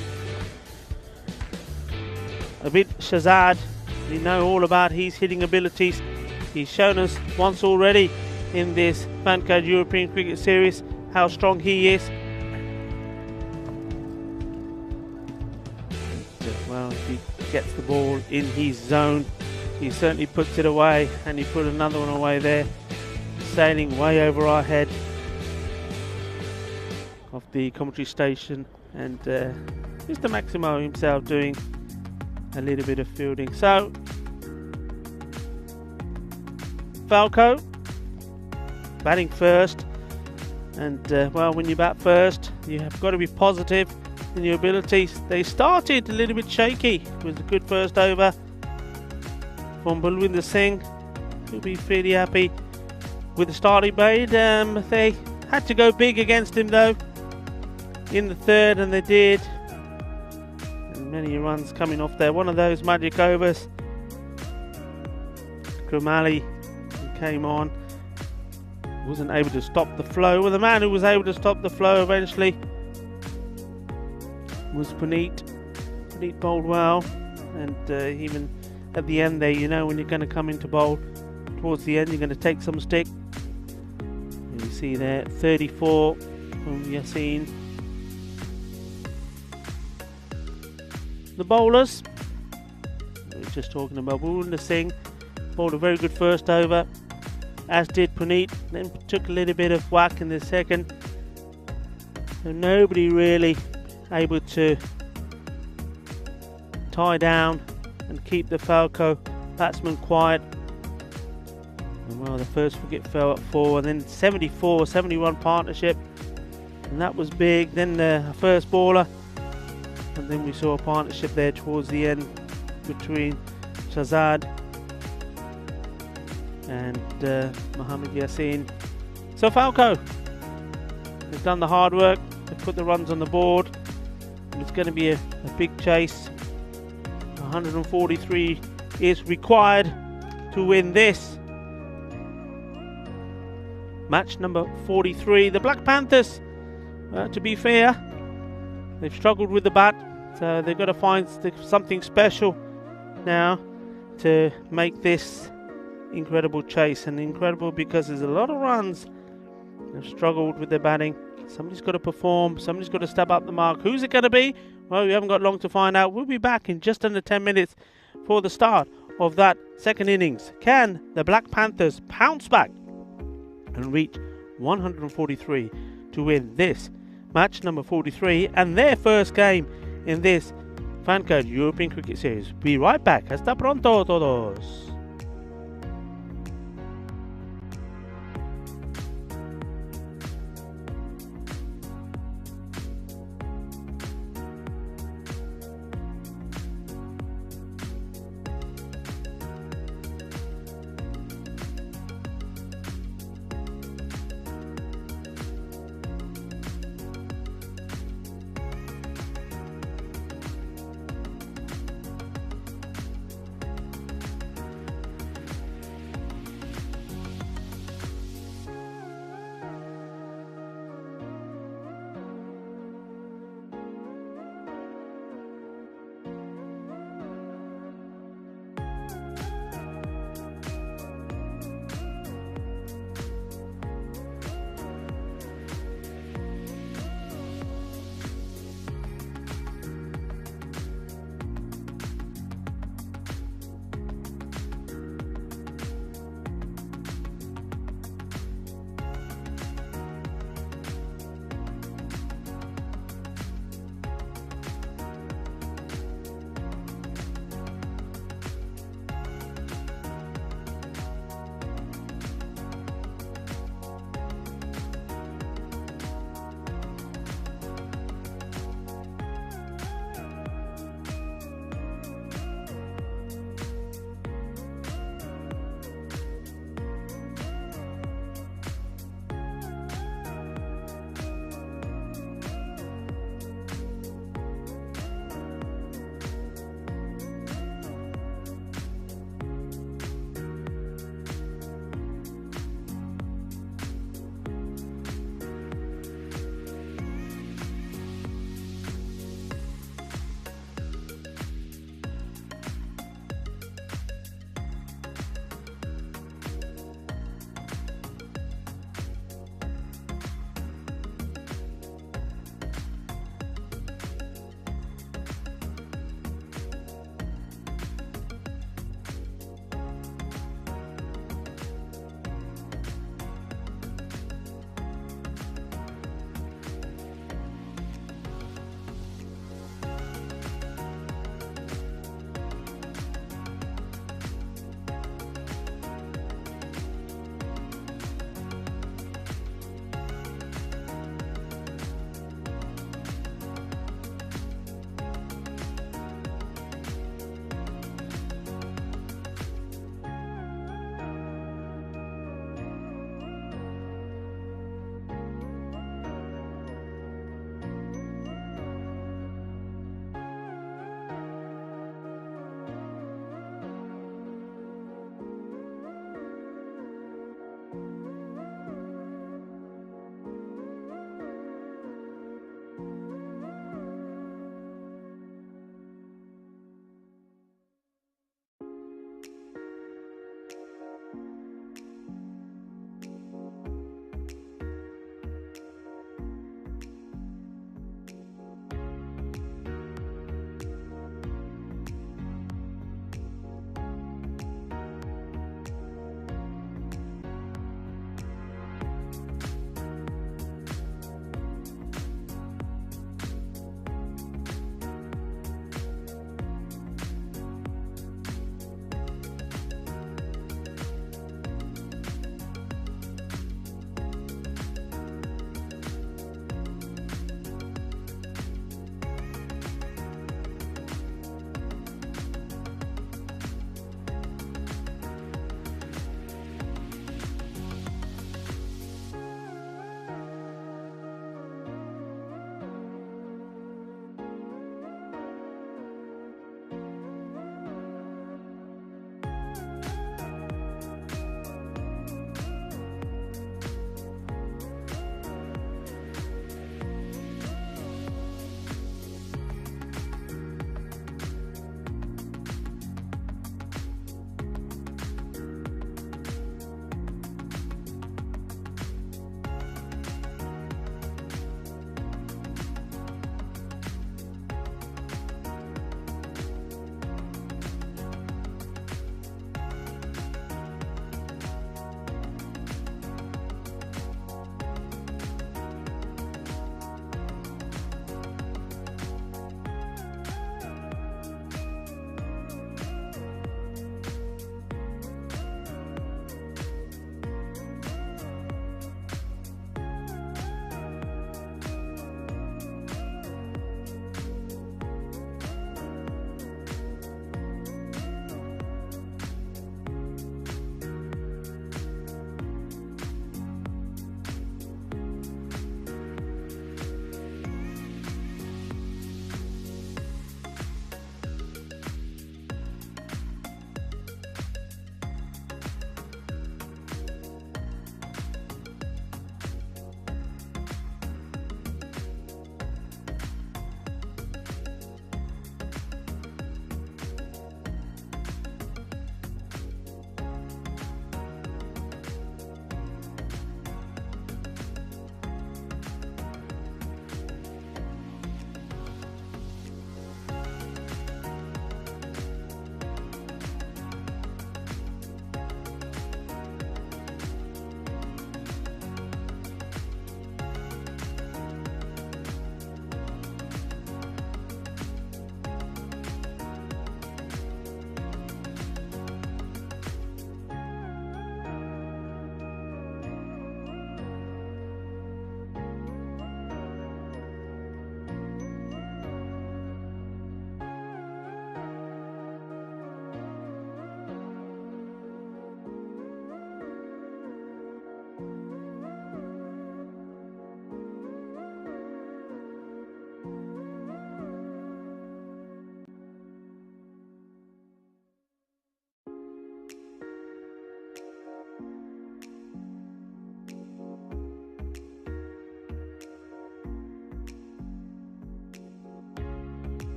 Abid Shahzad. We know all about his hitting abilities. He's shown us once already in this Fancode European Cricket Series how strong he is. Well, if he gets the ball in his zone, he certainly puts it away, and he put another one away there, sailing way over our head of the commentary station, and Mr. Maximo himself doing a little bit of fielding. So Falco batting first, and well, when you bat first you have got to be positive in your abilities. They started a little bit shaky. It was a good first over from Balwinder Singh. He'll be fairly happy with the start he made. They had to go big against him though in the third, and they did. And many runs coming off there. One of those magic overs. Krumali came on, wasn't able to stop the flow. Well, the man who was able to stop the flow eventually was Puneet. Puneet bowled well, and even at the end there, you know when you're going to come into bowl towards the end, you're going to take some stick. And you see there 34 from Yasin. The bowlers, we were just talking about Balwinder Singh, bowled a very good first over, as did Puneet. Then took a little bit of whack in the second. So nobody really able to tie down and keep the Falco batsman quiet. And well, the first wicket fell at 4, and then 74-71 partnership, and that was big. Then the first bowler, and then we saw a partnership there towards the end between Shahzad and Mohammad Yasin. So Falco has done the hard work. They've put the runs on the board. It's going to be a big chase. 143 is required to win this. Match number 43. The Black Panthers, to be fair, they've struggled with the bat, so they've got to find something special now to make this incredible chase. And incredible because there's a lot of runs. They've struggled with their batting. Somebody's got to perform. Somebody's got to step up the mark. Who's it going to be? Well, we haven't got long to find out. We'll be back in just under 10 minutes for the start of that second innings. Can the Black Panthers pounce back and reach 143 to win this match number 43 and their first game in this Fancode European Cricket Series? Be right back. Hasta pronto todos.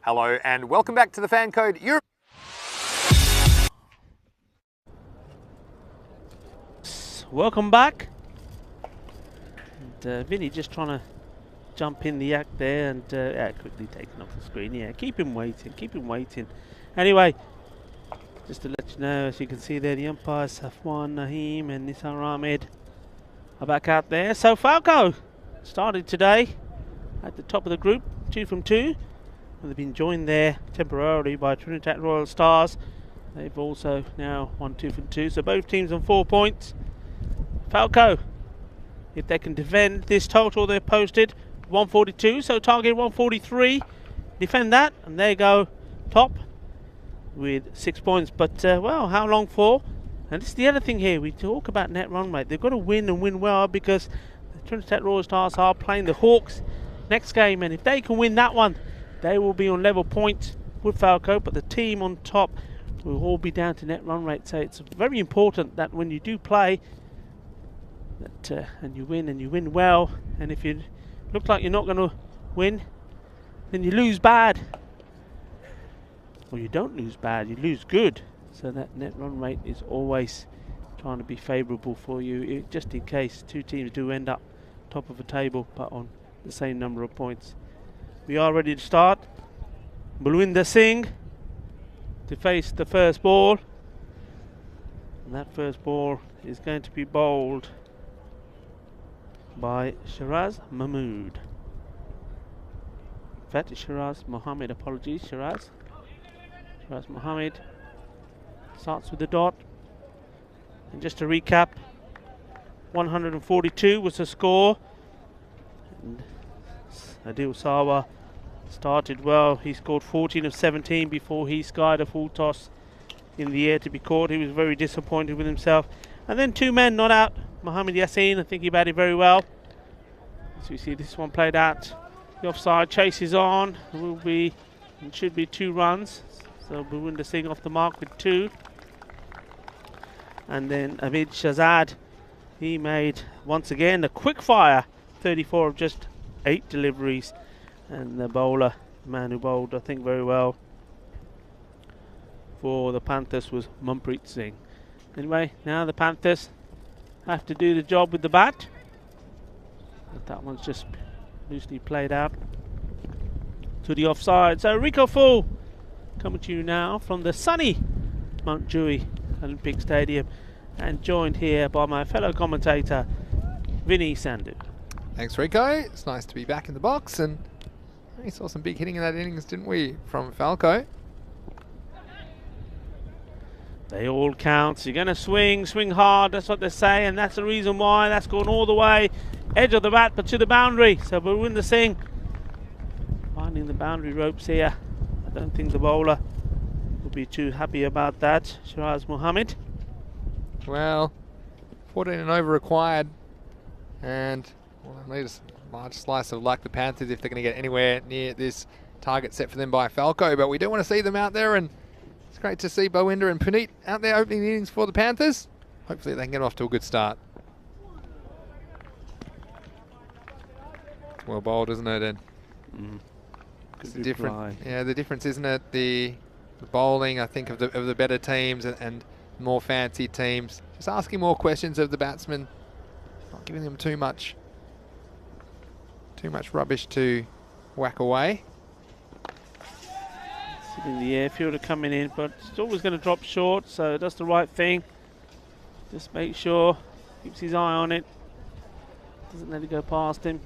Hello and welcome back to the Fan Code Europe. Welcome back. And Vinny just trying to jump in the act there and quickly taken off the screen. Yeah, keep him waiting. Anyway, just to let you know, as you can see there, the umpires Safwan Naheem and Nisar Ahmed are back out there. So Falco started today at the top of the group, 2 from 2. And they've been joined there temporarily by Trinidad Royal Stars. They've also now won 2 from 2. So both teams on 4 points. Falco, if they can defend this total they've posted, 142, so target 143. Defend that, and there you go, top with 6 points. But, well, how long for? And this is the other thing here. We talk about net run rate. They've got to win and win well because the Trinidad Royal Stars are playing the Hawks next game. And if they can win that one, they will be on level points with Falco. But the team on top will all be down to net run rate. So it's very important that when you do play, that and you win well. And if you look like you're not going to win, then you lose bad. Or you don't lose bad, you lose good. So that net run rate is always trying to be favourable for you, just in case 2 teams do end up top of a table but on the same number of points. We are ready to start. Balwinder Singh to face the first ball. And that first ball is going to be bowled by Shiraz Mahmood. In fact, Shiraz Mohammed, apologies, Shiraz Mohammed starts with the dot. And just to recap, 142 was the score. And Adil Sawa started well. He scored 14 of 17 before he skied a full toss in the air to be caught. He was very disappointed with himself. And then 2 men not out. Mohammed Yassin, I think he batted very well. As we see this one played out. The offside chase is on. It should be 2 runs. So Balwinder Singh off the mark with 2. And then Abid Shahzad, he made once again a quick fire, 34 of just 8 deliveries. And the bowler, the man who bowled I think very well for the Panthers, was Manpreet Singh. Anyway, now the Panthers have to do the job with the bat. But that one's just loosely played out to the offside. So Rico Full coming to you now from the sunny Mount Dewey Olympic Stadium, and joined here by my fellow commentator Vinny Sandhu. Thanks, Rico. It's nice to be back in the box, and we saw some big hitting in that innings, didn't we, from Falco? They all count. So you're going to swing hard, that's what they say, and that's the reason why that's gone all the way. Edge of the bat, but to the boundary. So Balwinder Singh finding the boundary ropes here. I don't think the bowler will be too happy about that. Shiraz Mohammed. Well, 14 and over required, and well, they need a large slice of luck, the Panthers, if they're going to get anywhere near this target set for them by Falco. But we do want to see them out there, and it's great to see Balwinder and Puneet out there opening the innings for the Panthers. Hopefully they can get off to a good start. Well bowled, isn't it, Ed? It's different. Yeah, the difference, isn't it? The bowling, I think, of the better teams and more fancy teams. Just asking more questions of the batsmen, not giving them too much rubbish to whack away. In the air, fielder coming in, but it's always going to drop short, so does the right thing. Just make sure, keeps his eye on it, doesn't let it go past him.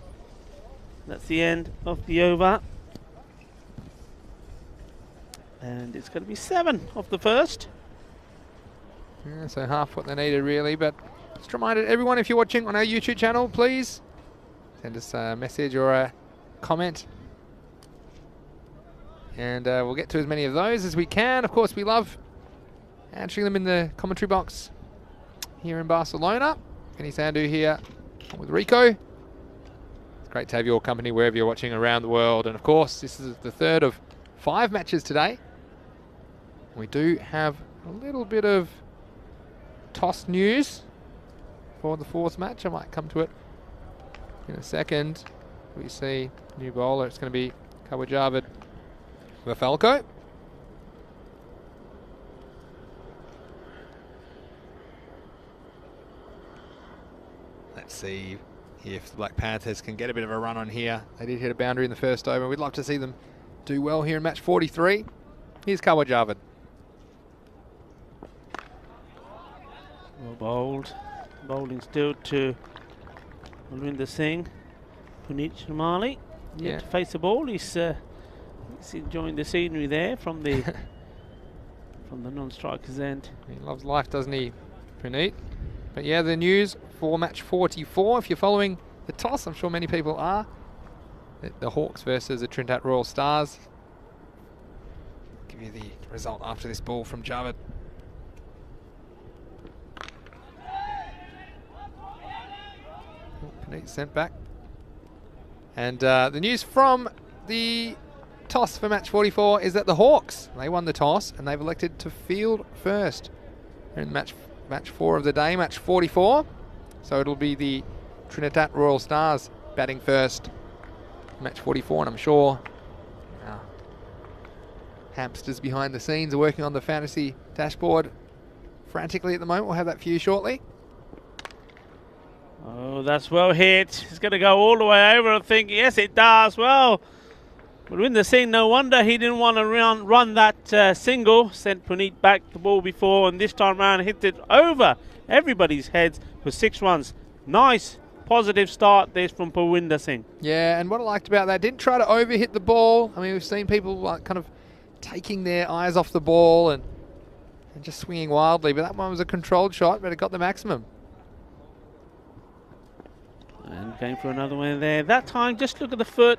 That's the end of the over. And it's going to be 7 off the first. Yeah, so half what they needed, really. But just reminded everyone, if you're watching on our YouTube channel, please send us a message or a comment. And we'll get to as many of those as we can. Of course, we love answering them in the commentary box here in Barcelona. Vinny Sandhu here with Rico. It's great to have your company wherever you're watching around the world. And of course, this is the 3rd of 5 matches today. We do have a little bit of toss news for the 4th match. I might come to it in a second. We see new bowler. It's going to be Kawhi Javed Falco. Let's see if the Black Panthers can get a bit of a run on here. They did hit a boundary in the first over. We'd love to see them do well here in match 43. Here's Kawa Javid. Well bowled. Bowling still to Malwinder Singh. Puneet Shamali yet to face the ball. He's enjoying the scenery there from the from the non-striker's end. He loves life, doesn't he, Puneet? But yeah, the news for match 44, if you're following the toss, I'm sure many people are. The Hawks versus the Trinidad Royal Stars. Give you the result after this ball from Javid. Puneet sent back. And the news from the toss for match 44 is that the Hawks, they won the toss and they've elected to field first. They're in match 4 of the day, match 44. So it'll be the Trinidad Royal Stars batting first, match 44, and I'm sure hamsters behind the scenes are working on the fantasy dashboard frantically at the moment. We'll have that for you shortly. Oh, that's well hit. It's going to go all the way over, I think. Yes, it does. Well, Malwinder Singh, no wonder he didn't want to run that single. Sent Puneet back the ball before, and this time round hit it over everybody's heads for 6 runs. Nice, positive start this from Malwinder Singh. Yeah, and what I liked about that, didn't try to overhit the ball. I mean, we've seen people kind of taking their eyes off the ball and just swinging wildly, but that one was a controlled shot, but it got the maximum. And going for another one there. That time, just look at the foot,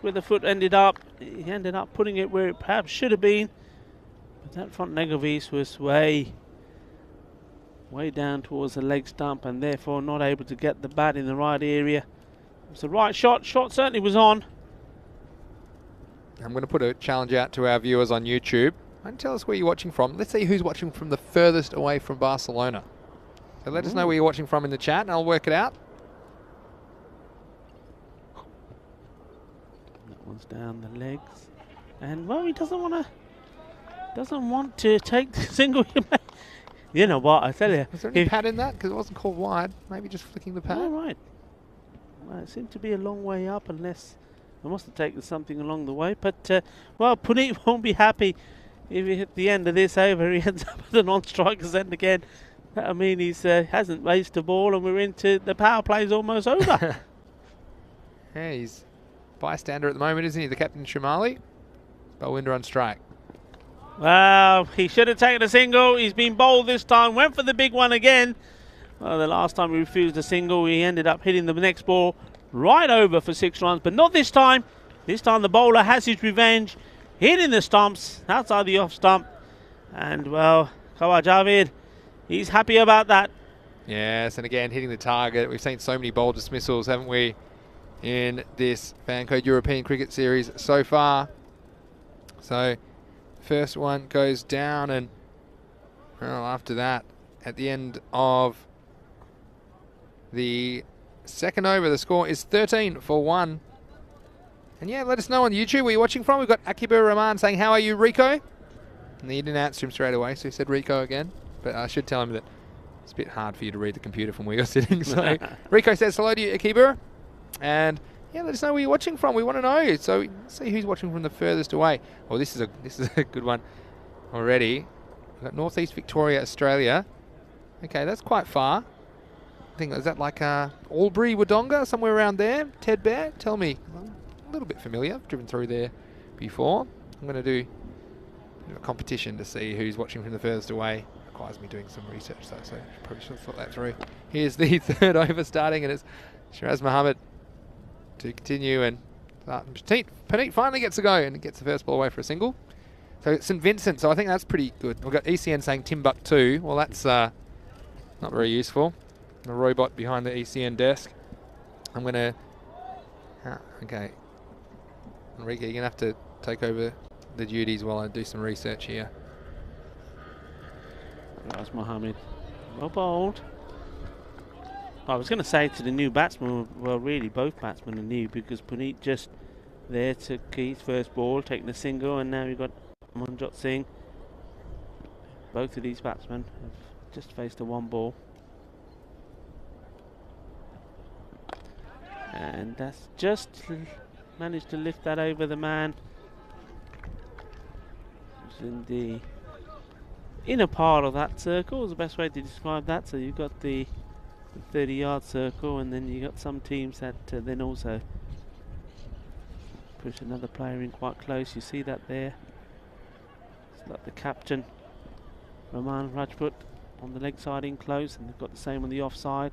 where the foot ended up. He ended up putting it where it perhaps should have been. But that front leg of his was way down towards the leg stump, and therefore not able to get the bat in the right area. It was the right shot. Shot certainly was on. I'm going to put a challenge out to our viewers on YouTube. And tell us where you're watching from. Let's see who's watching from the furthest away from Barcelona. So let us know where you're watching from in the chat, and I'll work it out. One's down the legs, and well, he doesn't want to take the single. You know what, I tell you, was there any pad in that? Because it wasn't called wide. Maybe just flicking the pad. All right. Well, it seemed to be a long way up, unless I must have taken something along the way. But well, Puneet won't be happy if he hit the end of this over. He ends up at the non-striker's end again. I mean, he's hasn't raced the ball, and we're into the power play's almost over. Yeah, he's bystander at the moment, isn't he? The captain Shamali. Balwinder on strike. Well, he should have taken a single. He's been bowled this time. Went for the big one again. Well, the last time he refused a single, he ended up hitting the next ball right over for 6 runs. But not this time. This time the bowler has his revenge. Hitting the stumps outside the off stump. And, well, Kawa Javid, he's happy about that. Yes, and again, hitting the target. We've seen so many bowl dismissals, haven't we, in this Fancode European Cricket Series so far. So, first one goes down, and well, after that, at the end of the second over, the score is 13 for 1. And yeah, let us know on YouTube where you're watching from. We've got Akibur Rahman saying, "How are you, Rico?" And he didn't answer him straight away, so he said Rico again. But I should tell him that it's a bit hard for you to read the computer from where you're sitting. So Rico says hello to you, Akibur. And yeah, let us know where you're watching from. We want to know. So let's see who's watching from the furthest away. Oh, this is a good one already. We've got Northeast Victoria, Australia. Okay, that's quite far. I think, is that like Albury, Wodonga, somewhere around there? Ted Bear, tell me. I'm a little bit familiar. I've driven through there before. I'm going to do a competition to see who's watching from the furthest away. Requires me doing some research though, so probably should have thought that through. Here's the third over starting, and it's Shiraz Mohammed to continue, and Puneet finally gets a go and gets the first ball away for a single. So it's St Vincent, so I think that's pretty good. We've got ECN saying Timbuktu. Well, that's not very useful. The robot behind the ECN desk. I'm going to... okay. Enrique, you're going to have to take over the duties while I do some research here. That's Mohammed. Well bowled. I was going to say to the new batsman, well, really both batsmen are new, because Puneet just there to Keith's first ball, taking a single, and now you've got Amanjot Singh. Both of these batsmen have just faced a one ball. And that's just managed to lift that over the man who's in the inner part of that circle, is the best way to describe that. So you've got the 30-yard circle, and then you've got some teams that then also push another player in quite close. You see that there. It's like the captain, Raman Rajput, on the leg side in close, and they've got the same on the offside.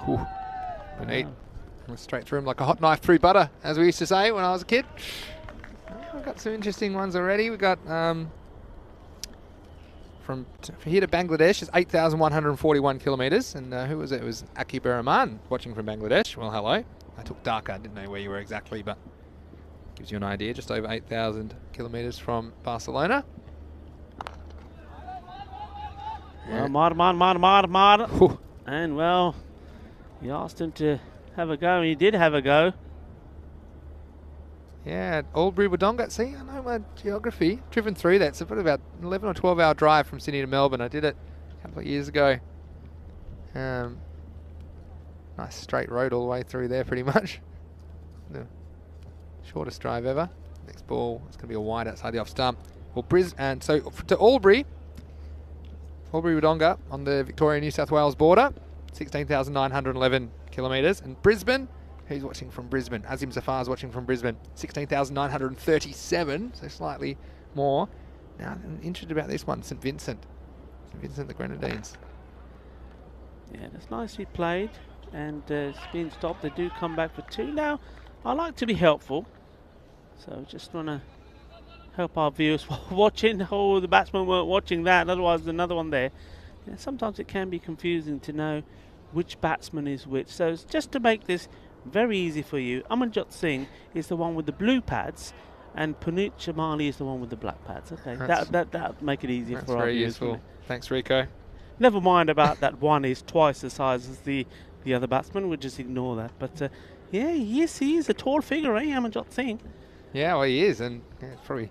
Puneet went straight through him like a hot knife through butter, as we used to say when I was a kid. We've got some interesting ones already. We've got from here to Bangladesh is 8,141 kilometres, and who was it? It was Akib Rahman watching from Bangladesh. Well, hello. I took Dhaka, didn't know where you were exactly, but gives you an idea. Just over 8,000 kilometres from Barcelona. Well, Mar. Whew. And well, you asked him to have a go, and he did have a go. Yeah, Albury Wodonga. See, I know my geography. Driven through that. It's about 11 or 12 hour drive from Sydney to Melbourne. I did it a couple of years ago. Nice straight road all the way through there, pretty much. The shortest drive ever. Next ball, it's going to be a wide outside the off stump. Well, and so to Albury Wodonga on the Victoria-New South Wales border, 16,911 kilometres. And Brisbane, who's watching from Brisbane? Azim Zafar's watching from Brisbane, 16,937, so slightly more. Now, I'm interested about this one, St Vincent the Grenadines. Yeah, that's nicely played, and it's been stopped. They do come back for two. Now, I like to be helpful, so just want to help our viewers watching. Oh, the batsmen weren't watching that, otherwise there's another one there. Yeah, sometimes it can be confusing to know which batsman is which, so it's just to make this very easy for you. Amanjot Singh is the one with the blue pads, and Puneet Chamali is the one with the black pads. Okay, that'll make it easier for our viewers. That's very useful. Thanks, Rico. Never mind about that one is twice the size as the other batsman. We'll just ignore that. But yeah, yes, he is a tall figure, Amanjot Singh. Yeah, well, he is, and yeah, it's probably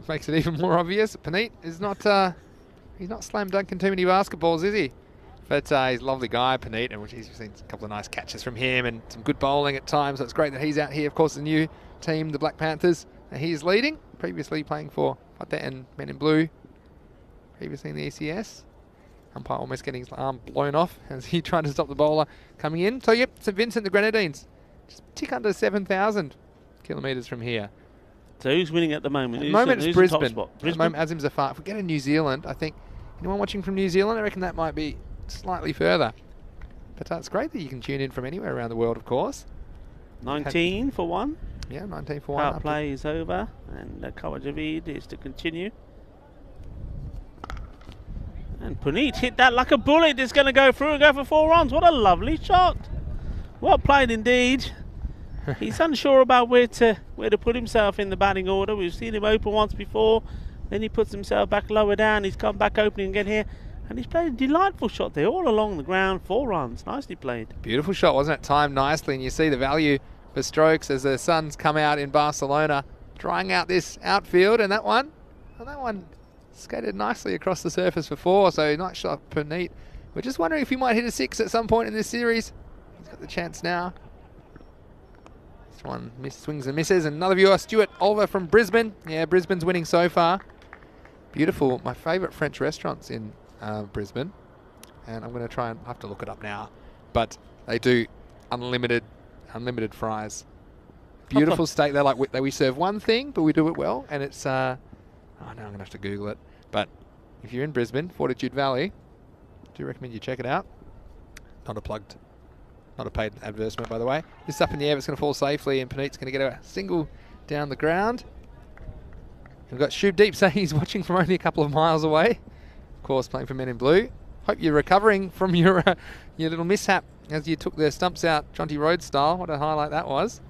makes it even more obvious. Puneet is not he's not slam dunking too many basketballs, is he? But he's a lovely guy, Puneet, and we've seen a couple of nice catches from him and some good bowling at times. So it's great that he's out here. Of course, the new team, the Black Panthers, he is leading. Previously playing for Fateh and Men in Blue. Previously in the ECS. Umpire almost getting his arm blown off as he tried to stop the bowler coming in. So yep, St Vincent, the Grenadines, just tick under 7,000 kilometres from here. So who's winning at the moment? At the moment it's Brisbane. At the moment, Azim Zafar. If we get to New Zealand, I think anyone watching from New Zealand, I reckon that might be slightly further. But it's great that you can tune in from anywhere around the world, of course. 19 for one. Yeah, 19 for one. Power play is over, and Kawar Javeed is to continue. And Puneet hit that like a bullet. It's going to go through and go for 4 runs. What a lovely shot. Well played indeed. He's unsure about where to put himself in the batting order. We've seen him open once before. Then he puts himself back lower down. He's come back opening again here. And he's played a delightful shot there, all along the ground. 4 runs. Nicely played. Beautiful shot, wasn't it? Timed nicely. And you see the value for strokes as the sun's come out in Barcelona, drying out this outfield. And that one skated nicely across the surface for 4. So nice shot, Puneet. We're just wondering if he might hit a 6 at some point in this series. He's got the chance now. This one swings and misses. And another viewer, Stuart Oliver from Brisbane. Yeah, Brisbane's winning so far. Beautiful. My favourite French restaurants in Brisbane. And I'm going to try and have to look it up now. But they do unlimited fries. Beautiful steak. They're like we serve one thing, but we do it well. And it's oh no, I'm going to have to Google it. But if you're in Brisbane, Fortitude Valley, I do recommend you check it out. Not a paid advertisement, by the way. This is up in the air, but it's going to fall safely, and Puneet's going to get a single down the ground. We've got Shubdeep saying he's watching from only a couple of miles away. Of course, playing for Men in Blue. Hope you're recovering from your little mishap as you took the stumps out Jonty Rhodes style. What a highlight that was.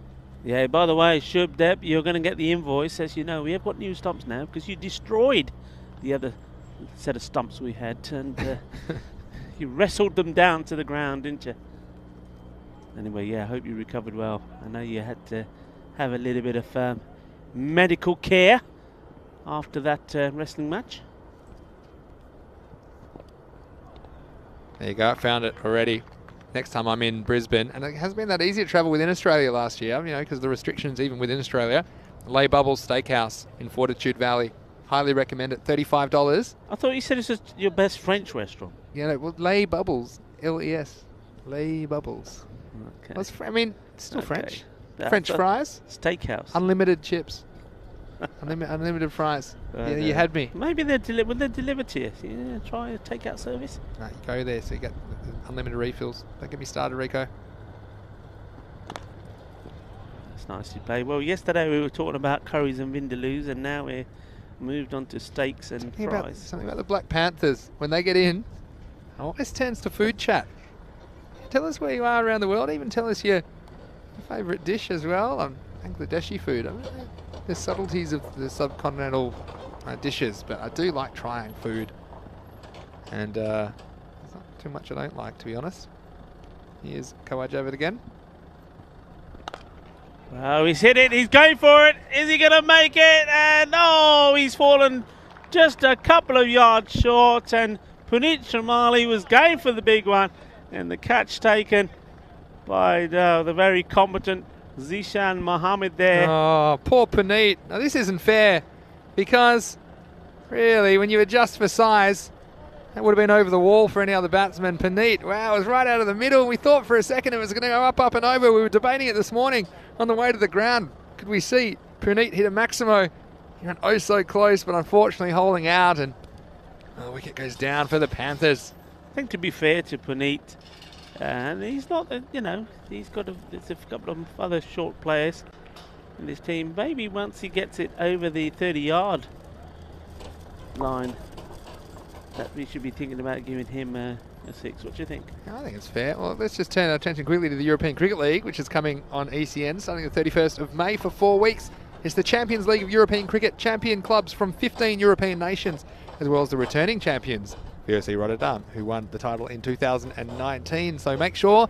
Yeah, by the way, Shubdeep, you're going to get the invoice. As you know, we have got new stumps now because you destroyed the other set of stumps we had, and you wrestled them down to the ground, didn't you? Anyway, yeah, I hope you recovered well. I know you had have a little bit of medical care after that wrestling match. There you go, I found it already. Next time I'm in Brisbane, and it hasn't been that easy to travel within Australia last year, you know, because of the restrictions even within Australia. Lay Bubbles Steakhouse in Fortitude Valley. Highly recommend it. $35. I thought you said this was your best French restaurant. Yeah, no, well, Lay Bubbles, L-E-S, Lay Bubbles. Okay. Well, I mean, it's still Okay. French. That's French a fries, Steakhouse. unlimited chips, unlimited fries. Yeah, you had me. Maybe would they deliver to you? Yeah, try a takeout service. No, you go there, so you get unlimited refills. Don't get me started, Rico. That's nicely played. Well, yesterday we were talking about curries and vindaloos, and now we're moved on to steaks and fries. Something about the Black Panthers. When they get in, it always turns to food chat. Tell us where you are around the world. Even tell us your favourite dish as well. Bangladeshi food. I mean, there's subtleties of the subcontinental dishes, but I do like trying food. And there's not too much I don't like, to be honest. Here's Khawaja again. Oh, he's hit it. He's going for it. Is he going to make it? And oh, he's fallen just a couple of yards short. And Puneet Shamali was going for the big one. And the catch taken by the very competent Zishan Mohammed there. Oh, poor Puneet. Now, this isn't fair because, really, when you adjust for size, that would have been over the wall for any other batsman. Puneet, wow, it was right out of the middle. We thought for a second it was going to go up and over. We were debating it this morning on the way to the ground. Could we see Puneet hit a Maximo? He went oh so close, but unfortunately holding out, and the wicket goes down for the Panthers. I think to be fair to Puneet, and he's not, he's got there's a couple of other short players in this team. Maybe once he gets it over the 30-yard line, that we should be thinking about giving him a 6. What do you think? I think it's fair. Well, let's just turn our attention quickly to the European Cricket League, which is coming on ECN starting the 31st of May for 4 weeks. It's the Champions League of European Cricket, champion clubs from 15 European nations, as well as the returning champions, VOC Rotterdam, who won the title in 2019. So make sure,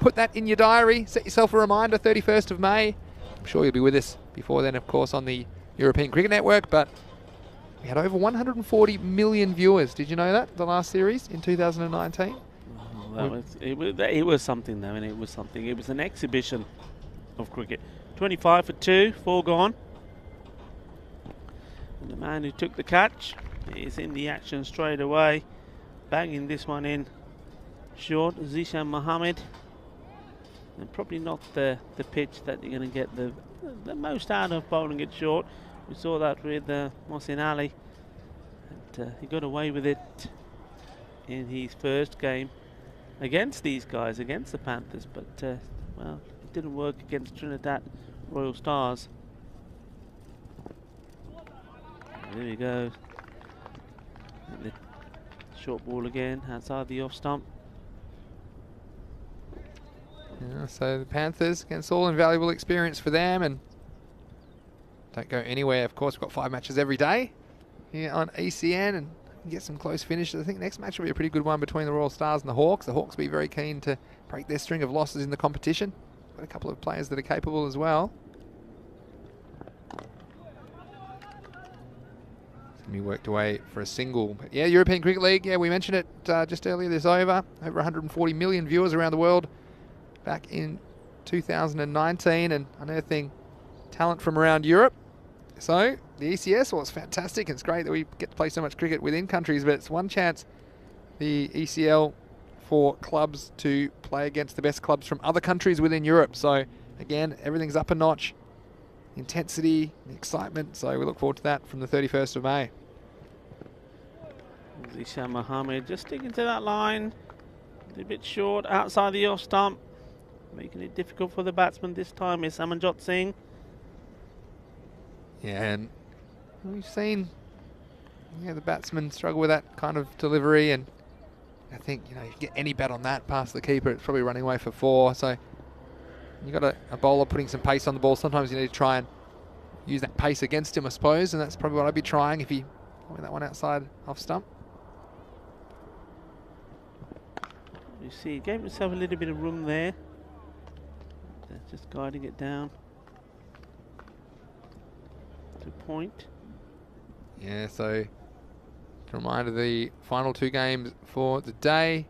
put that in your diary, set yourself a reminder, 31st of May. I'm sure you'll be with us before then, of course, on the European Cricket Network, but we had over 140 million viewers. Did you know that, the last series in 2019? It was something, though, and it was something. It was an exhibition of cricket. 25 for 2, 4 gone. And the man who took the catch is in the action straight away, banging this one in short. Zishan Mohammed, and probably not the pitch that you're going to get the most out of bowling it short. We saw that with Mohsin Ali, and he got away with it in his first game against these guys, against the Panthers, but well, it didn't work against Trinidad Royal Stars. There we go. And the short ball again outside the off stump. Yeah, so the Panthers, against all invaluable experience for them, and don't go anywhere. Of course, we've got 5 matches every day here on ECN, and get some close finishes. I think next match will be a pretty good one between the Royal Stars and the Hawks. The Hawks will be very keen to break their string of losses in the competition. Got a couple of players that are capable as well. We worked away for a single. But yeah, European Cricket League, yeah, we mentioned it just earlier this over 140 million viewers around the world back in 2019, and unearthing talent from around Europe. So the ECS, well, it's fantastic. It's great that we get to play so much cricket within countries, but it's one chance, the ECL, for clubs to play against the best clubs from other countries within Europe. So again, everything's up a notch. Intensity, excitement. So we look forward to that from the 31st of May. Zishan Mohammed just sticking to that line. A little bit short outside the off stump, making it difficult for the batsman this time is Amanjot Singh. Yeah, and we've seen the batsmen struggle with that kind of delivery, and I think you get any bat on that past the keeper, it's probably running away for 4. So you got a bowler putting some pace on the ball. Sometimes you need to try and use that pace against him, I suppose, and that's probably what I'd be trying if he went that one outside off stump. You see, he gave himself a little bit of room there. Just guiding it down. to point. Yeah, so to remind of the final 2 games for the day.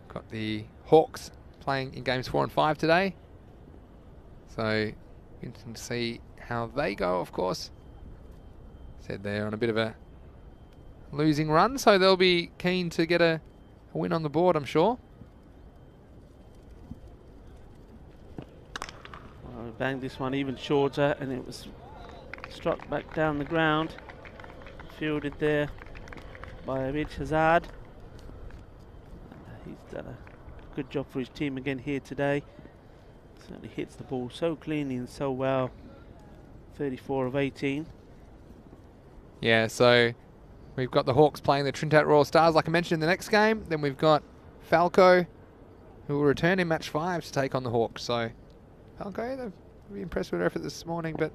Got the Hawks playing in games 4 and 5 today. So interesting to see how they go, of course. Said they're on a bit of a losing run, so they'll be keen to get a win on the board, I'm sure. Well, banged this one even shorter, and it was struck back down the ground. Fielded there by Abid Shahzad. He's done a good job for his team again here today. Certainly hits the ball so cleanly and so well. 34 of 18. Yeah, so we've got the Hawks playing the Trinidad Royal Stars, like I mentioned, in the next game. Then we've got Falco, who will return in match 5 to take on the Hawks. So Falco, they've been impressed with their effort this morning, but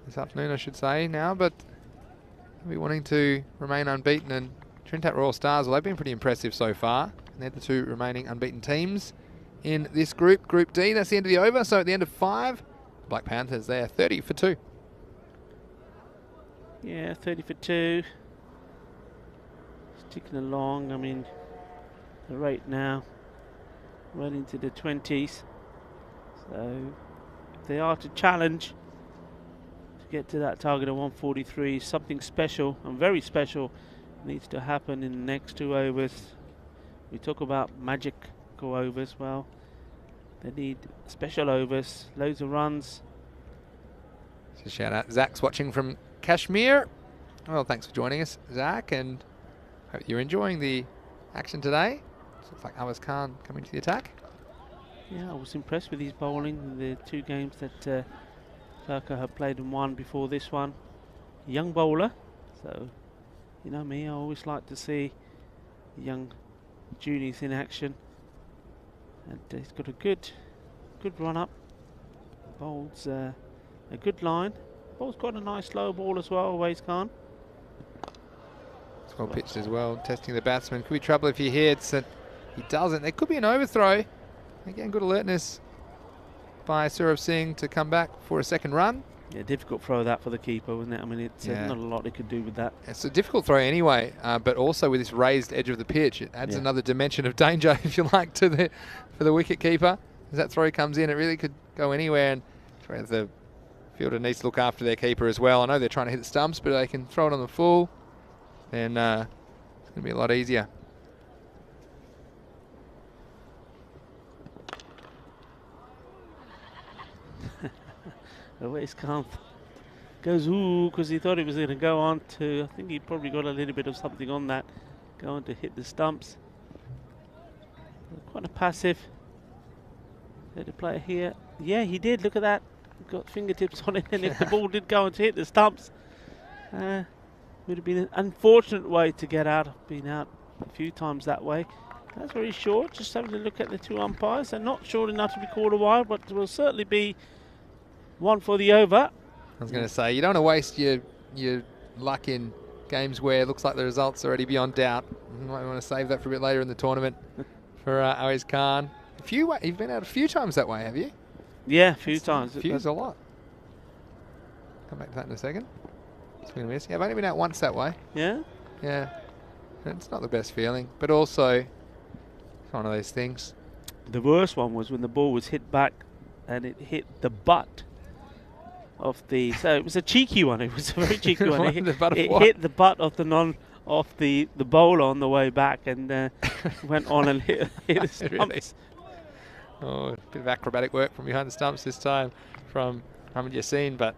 this afternoon, I should say now, but they'll be wanting to remain unbeaten. And Trinidad Royal Stars, well, they've been pretty impressive so far. And they're the 2 remaining unbeaten teams in this group, Group D. That's the end of the over. So at the end of 5, Black Panthers there, 30 for 2. Yeah, 30 for 2. Sticking along. I mean, the rate now well into the 20s. So if they are to challenge to get to that target of 143, something special and very special needs to happen in the next 2 overs. We talk about magical overs. Well, they need special overs, loads of runs. So shout out, Zach's watching from Kashmir. Well, thanks for joining us, Zach, and hope you're enjoying the action today. Looks like Awaz Khan coming to the attack. Yeah, I was impressed with his bowling in the 2 games that Falco had played and won before this one. Young bowler, so you know me, I always like to see young juniors in action. And he's got a good run up. Bowls a good line. Bowl's got a nice slow ball as well, Awaz Khan. It's well pitched as well, testing the batsman. Could be trouble if he hits, and he doesn't. There could be an overthrow. Again, good alertness by Saurav Singh to come back for a second run. Yeah, difficult throw that for the keeper, wasn't it? I mean, it's not a lot he could do with that. It's a difficult throw anyway, but also with this raised edge of the pitch, it adds another dimension of danger, if you like, to for the wicket keeper. As that throw comes in, it really could go anywhere, and the fielder needs to look after their keeper as well. I know they're trying to hit the stumps, but they can throw it on the full, and it's going to be a lot easier. Awaz Khan goes ooh because he thought he was going to go on to, I think he probably got a little bit of something on that, going to hit the stumps. Quite a passive. Had a player here. Yeah, he did. Look at that. Got fingertips on it, and if the ball did go on to hit the stumps, would have been an unfortunate way to get out. I've been out a few times that way. That's very short. Just having a look at the 2 umpires. They're not short enough to be called a wide, but will certainly be one for the over. I was going to say, you don't want to waste your luck in games where it looks like the result's already beyond doubt. You might want to save that for a bit later in the tournament for Awaz Khan. You've been out a few times that way, have you? Yeah, a few times. A few's a lot. Come back to that in a second. Swing and miss. Yeah, I've only been out once that way. Yeah? Yeah. It's not the best feeling, but also it's one of those things. The worst one was when the ball was hit back and it hit the butt of the... So it was a cheeky one. It was a very cheeky one. It hit the butt of the bowler on the way back and went on and hit the stumps. Really? Oh, a bit of acrobatic work from behind the stumps this time from Ahmed Yassin, but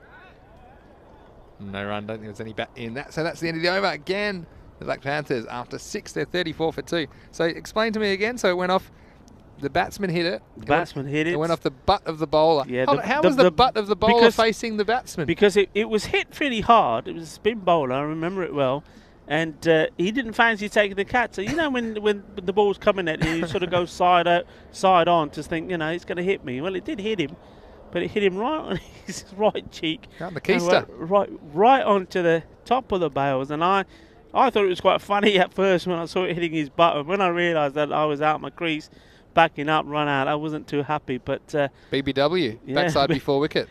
no run. Don't think there's any bat in that. So that's the end of the over. Again, the Black Panthers, after 6, they're 34 for 2. So explain to me again. So it went off, the batsman hit it. The batsman hit it. It went off the butt of the bowler. Yeah, how was the butt of the bowler facing the batsman? Because it was hit pretty hard. It was a spin bowler. I remember it well. And he didn't fancy taking the catch. So, you know, when the ball's coming at you, you sort of go side on to think, you know, it's going to hit me. Well, it did hit him, but it hit him right on his right cheek. Down the keister. Right onto the top of the bails. And I thought it was quite funny at first when I saw it hitting his butt. And when I realised that I was out my crease, backing up, run out, I wasn't too happy. But BBW, backside before wicket.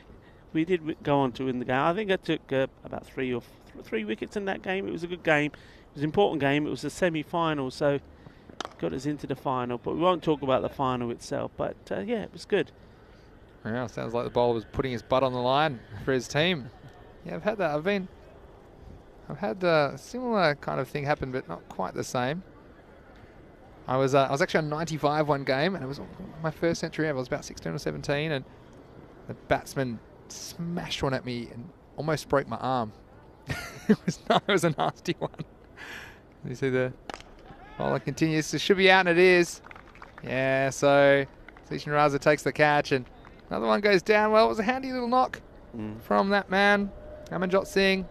we did go on to win the game. I think I took about three wickets in that game. It was a good game. It was an important game. It was a semi-final, so got us into the final. But we won't talk about the final itself. But yeah, it was good. Yeah, sounds like the bowler was putting his butt on the line for his team. Yeah, I've had that. I've had a similar kind of thing happen, but not quite the same. I was actually on 95 one game, and it was my first century ever. I was about 16 or 17, and the batsman smashed one at me and almost broke my arm. it was a nasty one. You see the bowler continues. It should be out, and it is. Yeah, so Sishan Raza takes the catch, and another one goes down. Well, it was a handy little knock from that man, Amanjot Singh.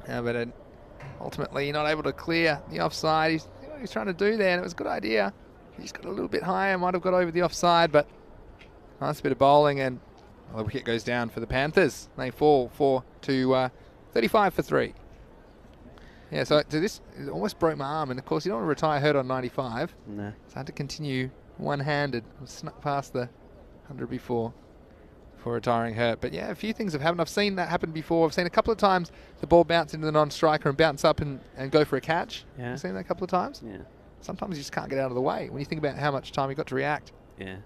But ultimately not able to clear the offside. He's trying to do there, and it was a good idea. He just got a little bit higher, might have got over the offside, but nice bit of bowling, and the wicket goes down for the Panthers. They fall to 35 for 3. Yeah, so this it almost broke my arm, and of course you don't want to retire hurt on 95. No. So I had to continue one-handed. I was snuck past the 100 before retiring hurt. But yeah, a few things have happened. I've seen that happen before. I've seen a couple of times the ball bounce into the non-striker and bounce up and go for a catch. Yeah. I've seen that a couple of times. Yeah. Sometimes you just can't get out of the way when you think about how much time you got to react. Yeah.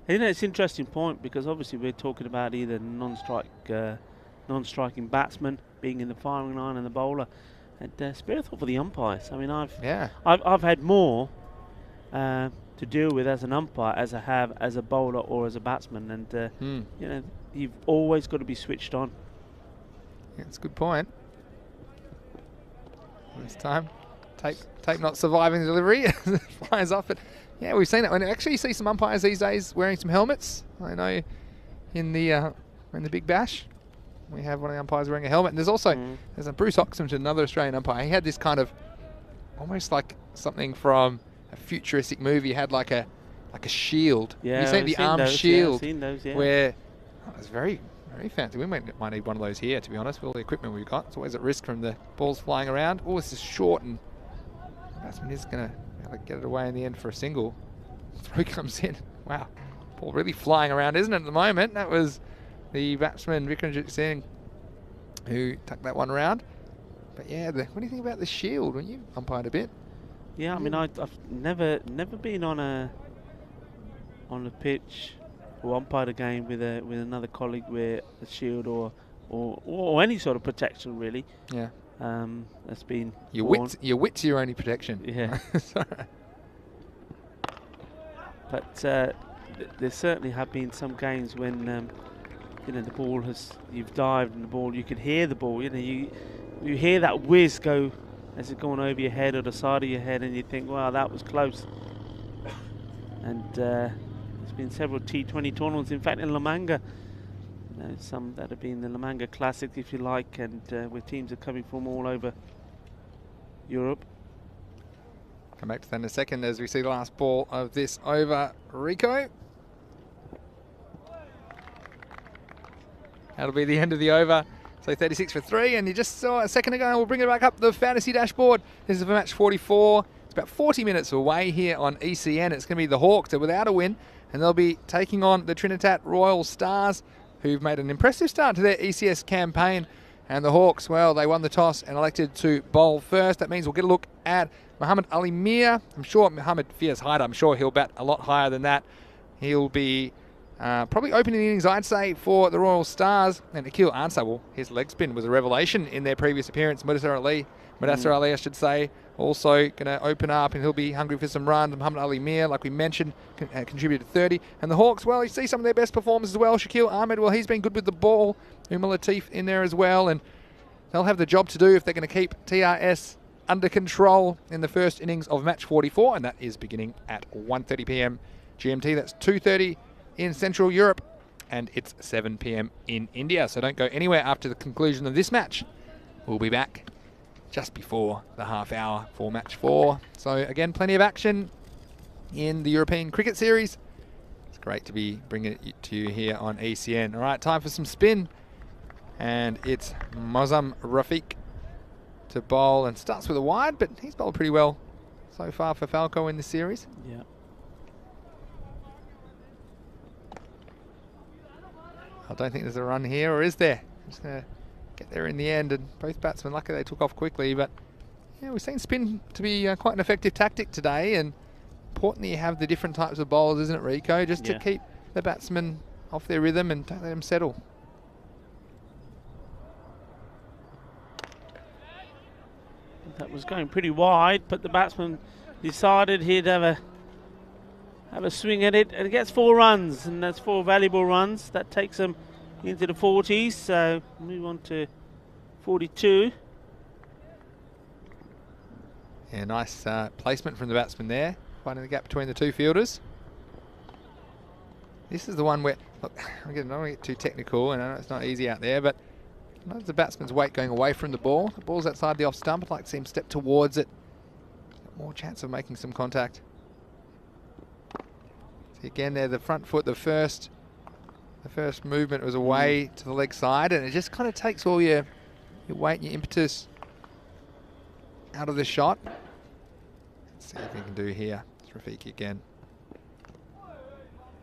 And, you know, it's an interesting point because obviously we're talking about either non-striking batsman being in the firing line and the bowler. And spare thought for the umpires. I mean, I've had more to deal with as an umpire as I have as a bowler or as a batsman, and you know, you've always got to be switched on. Yeah, that's a good point. This time, tape not surviving the delivery, flies off it. Yeah, we've seen that. When actually you see some umpires these days wearing some helmets. I know in the Big Bash, we have one of the umpires wearing a helmet, and there's also there's a Bruce Oxenton, another Australian umpire. He had this kind of almost like something from a futuristic movie. He had like a shield. Yeah, you see the arm those, shield, yeah, I've seen those, yeah. where it was very, very fancy. We might need one of those here, to be honest, with all the equipment we've got. It's always at risk from the balls flying around. Oh, this is short, and the batsman is going to get it away in the end for a single. Throw comes in. Wow, ball really flying around, isn't it, at the moment? That was the batsman Vikramjit Singh who tucked that one around. But yeah, what do you think about the shield when you umpired a bit? Yeah, I mean, I've never been on a pitch or umpired a game with another colleague with a shield or any sort of protection really. Yeah. That's been your wit's your only protection. Yeah. But there certainly have been some games when you know, the ball you've dived and the ball, you can hear the ball. You know, you hear that whiz go as it's going over your head or the side of your head, and you think, wow, that was close. And there's been several T20 tournaments, in fact, in La Manga. You know, some that have been the La Manga Classic, if you like, and where teams are coming from all over Europe. Come back to that in a second as we see the last ball of this over. Rico. That'll be the end of the over. So 36 for 3, and you just saw a second ago, and we'll bring it back up the fantasy dashboard. This is for match 44. It's about 40 minutes away here on ECN. It's going to be the Hawks. They're without a win, and they'll be taking on the Trinidad Royal Stars, who've made an impressive start to their ECS campaign. And the Hawks, well, they won the toss and elected to bowl first. That means we'll get a look at Muhammad Ali Mir. I'm sure Muhammad Fiaz Haider, I'm sure he'll bat a lot higher than that. He'll be probably opening innings, I'd say, for the Royal Stars. And Akil Ansar, well, his leg spin was a revelation in their previous appearance. Mudassar Ali, I should say, also going to open up, and he'll be hungry for some runs. Muhammad Ali Mir, like we mentioned, contributed 30. And the Hawks, well, you see some of their best performers as well. Shakil Ahmed, well, he's been good with the ball. Umar Latif in there as well. And they'll have the job to do if they're going to keep TRS under control in the first innings of match 44. And that is beginning at 1:30 p.m. GMT. That's 2:30 in Central Europe, and it's 7 p.m. in India. So don't go anywhere after the conclusion of this match. We'll be back just before the half hour for match 4. So again, plenty of action in the European Cricket Series. It's great to be bringing it to you here on ECN. All right, time for some spin, and it's Mozam Rafiq to bowl, and starts with a wide, but he's bowled pretty well so far for Falco in this series. Yeah. I don't think there's a run here, or is there? Just going to get there in the end, and both batsmen, luckily they took off quickly, but yeah, we've seen spin to be quite an effective tactic today, and important that you have the different types of bowlers, isn't it, Rico? Just to keep the batsmen off their rhythm and don't let them settle. That was going pretty wide, but the batsman decided he'd have a swing at it, and it gets 4 runs, and that's 4 valuable runs. That takes them into the 40s, so move on to 42. Yeah, nice placement from the batsman there, finding the gap between the 2 fielders. This is the one where, look, I don't want to get too technical, and I know it's not easy out there, but notice the batsman's weight going away from the ball. The ball's outside the off stump. I'd like to see him step towards it. Got more chance of making some contact. See again there, the front foot, the first movement was away to the leg side, and it just kind of takes all your weight and your impetus out of the shot. Let's see if we can do here. It's Rafiki again.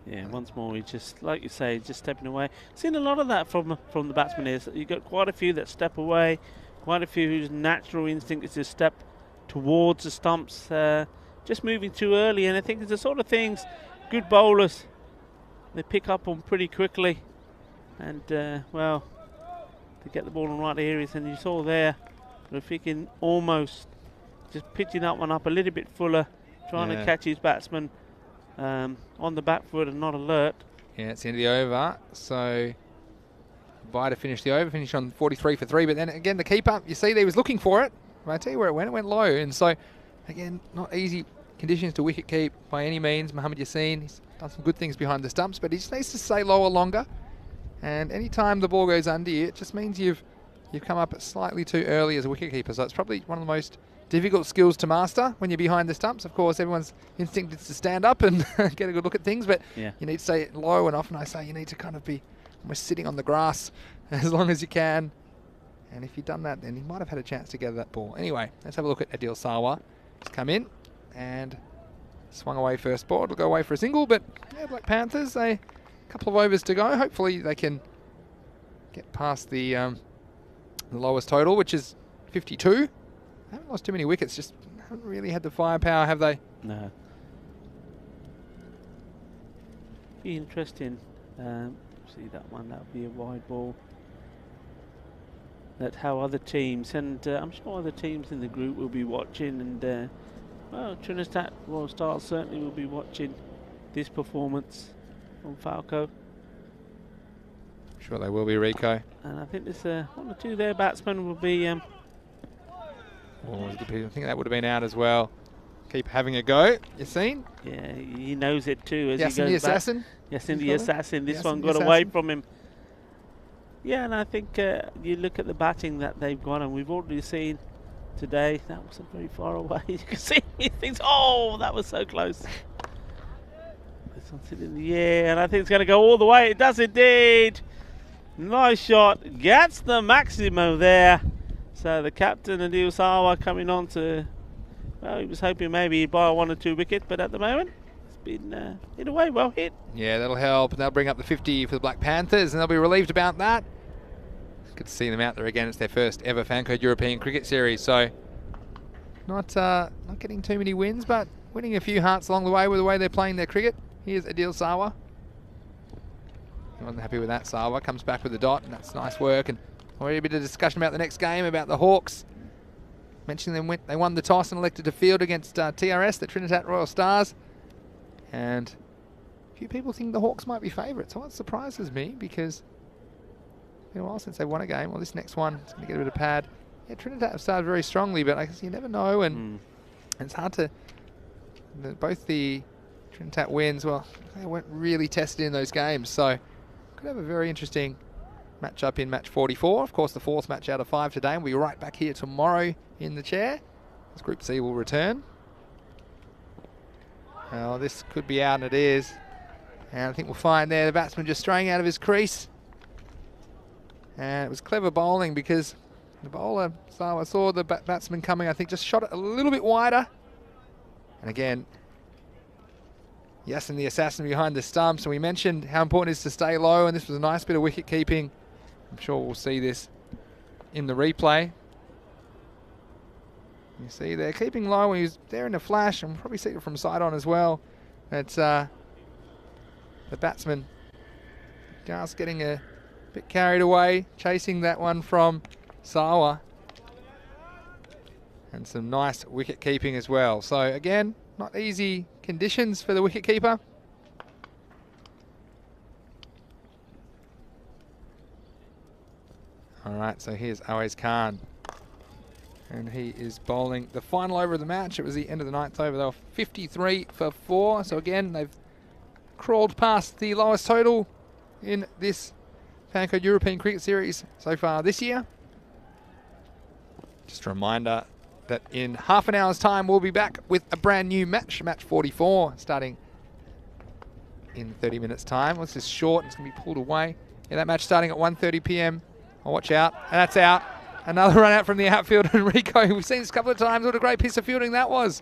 Yeah, once more, he just, like you say, just stepping away. Seen a lot of that from the batsmen here. So you've got quite a few that step away, quite a few whose natural instinct is to step towards the stumps, just moving too early. And I think it's the sort of things good bowlers, they pick up on pretty quickly. And, well, to get the ball in the right areas. And you saw there, Rafiki almost just pitching that one up a little bit fuller, trying to catch his batsman on the back foot and not alert. Yeah, it's the end of the over. So, Bye to finish the over, finish on 43 for 3. But then again, the keeper, you see, he was looking for it. I tell you where it went low. And so, again, not easy conditions to wicket keep by any means. Mohammad Yassin, he's done some good things behind the stumps, but he just needs to stay lower longer. And any time the ball goes under you, it just means you've come up slightly too early as a wicket keeper. So it's probably one of the most difficult skills to master when you're behind the stumps. Of course, everyone's instinct is to stand up and get a good look at things, but you need to stay low, and often I say you need to kind of be almost sitting on the grass as long as you can. And if you've done that, then you might have had a chance to gather that ball. Anyway, let's have a look at Adil Sarwar. He's come in and swung away first ball. It'll go away for a single, but yeah, Black Panthers, a couple of overs to go. Hopefully they can get past the lowest total, which is 52. They haven't lost too many wickets, just haven't really had the firepower, have they? No. Be interesting. See that one, that would be a wide ball. That how other teams, and I'm sure other teams in the group will be watching, and well, Trinidad Royal Stars certainly will be watching this performance from Falco. Sure they will be, Rico. And I think there's one or two there batsmen will be I think that would have been out as well. Keep having a go. You seen? Yeah, he knows it too as Yassin he goes the assassin. Back. Yassin the assassin. This Yassin one the got away assassin. from him. Yeah, and I think you look at the batting that they've got, and we've already seen today. That wasn't very far away. You can see he thinks, oh, that was so close. This one's in the air, and I think it's going to go all the way. It does indeed. Nice shot. Gets the maximum there. So the captain, Adil Sarwar, coming on to, well, he was hoping maybe he'd buy 1 or 2 wickets, but at the moment, it's been hit away, well hit. Yeah, that'll help. And they'll bring up the 50 for the Black Panthers, and they'll be relieved about that. Good to see them out there again. It's their first ever Fancode European Cricket Series, so not getting too many wins, but winning a few hearts along the way with the way they're playing their cricket. Here's Adil Sarwar. He wasn't happy with that. Sarwar comes back with the dot, and that's nice work. And already a bit of discussion about the next game, about the Hawks. Mentioned they won the toss and elected to field against TRS, the Trinidad Royal Stars. And a few people think the Hawks might be favourites. So it surprises me because it's been a while since they won a game. Well, this next one is going to get a bit of pad. Yeah, Trinidad have started very strongly, but I guess you never know. And it's hard to... Both the Trinidad wins, well, they weren't really tested in those games. So could have a very interesting match up in match 44. Of course, the 4th match out of 5 today. And we'll be right back here tomorrow in the chair as Group C will return. Well, this could be out, and it is. And I think we'll find there the batsman just straying out of his crease. And it was clever bowling because the bowler, Sarwar, saw the batsman coming. I think just shot it a little bit wider. And again, Yasin the assassin behind the stumps. And we mentioned how important it is to stay low, and this was a nice bit of wicket keeping. I'm sure we'll see this in the replay. You see they're keeping low when he was there in the flash, and we'll probably see it from side on as well. It's the batsman just getting a bit carried away, chasing that one from Sawa. And some nice wicket keeping as well. So again, not easy conditions for the wicket keeper. All right, so here's Awais Khan. And he is bowling the final over of the match. It was the end of the 9th over. They were 53 for 4. So again, they've crawled past the lowest total in this Pancode European Cricket Series so far this year. Just a reminder that in half an hour's time, we'll be back with a brand new match, match 44, starting in 30 minutes' time. Well, this is short. It's going to be pulled away. Yeah, that match starting at 1:30 p.m. Oh, watch out. And that's out. Another run out from the outfield. And Rico, we've seen this a couple of times. What a great piece of fielding that was.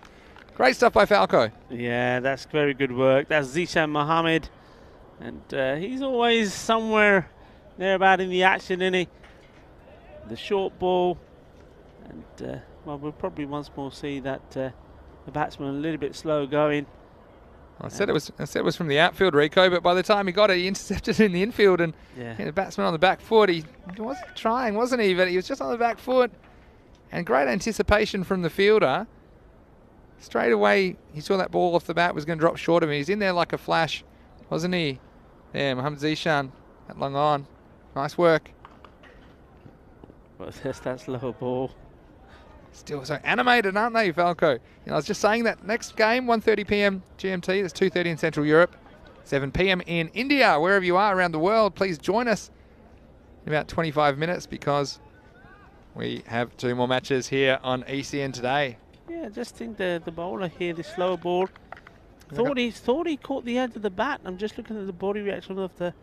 Great stuff by Falco. Yeah, that's very good work. That's Zishan Mohammed. And he's always somewhere there about in the action, isn't he? The short ball. And, well, we'll probably once more see that the batsman a little bit slow going. I said it was from the outfield, Rico, but by the time he got it, he intercepted it in the infield, and the batsman on the back foot. He was trying, wasn't he? But he was just on the back foot, and great anticipation from the fielder. Straight away, he saw that ball off the bat was going to drop short of him. He's in there like a flash, wasn't he? Yeah, Mohammed Zishan at long on. Nice work. Well, there's that slow ball. Still so animated, aren't they, Falco? You know, I was just saying that next game, 1:30 p.m. GMT, that's 2:30 in Central Europe, 7 p.m. in India. Wherever you are around the world, please join us in about 25 minutes because we have 2 more matches here on ECN today. Yeah, I just think the bowler here, the slow ball, thought he caught the edge of the bat. I'm just looking at the body reaction of the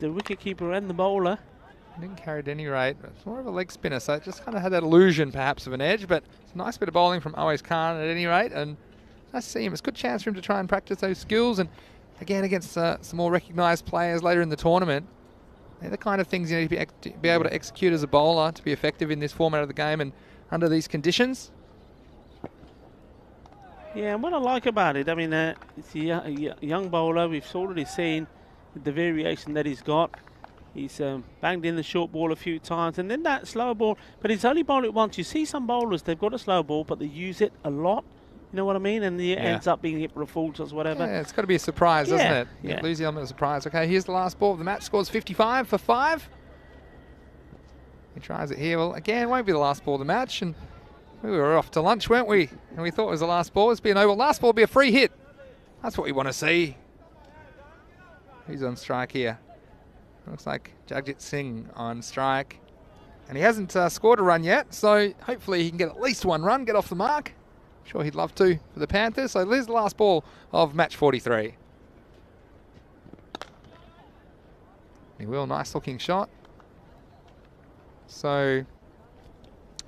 wicketkeeper and the bowler. Didn't carry at any rate. It's more of a leg spinner, so it just kind of had that illusion perhaps of an edge, but it's a nice bit of bowling from Awais Khan at any rate, and nice to see him. It's a good chance for him to try and practice those skills, and again against some more recognised players later in the tournament. They're the kind of things you need to be able to execute as a bowler to be effective in this format of the game and under these conditions. Yeah, and what I like about it, I mean, it's a young bowler. We've already seen the variation that he's got. He's banged in the short ball a few times, and then that slow ball, but he's only bowled it once. You see some bowlers, they've got a slow ball, but they use it a lot. You know what I mean? And it ends up being hit for a full toss, whatever. Yeah, it's got to be a surprise, doesn't it? Yeah. Lose the element of surprise. Okay, here's the last ball of the match. Scores 55 for 5. He tries it here. Well, again, it won't be the last ball of the match, and we were off to lunch, weren't we? And we thought it was the last ball. It's be an over. Last ball will be a free hit. That's what we want to see. Who's on strike here? Looks like Jagjit Singh on strike. And he hasn't scored a run yet, so hopefully he can get at least 1 run, get off the mark. I'm sure he'd love to for the Panthers. So there's the last ball of match 43. He will, nice looking shot. So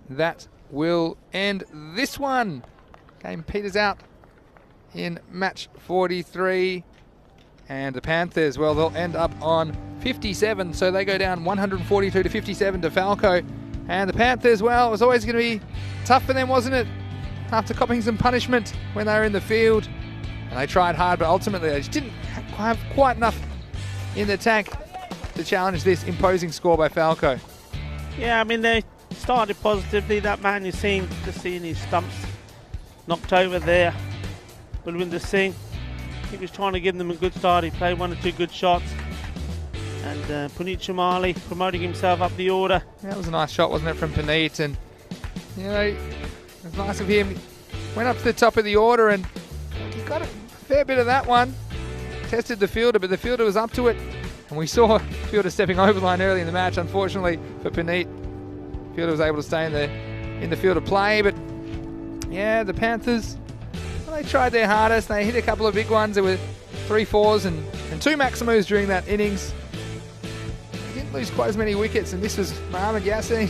that will end this one. Game peters out in match 43. And the Panthers, well, they'll end up on 57, so they go down 142 to 57 to Falco. And the Panthers, well, it was always going to be tough for them, wasn't it? After copying some punishment when they were in the field. And they tried hard, but ultimately they just didn't have quite enough in the tank to challenge this imposing score by Falco. Yeah, I mean, they started positively. That man you're seeing, just seeing his stumps knocked over there. Balwinder Singh, he was trying to give them a good start. He played 1 or 2 good shots. And Puneet Chamali promoting himself up the order. Yeah, that was a nice shot, wasn't it, from Puneet? And, you know, it was nice of him. Went up to the top of the order and he got a fair bit of that one. Tested the fielder, but the fielder was up to it. And we saw the fielder stepping over the line early in the match. Unfortunately for Puneet, the fielder was able to stay in the field of play. But, yeah, the Panthers, well, they tried their hardest. They hit a couple of big ones. There were 3 4s and 2 Maximus during that innings. They didn't lose quite as many wickets, and this was Mohammed Yasin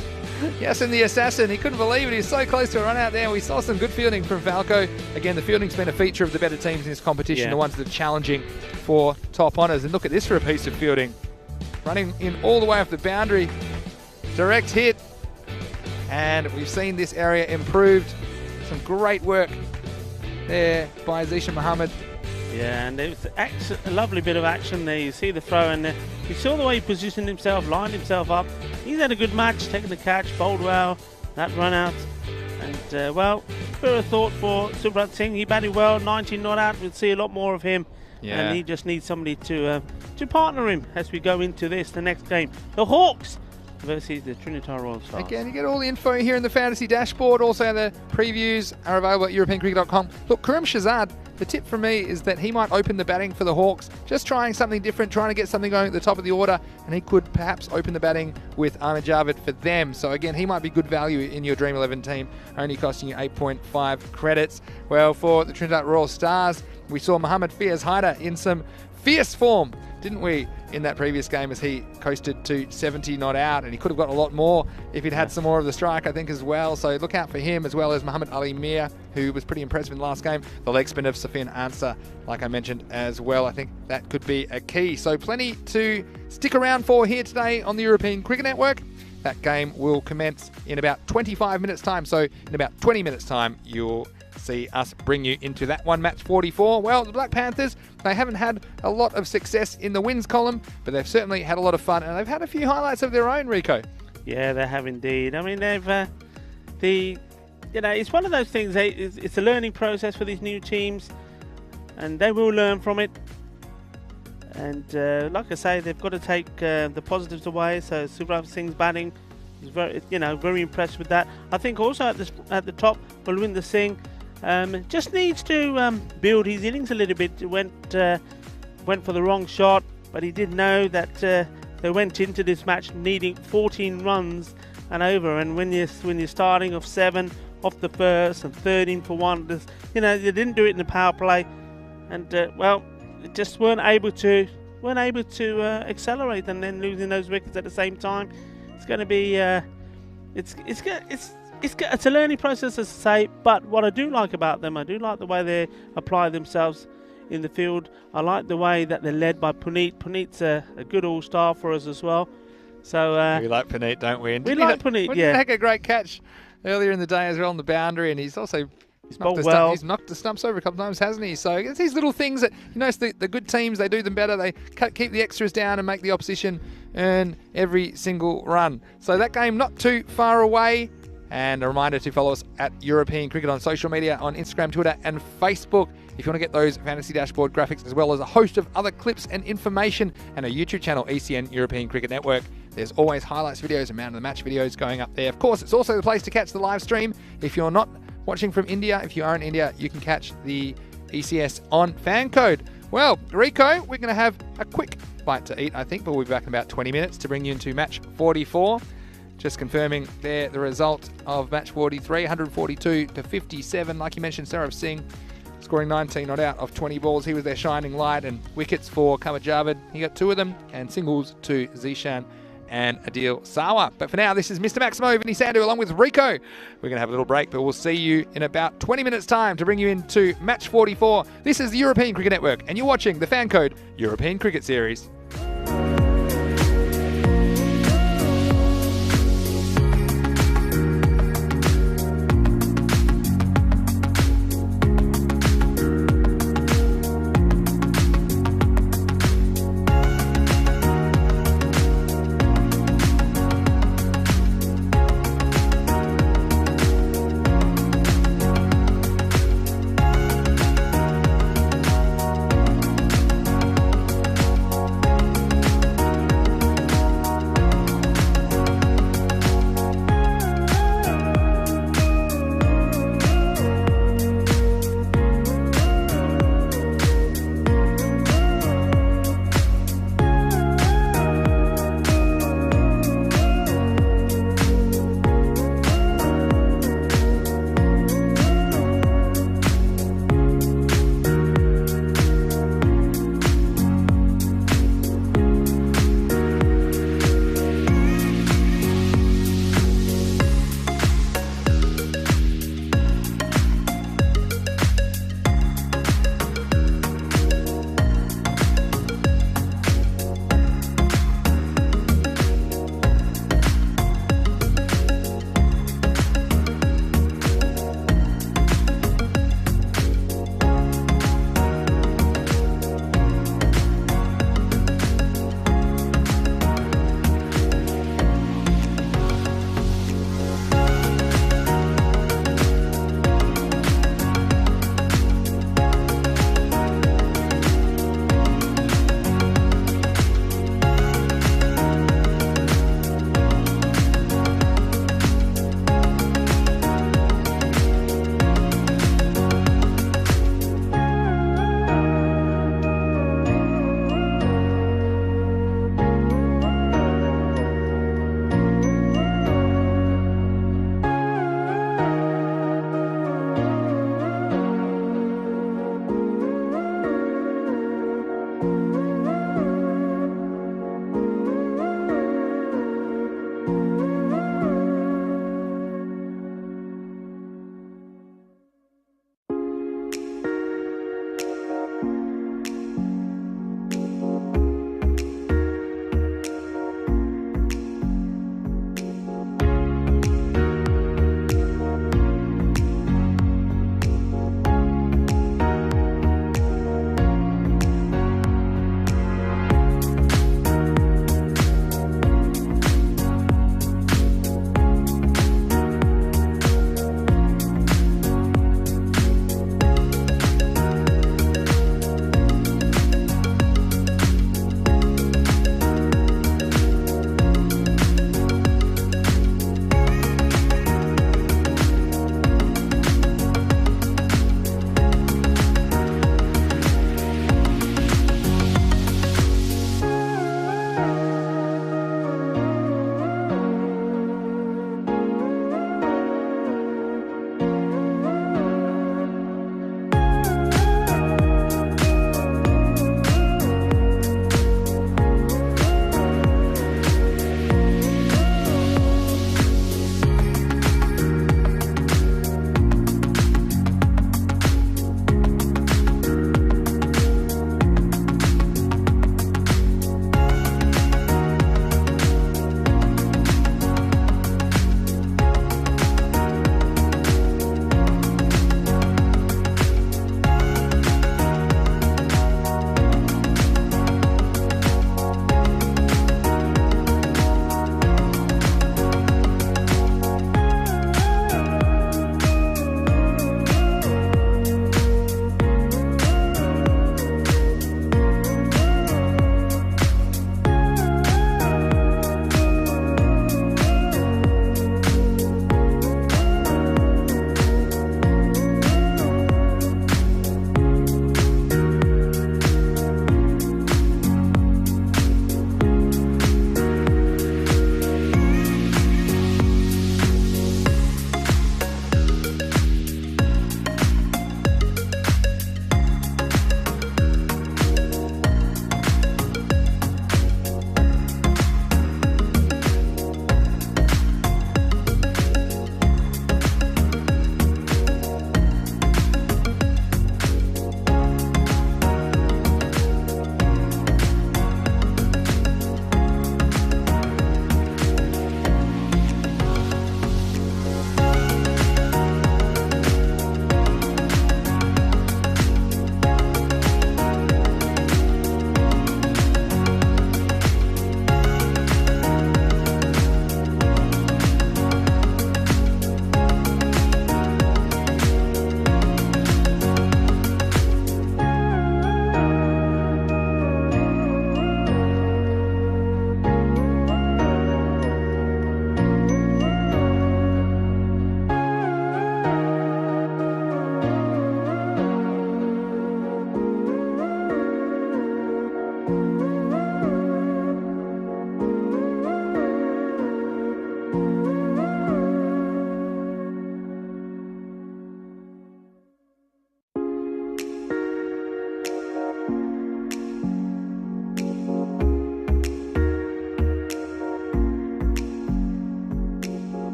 Yes, and the assassin, he couldn't believe it. He was so close to a run out there. We saw some good fielding from Falco. Again, the fielding's been a feature of the better teams in this competition, the ones that are challenging for top honours. And look at this for a piece of fielding. Running in all the way off the boundary. Direct hit. And we've seen this area improved. Some great work there by Zishan Muhammad. Yeah, and it was a lovely bit of action there. You see the throw, and you saw the way he positioned himself, lined himself up. He's had a good match, taking the catch, bowled well, that run out. And, well, bit of thought for Subrat Singh. He batted well, 19 not out. We'll see a lot more of him. Yeah. And he just needs somebody to partner him as we go into the next game. The Hawks versus the Trinitar Royal Stars. Again, you get all the info here in the fantasy dashboard. Also, the previews are available at EuropeanCricket.com. Look, Karim Shazad, the tip from me is that he might open the batting for the Hawks, just trying something different, trying to get something going at the top of the order, and he could perhaps open the batting with Ahmed Javed for them. So again, he might be good value in your Dream 11 team, only costing you 8.5 credits. Well, for the Trinidad Royal Stars, we saw Mohammad Fiaz Haider in some fierce form, didn't we, in that previous game, as he coasted to 70 not out, and he could have got a lot more if he'd had some more of the strike, I think, as well. So look out for him, as well as Muhammad Ali Mir, who was pretty impressive in the last game. The leg spin of Safian Ansar, like I mentioned as well. I think that could be a key. So plenty to stick around for here today on the European Cricket Network. That game will commence in about 25 minutes time. So in about 20 minutes time, you'll see us bring you into that one, match 44. Well, the Black Panthers, they haven't had a lot of success in the wins column, but they've certainly had a lot of fun, and they've had a few highlights of their own, Rico. Yeah, they have indeed. I mean, they've it's one of those things. It's a learning process for these new teams, and they will learn from it. And like I say, they've got to take the positives away. So Subrat Singh's batting is very impressed with that. I think also at the top, Balwinder Singh just needs to build his innings a little bit. Went for the wrong shot, but he did know that they went into this match needing 14 runs and over. And when you're starting off 7 off the first and 13 for 1, they didn't do it in the power play, and just weren't able to accelerate, and then losing those wickets at the same time. It's going to be it's a learning process, as I say. But what I do like about them, I do like the way they apply themselves in the field. I like the way that they're led by Puneet. Puneet's a good all-star for us as well. So we like Puneet, don't we? And we like Puneet. He had a great catch earlier in the day as well on the boundary, and he's also he's knocked the stumps over a couple of times, hasn't he? So it's these little things that, it's the good teams, they do them better. They keep the extras down and make the opposition earn every single run. So that game not too far away. And a reminder to follow us at European Cricket on social media, on Instagram, Twitter and Facebook, if you want to get those fantasy dashboard graphics, as well as a host of other clips and information, and a YouTube channel, ECN European Cricket Network. There's always highlights videos and man of the match videos going up there. Of course, it's also the place to catch the live stream. If you're not watching from India, if you are in India, you can catch the ECS on Fancode. Well, Rico, we're going to have a quick bite to eat, I think, but we'll be back in about 20 minutes to bring you into match 44. Just confirming there the result of match 43, 142 to 57. Like you mentioned, Sarab Singh scoring 19 not out of 20 balls. He was their shining light, and wickets for Ahmed Javed. He got 2 of them, and singles to Zishan and Adil Sawa. But for now, this is Mr. Maximo Vinny Sandhu along with Rico. We're going to have a little break, but we'll see you in about 20 minutes time to bring you into match 44. This is the European Cricket Network, and you're watching the Fancode European Cricket Series.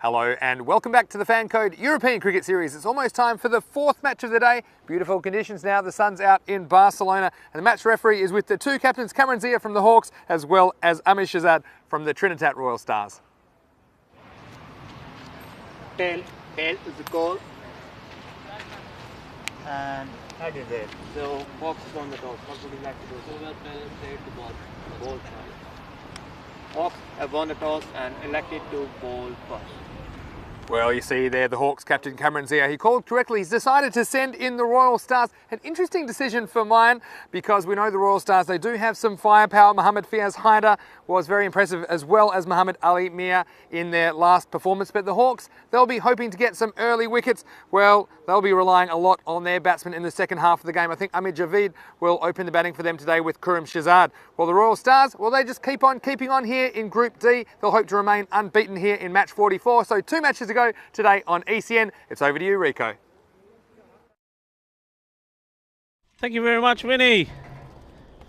Hello and welcome back to the Fan Code European Cricket Series. It's almost time for the fourth match of the day. Beautiful conditions now, the sun's out in Barcelona and the match referee is with the two captains, Cameron Zia from the Hawks as well as Amir Shahzad from the Trinidad Royal Stars. Tail is the call. And head is it. So Hawks is on the toss. What would you like to do? So we'll play the ball. Ball try. Hawks have won the toss and elected to bowl first. Well, you see there the Hawks captain Cameron Zia, he called correctly. He's decided to send in the Royal Stars. An interesting decision for mine because we know the Royal Stars, they do have some firepower. Mohammad Fiaz Haider was very impressive as well as Muhammad Ali Mir in their last performance. But the Hawks, they'll be hoping to get some early wickets. Well, they'll be relying a lot on their batsmen in the second half of the game. I think Amir Javeed will open the batting for them today with Khurram Shahzad. Well, the Royal Stars, well, they just keep on keeping on here in Group D. They'll hope to remain unbeaten here in match 44. So 2 matches to go today on ECN. It's over to you, Rico. Thank you very much, Vinny.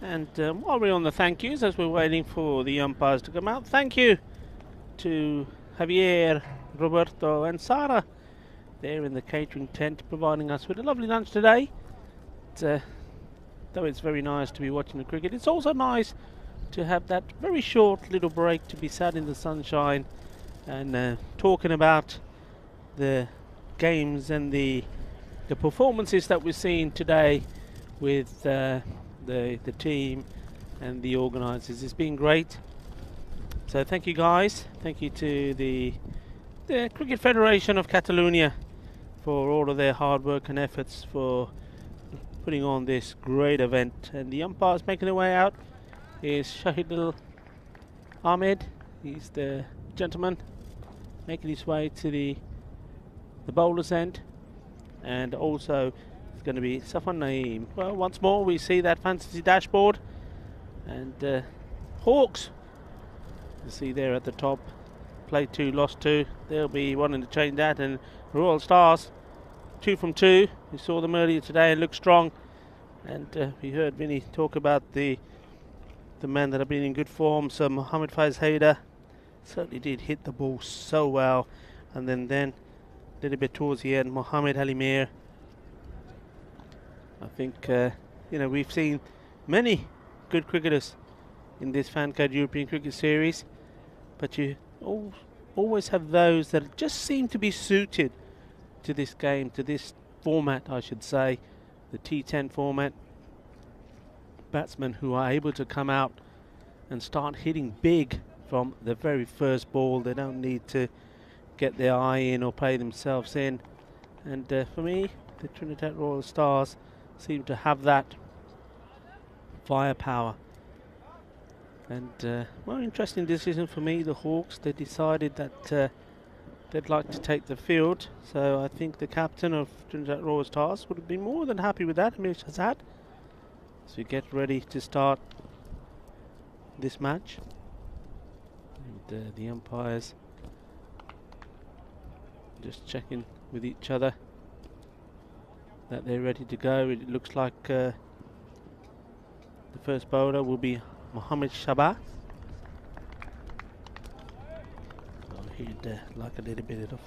And while we're on the thank yous, as we're waiting for the umpires to come out, thank you to Javier, Roberto and Sara there in the catering tent providing us with a lovely lunch today. Though it's very nice to be watching the cricket, it's also nice to have that very short little break to be sat in the sunshine and talking about the games and the performances that we're seeing today with the team and the organisers. It's been great. So thank you guys. Thank you to the Cricket Federation of Catalonia for all of their hard work and efforts for putting on this great event. And the umpires making their way out is Shahidul Ahmed. He's the gentleman making his way to the bowler's end, and also it's going to be Safwan Naeem. Well, once more we see that fantasy dashboard, and Hawks, you see there at the top, played 2, lost 2. They'll be wanting to change that, and Royal Stars 2 from 2. We saw them earlier today and looked strong, and we heard Vinny talk about the men that have been in good form. So Mohammad Fiaz Haider certainly did hit the ball so well, and then a little bit towards the end, Muhammad Ali Mir. I think we've seen many good cricketers in this Fan Code European Cricket Series, but you always have those that just seem to be suited to this game, to this format, I should say, the T10 format. Batsmen who are able to come out and start hitting big from the very first ball. They don't need to get their eye in or play themselves in, and for me the Trinidad Royal Stars seem to have that firepower. And well, interesting decision for me. The Hawks, they decided that they'd like to take the field, so I think the captain of Trinidad Royal Stars would have been more than happy with that, Amir Shahzad, as we get ready to start this match. And the umpires just checking with each other that they're ready to go. It looks like the first bowler will be Mohammad Shabah. So he'd like a little bit of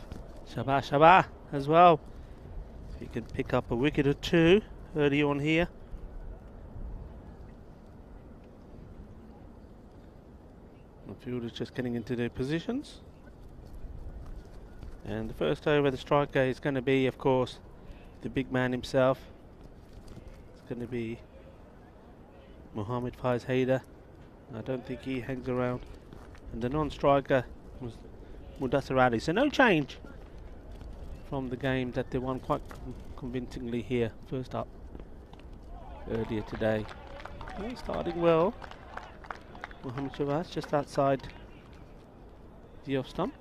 Shabah as well. If he can pick up a wicket or 2 early on here. The field is just getting into their positions. And the first over, the striker is going to be, of course, the big man himself. It's going to be Mohammad Fiaz Haider. I don't think he hangs around. And the non-striker was Mudassir Ali. So no change from the game that they won quite convincingly here, first up earlier today. Okay, starting well. Mohammad Shabazz just outside the off stump.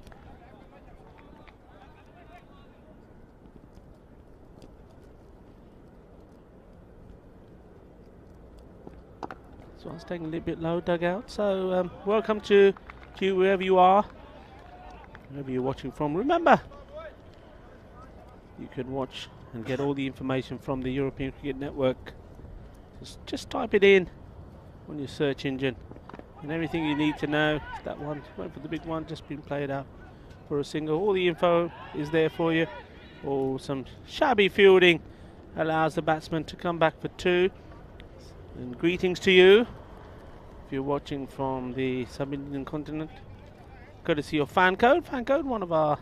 So I'm staying a little bit low, dugout. So welcome to you wherever you are, wherever you're watching from. Remember, you can watch and get all the information from the European Cricket Network. Just type it in on your search engine, and everything you need to know. That one, wait for the big one, just been played out for a single. All the info is there for you. Or some shabby fielding allows the batsman to come back for 2. And greetings to you if you're watching from the sub-Indian continent. Courtesy of Fan Code. Fan Code, one of our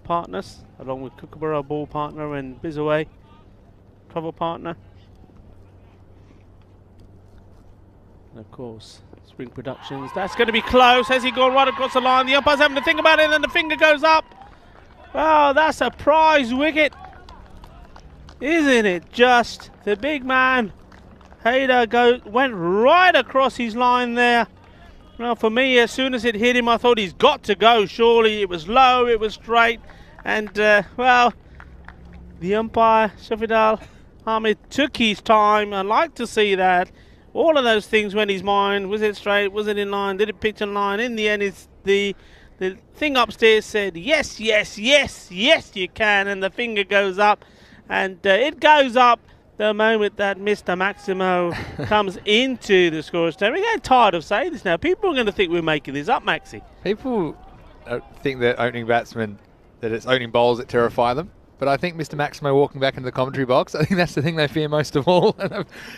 partners, along with Kookaburra, ball partner, and Bizaway, travel partner. And of course, Spring Productions. That's going to be close. Has he gone right across the line? The umpire's having to think about it, and then the finger goes up. Oh, that's a prize wicket. Isn't it just? The big man, Haider, went right across his line there. Well, for me, as soon as it hit him, I thought he's got to go, surely. It was low, it was straight, and, well, the umpire, Shafidal Hamid, took his time. I like to see that. All of those things went his mind. Was it straight? Was it in line? Did it pitch in line? In the end, it's the thing upstairs said, yes, yes, yes, yes, you can, and the finger goes up, and it goes up the moment that Mr. Maximo comes into the scorer's stand. We're getting tired of saying this now. People are going to think we're making this up, Maxi. People think that opening batsmen, that it's opening bowls that terrify them. But I think Mr. Maximo walking back into the commentary box, I think that's the thing they fear most of all.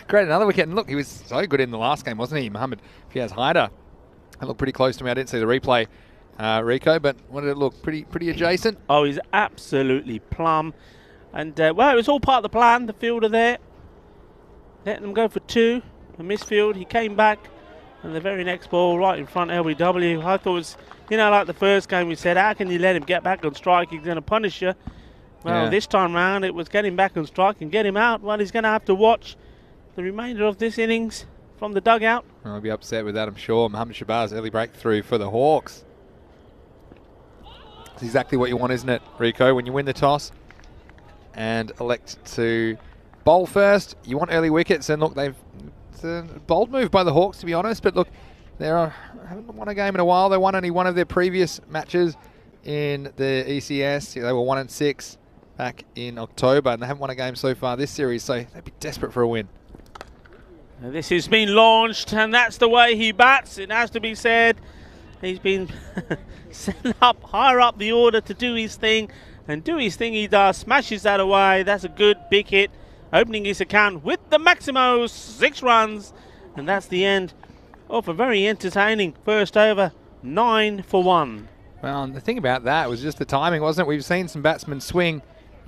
Great, another wicket. And look, he was so good in the last game, wasn't he, Mohammed Fiaz Haider? It looked pretty close to me. I didn't see the replay, Rico, but what did it look? Pretty adjacent? Oh, he's absolutely plumb. And, well, it was all part of the plan. The fielder there, letting them go for 2. A misfield. He came back, and the very next ball right in front, LBW. I thought it was, you know, like the first game we said, how can you let him get back on strike? He's going to punish you. Well, Yeah. This time round, it was get him back on strike and get him out. Well, he's going to have to watch the remainder of this innings from the dugout. I'll be upset with that, I'm sure. Mohammed Shabazz, early breakthrough for the Hawks. It's exactly what you want, isn't it, Rico? When you win the toss and elect to bowl first, you want early wickets. And look, it's a bold move by the Hawks, to be honest. But look, haven't won a game in a while. They won only one of their previous matches in the ECS. They were 1-6 back in October, and they haven't won a game so far this series. So they'd be desperate for a win. Now this has been launched, and that's the way he bats. It has to be said. He's been sent up higher up the order to do his thing, and do his thing he does. Smashes that away. That's a good big hit, opening his account with the Maximos. 6 runs, and that's the end of a very entertaining first over. 9 for 1. Well, and the thing about that was just the timing, wasn't it? We've seen some batsmen swing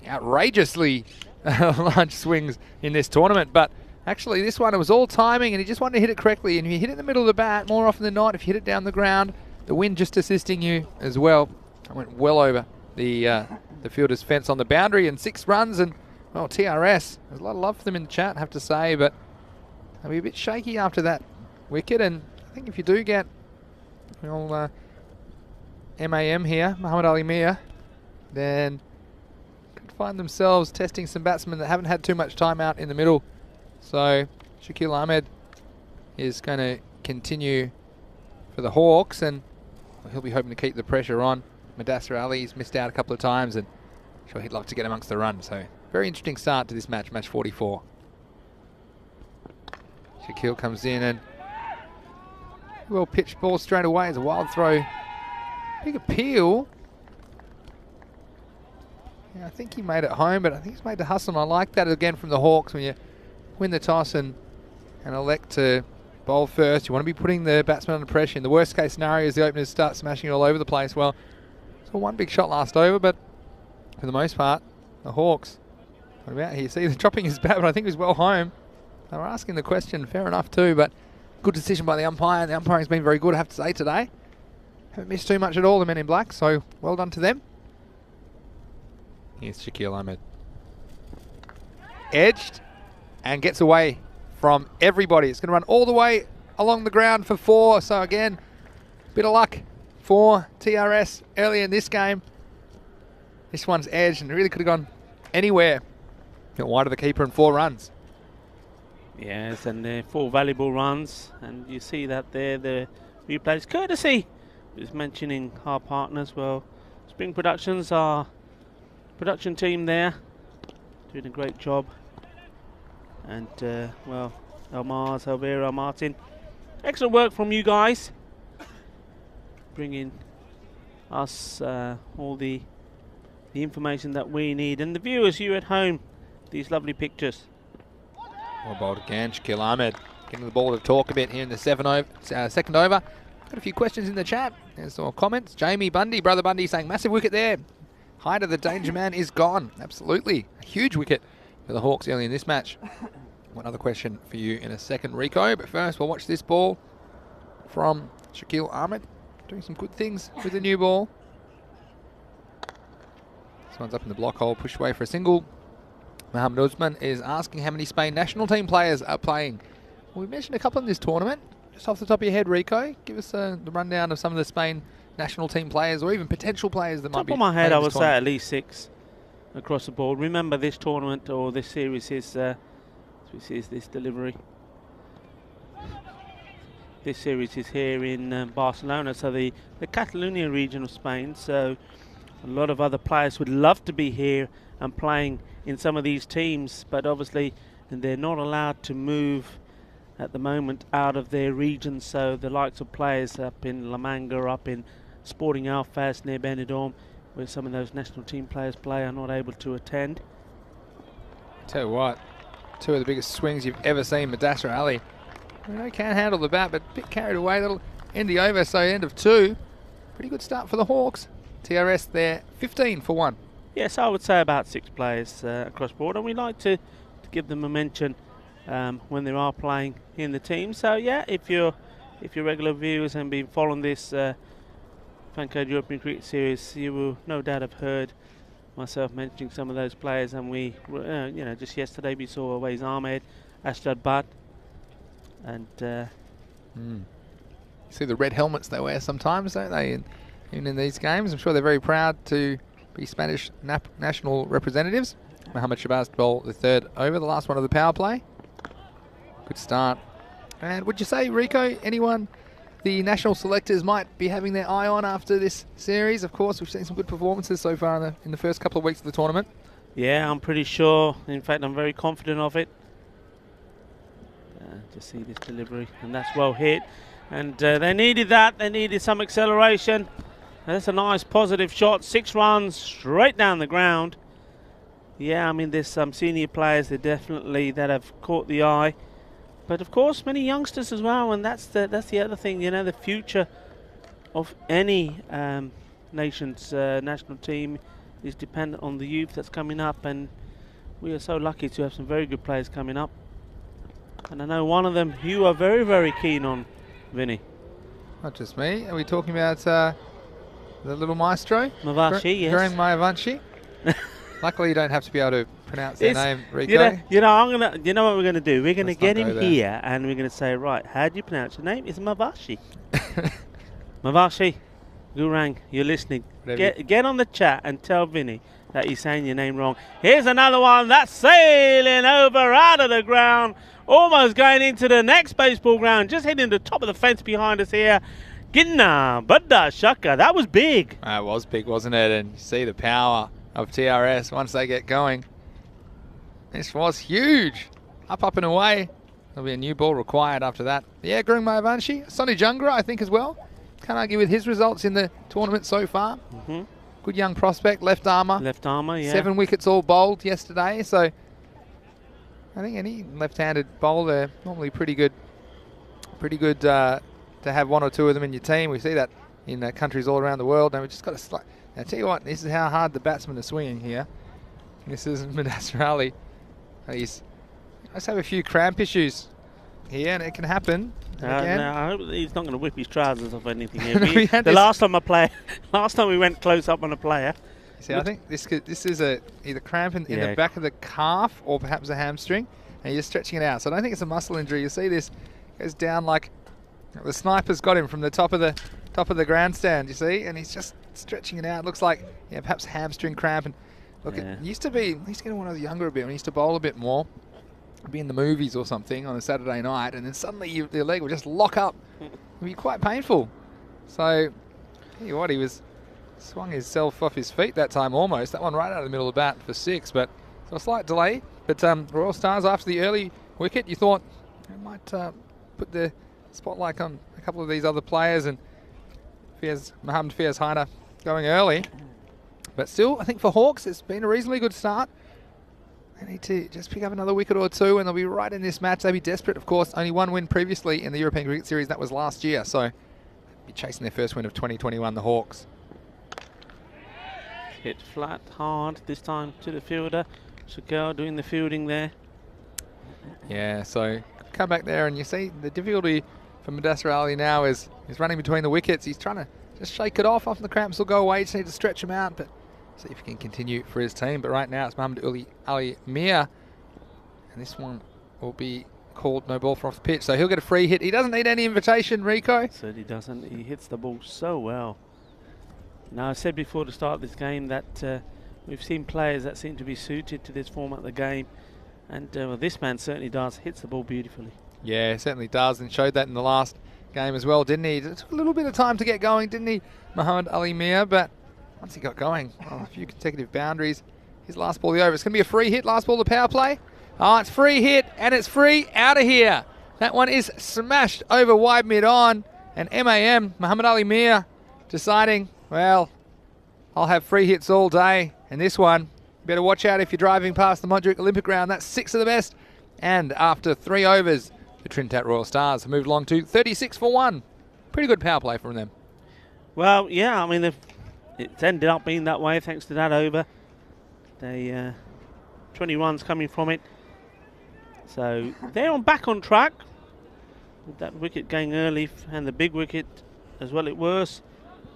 outrageously large swings in this tournament, but actually this one, it was all timing, and he just wanted to hit it correctly. And if you hit it in the middle of the bat, more often than not, if you hit it down the ground, the wind just assisting you as well. I went well over the fielder's fence on the boundary, and 6 runs. And, well, TRS, there's a lot of love for them in the chat, I have to say, but they'll be a bit shaky after that wicket. And I think if you do get, well, MAM here, Muhammad Ali Mir, then could find themselves testing some batsmen that haven't had too much time out in the middle. So Shakil Ahmed is going to continue for the Hawks, and he'll be hoping to keep the pressure on. Mudassir Ali's missed out a couple of times, and sure he'd like to get amongst the run. So very interesting start to this match, match 44. Shakil comes in and well pitched ball straight away. It's a wild throw. Big appeal. Yeah, I think he made it home, but I think he's made the hustle. And I like that again from the Hawks. When you win the toss and elect to bowl first, you want to be putting the batsman under pressure. In the worst case scenario is the openers start smashing it all over the place. Well, so one big shot last over, but for the most part, the Hawks. What about here? See, they're dropping his bat, but I think he was well home. They were asking the question, fair enough too, but good decision by the umpire. The umpiring's been very good, I have to say, today. Haven't missed too much at all, the men in black, so well done to them. Here's Shakil Ahmed. Edged and gets away from everybody. It's going to run all the way along the ground for 4. So again, bit of luck for TRS early in this game. This one's edged and really could have gone anywhere. Got wide of the keeper and 4 runs. Yes, and 4 valuable runs, and you see that there, the replays courtesy. Just mentioning our partners, well, Spring Productions, our production team there, doing a great job. And, well, Elmars, Elvira, Martin, excellent work from you guys. Bringing us all the information that we need. And the viewers, you at home, these lovely pictures. Well bowled again, Shaquille Ahmed getting the ball to talk a bit here in the second over. Got a few questions in the chat. There's some comments. Jamie Bundy, Brother Bundy, saying massive wicket there. Height of the danger man is gone. Absolutely. A huge wicket for the Hawks early in this match. One other question for you in a second, Rico. But first, we'll watch this ball from Shaquille Ahmed. Doing some good things with the new ball. This one's up in the block hole, pushed away for a single. Mohamed Usman is asking how many Spain national team players are playing. Well, we mentioned a couple in this tournament. Just off the top of your head, Rico, give us the rundown of some of the Spain national team players or even potential players that might be. Top of my head, I would tournament. say at least 6 across the board. Remember, this tournament or this series is this delivery. This series is here in Barcelona, so the Catalonia region of Spain. So a lot of other players would love to be here and playing in some of these teams, but obviously they're not allowed to move at the moment out of their region. So the likes of players up in La Manga, up in Sporting Alfaz near Benidorm, where some of those national team players play, are not able to attend. Tell you what, 2 of the biggest swings you've ever seen, Mudassar Ali. Can't handle the bat, but a bit carried away. That'll end the over, so end of 2. Pretty good start for the Hawks. TRS there, 15 for 1. Yes, I would say about 6 players across board, and we like to give them a mention when they are playing in the team. So yeah, if you're regular viewers and been following this Fancode European Cricket Series, you will no doubt have heard myself mentioning some of those players. And we, just yesterday we saw Awais Ahmed, Asjad Butt, and You see the red helmets they wear sometimes, don't they? Even in these games, I'm sure they're very proud to be Spanish national representatives. Mohamed Shabazz to bowl the 3rd over, the last one of the power play. Good start. And would you say, Rico, anyone the national selectors might be having their eye on after this series? Of course, we've seen some good performances so far in the first couple of weeks of the tournament. Yeah, I'm pretty sure. In fact, I'm very confident of it. Just see this delivery, and that's well hit. And they needed that. They needed some acceleration. That's a nice positive shot. 6 runs straight down the ground. Yeah, I mean, there's some senior players that have caught the eye. But of course, many youngsters as well, and that's the other thing. The future of any nation's national team is dependent on the youth that's coming up, and we are so lucky to have some very good players coming up. And I know one of them you are very, very keen on, Vinny. Not just me. Are we talking about the little maestro? Mavashi, yes. Graham Mayavanshi. Luckily, you don't have to be able to pronounce their name, Rico. You know what we're going to do? We're going to get him there. here, and we're going to say, right, how do you pronounce your name? It's Mavashi. Mavashi, Gurang, you're listening. Get on the chat and tell Vinny that he's saying your name wrong. Here's another one that's sailing over out of the ground, almost going into the next baseball ground, just hitting the top of the fence behind us here. Ginna, Badda, Shaka, that was big. It was big, wasn't it? And you see the power of TRS once they get going. This was huge. Up and away. There'll be a new ball required after that. Yeah, Gurung Mayavanshi. Sonny Jungra, I think, as well. Can't argue with his results in the tournament so far. Good young prospect, left armour. Left armour, yeah. 7 wickets all bowled yesterday. So I think any left-handed bowler normally pretty good to have 1 or 2 of them in your team. We see that in countries all around the world. And we just got to now, tell you what, this is how hard the batsmen are swinging here. This is Mudassar Ali. He's just have a few cramp issues here, and it can happen. No, I hope he's not going to whip his trousers off anything here. Last time we went close up on a player. See, I think this is either cramp in the back of the calf or perhaps a hamstring, and you're stretching it out. So I don't think it's a muscle injury. You see this goes down like the sniper's got him from the top of the grandstand. You see, and he's just stretching it out. Looks like perhaps hamstring cramp. And look, it used to be. I used to get when I was younger a bit. When I used to bowl a bit more, be in the movies or something on a Saturday night, and then suddenly your leg would just lock up. It'd be quite painful. So, tell you what, he swung himself off his feet that time almost. That one right out of the middle of the bat for 6, but so a slight delay. But Royal Stars, after the early wicket, you thought it might put the spotlight on a couple of these other players, and Mohamed Fiaz Haida going early. But still, I think for Hawks, it's been a reasonably good start. They need to just pick up another wicket or two, and they'll be right in this match. They'll be desperate, of course. Only one win previously in the European Cricket Series. That was last year. So, they'll be chasing their first win of 2021, the Hawks. Hit flat, hard, this time to the fielder. Shakil doing the fielding there. Yeah, so come back there, and you see the difficulty for Mudassar Ali now is he's running between the wickets. He's trying to just shake it off. Often the cramps will go away. Just need to stretch him out, but see if he can continue for his team. But right now it's Muhammad Ali Mir, and this one will be called no ball from off the pitch. So he'll get a free hit. He doesn't need any invitation, Rico. Certainly doesn't. He hits the ball so well. Now, I said before the start of this game that we've seen players that seem to be suited to this format of the game, and well, this man certainly does. Hits the ball beautifully. Yeah, certainly does, and showed that in the last game as well, didn't he? It took a little bit of time to get going, didn't he, Muhammad Ali Mir? But once he got going, a few consecutive boundaries. His last ball of the over. It's going to be a free hit, last ball of the power play. Oh, it's free hit, and it's free out of here. That one is smashed over wide mid-on, and MAM, Muhammad Ali Mir, deciding, well, I'll have free hits all day, and this one, you better watch out if you're driving past the Modric Olympic ground. That's 6 of the best, and after 3 overs, the Trinidad Royal Stars have moved along to 36 for 1. Pretty good power play from them. Well, yeah, I mean, it's ended up being that way thanks to that over. They 20 runs coming from it. So they're back on track with that wicket going early and the big wicket as well. It was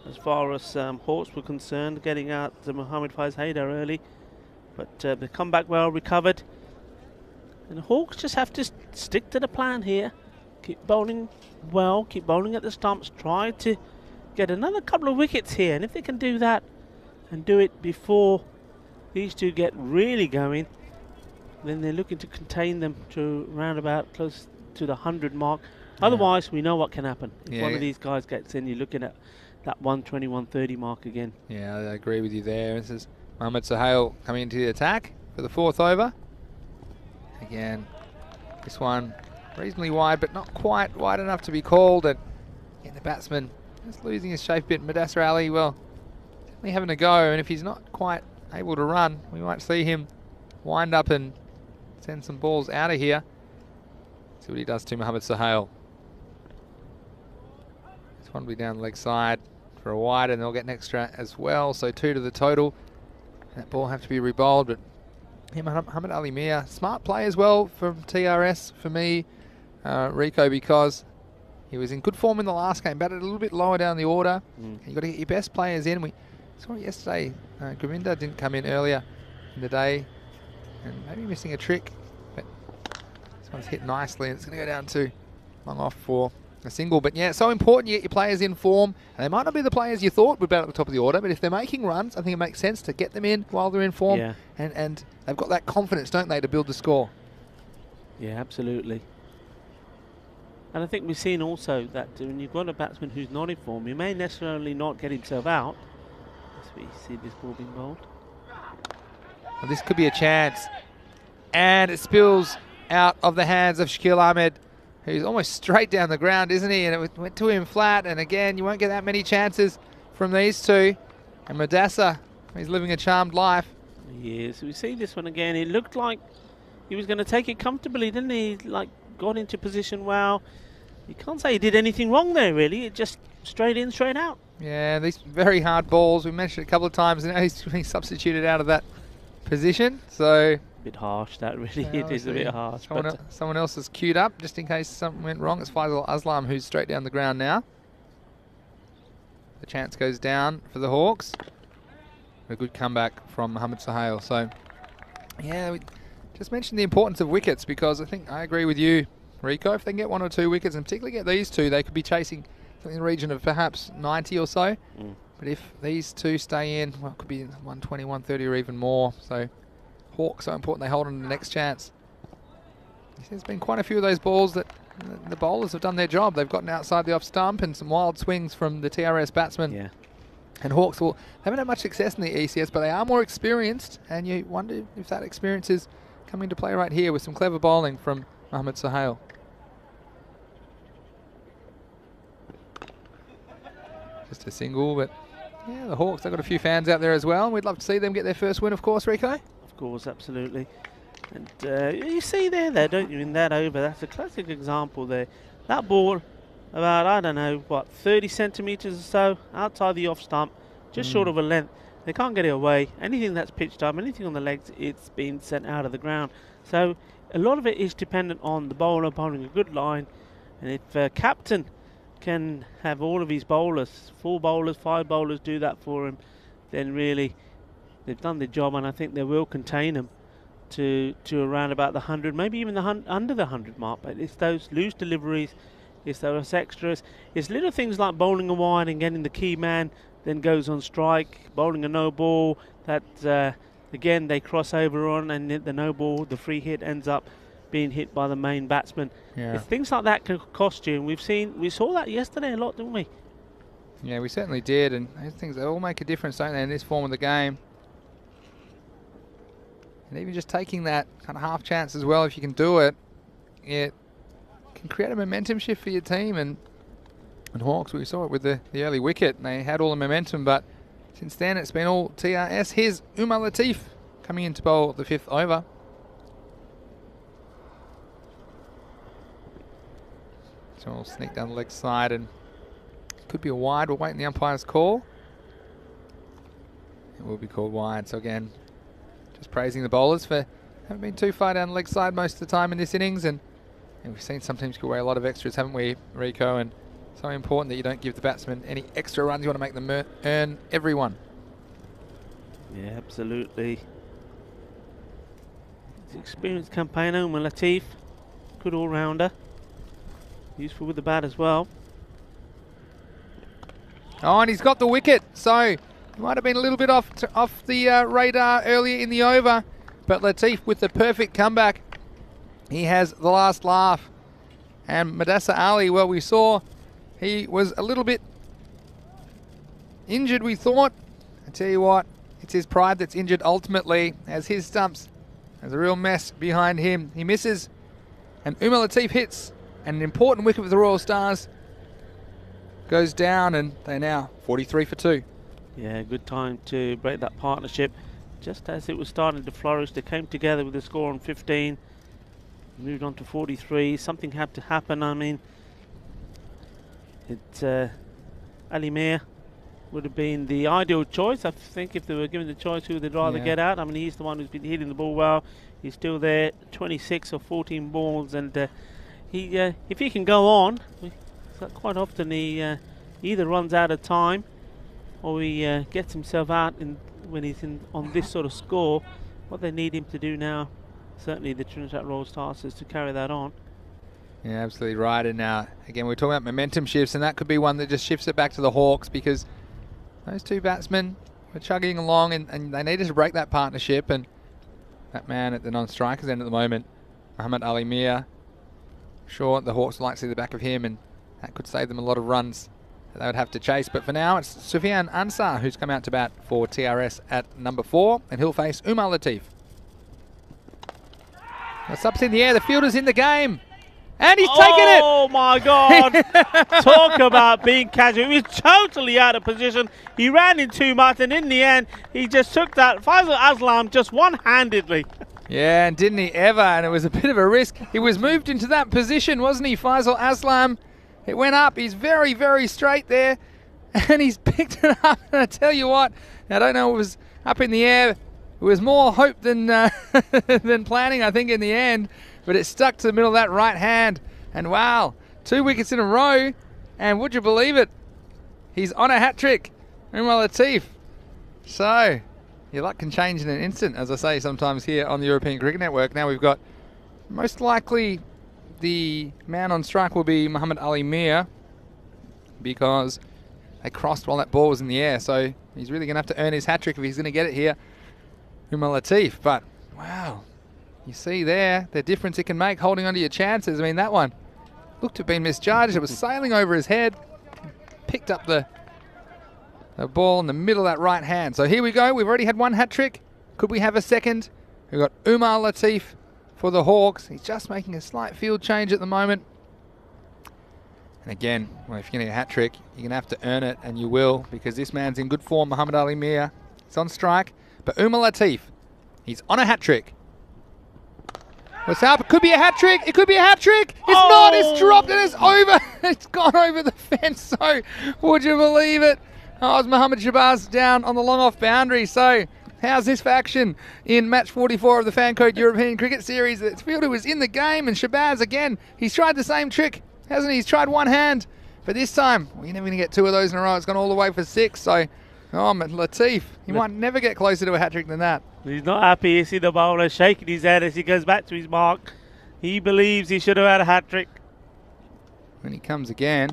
as far as Hawks were concerned, getting out to Mohammad Faiz Haidar early, but they come back well, recovered. And the Hawks just have to stick to the plan here. Keep bowling well, keep bowling at the stumps, try to get another couple of wickets here. And if they can do that and do it before these two get really going, then they're looking to contain them to round about close to the 100 mark. Yeah. Otherwise, we know what can happen. If one of these guys gets in, you're looking at that 120, 130 mark again. Yeah, I agree with you there. This is Mohammad Sohail coming into the attack for the 4th over. Again, this one reasonably wide, but not quite wide enough to be called. And again, the batsman just losing his shape a bit. Mudassar Ali, well, definitely having a go. And if he's not quite able to run, we might see him wind up and send some balls out of here. See what he does to Mohammad Sohail. This one will be down the leg side for a wide, and they'll get an extra as well. So 2 to the total. That ball have to be rebowled, but Muhammad Ali Mir, smart play as well from TRS for me, Rico, because he was in good form in the last game, batted a little bit lower down the order. You've got to get your best players in. We saw it yesterday. Govinda didn't come in earlier in the day, and maybe missing a trick, but this one's hit nicely, and it's going to go down to long off for a single. But yeah, it's so important you get your players in form, and they might not be the players you thought would be at the top of the order, but if they're making runs, I think it makes sense to get them in while they're in form. Yeah. And they've got that confidence, don't they, to build the score. Yeah, absolutely. And I think we've seen also that when you've got a batsman who's not in form, he may necessarily not get himself out. As we see this ball being bowled. Well, this could be a chance, and it spills out of the hands of Shakil Ahmed, who's almost straight down the ground, isn't he? And it went to him flat, and again, you won't get that many chances from these two. And Mudassar, he's living a charmed life. Yes, we see this one again. It looked like he was going to take it comfortably, didn't he? Like, got into position well. You can't say he did anything wrong there, really. It just straight in, straight out. Yeah, these very hard balls. We mentioned it a couple of times, and now he's being substituted out of that position. So a bit harsh, that really. It is a bit harsh. Someone else is queued up just in case something went wrong. It's Faisal Aslam who's straight down the ground now. The chance goes down for the Hawks. A good comeback from Mohammad Sohail. So, yeah, we just mentioned the importance of wickets, because I think I agree with you, Rico. If they can get 1 or 2 wickets, and particularly get these two, they could be chasing something in the region of perhaps 90 or so. But if these two stay in, well, it could be 120, 130 or even more. So Hawks, so important they hold on to the next chance. There's been quite a few of those balls that the bowlers have done their job. They've gotten outside the off stump, and some wild swings from the TRS batsmen. Yeah. And Hawks haven't had much success in the ECS, but they are more experienced, and you wonder if that experience is coming to play right here with some clever bowling from Mohammad Sohail. Just a single, but Yeah, the Hawks, they've got a few fans out there as well. We'd love to see them get their first win, of course, Rico. Of course, absolutely. And you see there, don't you, in that over, that's a classic example there. That ball, about, I don't know, what, 30 centimetres or so outside the off stump, just short of a length. They can't get it away. Anything that's pitched up, anything on the legs, it's been sent out of the ground. So a lot of it is dependent on the bowler bowling a good line. And if captain can have all of his bowlers, 4 bowlers, 5 bowlers do that for him, then really they've done their job, and I think they will contain them to around about the 100, maybe even under the 100 mark. But it's those loose deliveries, it's those extras, it's little things like bowling a wide and getting the key man, then goes on strike, bowling a no ball that again they cross over on, and the no ball, the free hit ends up being hit by the main batsman. Yeah. If things like that can cost you, and we saw that yesterday a lot, didn't we? Yeah, we certainly did, and those things, they all make a difference, don't they, in this form of the game. And even just taking that kind of half chance as well, if you can do it, it can create a momentum shift for your team. And Hawks, we saw it with the early wicket, and they had all the momentum, but since then it's been all TRS. Here's Umar Latif coming in to bowl the 5th over. So we'll sneak down the leg side, and could be a wide. We're waiting the umpire's call. It will be called wide. So again, just praising the bowlers for haven't been too far down the leg side most of the time in this innings, and we've seen some teams give away a lot of extras, haven't we, Rico? And so important that you don't give the batsmen any extra runs. You want to make them earn every one. Yeah, absolutely. He's an experienced campaigner, Umar Latif, good all-rounder, useful with the bat as well. Oh, and he's got the wicket, so he might have been a little bit off the radar earlier in the over, but Latif with the perfect comeback. He has the last laugh. And Mudassar Ali, well, we saw he was a little bit injured, we thought. I tell you what, it's his pride that's injured ultimately, as his stumps, there's a real mess behind him. He misses, and Umar Latif hits, and an important wicket for the Royal Stars goes down, and they're now 43 for 2. Yeah, good time to break that partnership. Just as it was starting to flourish, they came together with a score on 15, moved on to 43. Something had to happen. I mean, Ali Mir would have been the ideal choice. I think if they were given the choice who they'd rather get out. I mean, he's the one who's been hitting the ball well. He's still there, 26 or 14 balls, and if he can go on, quite often he either runs out of time or he gets himself out when he's on this sort of score. What they need him to do now, certainly the Trinidad Royal Stars, is to carry that on. Yeah, absolutely right. And again, we're talking about momentum shifts, and that could be one that just shifts it back to the Hawks, because those two batsmen were chugging along, and they needed to break that partnership. And that man at the non-strikers end at the moment, Muhammad Ali Mir, sure, the Hawks would like to see the back of him, and that could save them a lot of runs that they would have to chase. But for now, it's Sufyan Ansar who's come out to bat for TRS at number 4, and he'll face Umar Latif. The sub's in the air, the fielder's in the game, and he's taken it! Oh my God! Talk about being casual. He was totally out of position. He ran in too much, and in the end, he just took that Faisal Aslam just one-handedly. Yeah, and didn't he ever? And it was a bit of a risk. He was moved into that position, wasn't he, Faisal Aslam? It went up. He's very, very straight there, and he's picked it up. And I tell you what, I don't know, it was up in the air. It was more hope than than planning, I think, in the end. But it stuck to the middle of that right hand. And wow, 2 wickets in a row. And would you believe it? He's on a hat-trick, Umar Latif. So, your luck can change in an instant, as I say sometimes here on the European Cricket Network. Now we've got, most likely, the man on strike will be Muhammad Ali Mir, because they crossed while that ball was in the air. So he's really going to have to earn his hat-trick if he's going to get it here, Umar Latif. But, wow, you see there the difference it can make holding onto your chances. I mean, that one looked to have been misjudged. It was sailing over his head, picked up the ball in the middle of that right hand. So here we go. We've already had one hat-trick. Could we have a second? We've got Umar Latif for the Hawks. He's just making a slight field change at the moment. And again, well, if you're going to get a hat-trick, you're going to have to earn it, and you will, because this man's in good form. Muhammad Ali Mir, he's on strike. But Umar Latif, he's on a hat-trick. What's up? It could be a hat-trick. It could be a hat-trick. It's not. It's dropped and it's over. It's gone over the fence. So, would you believe it? Oh, it's Mohamed Shabazz down on the long-off boundary. So, how's this for action in match 44 of the Fancode European Cricket Series? It's Fielder was in the game, and Shabazz, again, he's tried the same trick, hasn't he? He's tried one hand. But this time, well, you're never going to get two of those in a row. It's gone all the way for 6. So, Latif, he might never get closer to a hat-trick than that. He's not happy. You see the bowler shaking his head as he goes back to his mark. He believes he should have had a hat-trick. When he comes again,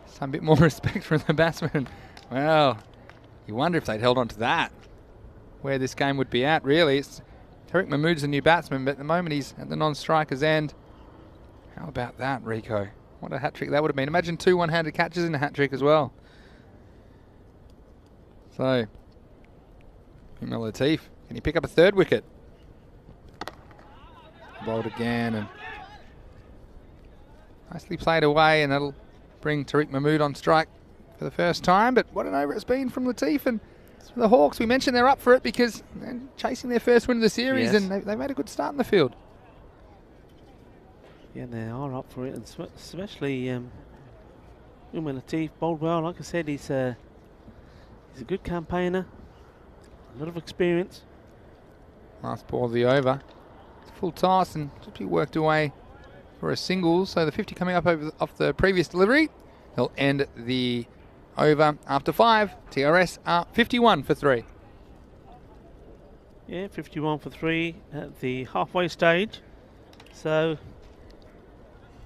some bit more respect from the batsman. Well, you wonder if they'd held on to that, where this game would be at, really. It's Tariq Mahmood's a new batsman, but at the moment he's at the non-striker's end. How about that, Rico? What a hat-trick that would have been. Imagine 2 one-handed catches in a hat-trick as well. So, Umar Latif, can he pick up a 3rd wicket? Bowled again, and nicely played away, and that'll bring Tariq Mahmood on strike for the first time. But what an over it's been from Latif, and the Hawks, we mentioned they're up for it because they're chasing their first win of the series, Yes. and they've made a good start in the field. Yeah, they are up for it, and especially Umar Latif bowled well. Like I said, he's a good campaigner, a lot of experience. Last ball of the over. It's full toss and just be worked away for a single. So the 50 coming up off the previous delivery. He'll end the over after 5. TRS are 51 for 3. Yeah, 51 for 3 at the halfway stage. So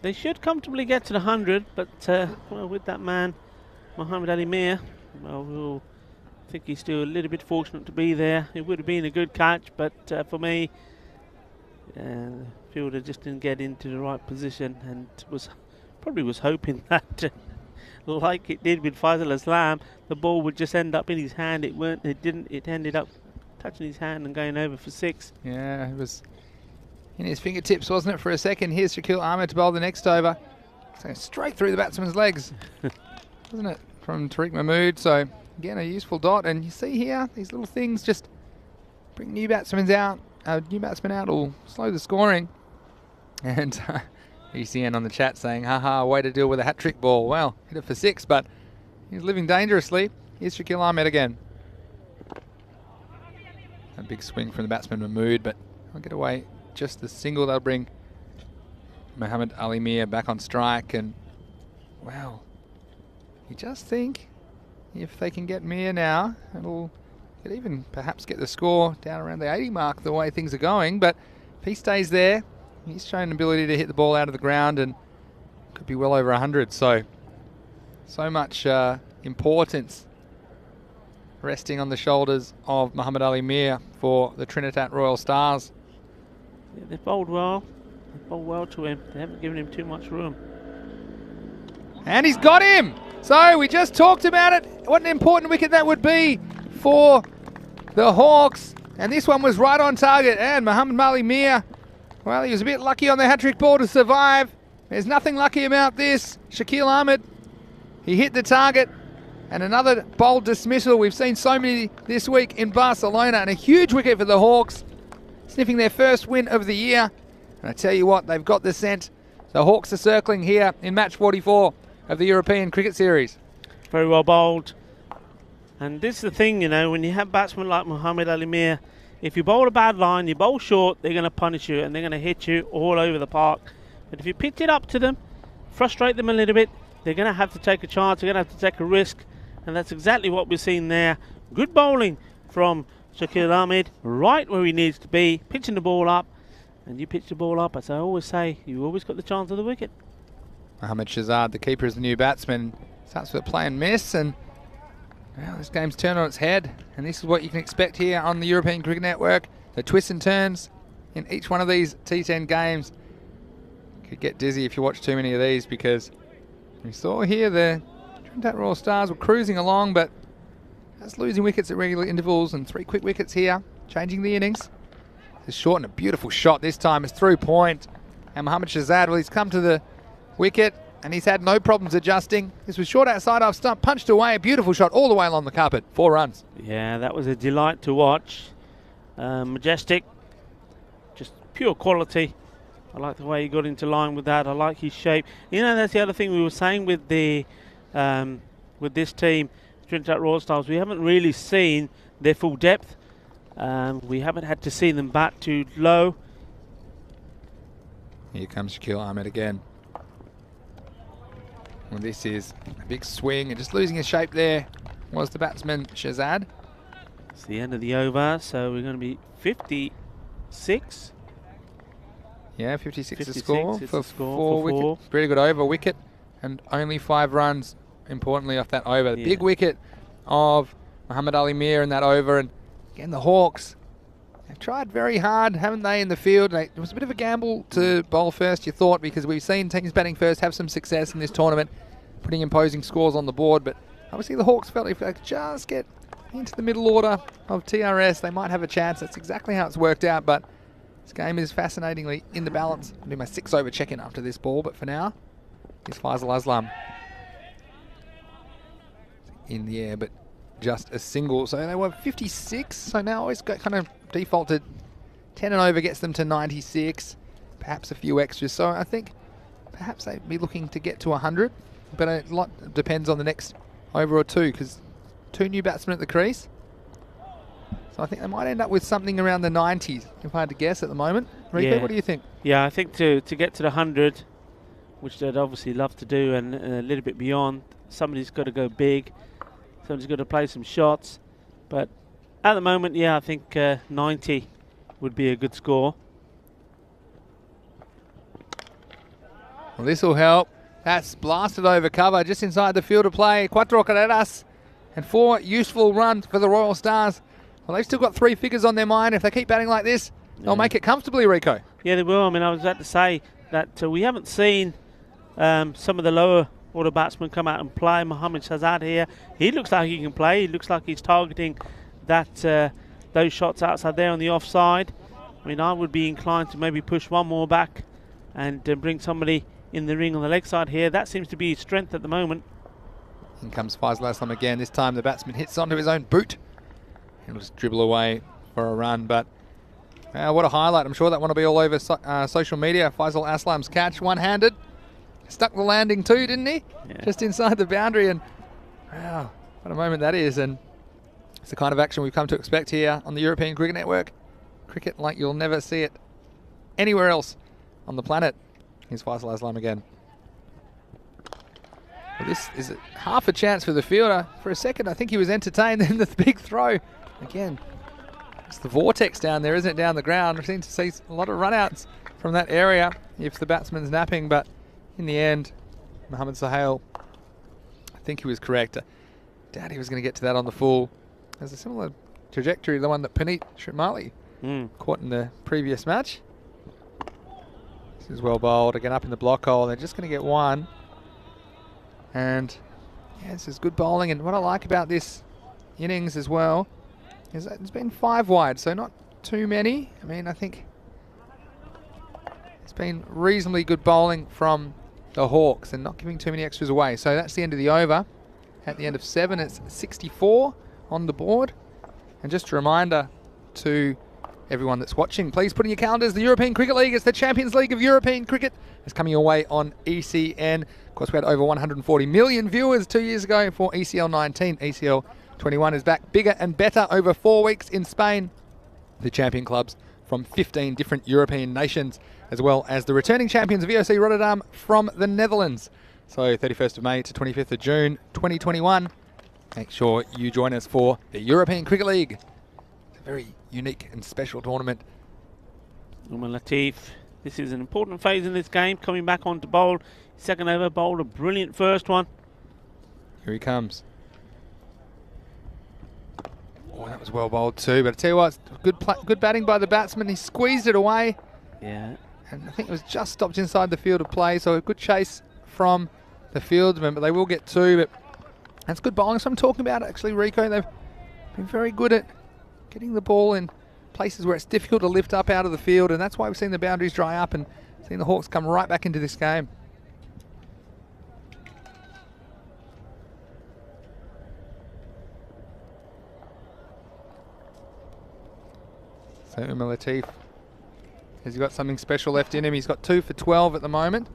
they should comfortably get to the 100, but well, with that man, Mohamed Ali Mir, well, we'll think he's still a little bit fortunate to be there. It would have been a good catch, but for me, the fielder just didn't get into the right position, and probably was hoping that, like it did with Faisal Islam, the ball would just end up in his hand. It weren't. It didn't. It ended up touching his hand and going over for 6. Yeah, it was in his fingertips, wasn't it, for a second? Here's Shakil Ahmed to bowl the next over. So straight through the batsman's legs, wasn't it, from Tariq Mahmood? So again, a useful dot, and you see here these little things just bring new batsmen out. Will slow the scoring. And ECN on the chat saying, haha, way to deal with a hat-trick ball. Well, hit it for 6, but he's living dangerously. Here's Shakil Ahmed again. A big swing from the batsman Mahmood, but I'll get away just the single. They'll bring Mohamed Ali Mir back on strike, and wow, you just think if they can get Mir now, could even perhaps get the score down around the 80 mark the way things are going. But if he stays there, he's shown an ability to hit the ball out of the ground and could be well over 100. So much importance resting on the shoulders of Mohamed Ali Mir for the Trinidad Royal Stars. Yeah, they've bowled well. They've bowled well to him. They haven't given him too much room. And he's got him! So we just talked about it. What an important wicket that would be for the Hawks. And this one was right on target. And Mohamed Ali Mir, well, he was a bit lucky on the hat-trick ball to survive. There's nothing lucky about this. Shakil Ahmed, he hit the target. And another bold dismissal. We've seen so many this week in Barcelona. And a huge wicket for the Hawks, sniffing their first win of the year. And I tell you what, they've got the scent. The Hawks are circling here in match 44 of the European Cricket Series. Very well bowled. And this is the thing, when you have batsmen like Mohamed Ali Mir, if you bowl a bad line, you bowl short, they're going to punish you and they're going to hit you all over the park. But if you pitch it up to them, frustrate them a little bit, they're going to have to take a chance, they're going to have to take a risk. And that's exactly what we're seeing there. Good bowling from Shakil Ahmed, right where he needs to be, pitching the ball up. And you pitch the ball up, as I always say, you always got the chance of the wicket. Mohamed Shahzad, the keeper, is the new batsman. Starts with a play and miss, and well, this game's turned on its head. And this is what you can expect here on the European Cricket Network. The twists and turns in each one of these T10 games. Could get dizzy if you watch too many of these, because we saw here the Trinidad Royal Stars were cruising along, but that's losing wickets at regular intervals, and 3 quick wickets here, changing the innings. It's short and a beautiful shot this time. It's through point. And Mohamed Shahzad, well, he's come to the wicket. and he's had no problems adjusting. This was short outside off stump, punched away, a beautiful shot all the way along the carpet. 4 runs. Yeah, that was a delight to watch. Majestic, just pure quality. I like the way he got into line with that. I like his shape. You know, that's the other thing we were saying with the with this team, Trinidad Royal Stars. We haven't really seen their full depth. We haven't had to see them bat too low. Here comes Shaquille Ahmed again. Well, this is a big swing and just losing his shape there was the batsman Shazad. It's the end of the over, so we're going to be 56. Yeah, 56 56 the score is for the score four for wickets. Pretty good over wicket and only 5 runs, importantly, off that over. The Yeah. big wicket of Muhammad Ali Mir in that over. And again, the Hawks, they've tried very hard, haven't they, in the field? It was a bit of a gamble to bowl first, you thought, because we've seen teams batting first have some success in this tournament, putting imposing scores on the board. But obviously the Hawks felt if they could just get into the middle order of TRS, they might have a chance. That's exactly how it's worked out. But this game is fascinatingly in the balance. I'll do my 6 over check-in after this ball, but for now, here's Faisal Aslam in the air, but just a single. So they were 56, so now it's got kind of defaulted. 10 and over gets them to 96, perhaps a few extras. So I think perhaps they'd be looking to get to 100, but a lot depends on the next over or two, because 2 new batsmen at the crease. So I think they might end up with something around the 90s, if I had to guess at the moment. Rico, Yeah. what do you think? Yeah, I think to get to the 100, which they'd obviously love to do, and a little bit beyond, somebody's got to go big. Somebody's got to play some shots. But at the moment, yeah, I think 90 would be a good score. Well, this will help. That's blasted over cover just inside the field of play. 4 carreras and 4 useful runs for the Royal Stars. Well, they've still got 3 figures on their mind. If they keep batting like this, they'll make it comfortably, Rico. Yeah, they will. I mean, I was about to say that we haven't seen some of the lower order batsmen come out and play. Mohammad Shahzad here, he looks like he can play. He looks like he's targeting that those shots outside there on the offside. I mean, I would be inclined to maybe push one more back and bring somebody in the ring on the leg side here. That seems to be his strength at the moment. In comes Faisal Aslam again. This time the batsman hits onto his own boot. He'll just dribble away for a run, but what a highlight. I'm sure that one will be all over social media. Faisal Aslam's catch, one-handed. Stuck the landing too, didn't he? Yeah. Just inside the boundary, and wow, what a moment that is. And it's the kind of action we've come to expect here on the European Cricket Network. Cricket like you'll never see it anywhere else on the planet. Here's Faisal Aslam again. Well, this is half a chance for the fielder. For a second, I think he was entertained. Then the big throw. Again, it's the vortex down there, isn't it, down the ground? We seem to see a lot of run-outs from that area if the batsman's napping, but in the end, Mohammad Sohail, I think he was correct. Doubt he was going to get to that on the full. There's a similar trajectory to the one that Puneet Sharmali caught in the previous match. This is well bowled, again up in the block hole. They're just going to get one. And yeah, this is good bowling. And what I like about this innings as well is that it's been 5 wide, so not too many. I mean, I think it's been reasonably good bowling from the Hawks and not giving too many extras away. So that's the end of the over. At the end of 7, it's 64 on the board. And just a reminder to everyone that's watching, please put in your calendars the European Cricket League. It's the Champions League of European Cricket. It's coming your way on ECN. Of course, we had over 140 million viewers 2 years ago for ECL 19. ECL 21 is back bigger and better over 4 weeks in Spain. The champion clubs from 15 different European nations, as well as the returning champions of VOC Rotterdam from the Netherlands. So 31st of May to 25th of June 2021. Make sure you join us for the European Cricket League. It's a very unique and special tournament. Umar Latif, this is an important phase in this game, coming back on to bowl. Second over, bowled a brilliant first one. Here he comes. Oh, that was well bowled too, but I tell you what, good batting by the batsman. He squeezed it away. Yeah. And I think it was just stopped inside the field of play, so a good chase from the fieldsman, but they will get 2, but that's good bowling. So I'm talking about actually, Rico. They've been very good at getting the ball in places where it's difficult to lift up out of the field, and that's why we've seen the boundaries dry up and seen the Hawks come right back into this game. So Umar Latif, has he got something special left in him? He's got 2 for 12 at the moment.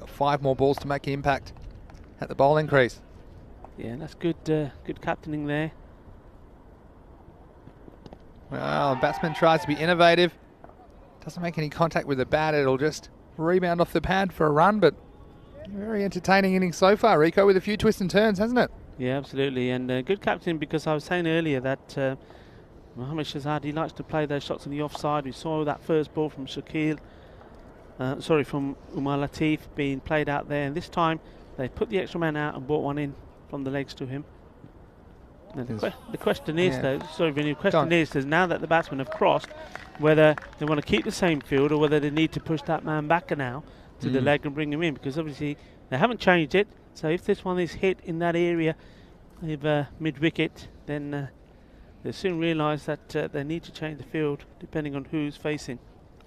Got 5 more balls to make an impact at the bowling crease. Yeah, that's good. Good captaining there. Well, the batsman tries to be innovative. Doesn't make any contact with the bat. It'll just rebound off the pad for a run, but very entertaining innings so far, Rico, with a few twists and turns, hasn't it? Yeah, absolutely. And good captain, because I was saying earlier that Mohammad Shahzad, he likes to play those shots on the offside. We saw that first ball from from Umar Latif being played out there. And this time they put the extra man out and brought one in from the legs to him. And the question is, though, sorry, Vinny, the question is, now that the batsmen have crossed, whether they want to keep the same field or whether they need to push that man back now to the leg and bring him in, because obviously they haven't changed it. So if this one is hit in that area of mid-wicket, then they soon realise that they need to change the field depending on who's facing.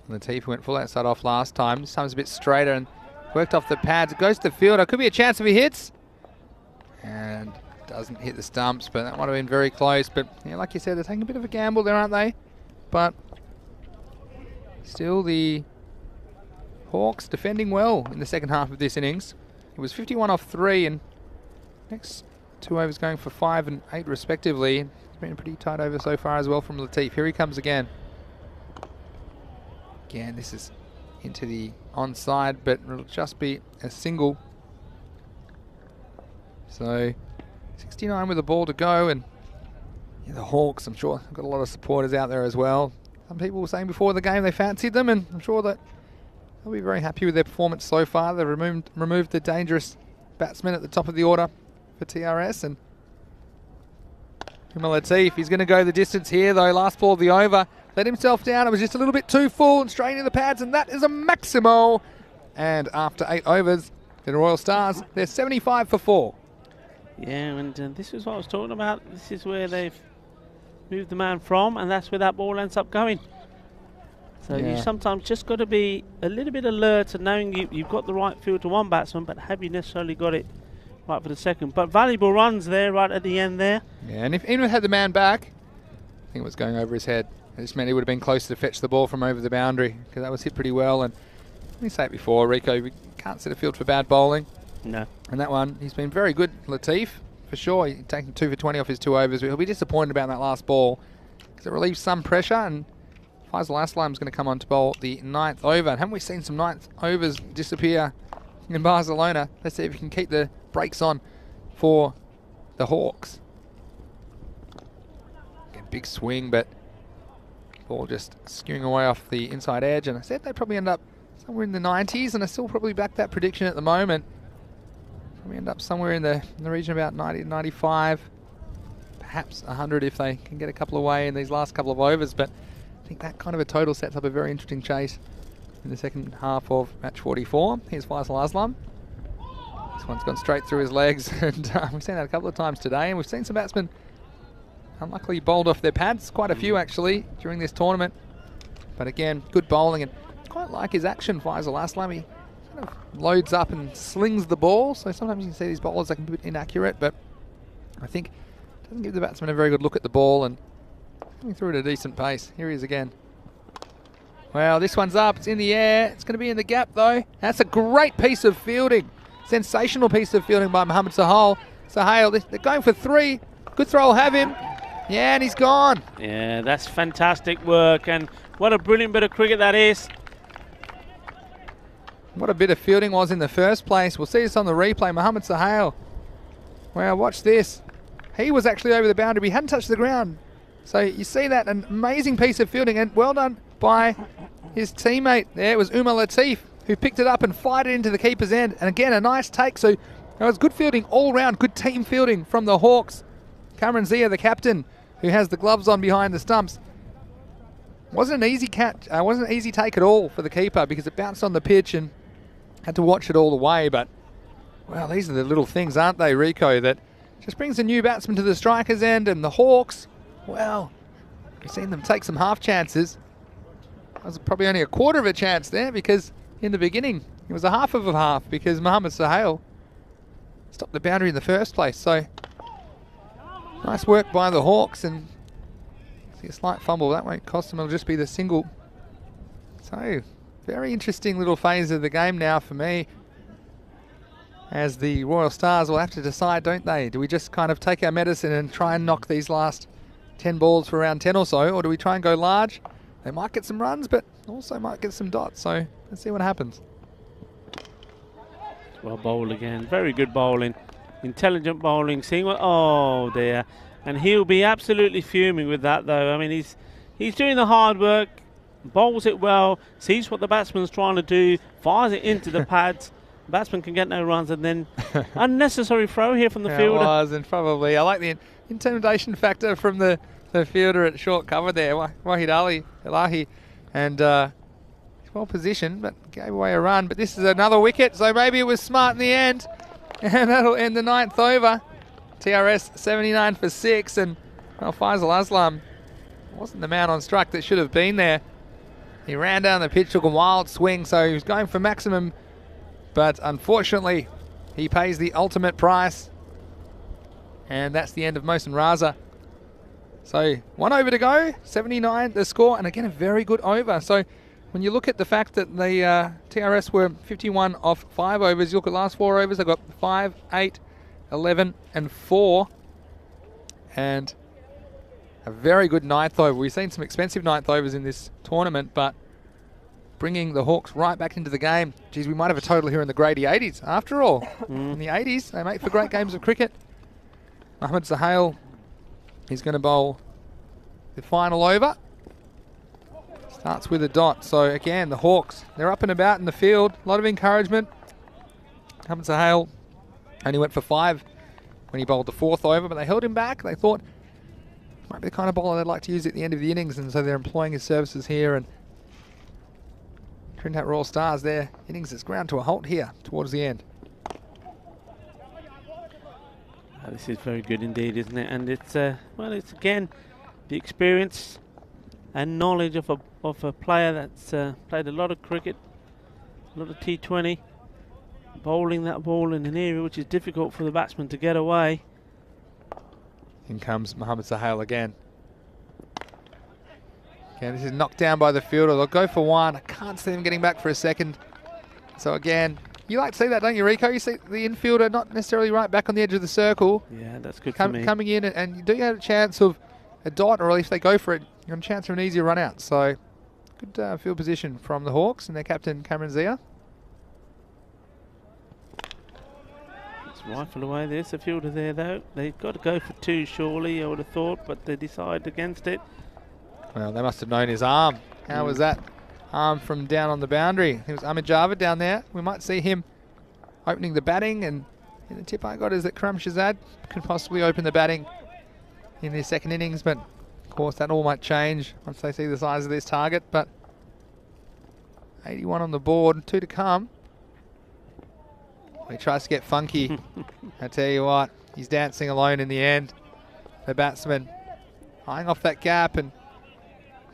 Latif went full outside off last time. This time's a bit straighter and worked off the pads. It goes to the fielder. Could be a chance if he hits. And doesn't hit the stumps, but that might have been very close. But yeah, like you said, they're taking a bit of a gamble there, aren't they? But still, the Hawks defending well in the second half of this innings. It was 51 off 3, and next 2 overs going for 5 and 8 respectively. It's been a pretty tight over so far as well from Latif. Here he comes again. Again, this is into the onside, but it'll just be a single. So 69 with the ball to go, and yeah, the Hawks, I'm sure, have got a lot of supporters out there as well. Some people were saying before the game they fancied them, and I'm sure that they'll be very happy with their performance so far. They've removed the dangerous batsman at the top of the order for TRS, and Umar Latif, he's going to go the distance here though. Last ball of the over, let himself down. It was just a little bit too full and straight into the pads, and that is a maximo. And after 8 overs, the Royal Stars, they're 75 for 4. Yeah, and this is what I was talking about. This is where they've moved the man from, and that's where that ball ends up going. So you sometimes just got to be a little bit alert and knowing you've got the right field to one batsman, but have you necessarily got it right for the second? But valuable runs there right at the end there. Yeah, and if anyone had the man back, I think it was going over his head. It just meant he would have been close to fetch the ball from over the boundary, because that was hit pretty well. And let me say it before, Rico, we can't set a field for bad bowling. No. And that one, he's been very good, Latif, for sure. He's taken 2 for 20 off his 2 overs. He'll be disappointed about that last ball, because it relieves some pressure, and Faisal Aslam's going to come on to bowl the 9th over. And haven't we seen some 9th overs disappear in Barcelona? Let's see if we can keep the brakes on for the Hawks. Again, big swing, but ball just skewing away off the inside edge. And I said they'd probably end up somewhere in the 90s, and I still probably back that prediction at the moment. Probably end up somewhere in the region of about 90 to 95, perhaps 100 if they can get a couple away in these last couple of overs. But I think that kind of a total sets up a very interesting chase in the second half of match 44. Here's Faisal Aslam. This one's gone straight through his legs, and we've seen that a couple of times today, and we've seen some batsmen unluckily bowled off their pads, quite a few actually during this tournament. But again, good bowling, and quite like his action, Faisal Aslam. He kind of loads up and slings the ball, so sometimes you can see these bowlers that can be a bit inaccurate, but I think it doesn't give the batsman a very good look at the ball, and coming through at a decent pace. Here he is again. Well, this one's up, it's in the air, it's going to be in the gap though. That's a great piece of fielding. Sensational piece of fielding by Mohammad Sahal. They're going for 3. Good throw will have him. Yeah, and he's gone. Yeah, that's fantastic work, and what a brilliant bit of cricket that is. What a bit of fielding was in the first place. We'll see this on the replay. Mohammad Sahal. Wow, watch this. He was actually over the boundary. He hadn't touched the ground. So you see that, an amazing piece of fielding, and well done by his teammate. There was Umar Latif, who picked it up and fired it into the keeper's end. And again, a nice take. So it was good fielding all round, good team fielding from the Hawks. Cameron Zia, the captain, who has the gloves on behind the stumps. Wasn't an easy catch, wasn't an easy take at all for the keeper, because it bounced on the pitch and had to watch it all the way. But, well, these are the little things, aren't they, Rico, that just brings a new batsman to the striker's end. And the Hawks, well, we've seen them take some half chances. That was probably only a quarter of a chance there, because in the beginning it was a half of a half, because Mohammad Sahal stopped the boundary in the first place. So nice work by the Hawks, and See a slight fumble. That won't cost him. It'll just be the single. So, very interesting little phase of the game now for me. As the Royal Stars will have to decide, don't they? Do we just kind of take our medicine and try and knock these last 10 balls for around 10 or so? Or do we try and go large? They might get some runs, but also might get some dots. So, let's see what happens. Well bowled again. Very good bowling. Intelligent bowling. Seeing what... Oh, dear. And he'll be absolutely fuming with that, though. I mean, he's doing the hard work, bowls it well, sees what the batsman's trying to do, fires it into the pads. Batsman can get no runs, and then unnecessary throw here from the fielder. It was, and probably I like the intimidation factor from the fielder at short cover there, Wahid Elahi, and he's well positioned, but gave away a run. But this is another wicket, so maybe it was smart in the end, and that'll end the 9th over. TRS 79 for 6, and well, Faisal Aslam wasn't the man on strike that should have been there. He ran down the pitch, took a wild swing, so he was going for maximum. But unfortunately, he pays the ultimate price. And that's the end of Mohsin Raza. So 1 over to go, 79 the score, and again a very good over. So when you look at the fact that the TRS were 51 off 5 overs, you look at last 4 overs, they got 5, 8, 11 and 4. And a very good 9th over. We've seen some expensive 9th overs in this tournament, but bringing the Hawks right back into the game. Geez, we might have a total here in the Grady 80s. After all, in the 80s, they make for great games of cricket. Mohammad Sohail, he's going to bowl the final over. Starts with a dot. So again, the Hawks, they're up and about in the field. A lot of encouragement. Mohammad Sohail only went for 5 when he bowled the 4th over, but they held him back. They thought might be the kind of bowler they'd like to use at the end of the innings, and so they're employing his services here. And Trinidad Royal Stars, their innings is ground to a halt here towards the end. This is very good indeed, isn't it? And it's well, it's again the experience and knowledge of a player that's played a lot of cricket, a lot of T20, bowling that ball in an area which is difficult for the batsman to get away. In comes Mohammad Sohail again. Again, this is knocked down by the fielder. They'll go for 1. I can't see him getting back for a second. So again, you like to see that, don't you, Rico? You see the infielder not necessarily right back on the edge of the circle. Yeah, that's good for me. Coming in, and you do have a chance of a dot, or if they go for it, you're on a chance for an easier run out. So good field position from the Hawks and their captain, Cameron Zia. Let's rifle away. There's a fielder there, though. They've got to go for 2, surely, I would have thought, but they decide against it. Well, they must have known his arm. How was that arm from down on the boundary? It was Ahmed Javed down there. We might see him opening the batting, and the tip I got is that Karam Shazad could possibly open the batting in the second innings, but of course that all might change once they see the size of this target. But 81 on the board, 2 to come. He tries to get funky. I tell you what, he's dancing alone in the end. The batsman eyeing off that gap and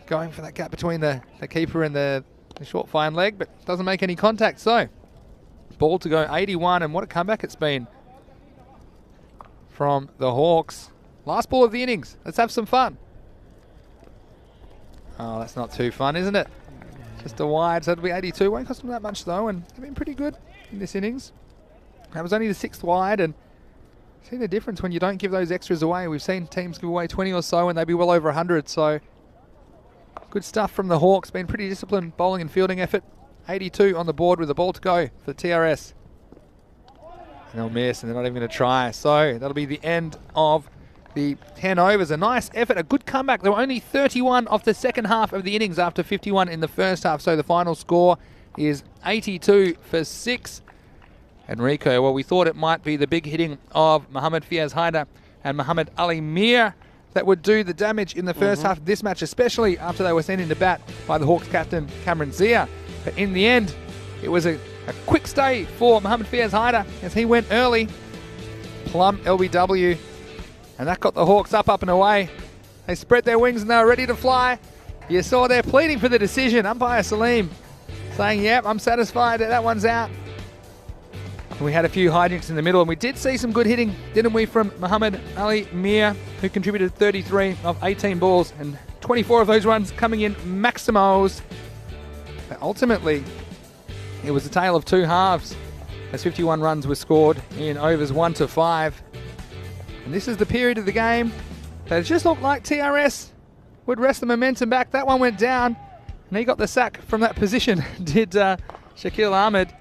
going for that gap between the keeper and the short fine leg, but doesn't make any contact. So ball to go 81, and what a comeback it's been from the Hawks. Last ball of the innings. Let's have some fun. Oh, that's not too fun, isn't it? Just a wide, so it'll be 82. Won't cost them that much though, and they've been pretty good in this innings. That was only the 6th wide, and see the difference when you don't give those extras away. We've seen teams give away 20 or so, and they'd be well over 100. So good stuff from the Hawks. Been pretty disciplined bowling and fielding effort. 82 on the board with the ball to go for TRS. And they'll miss, and they're not even going to try. So that'll be the end of the 10 overs. A nice effort, a good comeback. There were only 31 off the second half of the innings after 51 in the first half. So the final score is 82 for 6. And Rico, well, we thought it might be the big hitting of Mohammad Fiaz Haider and Muhammad Ali Mir that would do the damage in the first half of this match, especially after they were sent into bat by the Hawks captain Cameron Zia. But in the end, it was a quick stay for Mohammad Fiaz Haider as he went early. Plum LBW. And that got the Hawks up and away. They spread their wings and they were ready to fly. You saw they're pleading for the decision. Umpire Salim saying, yep, I'm satisfied that one's out. And we had a few hijinks in the middle, and we did see some good hitting, didn't we, from Muhammad Ali Mir, who contributed 33 of 18 balls and 24 of those runs coming in Maximos. But ultimately, it was a tale of two halves as 51 runs were scored in overs 1 to 5. And this is the period of the game that it just looked like TRS would wrest the momentum back. That one went down, and he got the sack from that position, did Shakil Ahmed.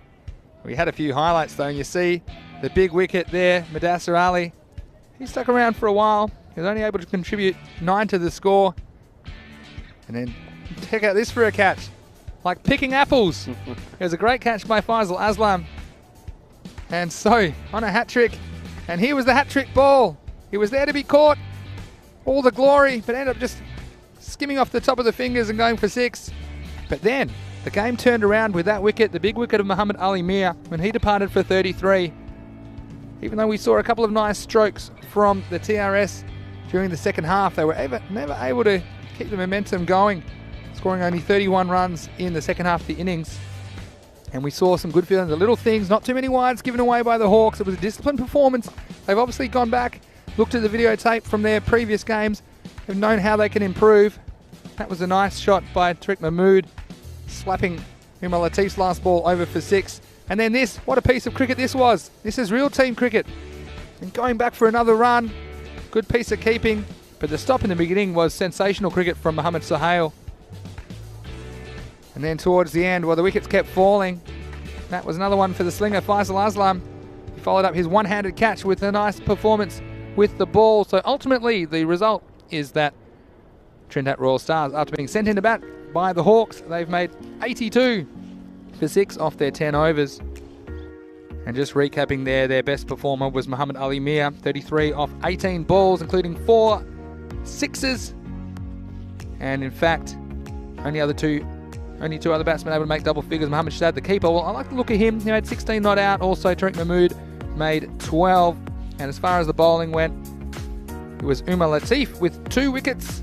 We had a few highlights though, and you see the big wicket there, Mudassir Ali. He stuck around for a while. He was only able to contribute 9 to the score. And then check out this for a catch. Like picking apples. It was a great catch by Faisal Aslam. And so, on a hat-trick. And here was the hat-trick ball. He was there to be caught. All the glory, but ended up just skimming off the top of the fingers and going for 6. But then, the game turned around with that wicket, the big wicket of Muhammad Ali Mir, when he departed for 33. Even though we saw a couple of nice strokes from the TRS during the second half, they were never able to keep the momentum going, scoring only 31 runs in the second half of the innings. And we saw some good feelings, the little things, not too many wides given away by the Hawks. It was a disciplined performance. They've obviously gone back, looked at the videotape from their previous games, have known how they can improve. That was a nice shot by Tariq Mahmood, slapping Umar Latif's last ball over for 6. And then this, what a piece of cricket this was. This is real team cricket. And going back for another run, good piece of keeping. But the stop in the beginning was sensational cricket from Mohammad Sohail. And then towards the end, well, the wickets kept falling. That was another one for the slinger, Faisal Aslam. He followed up his one-handed catch with a nice performance with the ball. So ultimately, the result is that Trinidad Royal Stars, after being sent into bat by the Hawks, they've made 82 for 6 off their 10 overs. And just recapping there, their best performer was Muhammad Ali Mir, 33 off 18 balls, including 4 sixes. And in fact, only two other batsmen able to make double figures. Mohammad Shahid, the keeper, well, I like the look of him. He made 16 not out. Also, Tariq Mahmood made 12. And as far as the bowling went, it was Umar Latif with 2 wickets.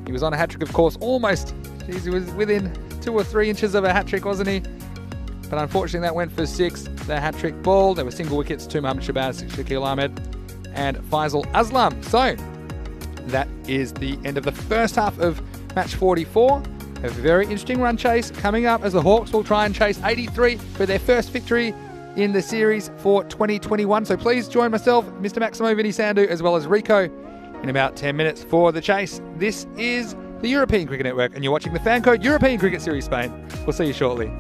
He was on a hat-trick, of course, almost. Jeez, he was within 2 or 3 inches of a hat-trick, wasn't he? But unfortunately, that went for 6. The hat-trick ball. There were single wickets to Mohammad Shabazz, Shakil Ahmed, and Faisal Aslam. So, that is the end of the first half of match 44. A very interesting run chase coming up as the Hawks will try and chase 83 for their first victory in the series for 2021. So please join myself, Mr. Maximo Vinny Sandhu, as well as Rico in about 10 minutes for the chase. This is the European Cricket Network, and you're watching the Fan Code European Cricket Series Spain. We'll see you shortly.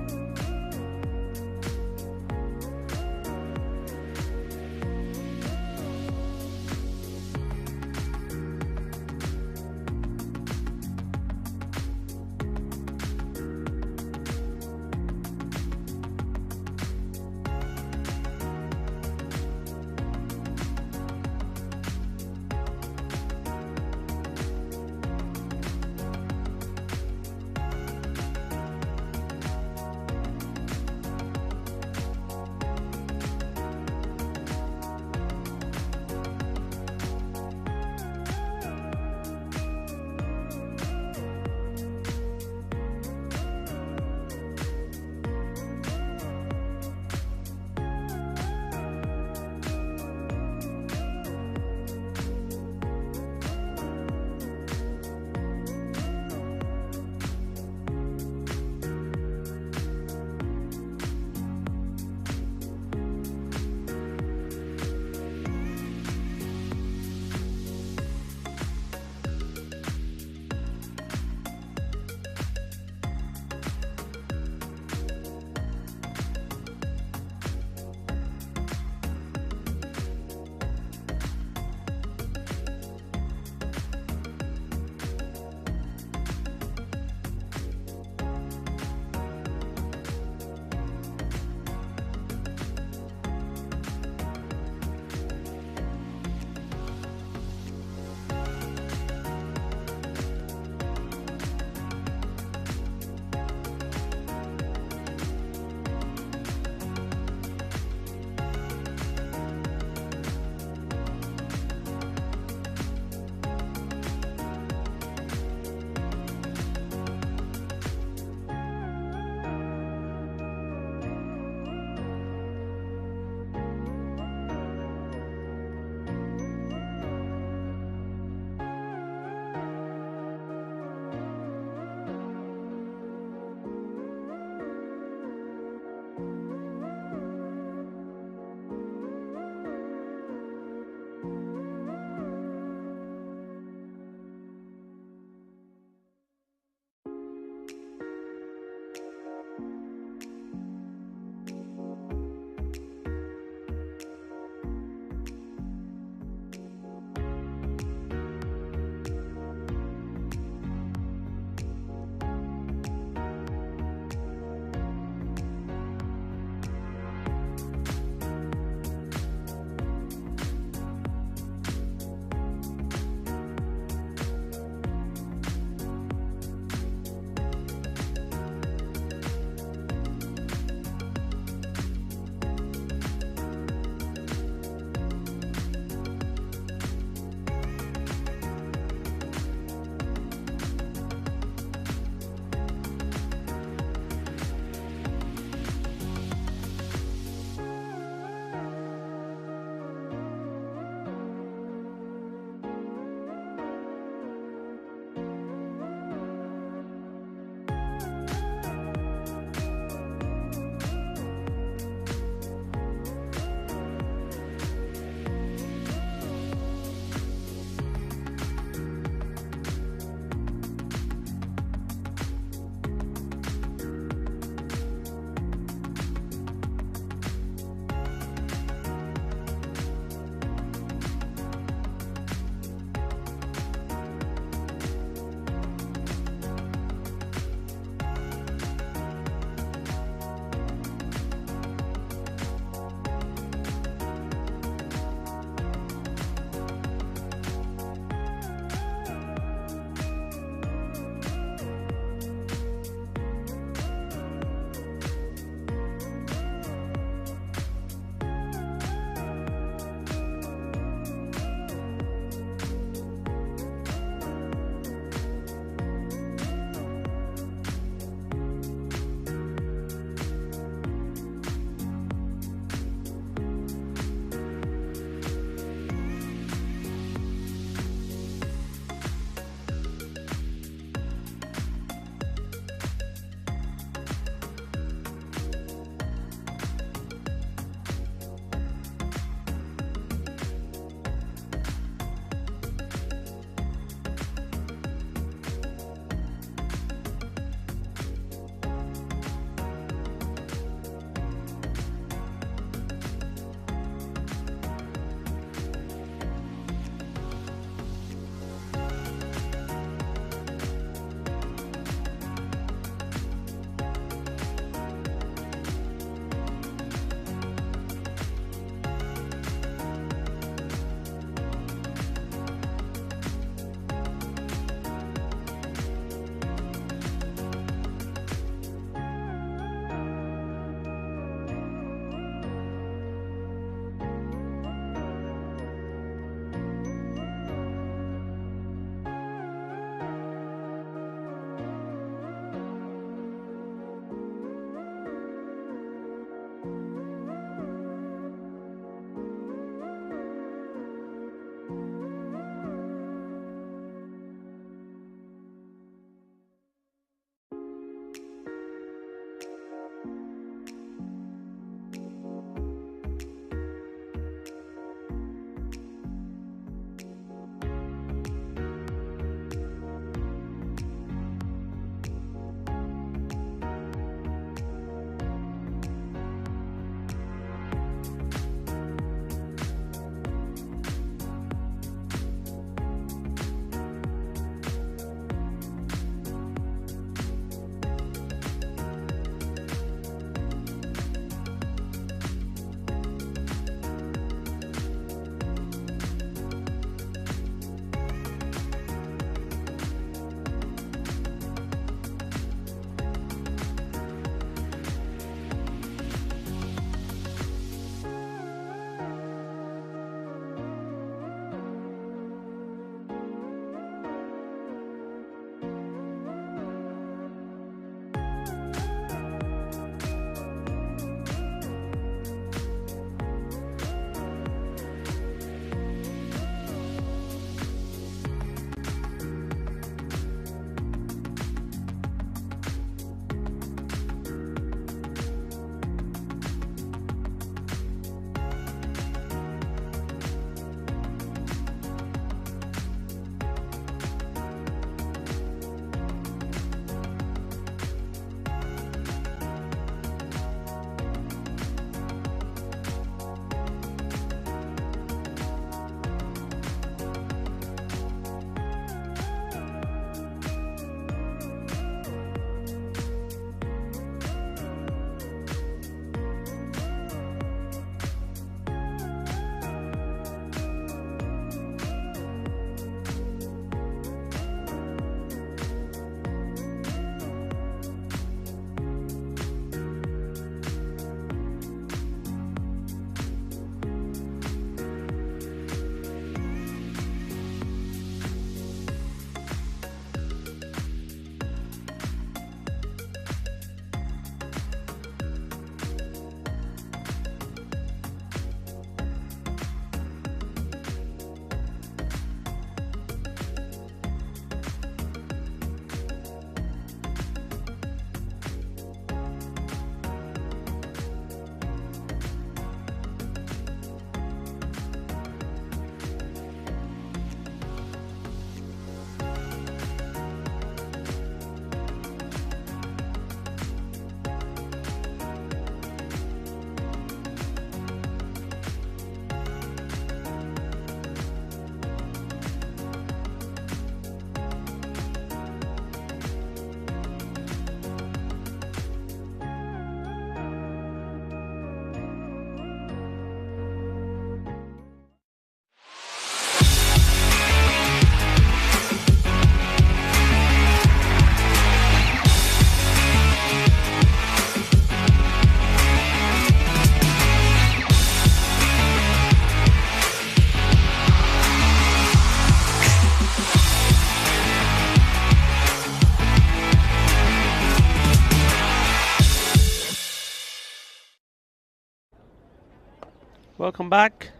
Welcome back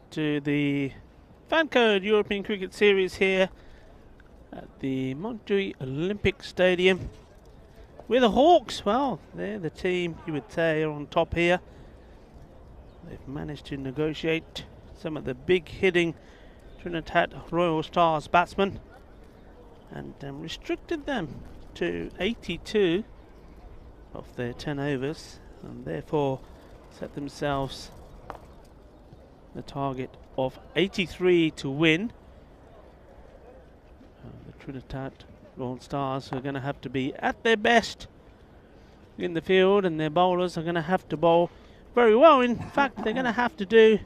to the Fancode European Cricket Series here at the Monterey Olympic Stadium. With the Hawks, well, they're the team you would say are on top here. They've managed to negotiate some of the big hitting Trinidad Royal Stars batsmen and restricted them to 82 of their 10 overs, and therefore set themselves the target of 83 to win. The Trinidad Royal Stars are going to have to be at their best in the field, and their bowlers are going to have to bowl very well. In fact, they're going to have to do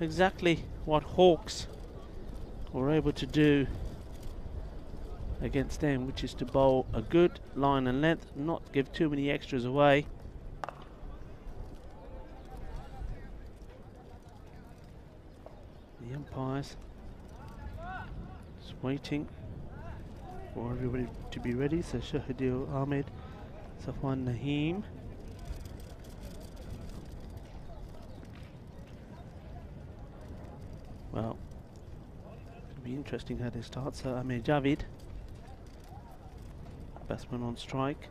exactly what Hawks were able to do against them, which is to bowl a good line and length, not give too many extras away. The umpires just waiting for everybody to be ready. So Shahidul Ahmed, Safwan Naheem. Well, it'll be interesting how they start. So Amir Javid, batsman on strike.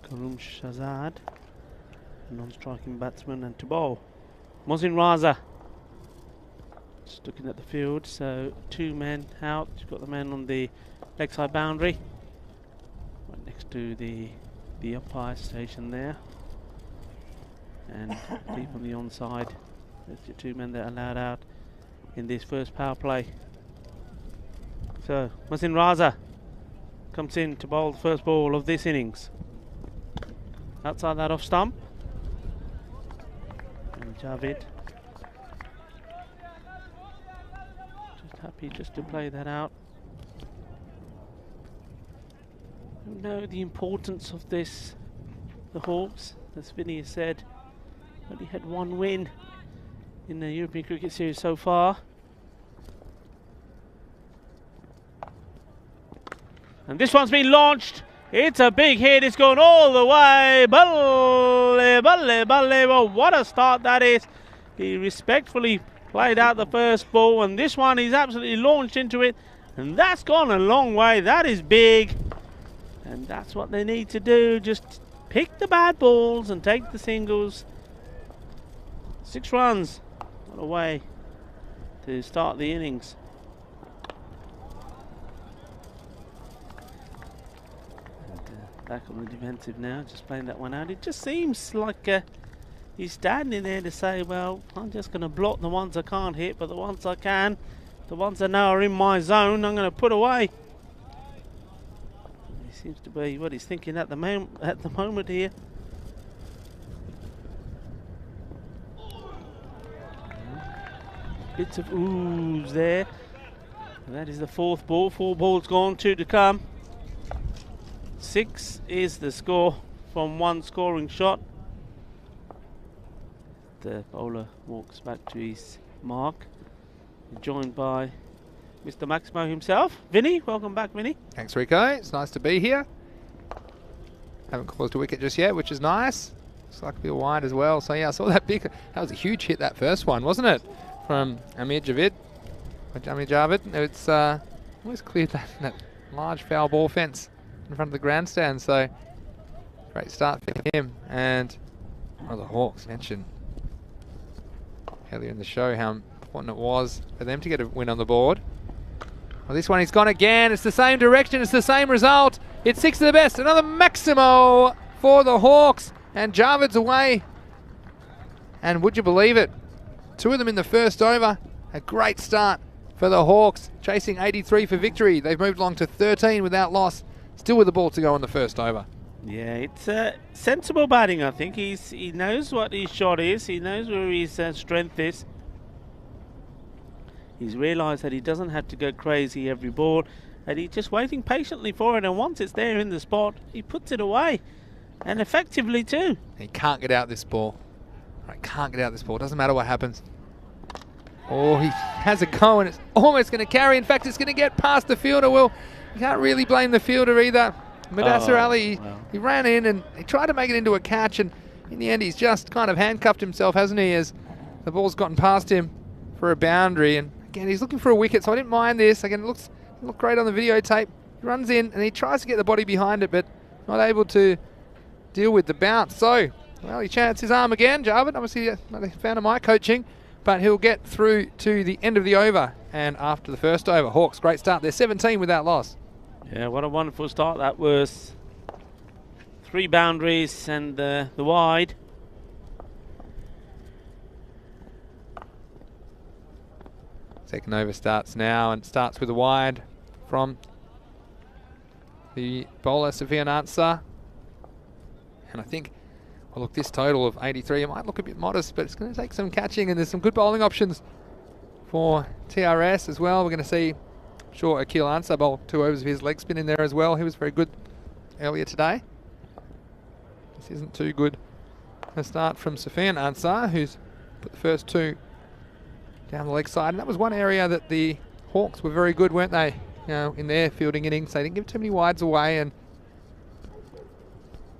Karum Shazad, non-striking batsman, and to bowl Mohsin Raza. Just looking at the field, so 2 men out. You've got the man on the leg side boundary, right next to the umpire station there, and deep on the onside. There's your 2 men that are allowed out in this first power play. So Mohsin Raza comes in to bowl the first ball of this innings. Outside that off stump, and Javid just happy just to play that out. You know the importance of this. The Hawks, as Vinny has said, only had 1 win in the European Cricket Series so far. And this one's been launched. It's a big hit. It's going all the way. Balle, balle, balle. Well, what a start that is. He respectfully played out the first ball, and this one he's absolutely launched into it. And that's gone a long way. That is big. And that's what they need to do. Just pick the bad balls and take the singles. 6 runs. What a way to start the innings. Back on the defensive now, just playing that one out. It just seems like he's standing there to say, well, I'm just going to block the ones I can't hit, but the ones I can, the ones I know are in my zone, I'm going to put away. He seems to be what he's thinking at the moment here. Bits of oohs there. And that is the 4th ball. 4 balls gone, 2 to come. 6 is the score from 1 scoring shot. The bowler walks back to his mark, joined by Mr. Maximo himself. Vinny, welcome back, Vinny. Thanks, Rico. It's nice to be here. Haven't caused a wicket just yet, which is nice. Looks like a bit wide as well. So yeah, I saw that big. That was a huge hit, that first one, wasn't it? From Amir Javid. It's always cleared that large foul ball fence in front of the grandstand. So great start for him. And one of the Hawks mentioned earlier in the show how important it was for them to get a win on the board. Well, this one he's gone again. It's the same direction. It's the same result. It's 6 to the best. Another Maximo for the Hawks. And Javid's away. And would you believe it? 2 of them in the first over. A great start for the Hawks, chasing 83 for victory. They've moved along to 13 without loss. Still with the ball to go in the first over. Yeah, it's sensible batting, I think. He knows what his shot is. He knows where his strength is. He's realised that he doesn't have to go crazy every ball, and he's just waiting patiently for it. And once it's there in the spot, he puts it away, and effectively too. He can't get out this ball. Right, can't get out this ball. Doesn't matter what happens. Oh, he has a go, and it's almost going to carry. In fact, it's going to get past the fielder. Well, you can't really blame the fielder either. Mudassar Ali, he ran in and he tried to make it into a catch, and in the end, he's just kind of handcuffed himself, hasn't he, as the ball's gotten past him for a boundary. And again, he's looking for a wicket, so I didn't mind this. Again, it looked great on the videotape. He runs in and he tries to get the body behind it, but not able to deal with the bounce. So, well, he chanced his arm again, Jarvid. Obviously, not a fan of my coaching, but he'll get through to the end of the over. And after the first over, Hawks, great start. They're 17 without loss. Yeah, what a wonderful start that was. 3 boundaries and the wide. Second over starts now and starts with a wide from the bowler, Sofian Ansar. And I think, well, look, this total of 83, it might look a bit modest, but it's going to take some catching, and there's some good bowling options for TRS as well. We're going to see, sure, Akil Ansar bowl 2 overs of his leg spin in there as well. He was very good earlier today. This isn't too good a start from Sofian Ansar, who's put the first 2 down the leg side. And that was one area that the Hawks were very good, weren't they? You know, in their fielding innings. They didn't give too many wides away, and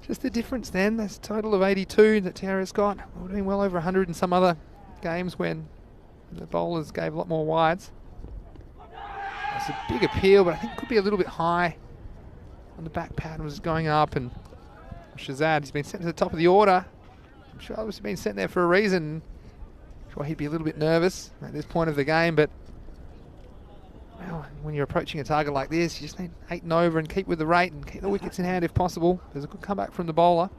just the difference then, this total of 82 that TRS got. We're doing well over 100 in some other games when the bowlers gave a lot more wides. It's a big appeal, but I think it could be a little bit high on the back pad. Was going up, and Shazad, he's been sent to the top of the order. I'm sure he's been sent there for a reason. I'm sure he'd be a little bit nervous at this point of the game, but well, when you're approaching a target like this, you just need 8 and over and keep with the rate and keep the wickets in hand if possible. There's a good comeback from the bowler.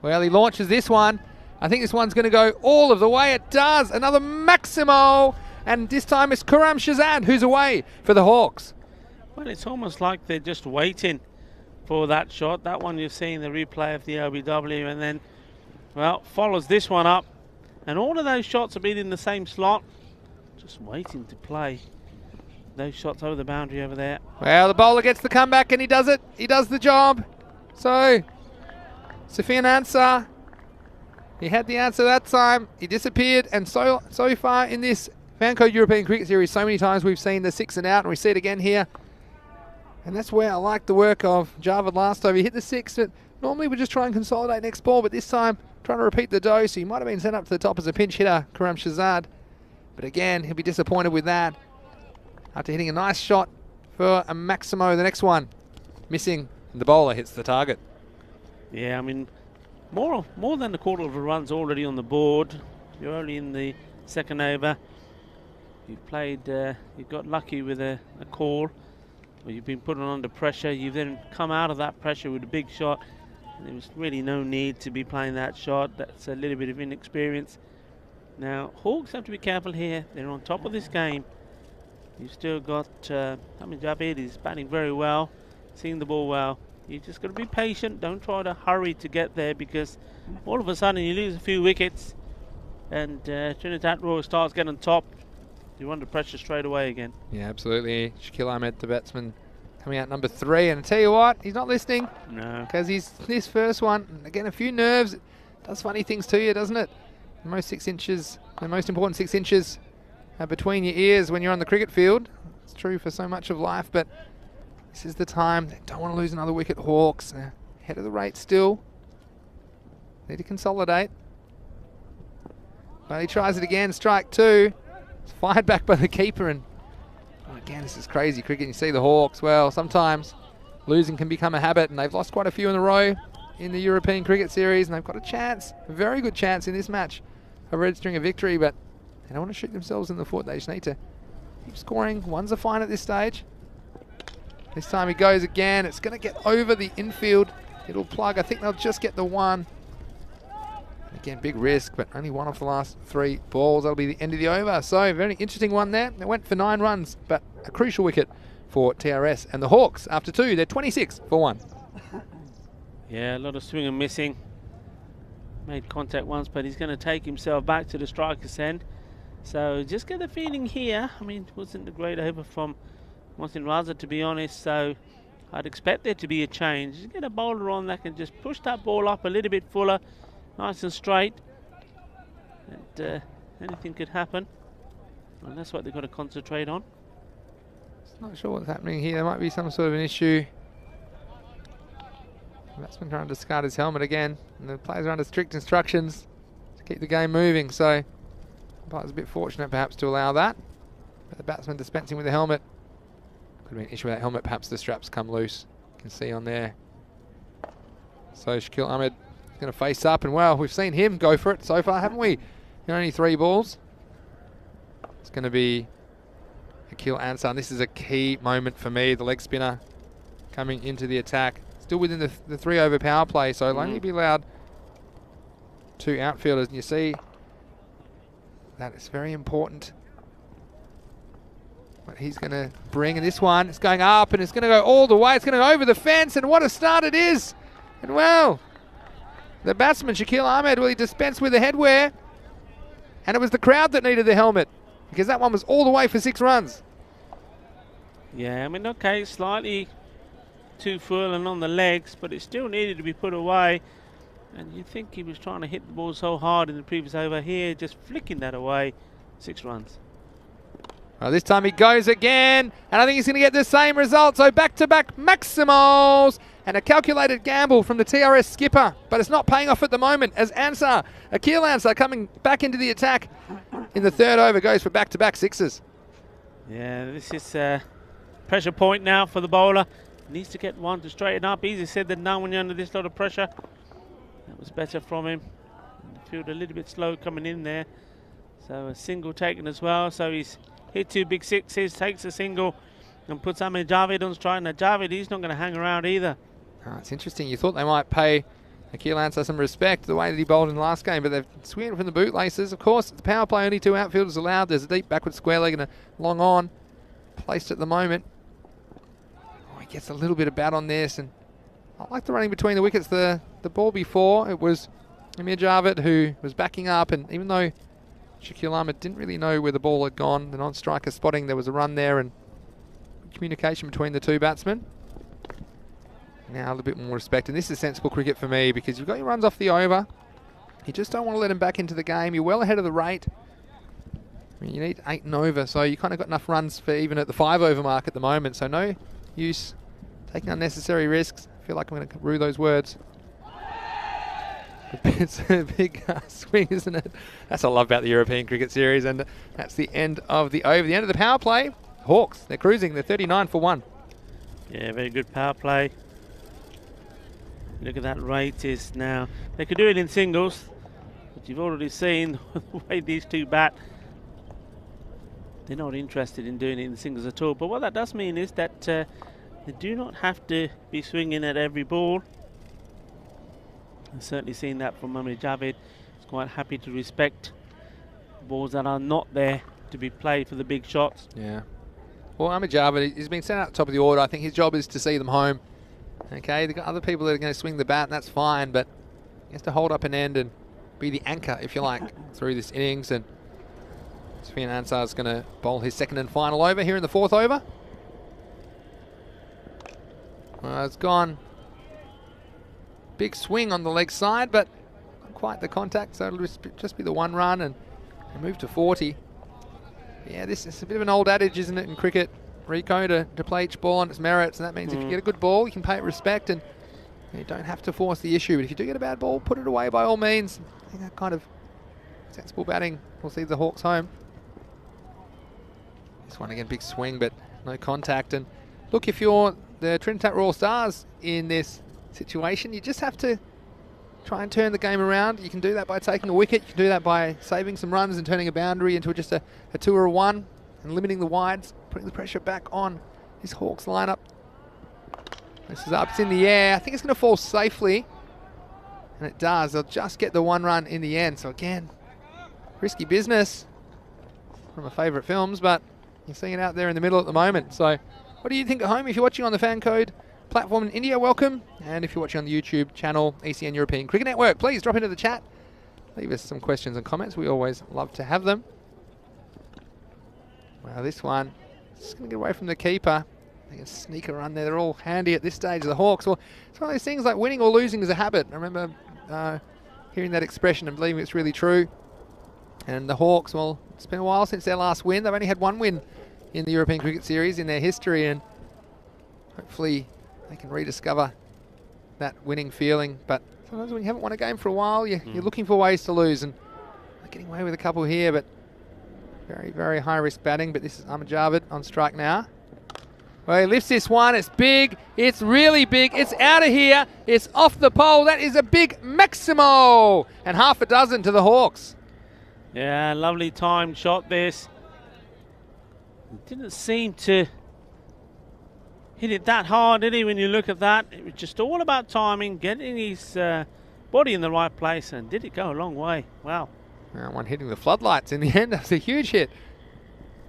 Well, he launches this one. I think this one's going to go all of the way. It does. Another Maximo. And this time it's Kuram Shazad who's away for the Hawks. Well, it's almost like they're just waiting for that shot. That one you've seen the replay of the LBW, and then, well, follows this one up. And all of those shots have been in the same slot. Just waiting to play those shots over the boundary over there. Well, the bowler gets the comeback and he does it. He does the job. So, Sofian Ansar, he had the answer that time. He disappeared, and so far in this Fancode European Cricket Series, so many times we've seen the 6 and out, and we see it again here. And that's where I like the work of Jarvid last over. He hit the 6, but normally we just try and consolidate next ball, but this time trying to repeat the dose. He might have been sent up to the top as a pinch hitter, Kuram Shazad. But again, he'll be disappointed with that after hitting a nice shot for a Maximo. The next one missing, and the bowler hits the target. Yeah, I mean, more than a quarter of the runs already on the board. You're only in the second over. You've played, you've got lucky with a call, or you've been put under pressure. You've then come out of that pressure with a big shot. And there was really no need to be playing that shot. That's a little bit of inexperience. Now, Hawks have to be careful here. They're on top of this game. You've still got, Javid is batting very well, seeing the ball well. You just got to be patient. Don't try to hurry to get there, because all of a sudden you lose a few wickets and Trinidad Royal Stars get on top. You're under pressure straight away again. Yeah, absolutely. Shakil Ahmed, the batsman, coming out number 3. And I tell you what, he's not listening. No. Because he's this first one, again, a few nerves. It does funny things to you, doesn't it? The most 6 inches, the most important 6 inches are between your ears when you're on the cricket field. It's true for so much of life, but this is the time. They don't want to lose another wicket. Hawks ahead of the rate still. Need to consolidate. But he tries it again, strike 2. It's fired back by the keeper, and again, this is crazy cricket. You see the Hawks, well, sometimes losing can become a habit, and they've lost quite a few in a row in the European Cricket Series, and they've got a chance, a very good chance in this match of registering a victory, but they don't want to shoot themselves in the foot. They just need to keep scoring. Ones are fine at this stage. This time he goes again. It's going to get over the infield. It'll plug. I think they'll just get the 1. Again, big risk, but only 1 off the last 3 balls. That'll be the end of the over. So, very interesting one there. They went for 9 runs, but a crucial wicket for TRS. And the Hawks, after 2, they're 26 for 1. Yeah, a lot of swing and missing. Made contact once, but he's going to take himself back to the striker's end. So, just get the feeling here. I mean, it wasn't a great over from Mohsin Raza, to be honest. So, I'd expect there to be a change. Just get a bowler on that can just push that ball up a little bit fuller. Nice and straight, and anything could happen, and that's what they've got to concentrate on. Not sure what's happening here. There might be some sort of an issue The batsman trying to discard his helmet again, and the players are under strict instructions to keep the game moving, so umpire's a bit fortunate perhaps to allow that. But the batsman dispensing with the helmet. Could have been an issue with that helmet, perhaps the straps come loose. You can see on there. So Shakil Ahmed is going to face up, and well, we've seen him go for it so far, haven't we? Only 3 balls. It's going to be Akil Ansar, and this is a key moment for me. The leg spinner coming into the attack. Still within the 3 over power play, so it'll only be allowed 2 outfielders. And you see that it's very important what he's going to bring. And this one, it's going up, and it's going to go all the way. It's going to go over the fence, and what a start it is. And well, the batsman, Shakil Ahmed, he dispensed with the headwear. And it was the crowd that needed the helmet, because that one was all the way for 6 runs. Yeah, I mean, okay, slightly too full and on the legs, but it still needed to be put away. And you think he was trying to hit the ball so hard in the previous over here, just flicking that away. 6 runs. Well, this time he goes again, and I think he's going to get the same result. So back-to-back Maximals, and a calculated gamble from the TRS skipper, but it's not paying off at the moment as Ansar, Akil Ansar, coming back into the attack in the 3rd over, goes for back-to-back 6s. Yeah, this is a pressure point now for the bowler. Needs to get one to straighten up. Easier said than done when you're under this lot of pressure. That was better from him. The field a little bit slow coming in there. So a single taken as well. So he's hit 2 big 6s, takes a single, and puts Ahmed Javed on strike. Now Javed, he's not going to hang around either. Oh, it's interesting. You thought they might pay Akil Ansar some respect the way that he bowled in the last game, but they've swinged from the bootlaces. Of course, it's power play, only 2 outfielders allowed. There's a deep backward square leg and a long on placed at the moment. Oh, he gets a little bit of bat on this, and I like the running between the wickets. The ball before, it was Amir Javed who was backing up, and even though Shakil Ahmed didn't really know where the ball had gone, the non-striker spotting, there was a run there and communication between the 2 batsmen. Now a little bit more respect, and this is sensible cricket for me, because you've got your runs off the over. You just don't want to let them back into the game. You're well ahead of the rate. I mean, you need 8 and over, so you kind of got enough runs for even at the 5 over mark at the moment, so no use taking unnecessary risks. I feel like I'm going to rue those words. It's a big swing, isn't it? That's what I love about the European Cricket Series, and that's the end of the over. The end of the power play. Hawks, they're cruising. They're 39 for 1. Yeah, very good power play. Look at that rate is now. They could do it in singles, but you've already seen the way these 2 bat. They're not interested in doing it in singles at all. But what that does mean is that they do not have to be swinging at every ball. I've certainly seen that from Ahmed Javed. He's quite happy to respect balls that are not there to be played for the big shots. Yeah. Well, Ahmed Javed, he's been sent out at the top of the order. I think his job is to see them home. Okay, they've got other people that are going to swing the bat, and that's fine, but he has to hold up an end and be the anchor, if you like, through this innings. And Sufian Ansar is going to bowl his 2nd and final over here in the 4th over. It's gone. Big swing on the leg side, but not quite the contact, so it'll just be the 1 run, and they move to 40. Yeah, this is a bit of an old adage, isn't it, in cricket, Rico, to play each ball on its merits, and that means if you get a good ball, you can pay it respect, and you don't have to force the issue. But if you do get a bad ball, put it away by all means. I think that kind of sensible batting will see the Hawks home. This one again, big swing, but no contact. And look, if you're the Trinidad Royal Stars in this situation, you just have to try and turn the game around. You can do that by taking a wicket. You can do that by saving some runs and turning a boundary into just a 2 or a 1 and limiting the wides, putting the pressure back on this Hawks lineup. This is up, it's in the air. I think it's going to fall safely, and it does. They'll just get the 1 run in the end. So again, risky business from my favourite films, but you're seeing it out there in the middle at the moment. So what do you think at home? If you're watching on the Fan Code platform in India, welcome. And if you're watching on the YouTube channel, ECN European Cricket Network, please drop into the chat. Leave us some questions and comments. We always love to have them. Well, this one, just going to get away from the keeper. They can sneak a run there. They're all handy at this stage of the Hawks. Well, it's one of those things like winning or losing is a habit. I remember hearing that expression and believing it's really true. And the Hawks, well, it's been a while since their last win. They've only had 1 win in the European Cricket Series in their history, and hopefully they can rediscover that winning feeling. But sometimes when you haven't won a game for a while, you're looking for ways to lose. And they're getting away with a couple here, but very, very high-risk batting. But this is Ahmed Javed on strike now. Well, he lifts this one. It's big. It's really big. It's out of here. It's off the pole. That is a big Maximo. And half a dozen to the Hawks. Yeah, lovely timed shot this. Didn't seem to hit it that hard, did he, when you look at that? It was just all about timing, getting his body in the right place, and did it go a long way. Wow. One hitting the floodlights in the end. That's a huge hit.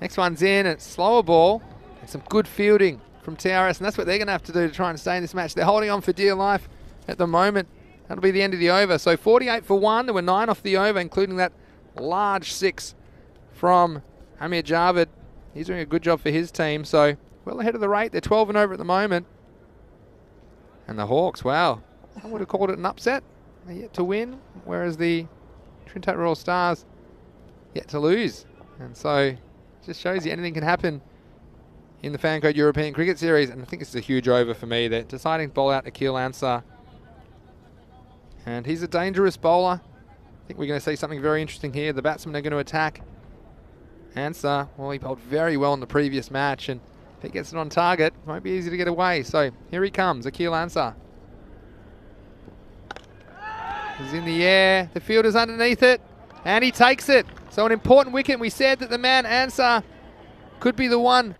Next one's in. It's slower ball. And some good fielding from TRS, and that's what they're going to have to do to try and stay in this match. They're holding on for dear life at the moment. That'll be the end of the over. So 48 for 1. There were 9 off the over, including that large 6 from Amir Javed. He's doing a good job for his team. So well ahead of the rate. They're 12 and over at the moment. And the Hawks, wow. I would have called it an upset. They're yet to win, whereas the Trinidad Royal Stars yet to lose. And so it just shows you anything can happen in the Fancode European Cricket Series. And I think this is a huge over for me. They're deciding to bowl out Akil Ansar. And he's a dangerous bowler. I think we're going to see something very interesting here. The batsmen are going to attack Ansar. Well, he bowled very well in the previous match, and if he gets it on target, it won't be easy to get away. So here he comes, Akil Ansar. He's in the air. The fielder's underneath it, and he takes it. So an important wicket. We said that the man Ansar could be the one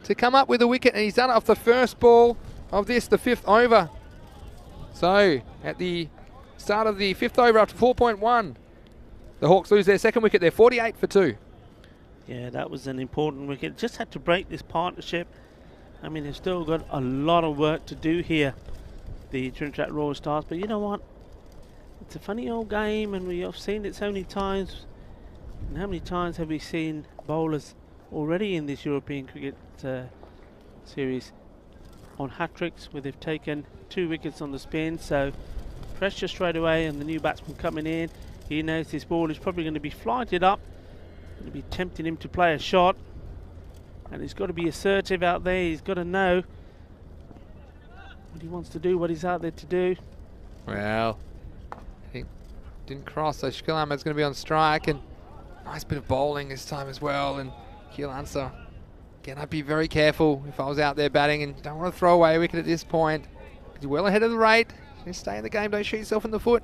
to come up with a wicket, and he's done it off the first ball of this, the 5th over. So at the start of the 5th over after 4.1, the Hawks lose their second wicket. They're 48 for 2. Yeah, that was an important wicket. Just had to break this partnership. I mean, they've still got a lot of work to do here, the Trinidad Royal Stars. But you know what? It's a funny old game, and we have seen it so many times. And how many times have we seen bowlers already in this European Cricket Series on hat-tricks, where they've taken 2 wickets on the spin? So pressure straight away, and the new batsman coming in. He knows this ball is probably going to be flighted up. Going to be tempting him to play a shot, and he's got to be assertive out there. He's got to know what he wants to do, what he's out there to do. Well, he didn't cross, so Shakil Ahmed's going to be on strike, and nice bit of bowling this time as well. And Akil Ansar, again, I'd be very careful if I was out there batting, and don't want to throw away a wicket at this point. You're well ahead of the rate. Just stay in the game, don't shoot yourself in the foot.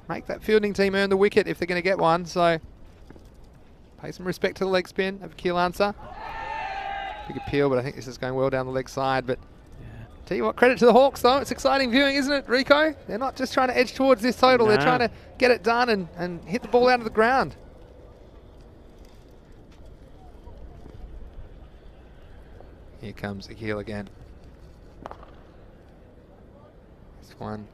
Make that fielding team earn the wicket if they're going to get one. So pay some respect to the leg spin of Akil Ansar. Big appeal, but I think this is going well down the leg side. But tell you what, credit to the Hawks though. It's exciting viewing, isn't it, Rico? They're not just trying to edge towards this total. No. They're trying to get it done and hit the ball out of the ground. Here comes Akil again. This one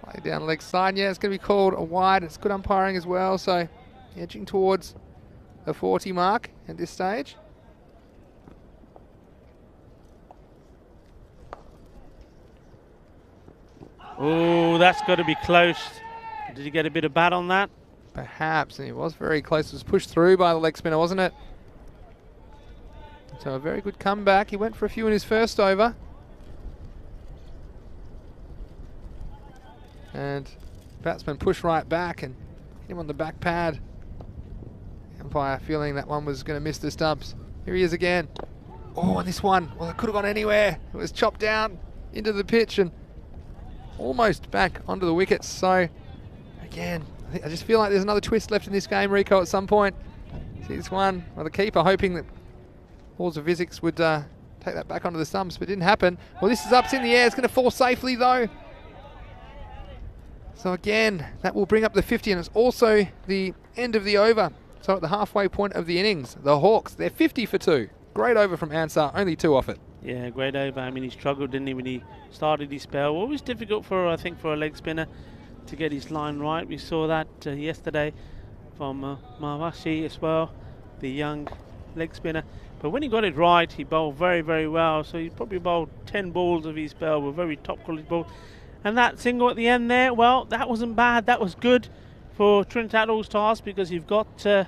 slightly down the leg side. Yeah, it's going to be called a wide. It's good umpiring as well. So edging towards the 40 mark at this stage. Oh, that's got to be close. Did he get a bit of bat on that? Perhaps, and it was very close. It was pushed through by the leg spinner, wasn't it? So a very good comeback. He went for a few in his first over. And batsman pushed right back and hit him on the back pad. Umpire feeling that one was going to miss the stumps. Here he is again. Oh, and this one, well, it could have gone anywhere. It was chopped down into the pitch and almost back onto the wickets. So, again, I just feel like there's another twist left in this game, Rico, at some point. See this one, well, the keeper hoping that Balls of Physics would take that back onto the stumps, but it didn't happen. Well, this is up, it's in the air. It's going to fall safely, though. So, again, that will bring up the 50, and it's also the end of the over. So, at the halfway point of the innings, the Hawks, they're 50 for 2. Great over from Ansar, only 2 off it. Yeah, great over. I mean, he struggled, didn't he, when he started his spell. Always difficult for, I think, for a leg spinner to get his line right. We saw that yesterday from Mawashi as well, the young leg spinner. But when he got it right, he bowled very, very well. So he probably bowled 10 balls of his spell with very top quality balls. And that single at the end there, well, that wasn't bad. That was good for Trinidad All Stars, because you've got the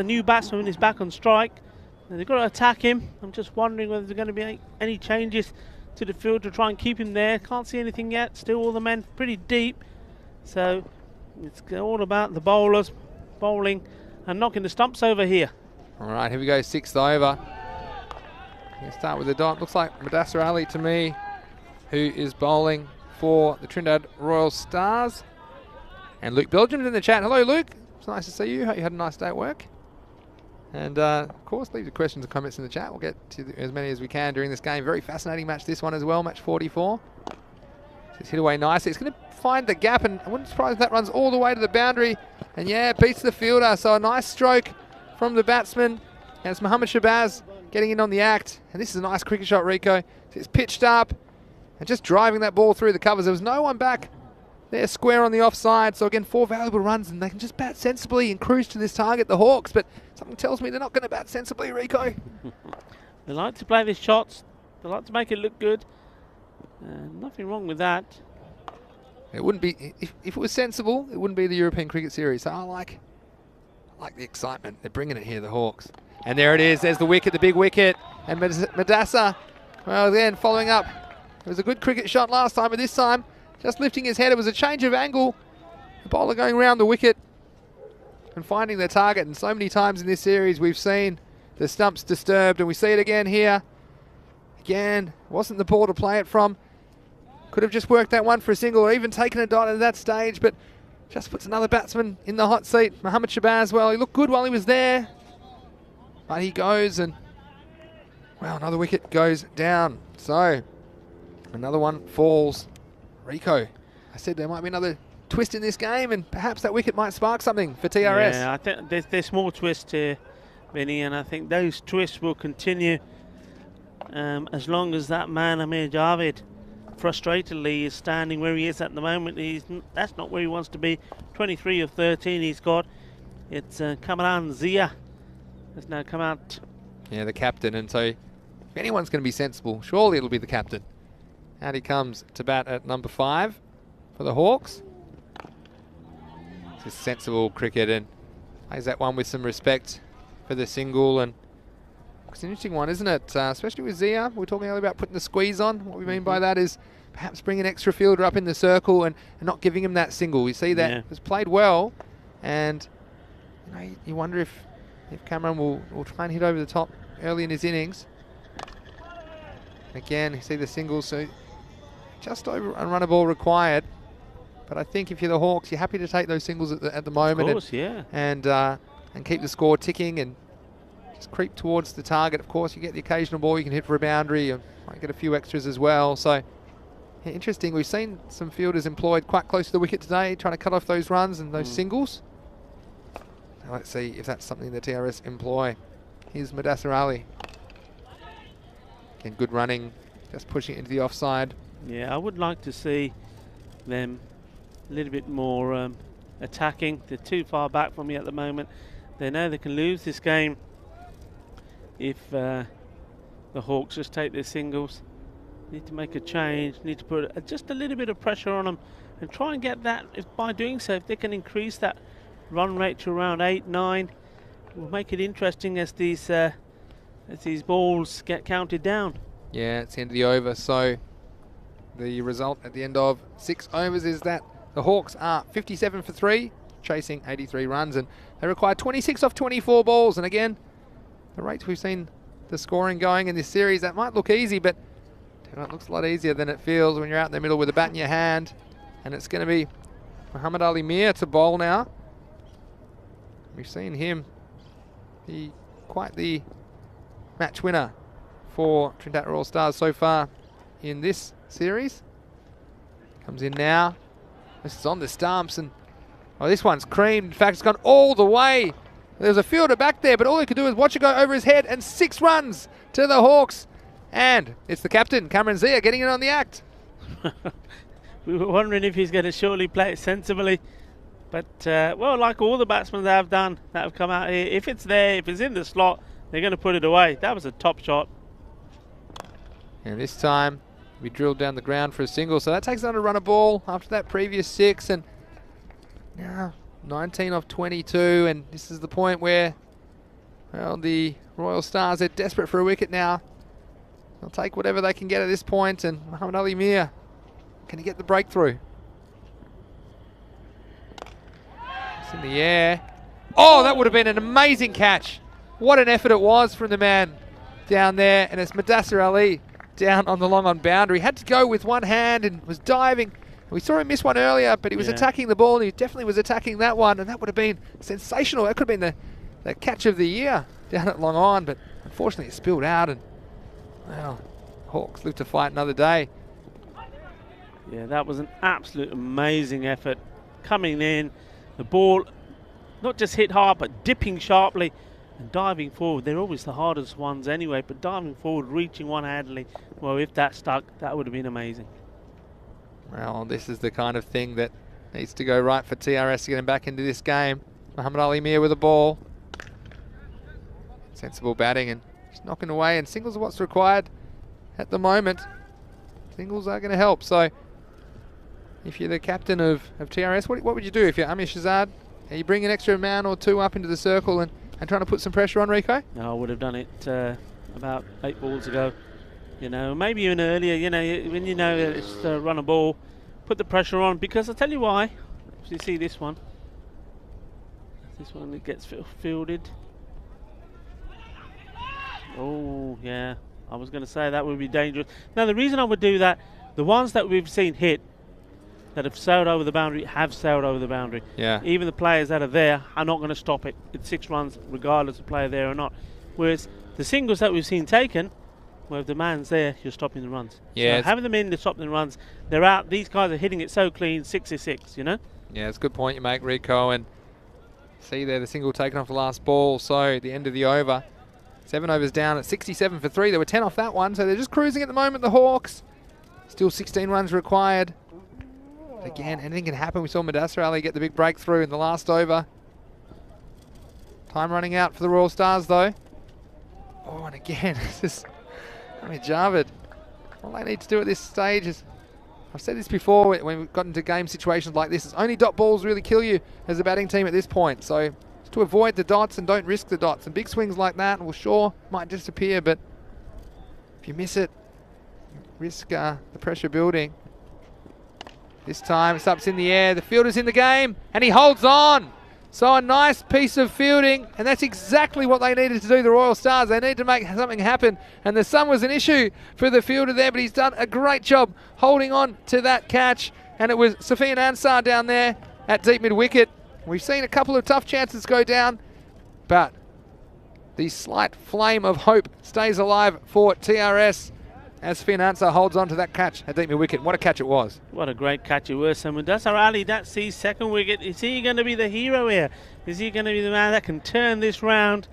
new batsman is back on strike. And they've got to attack him. I'm just wondering whether there's going to be any changes to the field to try and keep him there. Can't see anything yet. Still all the men pretty deep. So it's all about the bowlers bowling and knocking the stumps over here. All right, here we go, 6th over. Let's start with the dot. Looks like Mudassar Ali to me, who is bowling for the Trinidad Royal Stars. And Luke Belgium's in the chat. Hello, Luke. It's nice to see you. Hope you had a nice day at work. And, of course, leave your questions and comments in the chat. We'll get to as many as we can during this game. Very fascinating match, this one as well, match 44. It's hit away nicely. It's going to find the gap, and I wouldn't be surprised if that runs all the way to the boundary. And, yeah, beats the fielder. So a nice stroke from the batsman. And it's Mohammad Shabazz getting in on the act. And this is a nice cricket shot, Rico. It's pitched up and just driving that ball through the covers. There was no one back there square on the offside. So, again, 4 valuable runs, and they can just bat sensibly and cruise to this target, the Hawks. But something tells me they're not going to bat sensibly, Rico. They like to play these shots. They like to make it look good. Nothing wrong with that. It wouldn't be, if it was sensible, it wouldn't be the European Cricket Series. So I like the excitement. They're bringing it here, the Hawks. And there it is. There's the wicket, the big wicket. And Mudassar, well, again, following up. It was a good cricket shot last time, but this time, just lifting his head. It was a change of angle. The bowler going round the wicket and finding their target. And so many times in this series, we've seen the stumps disturbed. And we see it again here. Again, wasn't the ball to play it from. Could have just worked that one for a single or even taken a dot at that stage, but just puts another batsman in the hot seat. Mohammad Shabazz, well, he looked good while he was there. But he goes and, well, another wicket goes down. So, another one falls. Rico, I said there might be another twist in this game, and perhaps that wicket might spark something for TRS. Yeah, I think there's more twists here, Vinny, and I think those twists will continue as long as that man, Amir Javed, frustratedly is standing where he is at the moment. That's not where he wants to be. 23 of 13 he's got. It's Kamran Zia has now come out. Yeah, the captain, and so if anyone's going to be sensible, surely it'll be the captain. Out he comes to bat at number 5 for the Hawks. It's sensible cricket, and plays that one with some respect for the single. And it's an interesting one, isn't it? Especially with Zia. We were talking earlier about putting the squeeze on. What we mean by that is perhaps bring an extra fielder up in the circle and not giving him that single. You see that it was played well, and you wonder if Cameron will try and hit over the top early in his innings. Again, you see the single, so just over a run a ball required. But I think if you're the Hawks, you're happy to take those singles at the moment. Of course, yeah. And keep the score ticking and just creep towards the target. Of course, you get the occasional ball you can hit for a boundary. You might get a few extras as well. So, yeah, interesting. We've seen some fielders employed quite close to the wicket today, trying to cut off those runs and those singles. Now let's see if that's something the TRS employ. Here's Mudassar Ali. Again, good running, just pushing it into the offside. Yeah, I would like to see them a little bit more attacking. They're too far back from me at the moment. They know they can lose this game if the Hawks just take their singles. Need to make a change, need to put just a little bit of pressure on them and try and get that. If by doing so, if they can increase that run rate to around 8, 9, it will make it interesting as these balls get counted down. Yeah, it's the end of the over, so the result at the end of 6 overs is that the Hawks are 57 for 3, chasing 83 runs, and they require 26 off 24 balls. And again, the rates we've seen the scoring going in this series, that might look easy, but it looks a lot easier than it feels when you're out in the middle with a bat in your hand. And it's going to be Muhammad Ali Mir to bowl now. We've seen him be quite the match winner for Trinidad Royal Stars so far in this series. Comes in now. This is on the stumps, and this one's creamed. In fact, it's gone all the way. There's a fielder back there, but all he could do is watch it go over his head, and 6 runs to the Hawks. And it's the captain, Cameron Zia, getting in on the act. We were wondering if he's going to surely play it sensibly. But, well, like all the batsmen that have come out here, if it's there, if it's in the slot, they're going to put it away. That was a top shot. And this time, we drilled down the ground for a single. So that takes on a run of ball after that previous 6. And now 19 off 22. And this is the point where, well, the Royal Stars are desperate for a wicket now. they'll take whatever they can get at this point, and Muhammad Ali Mir, can he get the breakthrough? It's in the air. Oh, that would have been an amazing catch. What an effort it was from the man down there, and it's Mudassir Ali down on the long on boundary. Had to go with one hand and was diving. We saw him miss one earlier, but he was attacking the ball, and he definitely was attacking that one, and that would have been sensational. That could have been the catch of the year down at Long On, but unfortunately it spilled out, and well, Hawks live to fight another day. Yeah, that was an absolute amazing effort. Coming in, the ball not just hit hard, but dipping sharply and diving forward. They're always the hardest ones anyway, but diving forward, reaching one-handedly, well, if that stuck, that would have been amazing. Well, this is the kind of thing that needs to go right for TRS to get him back into this game. Muhammad Ali Mir with the ball. Sensible batting and just knocking away, and singles are what's required at the moment. Singles are going to help. So if you're the captain of TRS, what would you do if you're Amir Shahzad? Are you bringing an extra man or two up into the circle and trying to put some pressure on Rico? No, I would have done it about 8 balls ago. You know, maybe even earlier, you know, when you know it's run a ball, put the pressure on, because I'll tell you why. If you see this one that gets fielded. Oh, yeah, I was going to say that would be dangerous. Now, the reason I would do that, the ones that we've seen hit, that have sailed over the boundary, have sailed over the boundary. Yeah. Even the players that are there are not going to stop it. It's 6 runs, regardless of player there or not. Whereas the singles that we've seen taken, well, if the man's there, you're stopping the runs. Yeah. So having them in to stop the runs, they're out. These guys are hitting it so clean, 6 is 6, you know? Yeah, it's a good point you make, Rico. And see there, the single taken off the last ball. So the end of the over. 7 overs down at 67 for 3. There were 10 off that one, so they're just cruising at the moment, the Hawks. Still 16 runs required. But again, anything can happen. We saw Mudassir Ali get the big breakthrough in the last over. Time running out for the Royal Stars, though. Oh, and again, this is Amir Javed. All they need to do at this stage is, I've said this before, when we've gotten into game situations like this, is only dot balls really kill you as a batting team at this point. So to avoid the dots and don't risk the dots. And big swings like that, well, sure, might disappear, but if you miss it, risk the pressure building. This time it's up in the air, the fielder's in the game, and he holds on. So a nice piece of fielding, and that's exactly what they needed to do, the Royal Stars. They need to make something happen, and the sun was an issue for the fielder there, but he's done a great job holding on to that catch, and it was Safian Ansar down there at deep mid-wicket. We've seen a couple of tough chances go down, but the slight flame of hope stays alive for TRS as Safian Ansar holds on to that catch at deep mid-wicket. What a catch it was. What a great catch it was. And Mudassir Ali, that's his second wicket. Is he going to be the hero here? Is he going to be the man that can turn this round?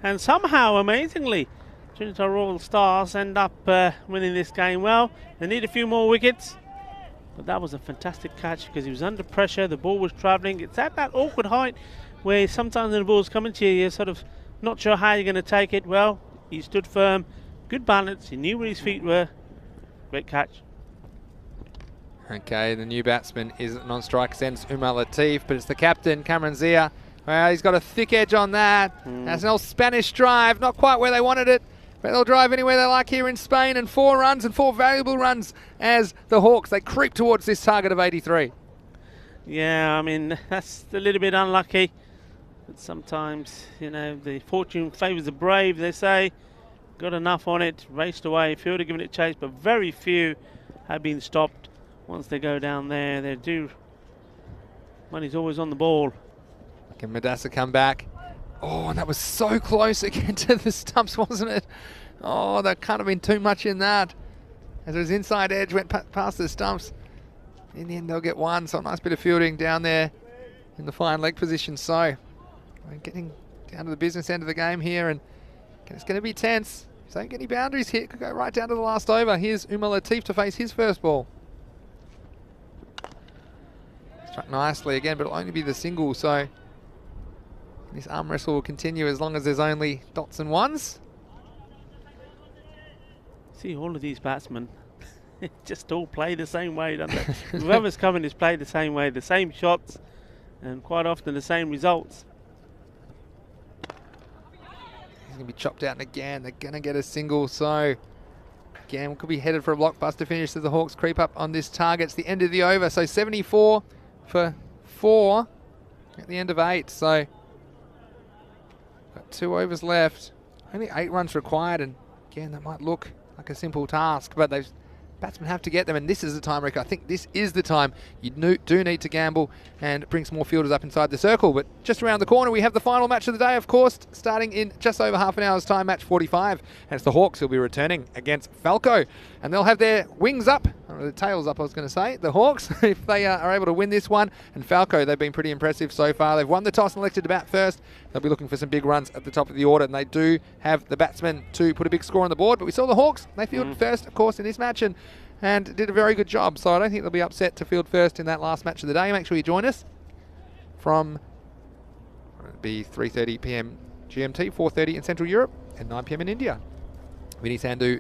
And somehow, amazingly, Trinidad Royal Stars end up winning this game. Well, they need a few more wickets. But that was a fantastic catch because he was under pressure. The ball was travelling. It's at that awkward height where sometimes when the ball's coming to you, you're sort of not sure how you're going to take it. Well, he stood firm. Good balance. He knew where his feet were. Great catch. Okay, the new batsman is non-strike sense Umar Latif, but it's the captain, Cameron Zia. Well, he's got a thick edge on that. That's an old Spanish drive. Not quite where they wanted it, but they'll drive anywhere they like here in Spain. And 4 runs and 4 valuable runs as the Hawks, they creep towards this target of 83. Yeah, I mean, that's a little bit unlucky. But sometimes, you know, the fortune favours the brave, they say. Got enough on it, raced away, fielder giving it chase, but very few have been stopped. Once they go down there, they do. Money's always on the ball. Can Mudassir come back? Oh, and that was so close again to the stumps, wasn't it? Oh, there can't have been too much in that. As his inside edge went past the stumps. In the end, they'll get 1, so a nice bit of fielding down there in the fine leg position. So we're getting down to the business end of the game here, and it's going to be tense. If they don't get any boundaries here, it could go right down to the last over. Here's Umar Latif to face his first ball. Struck nicely again, but it'll only be the single, so this arm wrestle will continue as long as there's only dots and ones. See, all of these batsmen just all play the same way, don't they? Whoever's coming is played the same way, the same shots, and quite often the same results. He's going to be chopped out, and again, they're going to get a single, so Again, could be headed for a blockbuster finish as the Hawks creep up on this target. It's the end of the over, so 74 for 4 at the end of 8. So got 2 overs left. Only 8 runs required, and again, that might look like a simple task, but those batsmen have to get them, and this is the time, Rick. I think this is the time you do need to gamble and bring some more fielders up inside the circle. But just around the corner, we have the final match of the day, of course, starting in just over half an hour's time, match 45. And it's the Hawks who'll be returning against Falco. And they'll have their wings up, or the tails up, I was going to say, the Hawks, if they are able to win this one. And Falco, they've been pretty impressive so far. They've won the toss and elected to bat first. They'll be looking for some big runs at the top of the order, and they do have the batsmen to put a big score on the board. But we saw the Hawks, they fielded first, of course, in this match, and did a very good job. So I don't think they'll be upset to field first in that last match of the day. Make sure you join us from, it'll be 3:30 p.m. GMT, 4:30 in Central Europe, and 9 p.m. in India. Vinny Sandhu,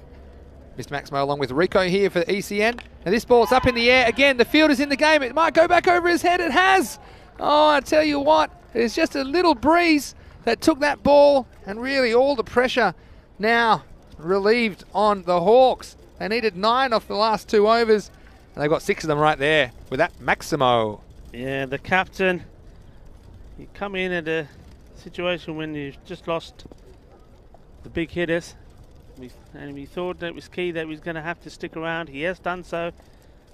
Mr. Maximo, along with Rico here for ECN. And this ball's up in the air. Again, the fielder's in the game. It might go back over his head. It has. Oh, I tell you what, it's just a little breeze that took that ball, and really all the pressure now relieved on the Hawks. They needed 9 off the last 2 overs, and they've got 6 of them right there with that Maximo. Yeah, the captain, you come in at a situation when you've just lost the big hitters, and we thought that it was key that he was going to have to stick around. He has done so,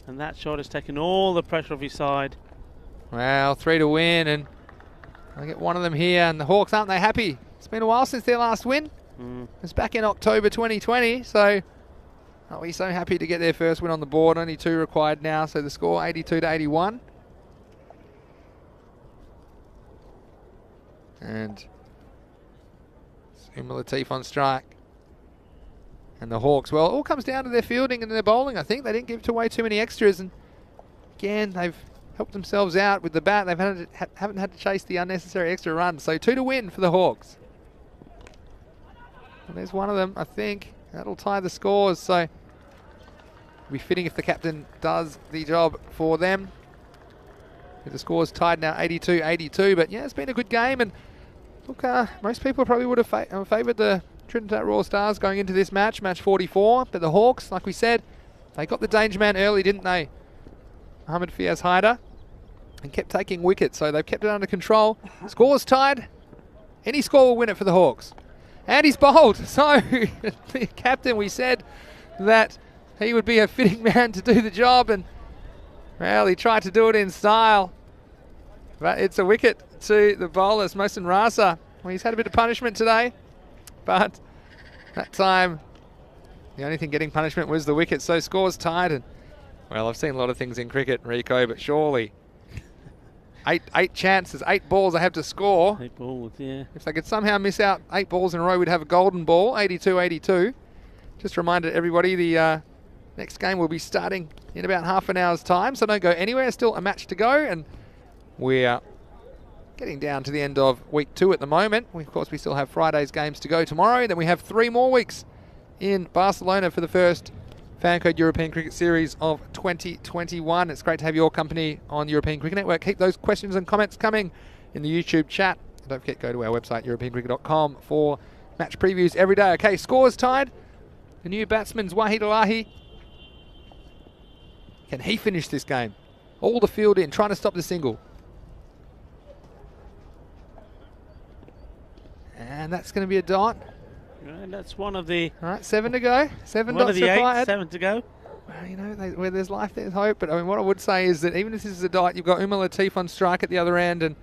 and that shot has taken all the pressure off his side. Well, 3 to win, and I get one of them here, and the Hawks, aren't they happy? It's been a while since their last win. It was back in October 2020, so aren't we so happy to get their first win on the board? Only 2 required now, so the score 82 to 81. And Umar Latif on strike. And the Hawks, well, it all comes down to their fielding and their bowling, I think. They didn't give away too many extras, and again, they've helped themselves out with the bat. They haven't had to chase the unnecessary extra runs. So 2 to win for the Hawks. And there's one of them, I think. That'll tie the scores, so it'll be fitting if the captain does the job for them. The score's tied now 82-82, but yeah, it's been a good game, and look, most people probably would have favoured the Trinidad Royal Stars going into this match, match 44, but the Hawks, like we said, they got the danger man early, didn't they? Mohamed Fiaz Haider, and kept taking wickets, so they've kept it under control. Score's tied. Any score will win it for the Hawks. And he's bowled, so the captain, we said that he would be a fitting man to do the job, and well, he tried to do it in style. But it's a wicket to the bowlers, Mohsin Rasa. Well, he's had a bit of punishment today, but that time the only thing getting punishment was the wicket, so scores tied. And well, I've seen a lot of things in cricket, Rico, but surely eight chances, 8 balls they have to score. 8 balls, yeah. If they could somehow miss out 8 balls in a row, we'd have a golden ball, 82-82. Just reminded everybody the next game will be starting in about half an hour's time, so don't go anywhere. Still a match to go, and we're getting down to the end of week 2 at the moment. Of course, we still have Friday's games to go tomorrow. Then we have 3 more weeks in Barcelona for the first Fancode European Cricket Series of 2021. It's great to have your company on European Cricket Network. Keep those questions and comments coming in the YouTube chat. And don't forget, go to our website, europeancricket.com, for match previews every day. Okay, scores tied. The new batsman's Wahid Elahi. Can he finish this game? All the field in, trying to stop the single. And that's going to be a dot. And that's one of the... All right, 7 to go. 7 one dots of the required. 8, 7 to go. Well, you know, where there's life, there's hope. But I mean, what I would say is that even if this is a dot, you've got Umar Latif on strike at the other end, and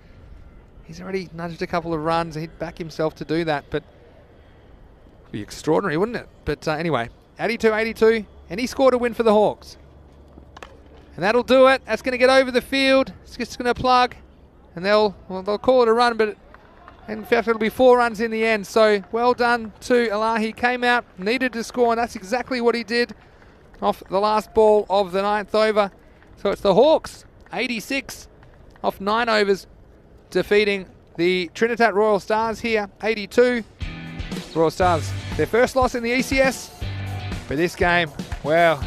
he's already nudged a couple of runs. He'd back himself to do that, but it'd be extraordinary, wouldn't it? But anyway, 82-82, and he scored a win for the Hawks. And that'll do it. That's going to get over the field. It's just going to plug, and they'll call it a run, but in fact, it'll be 4 runs in the end. So well done to Elahi. Came out, needed to score, and that's exactly what he did off the last ball of the 9th over. So it's the Hawks, 86 off 9 overs, defeating the Trinidad Royal Stars here, 82. Royal Stars, their first loss in the ECS. But this game, well,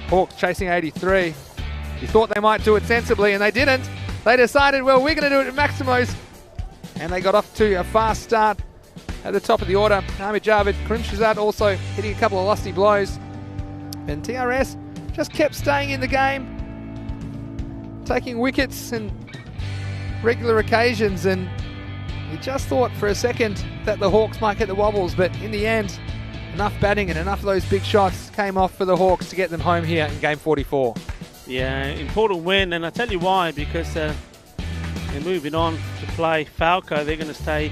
Hawks chasing 83. You thought they might do it sensibly, and they didn't. They decided, well, we're going to do it at Maximo's. And they got off to a fast start at the top of the order. Ahmed Javed, Karim Shazad also hitting a couple of lusty blows. And TRS just kept staying in the game, taking wickets in regular occasions, and he just thought for a second that the Hawks might get the wobbles, but in the end, enough batting and enough of those big shots came off for the Hawks to get them home here in game 44. Yeah, important win, and I'll tell you why, because they're moving on to play Falco. They're going to stay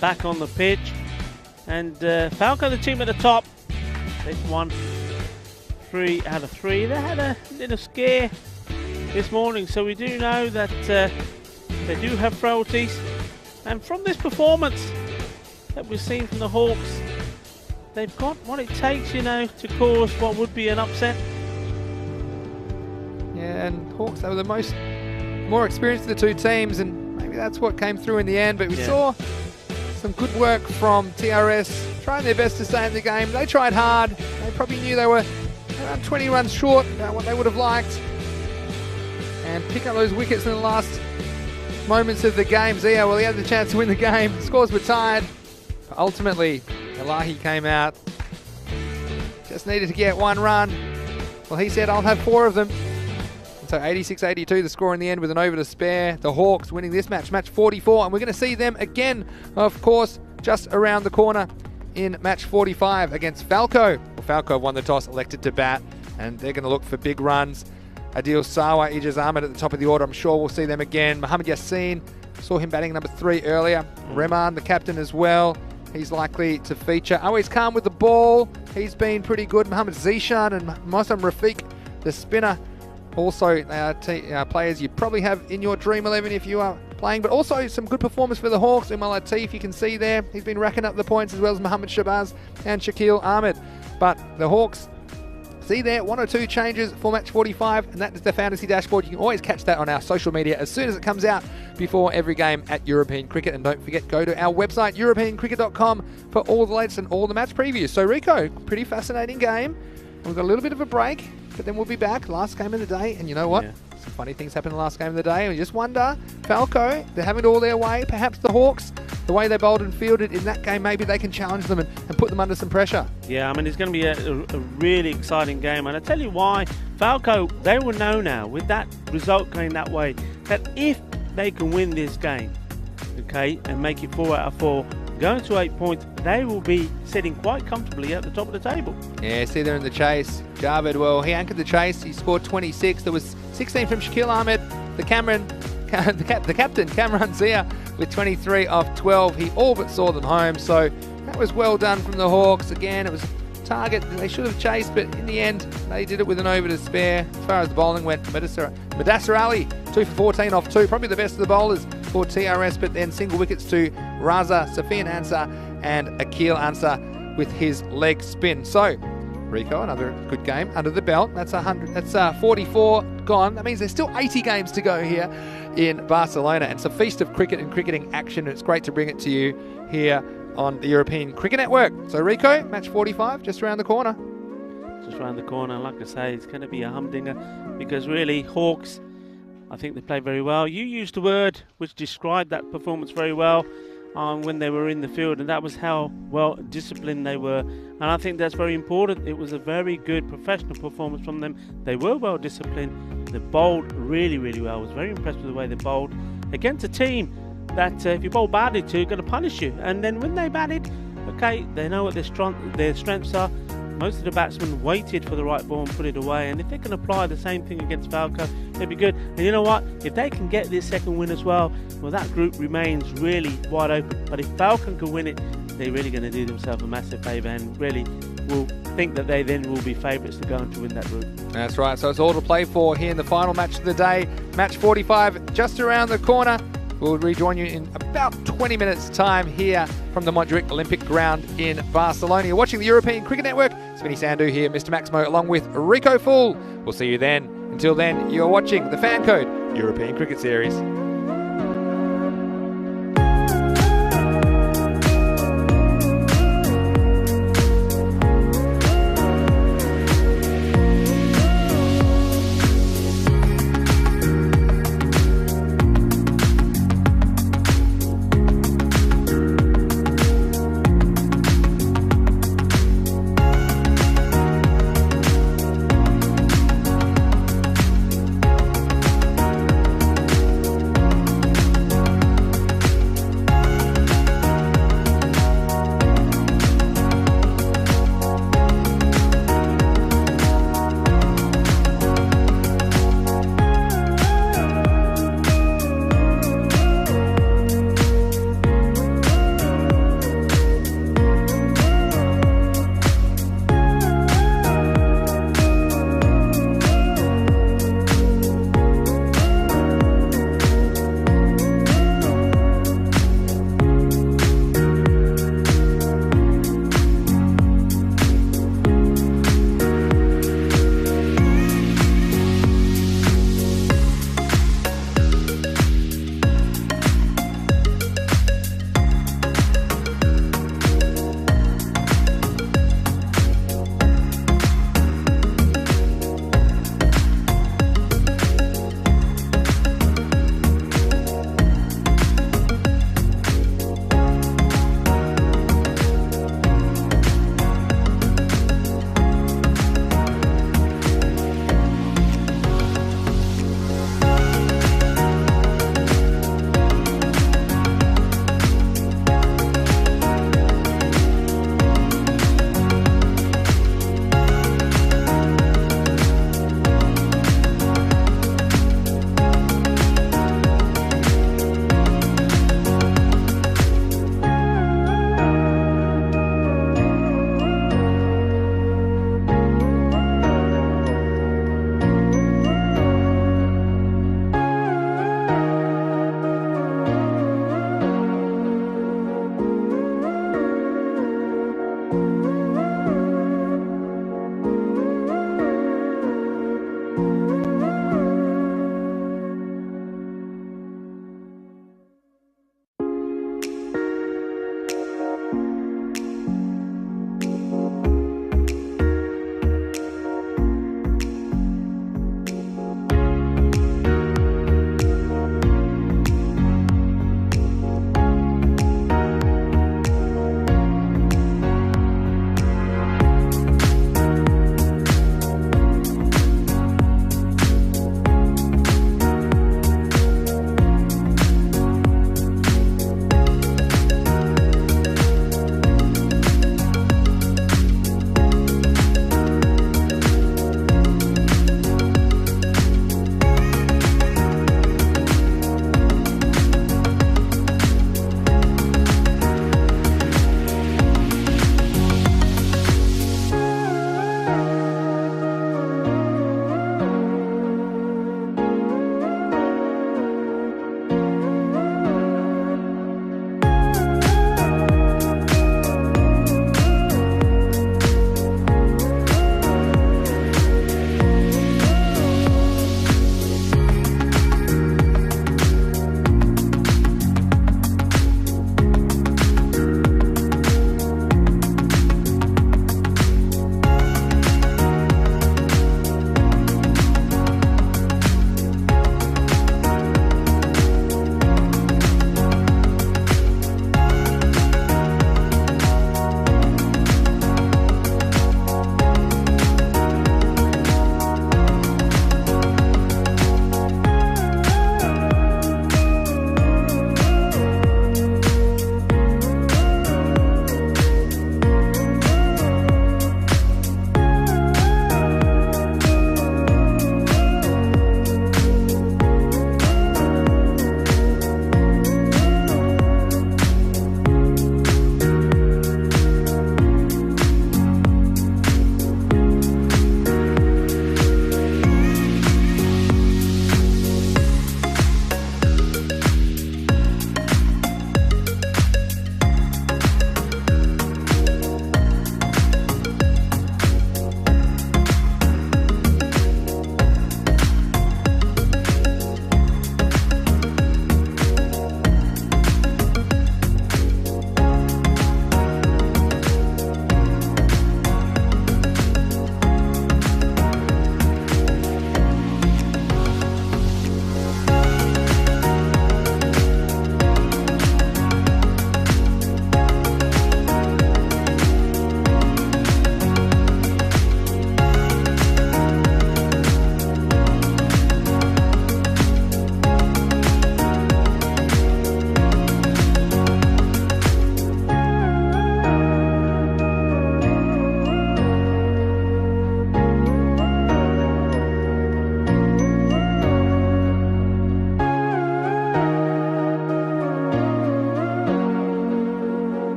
back on the pitch, and Falco, the team at the top, they've won 3 out of 3. They had a little scare this morning, so we do know that they do have frailties, and from this performance that we've seen from the Hawks, they've got what it takes, to cause what would be an upset. Yeah, and Hawks, they were the more experienced of the two teams, and maybe that's what came through in the end, but we saw some good work from TRS, trying their best to stay in the game. They tried hard. They probably knew they were around 20 runs short about what they would have liked, and pick up those wickets in the last moments of the game. Zia, well, he had the chance to win the game. Scores were tied, but ultimately Elahi came out, just needed to get 1 run. Well, he said, I'll have 4 of them. And so 86-82 the score in the end with an over to spare. The Hawks winning this match, match 44, and we're going to see them again, of course, just around the corner in match 45 against Falco. Well, Falco won the toss, elected to bat, and they're going to look for big runs. Adil Sawa, Ijaz Ahmed at the top of the order. I'm sure we'll see them again. Mohammad Yassin, saw him batting number 3 earlier. Rehman, the captain as well. He's likely to feature. Always calm with the ball. He's been pretty good. Mohammad Zishan and Mosam Rafiq, the spinner. Also, they are players you probably have in your Dream 11 if you are playing. But also some good performance for the Hawks. Umar Latif, you can see there. He's been racking up the points, as well as Mohammad Shabazz and Shakil Ahmed. But the Hawks, see there, 1 or 2 changes for match 45, and that is the fantasy dashboard. You can always catch that on our social media as soon as it comes out before every game at European Cricket. And don't forget, go to our website, europeancricket.com, for all the latest and all the match previews. So, Rico, pretty fascinating game. We've got a little bit of a break, but then we'll be back. Last game of the day, and you know what? Yeah. Some funny things happen in the last game of the day, and we just wonder, Falco, they're having it all their way. Perhaps the Hawks, the way they bowled and fielded in that game, maybe they can challenge them and put them under some pressure. Yeah, I mean, it's going to be a really exciting game. And I tell you why, Falco, they will know now, with that result going that way, that if they can win this game, okay, and make it 4 out of 4, going to 8 points, they will be sitting quite comfortably at the top of the table. Yeah, see there in the chase. Javed, well, he anchored the chase. He scored 26. There was 16 from Shakil Ahmed. The captain, Kamran Zia, with 23 of 12. He all but saw them home. So that was well done from the Hawks. Again, it was a target they should have chased, but in the end, they did it with an over to spare. As far as the bowling went, Mudassar Ali, 2 for 14 off 2. Probably the best of the bowlers for TRS, but then single wickets to Raza, Safian Ansar, and Akil Ansar with his leg spin. So, Rico, another good game under the belt. That's 44 gone. That means there's still 80 games to go here in Barcelona, and it's a feast of cricket and cricketing action. It's great to bring it to you here on the European Cricket Network. So, Rico, match 45 just around the corner. Just around the corner, like I say, it's going to be a humdinger, because really, Hawks, I think they played very well. You used the word which described that performance very well when they were in the field, and that was how well disciplined they were. And I think that's very important. It was a very good professional performance from them. They were well disciplined. They bowled really, really well. I was very impressed with the way they bowled against a team that if you bowl badly to, are going to punish you. And then when they batted, okay, they know what their strengths are. Most of the batsmen waited for the right ball and put it away, and if they can apply the same thing against Falco, they'll be good. And you know what? If they can get this second win as well, that group remains really wide open. But if Falcon can win it, they're really going to do themselves a massive favour, and really will think that they then will be favourites to go on to win that group. That's right, so it's all to play for here in the final match of the day. Match 45 just around the corner. We'll rejoin you in about 20 minutes' time here from the Montjuic Olympic Ground in Barcelona. You're watching the European Cricket Network. Spinny Sandhu here, Mr. Maximo, along with Rico Full. We'll see you then. Until then, you're watching the Fan Code European Cricket Series.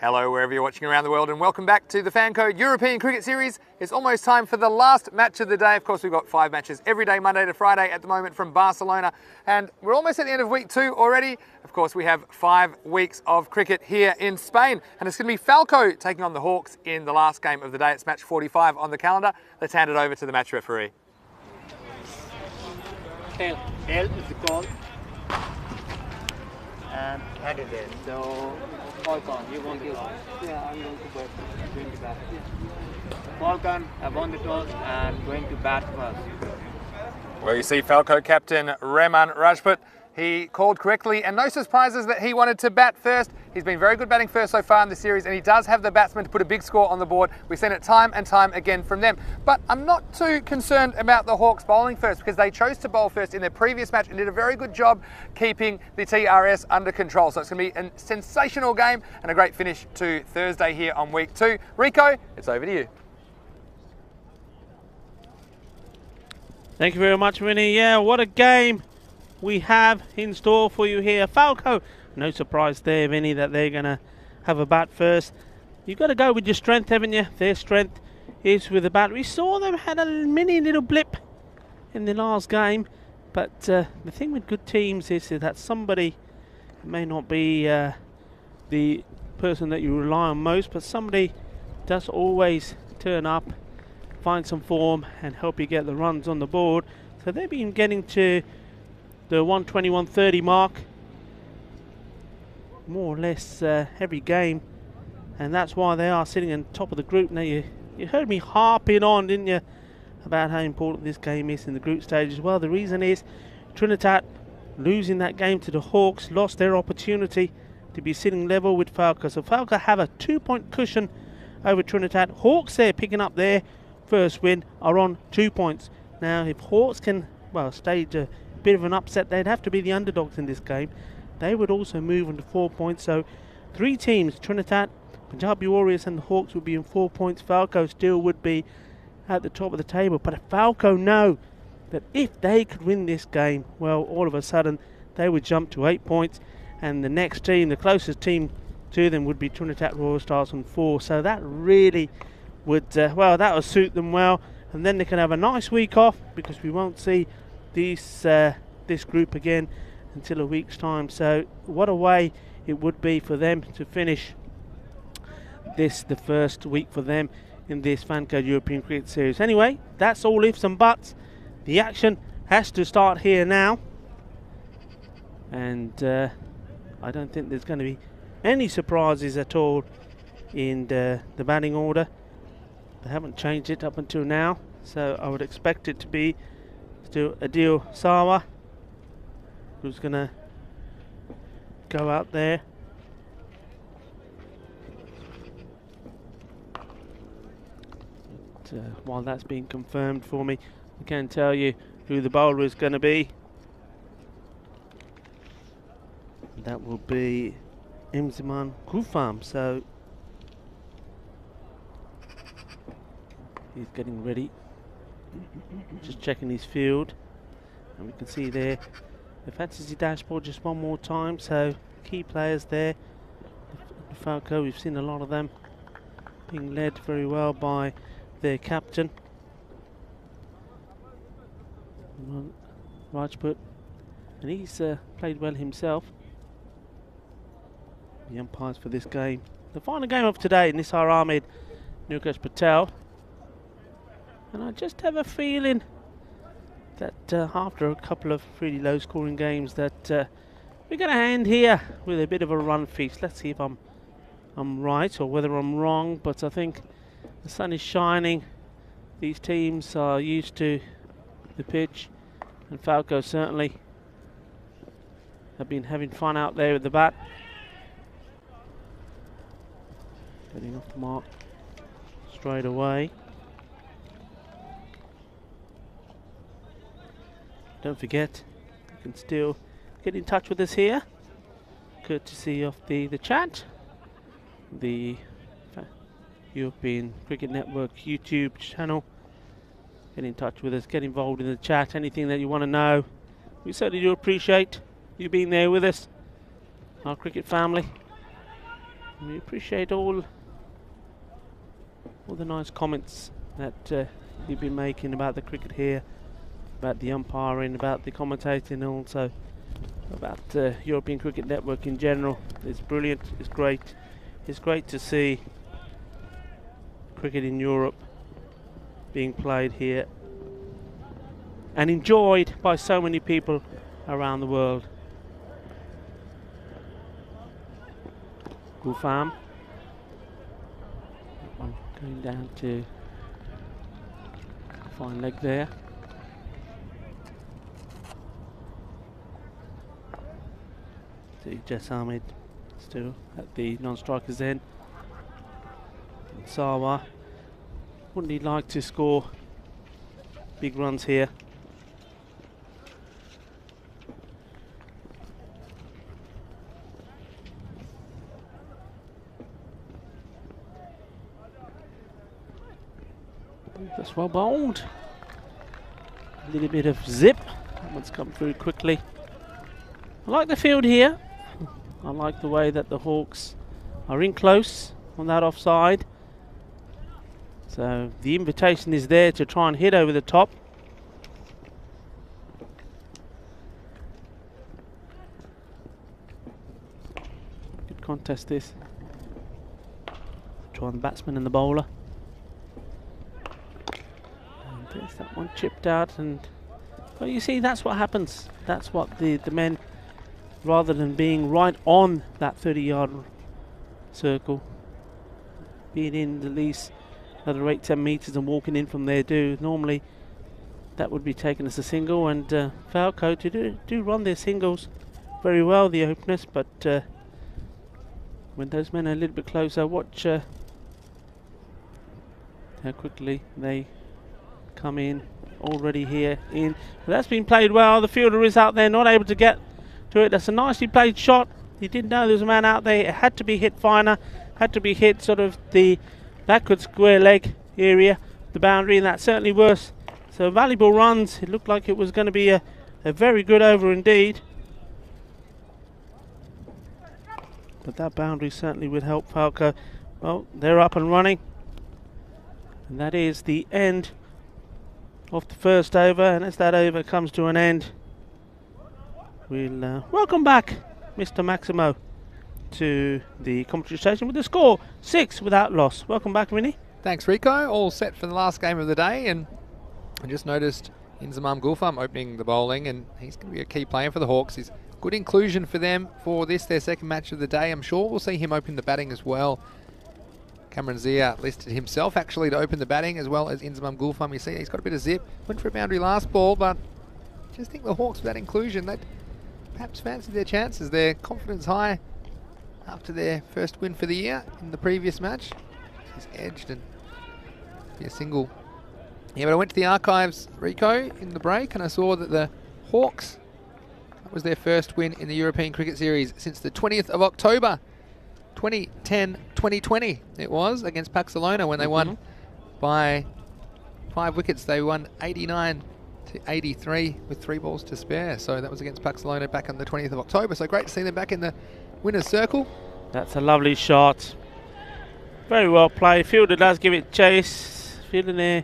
Hello, wherever you're watching around the world, and welcome back to the Fanco European Cricket Series. It's almost time for the last match of the day. Of course, we've got 5 matches every day, Monday to Friday at the moment from Barcelona, and we're almost at the end of week 2 already. Of course, we have 5 weeks of cricket here in Spain, and it's going to be Falco taking on the Hawks in the last game of the day. It's match 45 on the calendar. Let's hand it over to the match referee. Tail is the call. And head it is. So, Falcon, you won the toss. Yeah, I'm going to bat. Falcon have won the toss and going to bat first. Well, you see Falco captain Reman Rajput. He called correctly, and no surprises that he wanted to bat first. He's been very good batting first so far in the series, and he does have the batsman to put a big score on the board. We've seen it time and time again from them. But I'm not too concerned about the Hawks bowling first, because they chose to bowl first in their previous match and did a very good job keeping the TRS under control. So it's going to be a sensational game and a great finish to Thursday here on week 2. Rico, it's over to you. Thank you very much, Vinny. Yeah, what a game we have in store for you here. Falco, no surprise there, Vinny, that they're going to have a bat first. You've got to go with your strength, haven't you? Their strength is with the bat. We saw them had a mini little blip in the last game, but the thing with good teams is that somebody may not be the person that you rely on most, but somebody does always turn up, find some form and help you get the runs on the board. So they've been getting to the 120-130 mark more or less every game, and that's why they are sitting on top of the group. Now you heard me harping on, didn't you, about how important this game is in the group stage as well. The reason is Trinidad losing that game to the Hawks lost their opportunity to be sitting level with Falco. So Falco have a 2-point cushion over Trinidad. Hawks there picking up their first win are on 2 points. Now if Hawks can stage a bit of an upset, they'd have to be the underdogs in this game. They would also move on to 4 points. So 3 teams, Trinidad, Punjabi Warriors and the Hawks, would be in 4 points. Falco still would be at the top of the table. But if Falco know that if they could win this game, well, all of a sudden they would jump to 8 points, and the next team, the closest team to them, would be Trinidad Royal Stars on 4. So that really would, that would suit them well. And then they can have a nice week off, because we won't see this group again until a week's time. So what a way it would be for them to finish the first week for them in this Fanco European Cricket Series. Anyway, that's all ifs and buts. The action has to start here now, and I don't think there's going to be any surprises at all in the batting order. They haven't changed it up until now, so I would expect it to be still Adil Sawa who's going to go out there. But, while that's being confirmed for me, I can tell you who the bowler is going to be. That will be Imziman Kufam. So he's getting ready, just checking his field, and we can see there the fantasy dashboard just one more time. So key players there, the Falco, we've seen a lot of them being led very well by their captain Rajput, and he's played well himself. The umpires for this game, the final game of today, Nisar Ahmed, Nukesh Patel. And I just have a feeling that after a couple of really low scoring games that we're going to end here with a bit of a run feast. Let's see if I'm right or whether I'm wrong, but I think the sun is shining. These teams are used to the pitch, and Falco certainly have been having fun out there with the bat. Getting off the mark straight away. Don't forget, you can still get in touch with us here, courtesy of the chat, the European Cricket Network YouTube channel. Get in touch with us, get involved in the chat, anything that you want to know. We certainly do appreciate you being there with us, our cricket family. We appreciate all the nice comments that you've been making about the cricket here, about the umpiring, about the commentating, and also about European Cricket Network in general. It's brilliant. It's great. It's great to see cricket in Europe being played here and enjoyed by so many people around the world. Gulfam going down to fine leg there. To Jess Ahmed still at the non-strikers end. And Sawa, wouldn't he like to score big runs here? That's well bowled. A little bit of zip. That one's come through quickly. I like the field here. I like the way that the Hawks are in close on that offside. So the invitation is there to try and hit over the top. Good contest this. Try the batsman and the bowler. And there's that one chipped out, and well, you see, that's what happens. That's what the men, rather than being right on that 30-yard circle, being in at least another 8-10 metres and walking in from there, normally that would be taken as a single, and Falco do run their singles very well, the openers, but when those men are a little bit closer, watch how quickly they come in. Already here in, but that's been played well. The fielder is out there, not able to get to it. That's a nicely played shot. He didn't know there was a man out there. It had to be hit finer, had to be hit sort of the backward square leg area, the boundary, and that certainly was. So valuable runs. It looked like it was going to be a very good over indeed. But that boundary certainly would help Falco. Well, they're up and running. And that is the end of the first over, and as that over comes to an end, we'll welcome back Mr. Maximo to the commentary station with the score 6 without loss. Welcome back, Vinny. Thanks, Rico. All set for the last game of the day, and I just noticed Inzamam Gulfam opening the bowling, and he's going to be a key player for the Hawks. He's good inclusion for them for this, their second match of the day. I'm sure we'll see him open the batting as well. Cameron Zia listed himself actually to open the batting, as well as Inzamam Gulfam. You see he's got a bit of zip. Went for a boundary last ball, but I just think the Hawks with that inclusion, they perhaps fancied their chances. Their confidence high after their first win for the year in the previous match. He's edged and be a single. Yeah, but I went to the archives, Rico, in the break, and I saw that the Hawks, that was their first win in the European Cricket Series since the 20th of October. 2010-2020 it was, against Barcelona, when they won by 5 wickets. They won 89-83 with 3 balls to spare. So that was against Barcelona back on the 20th of October. So great to see them back in the winner's circle. That's a lovely shot. Very well played. Fielder does give it chase. Fielder there.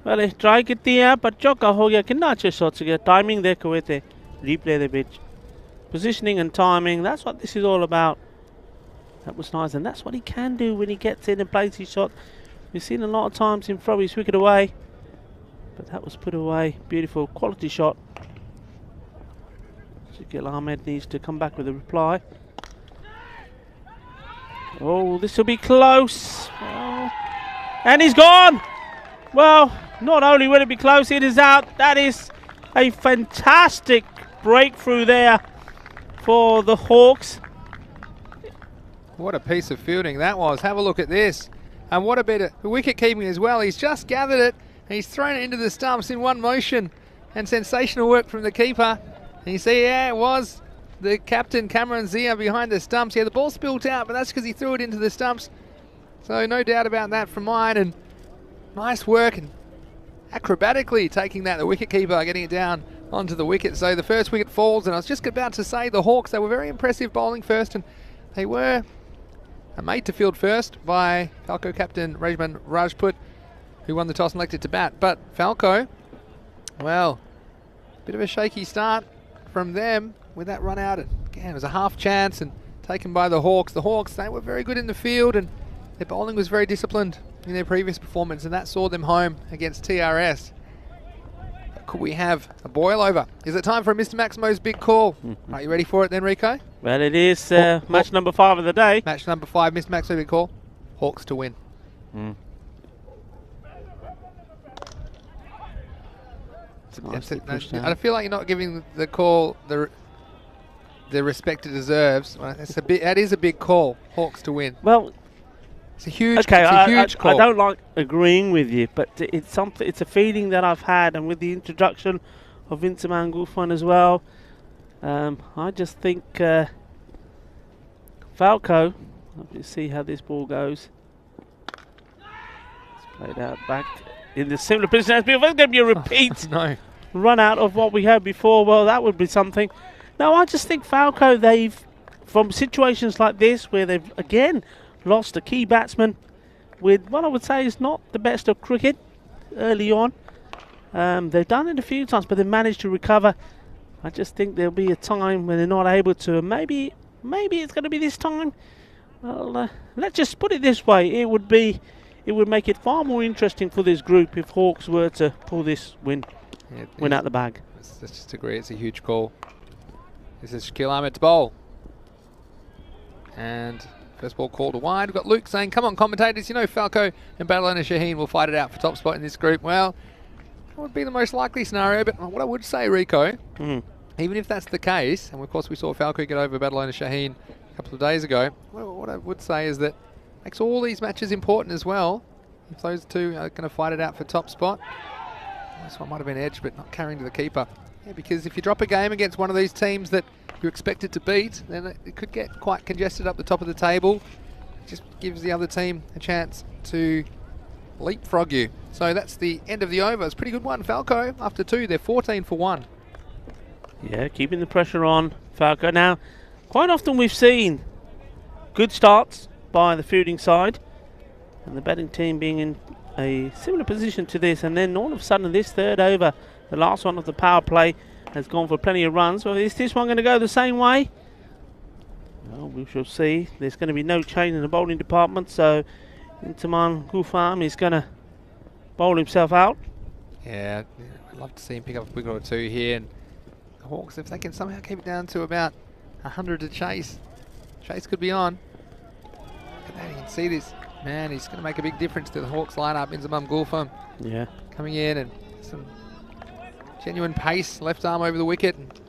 Well, try get दिया, but चौका हो गया. कितना अच्छे shots गया. Timing देखो हुए थे. Replay the pitch. Positioning and timing. That's what this is all about. That was nice, and that's what he can do when he gets in and plays his shot. We've seen a lot of times him throw his wicket away, but that was put away. Beautiful, quality shot. Shakil Ahmed needs to come back with a reply. Oh, this will be close. Oh. And he's gone. Well, not only will it be close, it is out. That is a fantastic breakthrough there for the Hawks. What a piece of fielding that was. Have a look at this. And what a bit of wicket keeping as well. He's just gathered it and he's thrown it into the stumps in one motion. And sensational work from the keeper. And you see, yeah, it was the captain, Cameron Zia, behind the stumps. Yeah, the ball spilled out, but that's because he threw it into the stumps. So no doubt about that from mine. And nice work, and acrobatically taking that, the wicket keeper getting it down onto the wicket. So the first wicket falls, and I was just about to say the Hawks, they were very impressive bowling first, and they were made to field first by Falco captain Rajman Rajput, who won the toss and elected to bat. But Falco, well, bit of a shaky start from them with that run out. Again, it was a half chance and taken by the Hawks. The Hawks, they were very good in the field and their bowling was very disciplined in their previous performance, and that saw them home against TRS. Could we have a boil over? Is it time for Mr. Maximo's big call? Are you ready for it then, Rico? Well, it is match number 5 of the day. Match number 5, Mr. Maximo, big call. Hawks to win. I feel like you're not giving the call the respect it deserves. That is a big call. Hawks to win. Well, it's a huge. Okay, it's a huge call. I don't like agreeing with you, but it's something. It's a feeling that I've had, and with the introduction of Inzamam Gulfan as well, I just think Falco. Let's see how this ball goes. It's played out back in the similar position as before. It's going to be a repeat. No. Run out of what we had before. Well, that would be something. No, I just think Falco, they've, from situations like this where they've again lost a key batsman with what I would say is not the best of cricket early on. They've done it a few times, but they managed to recover. I just think there'll be a time when they're not able to. Maybe it's going to be this time. Well, let's just put it this way: it would make it far more interesting for this group if Hawks were to pull this win out the bag. Let's just agree, it's a huge call. This is Shakil Ahmed to bowl. And first ball called wide. We've got Luke saying, come on commentators, you know Falco and Badalona Shaheen will fight it out for top spot in this group. Well, that would be the most likely scenario, but what I would say, Rico, even if that's the case, and of course we saw Falco get over Badalona Shaheen a couple of days ago, well, what I would say is that makes all these matches important as well. If those two are going to fight it out for top spot. This one might have been edged, but not carrying to the keeper. Yeah, because if you drop a game against one of these teams that you're expected to beat, then it could get quite congested up the top of the table. It just gives the other team a chance to leapfrog you. So that's the end of the over. It's a pretty good one, Falco. After 2, they're 14 for 1. Yeah, keeping the pressure on Falco. Now, quite often we've seen good starts by the fielding side and the batting team being in a similar position to this, and then all of a sudden this third over, the last one of the power play, has gone for plenty of runs. Well, is this one going to go the same way? Well, we shall see. There's going to be no change in the bowling department, so Inzamam Gulfan is going to bowl himself out. Yeah, I'd love to see him pick up a wicket or two here, and the Hawks, if they can somehow keep it down to about 100 to chase could be on. Look at that, you can see this. Man, he's going to make a big difference to the Hawks lineup. Inzamam Gulfan coming in, and some genuine pace, left arm over the wicket. And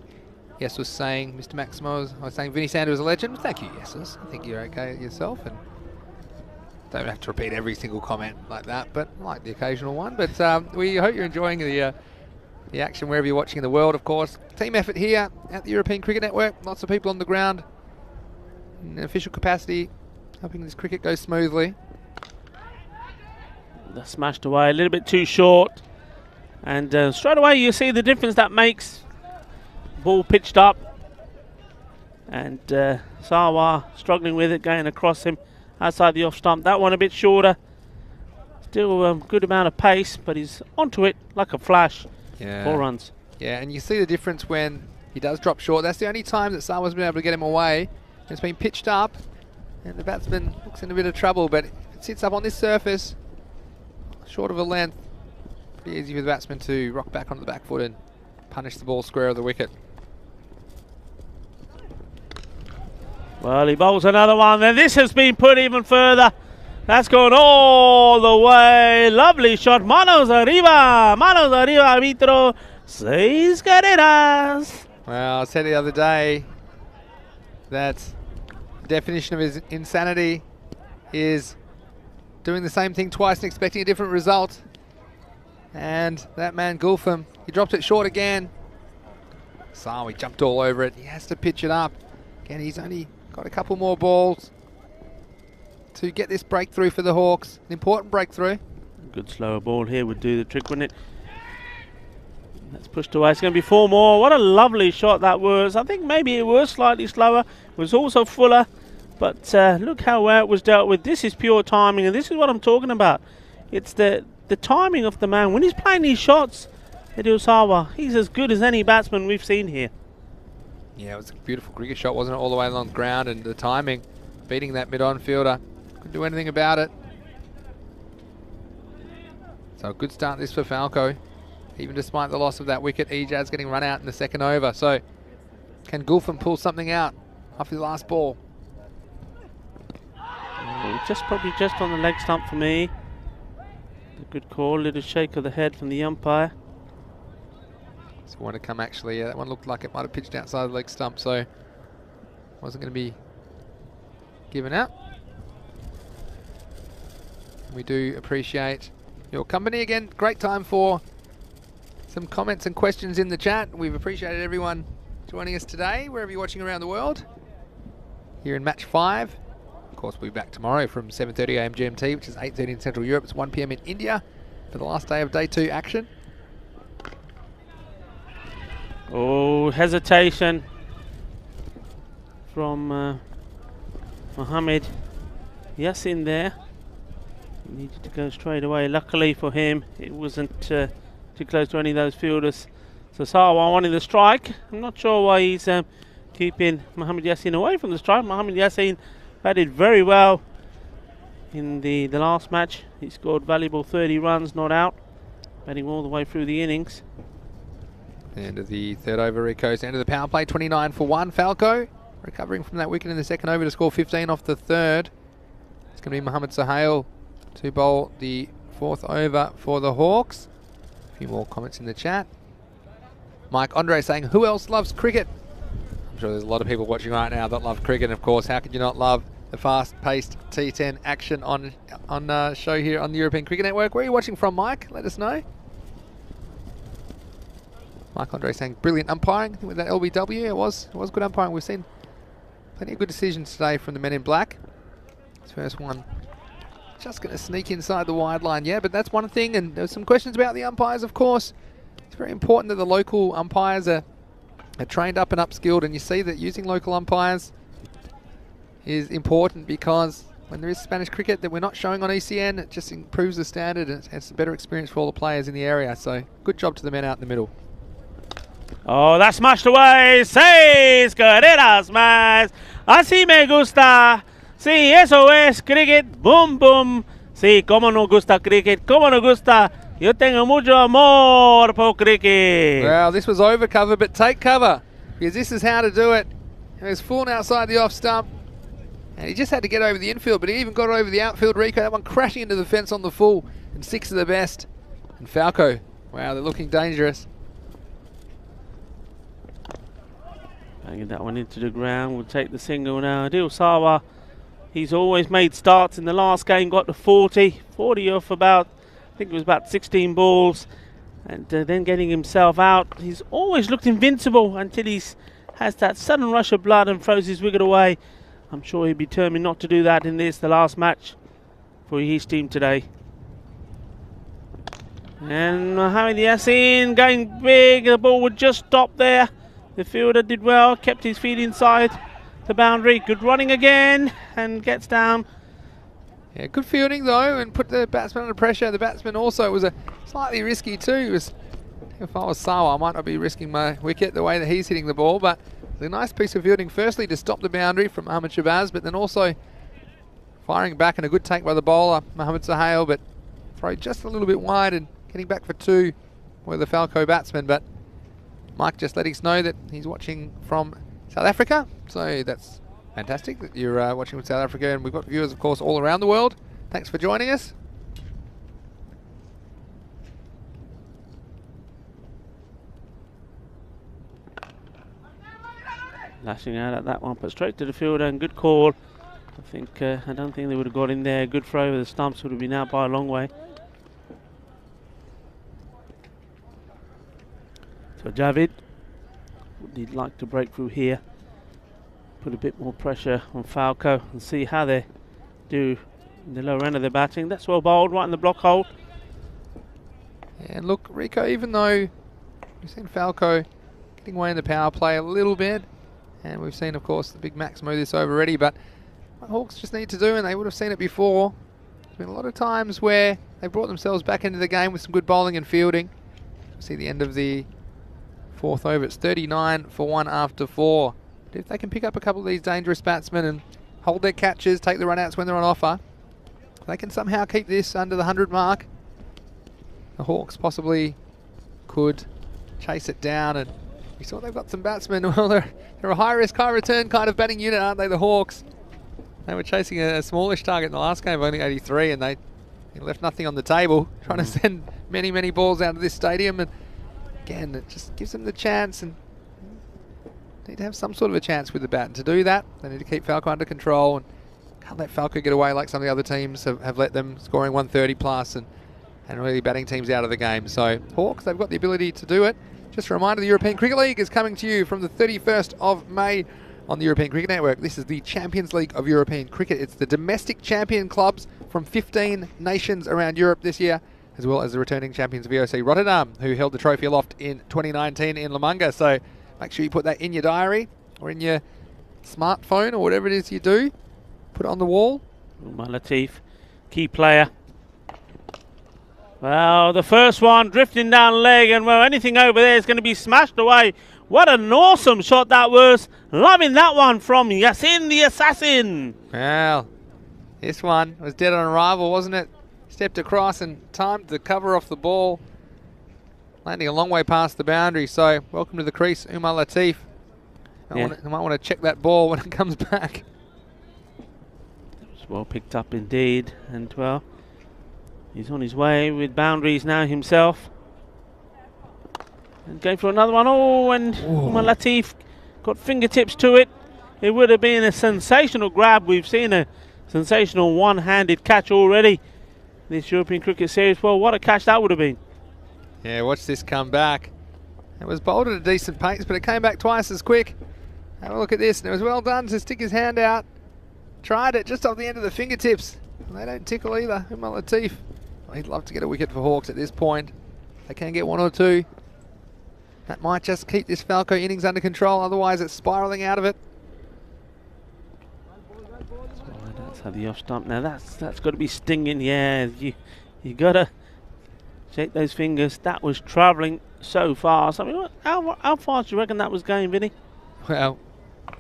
Yes was saying, Mr. Maximo, I was saying Vinny Sanders is a legend. Thank you, Yesus. I think you're okay yourself, and don't have to repeat every single comment like that, but I like the occasional one. But we hope you're enjoying the action wherever you're watching in the world, of course. Team effort here at the European Cricket Network. Lots of people on the ground in an official capacity, helping this cricket go smoothly. That's smashed away a little bit too short, and straight away you see the difference that makes. Ball pitched up, and Sarwar struggling with it, going across him outside the off stump. That one a bit shorter, still a good amount of pace, but he's onto it like a flash. Yeah. 4 runs. Yeah, and you see the difference when he does drop short. That's the only time that Sarwar's been able to get him away. It's been pitched up, and the batsman looks in a bit of trouble, but if it sits up on this surface, short of a length, pretty easy for the batsman to rock back onto the back foot and punish the ball square of the wicket. Well, he bowls another one. Then this has been put even further. That's gone all the way. Lovely shot. Manos arriba, arbitro. 6 carreras. Well, I said the other day that the definition of his insanity is doing the same thing twice and expecting a different result. And that man Gulfan, he dropped it short again. Sawi jumped all over it. He has to pitch it up. Again, he's only got a couple more balls to get this breakthrough for the Hawks. An important breakthrough. Good slower ball here would do the trick, wouldn't it? That's pushed away. It's going to be 4 more. What a lovely shot that was. I think maybe it was slightly slower. It was also fuller, But look how well it was dealt with. This is pure timing, and this is what I'm talking about. It's the timing of the man. When he's playing these shots, Eddie Osawa, he's as good as any batsman we've seen here. Yeah, it was a beautiful cricket shot, wasn't it? All the way along the ground, and the timing, beating that mid-on fielder. Couldn't do anything about it. So a good start this for Falco. Even despite the loss of that wicket, Ejaz getting run out in the second over. So can Gulfin pull something out after the last ball? Probably just on the leg stump for me. A good call, little shake of the head from the umpire. So one to come actually, that one looked like it might have pitched outside the leg stump, so wasn't going to be given out. We do appreciate your company again. Great time for some comments and questions in the chat. We've appreciated everyone joining us today, wherever you're watching around the world. Here in match 5. Of course, we'll be back tomorrow from 7:30 AM GMT, which is 8:30 in Central Europe. It's 1 PM in India for the last day of day 2 action. Oh, hesitation from Mohammed Yassin there. He needed to go straight away. Luckily for him, it wasn't too close to any of those fielders. So Sawa wanting the strike. I'm not sure why he's keeping Mohammed Yassin away from the strike. Mohammed Yassin batted very well in the last match. He scored valuable 30 runs, not out, batting all the way through the innings. End of the third over, Rico's end of the power play, 29 for 1. Falco recovering from that wicket in the second over to score 15 off the third. It's going to be Mohamed Sohail to bowl the fourth over for the Hawks. A few more comments in the chat. Mike Andre saying, who else loves cricket? I'm sure there's a lot of people watching right now that love cricket. And of course, how could you not love the fast-paced T10 action on show here on the European Cricket Network? Where are you watching from, Mike? Let us know. Mike Andre saying brilliant umpiring. I think with that LBW, it was good umpiring. We've seen plenty of good decisions today from the men in black. This first one just going to sneak inside the wide line, yeah, but that's one thing. And there's some questions about the umpires, of course. It's very important that the local umpires are trained up and upskilled, and you see that using local umpires is important because when there is Spanish cricket that we're not showing on ECN, it just improves the standard and it's a better experience for all the players in the area. So good job to the men out in the middle. Oh, that's smashed away. 6 carreras más. Así me gusta. Sí, eso es cricket. Boom, boom. Sí, como no gusta cricket. Como no gusta. Yo tengo mucho amor por cricket. Well, this was over cover, but take cover because this is how to do it. It was full outside the off stump. And he just had to get over the infield, but he even got over the outfield. Rico, that one crashing into the fence on the full. And 6 of the best. And Falco, wow, they're looking dangerous. Banging that one into the ground. We'll take the single now. Adil Sawa, he's always made starts. In the last game, got to 40 off about, I think it was about 16 balls. And then getting himself out. He's always looked invincible until he has that sudden rush of blood and throws his wicket away. I'm sure he'll be determined not to do that in this, the last match for his team today. And Mohamed Yassin going big. The ball would just stop there. The fielder did well, kept his feet inside the boundary. Good running again and gets down. Yeah, good fielding though, and put the batsman under pressure. The batsman also was a slightly risky too. If I was Sawa, I might not be risking my wicket the way that he's hitting the ball, but it's a nice piece of fielding. Firstly, to stop the boundary from Ahmed Shabazz, but then also firing back, and a good take by the bowler, Mohamed Sohail, but throw just a little bit wide and getting back for 2 with the Falco batsman. But Mike just letting us know that he's watching from South Africa, so that's fantastic that you're watching from South Africa, and we've got viewers, of course, all around the world. Thanks for joining us. Lashing out at that one, but straight to the fielder, and good call. I don't think they would have got in there. Good throw over the stumps, would have been out by a long way. So Javid, he'd like to break through here, put a bit more pressure on Falco and see how they do in the lower end of the batting. That's well bowled, right in the block hole. And look, Rico, even though we've seen Falco getting away in the power play a little bit, and we've seen, of course, the big Max move this over already, but what Hawks just need to do, and they would have seen it before. There's been a lot of times where they brought themselves back into the game with some good bowling and fielding. See the end of the 4th over. It's 39 for 1 after 4. But if they can pick up a couple of these dangerous batsmen and hold their catches, take the run-outs when they're on offer, they can somehow keep this under the 100 mark. The Hawks possibly could chase it down, and we saw they've got some batsmen. Well, they're a high-risk, high-return kind of batting unit, aren't they, the Hawks? They were chasing a smallish target in the last game, only 83, and they left nothing on the table, trying to send many, many balls out of this stadium. And again, it just gives them the chance, and need to have some sort of a chance with the bat. And to do that, they need to keep Falco under control, and can't let Falco get away like some of the other teams have let them, scoring 130 plus and really batting teams out of the game. So Hawks, they've got the ability to do it. Just a reminder, the European Cricket League is coming to you from the 31st of May on the European Cricket Network. This is the Champions League of European Cricket. It's the domestic champion clubs from 15 nations around Europe this year, as well as the returning champions VOC Rotterdam, who held the trophy aloft in 2019 in La Manga. So make sure you put that in your diary or in your smartphone or whatever it is you do. Put it on the wall. Umar Latif, key player. Well, the first one drifting down leg, and well, anything over there is going to be smashed away. What an awesome shot that was. Loving that one from Yasin the Assassin. Well, this one was dead on arrival, wasn't it? Stepped across and timed the cover off the ball, landing a long way past the boundary. So welcome to the crease, Umar Latif. You might want to check that ball when it comes back. It was well picked up indeed, and well, he's on his way with boundaries now himself. And going for another one. Oh, and Umar Latif got fingertips to it. It would have been a sensational grab. We've seen a sensational one-handed catch already this European Cricket Series. Well, what a catch that would have been. Yeah, watch this come back. It was bowled at a decent pace, but it came back twice as quick. Have a look at this, and it was well done to stick his hand out. Tried it just off the end of the fingertips. And they don't tickle either. Umar Latif. Well, he'd love to get a wicket for Hawks at this point. They can get 1 or 2. That might just keep this Falco innings under control, otherwise it's spiralling out of it. That's how the off stump. Now that's got to be stinging. Yeah, you got to shake those fingers. That was travelling so fast. I mean, how fast do you reckon that was going, Vinny? Well,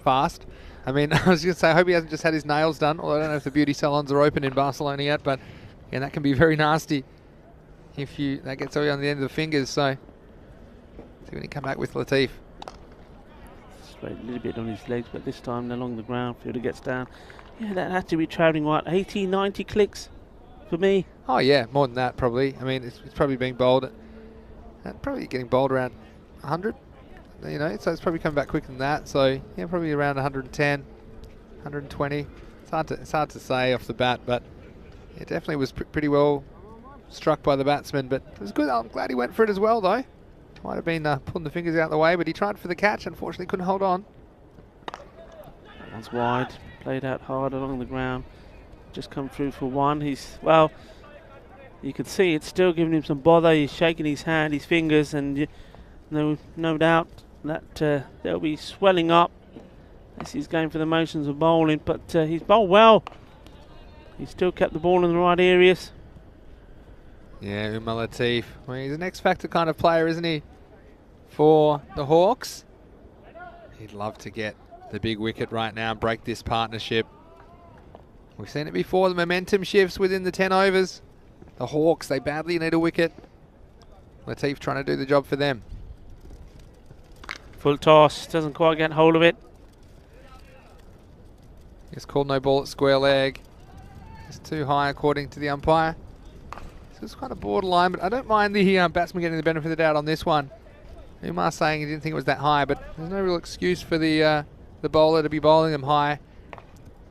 fast. I mean, I was going to say, I hope he hasn't just had his nails done, although I don't know if the beauty salons are open in Barcelona yet, but yeah, that can be very nasty if that gets all on the end of the fingers. So see when he come back with Latif. Straight a little bit on his legs, but this time along the ground, fielder gets down. Yeah, that had to be travelling, what, 80, 90 clicks for me? Oh yeah, more than that probably. I mean, it's probably being bowled probably getting bowled around 100, you know, so it's probably coming back quicker than that. So yeah, probably around 110, 120. It's hard to say off the bat, but it definitely was pretty well struck by the batsman. But it was good. I'm glad he went for it as well, though. Might have been pulling the fingers out of the way, but he tried for the catch. Unfortunately, couldn't hold on. That one's wide. Played out hard along the ground. Just come through for one. Well, you can see it's still giving him some bother. He's shaking his hand, his fingers, and no doubt that they'll be swelling up as he's going for the motions of bowling. But he's bowled well. He's still kept the ball in the right areas. Yeah, Umar Latif. Well, he's an X-Factor kind of player, isn't he, for the Hawks? He'd love to get the big wicket right now and break this partnership. We've seen it before, the momentum shifts within the 10 overs. The Hawks, they badly need a wicket. Latif trying to do the job for them. Full toss, doesn't quite get hold of it. It's called no ball at square leg. It's too high according to the umpire. So it's kind of borderline, but I don't mind the batsman getting the benefit of the doubt on this one. Umar saying he didn't think it was that high, but there's no real excuse for the bowler to be bowling them high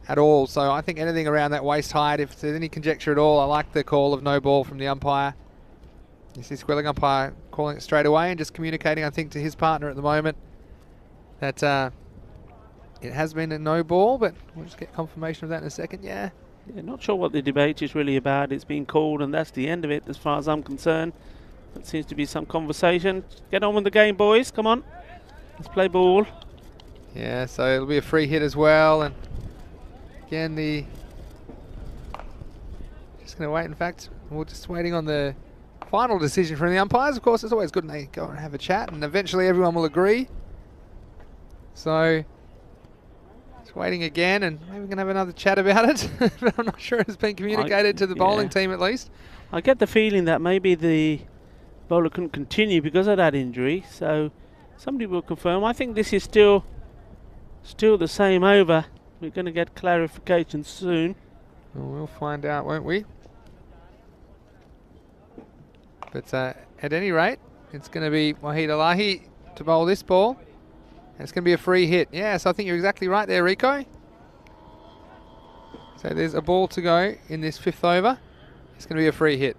at all. So I think anything around that waist height, if there's any conjecture at all, I like the call of no ball from the umpire. You see square leg umpire calling it straight away and just communicating, I think, to his partner at the moment that it has been a no ball, but we'll just get confirmation of that in a second. Yeah, not sure what the debate is really about. It's been called and that's the end of it as far as I'm concerned. There seems to be some conversation. Get on with the game, boys. Come on. Let's play ball. Yeah, so it'll be a free hit as well. And Again, just going to wait. In fact, we're just waiting on the final decision from the umpires. Of course, it's always good when they go and have a chat, and eventually everyone will agree. So, just waiting again, and maybe we can have another chat about it. But I'm not sure it's been communicated to the bowling team at least. I get the feeling that maybe the bowler couldn't continue because of that injury, so somebody will confirm. I think this is still the same over. We're going to get clarification soon. Well, we'll find out, won't we? But at any rate, it's going to be Wahid Elahi to bowl this ball. And it's going to be a free hit. Yes, I think you're exactly right there, Rico. So there's a ball to go in this 5th over. It's going to be a free hit.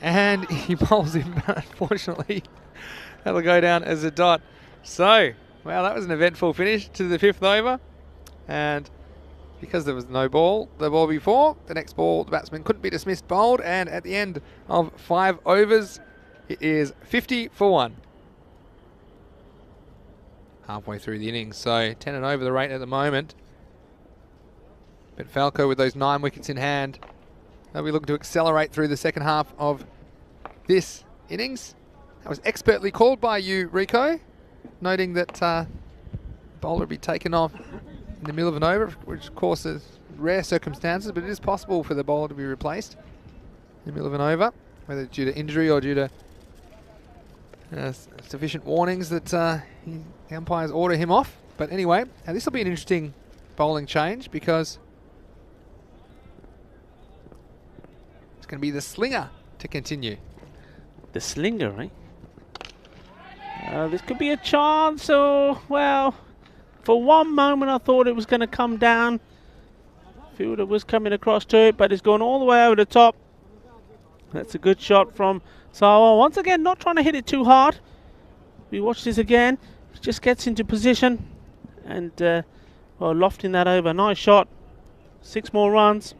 And he bowls him, but unfortunately, that'll go down as a dot. So, wow, that was an eventful finish to the 5th over. And because there was no ball, the ball before, the next ball, the batsman couldn't be dismissed bowled. And at the end of 5 overs, it is 50 for 1. Halfway through the innings, so 10 and over the rate at the moment. But Falco with those 9 wickets in hand, they'll be looking to accelerate through the second half of this innings. That was expertly called by you, Rico, noting that the bowler would be taken off in the middle of an over, which of course is rare circumstances, but it is possible for the bowler to be replaced in the middle of an over, whether due to injury or due to sufficient warnings that the umpires order him off. But anyway, this will be an interesting bowling change because it's going to be the slinger to continue. The slinger, eh? This could be a chance, or, well, for one moment I thought it was going to come down. Fielder was coming across to it, but it's gone all the way over the top. That's a good shot from Sawa. Once again, not trying to hit it too hard. We watch this again. He just gets into position and, well, lofting that over. Nice shot. 6 more runs.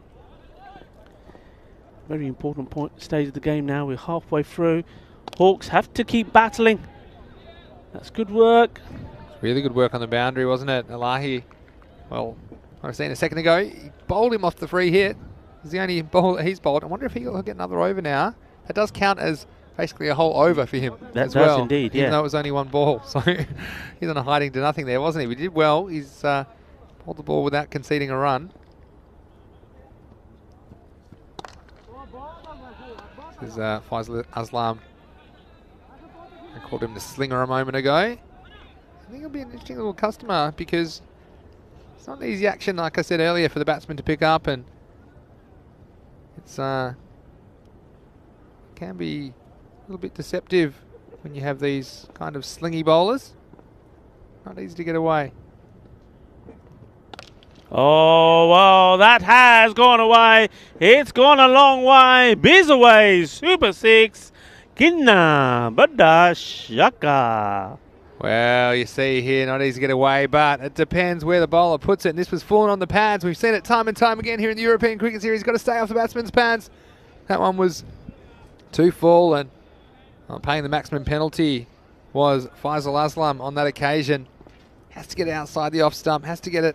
Very important stage of the game now. We're halfway through. Hawks have to keep battling. That's good work. Really good work on the boundary, wasn't it? Elahi, well, I was saying a second ago, he bowled him off the free hit. It's the only ball that he's bowled. I wonder if he'll get another over now. That does count as basically a whole over for him That as does well. indeed, even yeah. though it was only 1 ball. So he's on a hiding to nothing there, wasn't he? We did well. He's bowled the ball without conceding a run. This is Faisal Aslam. I called him the slinger a moment ago. I think he'll be an interesting little customer because it's not an easy action, like I said earlier, for the batsman to pick up, and it's can be a little bit deceptive when you have these kind of slingy bowlers. Not easy to get away. Oh, well, that has gone away. It's gone a long way. Biz away. Super 6. Kinna Bada Shaka. Well, you see here, not easy to get away, but it depends where the bowler puts it. And this was falling on the pads. We've seen it time and time again here in the European Cricket Series. Got to stay off the batsman's pads. That one was too full, and paying the maximum penalty was Faisal Aslam on that occasion. Has to get it outside the off stump. Has to get it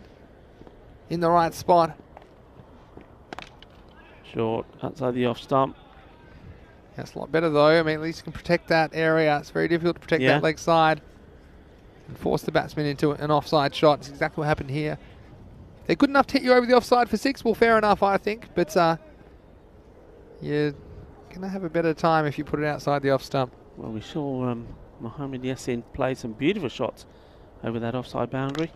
in the right spot. Short outside the off stump. That's a lot better though. I mean, at least you can protect that area. It's very difficult to protect that leg side and force the batsman into an offside shot. It's exactly what happened here. If they're good enough to hit you over the offside for 6, well, fair enough, I think. But you're going to have a better time if you put it outside the off stump. Well, we saw Mohamed Yassin play some beautiful shots over that offside boundary.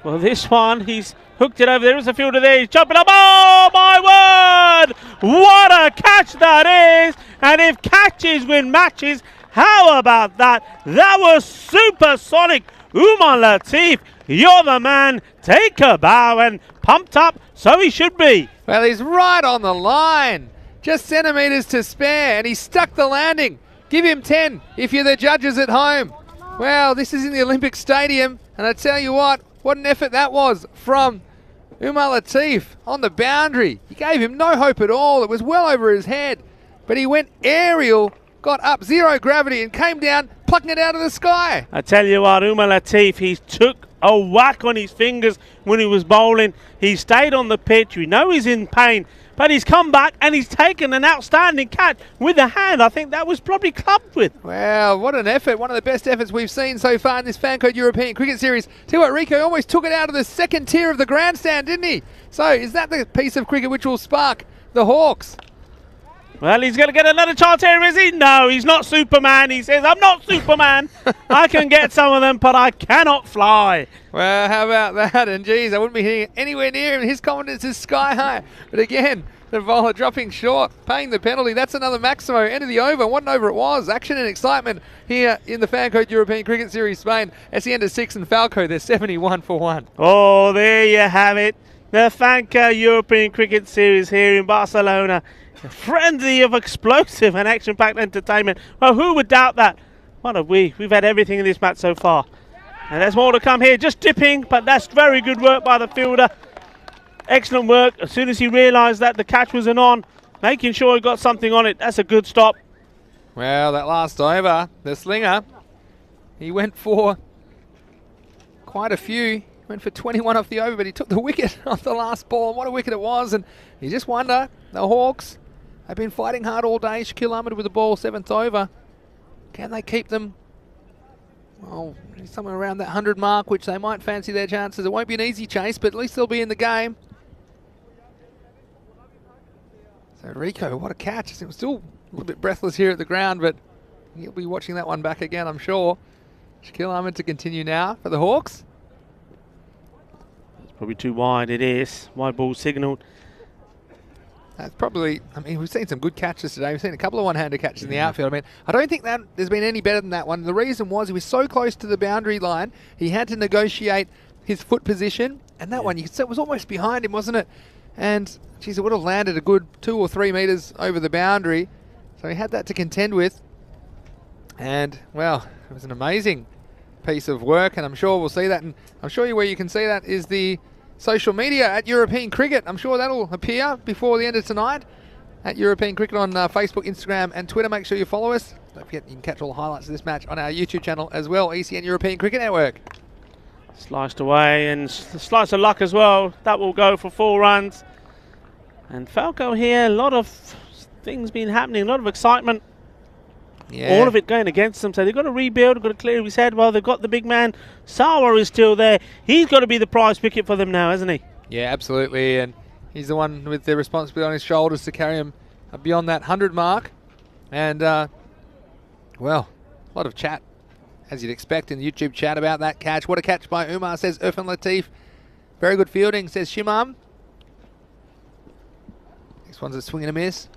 Well, this one, he's hooked it over. There is a fielder there. He's jumping up. Oh, my word! What a catch that is! And if catches win matches, how about that? That was supersonic. Umar Latif, you're the man. Take a bow, and pumped up, so he should be. Well, he's right on the line. Just centimetres to spare, and he stuck the landing. Give him 10 if you're the judges at home. Well, this is in the Olympic Stadium, and I tell you what an effort that was from Umar Latif on the boundary. He gave him no hope at all. It was well over his head, but he went aerial, got up 0 gravity, and came down, plucking it out of the sky. I tell you what, Umar Latif, he's took a whack on his fingers when he was bowling. He stayed on the pitch. We know he's in pain, but he's come back and he's taken an outstanding catch with the hand. I think that was probably clubbed with. Wow, what an effort. One of the best efforts we've seen so far in this Fancode European Cricket Series. Tell you what, Rico almost took it out of the second tier of the grandstand, didn't he? So is that the piece of cricket which will spark the Hawks? Well, he's going to get another chance here, is he? No, he's not Superman. He says, I'm not Superman. I can get some of them, but I cannot fly. Well, how about that? And geez, I wouldn't be hitting it anywhere near him. His confidence is sky high. But again, the bowler dropping short, paying the penalty. That's another Maximo. End of the over. What an over it was. Action and excitement here in the Fancode European Cricket Series Spain. It's the end of 6 and Falco. They're 71 for 1. Oh, there you have it. The Fancode European Cricket Series here in Barcelona. A frenzy of explosive and action-packed entertainment. Well, who would doubt that? What have we? We've had everything in this match so far. And there's more to come here. Just dipping, but that's very good work by the fielder. Excellent work. As soon as he realised that the catch was an on, making sure he got something on it. That's a good stop. Well, that last over, the slinger, he went for quite a few. He went for 21 off the over, but he took the wicket off the last ball. What a wicket it was. And you just wonder, the Hawks have been fighting hard all day. Shaquille Ahmed with the ball, 7th over. Can they keep them, well, somewhere around that 100 mark, which they might fancy their chances. It won't be an easy chase, but at least they'll be in the game. So Rico, what a catch. It was still a little bit breathless here at the ground, but he'll be watching that one back again, I'm sure. Shaquille Ahmed to continue now for the Hawks. It's probably too wide. It is. Wide ball signalled. That's probably, I mean, we've seen some good catches today. We've seen a couple of one-handed catches in the outfield. I mean, I don't think that there's been any better than that one. The reason was he was so close to the boundary line, he had to negotiate his foot position, and that one, you could say, it was almost behind him, wasn't it? And, geez, it would have landed a good 2 or 3 metres over the boundary. So he had that to contend with. And, well, it was an amazing piece of work, and I'm sure we'll see that. And I'm sure where you can see that is the social media at European Cricket. I'm sure that'll appear before the end of tonight at European Cricket on Facebook, Instagram and Twitter. Make sure you follow us. Don't forget you can catch all the highlights of this match on our YouTube channel as well, ECN European Cricket Network. Sliced away, and the slice of luck as well. That will go for 4 runs. And Falco here, a lot of things been happening, a lot of excitement. Yeah. All of it going against them, so they've got to rebuild, got to clear his head. Well, they've got the big man. Sawa is still there. He's got to be the prize picket for them now, hasn't he? Yeah, absolutely, and he's the one with the responsibility on his shoulders to carry him beyond that 100 mark. And, well, a lot of chat, as you'd expect in the YouTube chat about that catch. What a catch by Umar, says Irfan Latif. Very good fielding, says Shimam. Next one's a swing and a miss.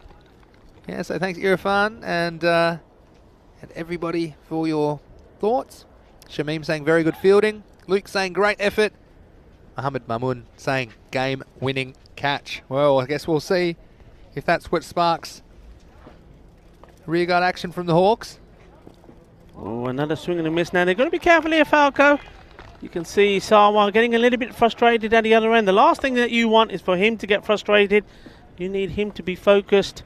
Yeah, so thanks Irfan and everybody for your thoughts. Shamim saying very good fielding. Luke saying great effort. Mohammed Mamun saying game-winning catch. Well, I guess we'll see if that's what sparks rearguard action from the Hawks. Oh, another swing and a miss now. They've got to be careful here, Falco. You can see Sawa getting a little bit frustrated at the other end. The last thing that you want is for him to get frustrated. You need him to be focused.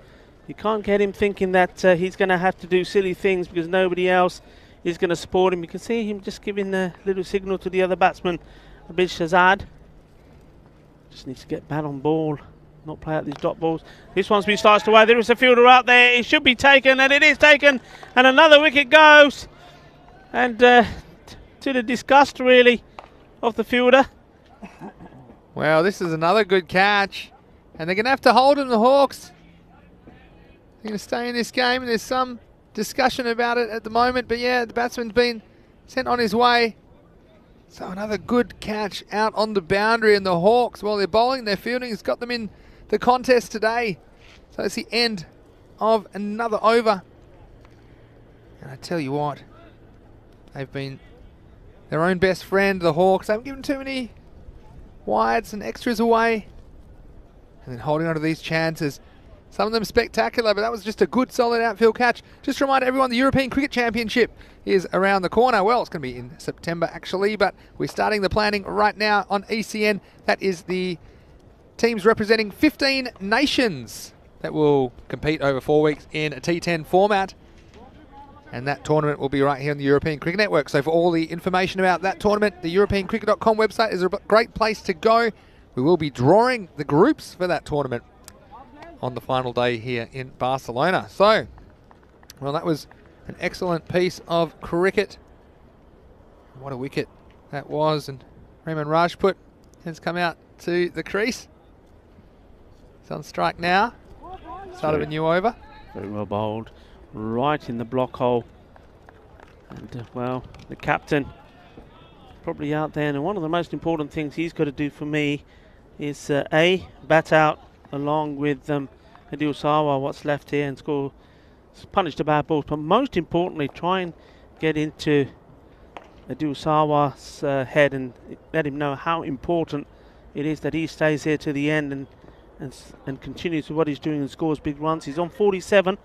You can't get him thinking that he's going to have to do silly things because nobody else is going to support him. You can see him just giving a little signal to the other batsman, Abid Shahzad. Just needs to get bat on ball, not play out these dot balls. This one's been sliced away. There is a fielder out there. It should be taken, and it is taken. And another wicket goes. And to the disgust, really, of the fielder. Well, this is another good catch. And they're going to have to hold him, the Hawks. They're going to stay in this game. There's some discussion about it at the moment. But yeah, the batsman's been sent on his way. So another good catch out on the boundary. And the Hawks, while they're bowling, their fielding has got them in the contest today. So it's the end of another over. And I tell you what, they've been their own best friend, the Hawks. They haven't given too many wides and extras away. And then holding on to these chances. Some of them spectacular, but that was just a good, solid outfield catch. Just to remind everyone, the European Cricket Championship is around the corner. Well, it's going to be in September, actually, but we're starting the planning right now on ECN. That is the teams representing 15 nations that will compete over 4 weeks in a T10 format. And that tournament will be right here on the European Cricket Network. So for all the information about that tournament, the EuropeanCricket.com website is a great place to go. We will be drawing the groups for that tournament on the final day here in Barcelona. So, well, that was an excellent piece of cricket. What a wicket that was. And Raymond Rajput has come out to the crease. He's on strike now. Start of a new over. Very well bowled. Right in the block hole. And, well, the captain probably out there. And one of the most important things he's got to do for me is, A, bat out along with Adil Sarwar, what's left here, and score, punish the bad balls. But most importantly, try and get into Adil Sarwar's head and let him know how important it is that he stays here to the end and continues with what he's doing and scores big runs. He's on 47.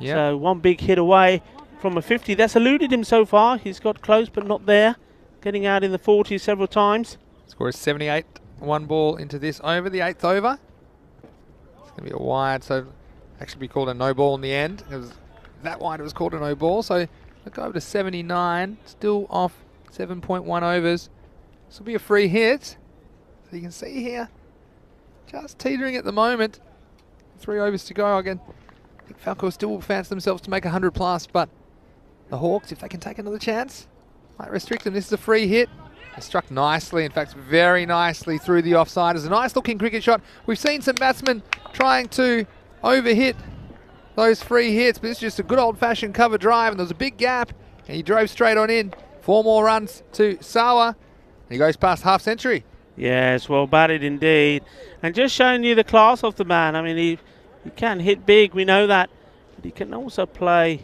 Yep. So one big hit away from a 50. That's eluded him so far. He's got close but not there. Getting out in the 40s several times. Score is 78. One ball into this over, the 8th over. It's going to be a wide, so actually be called a no ball in the end. It was that wide, it was called a no ball. So we'll go over to 79. Still off 7.1 overs. This will be a free hit. So you can see here, just teetering at the moment. 3 overs to go again. I think Falco still fancy themselves to make 100 plus, but the Hawks, if they can take another chance, might restrict them. This is a free hit. They struck nicely, in fact, very nicely through the offside. It's a nice looking cricket shot. We've seen some batsmen trying to overhit those free hits, but this is just a good old fashioned cover drive, and there was a big gap, and he drove straight on in. 4 more runs to Sawa, and he goes past half century. Yes, well batted indeed. And just showing you the class of the man. I mean, he can hit big, we know that, but he can also play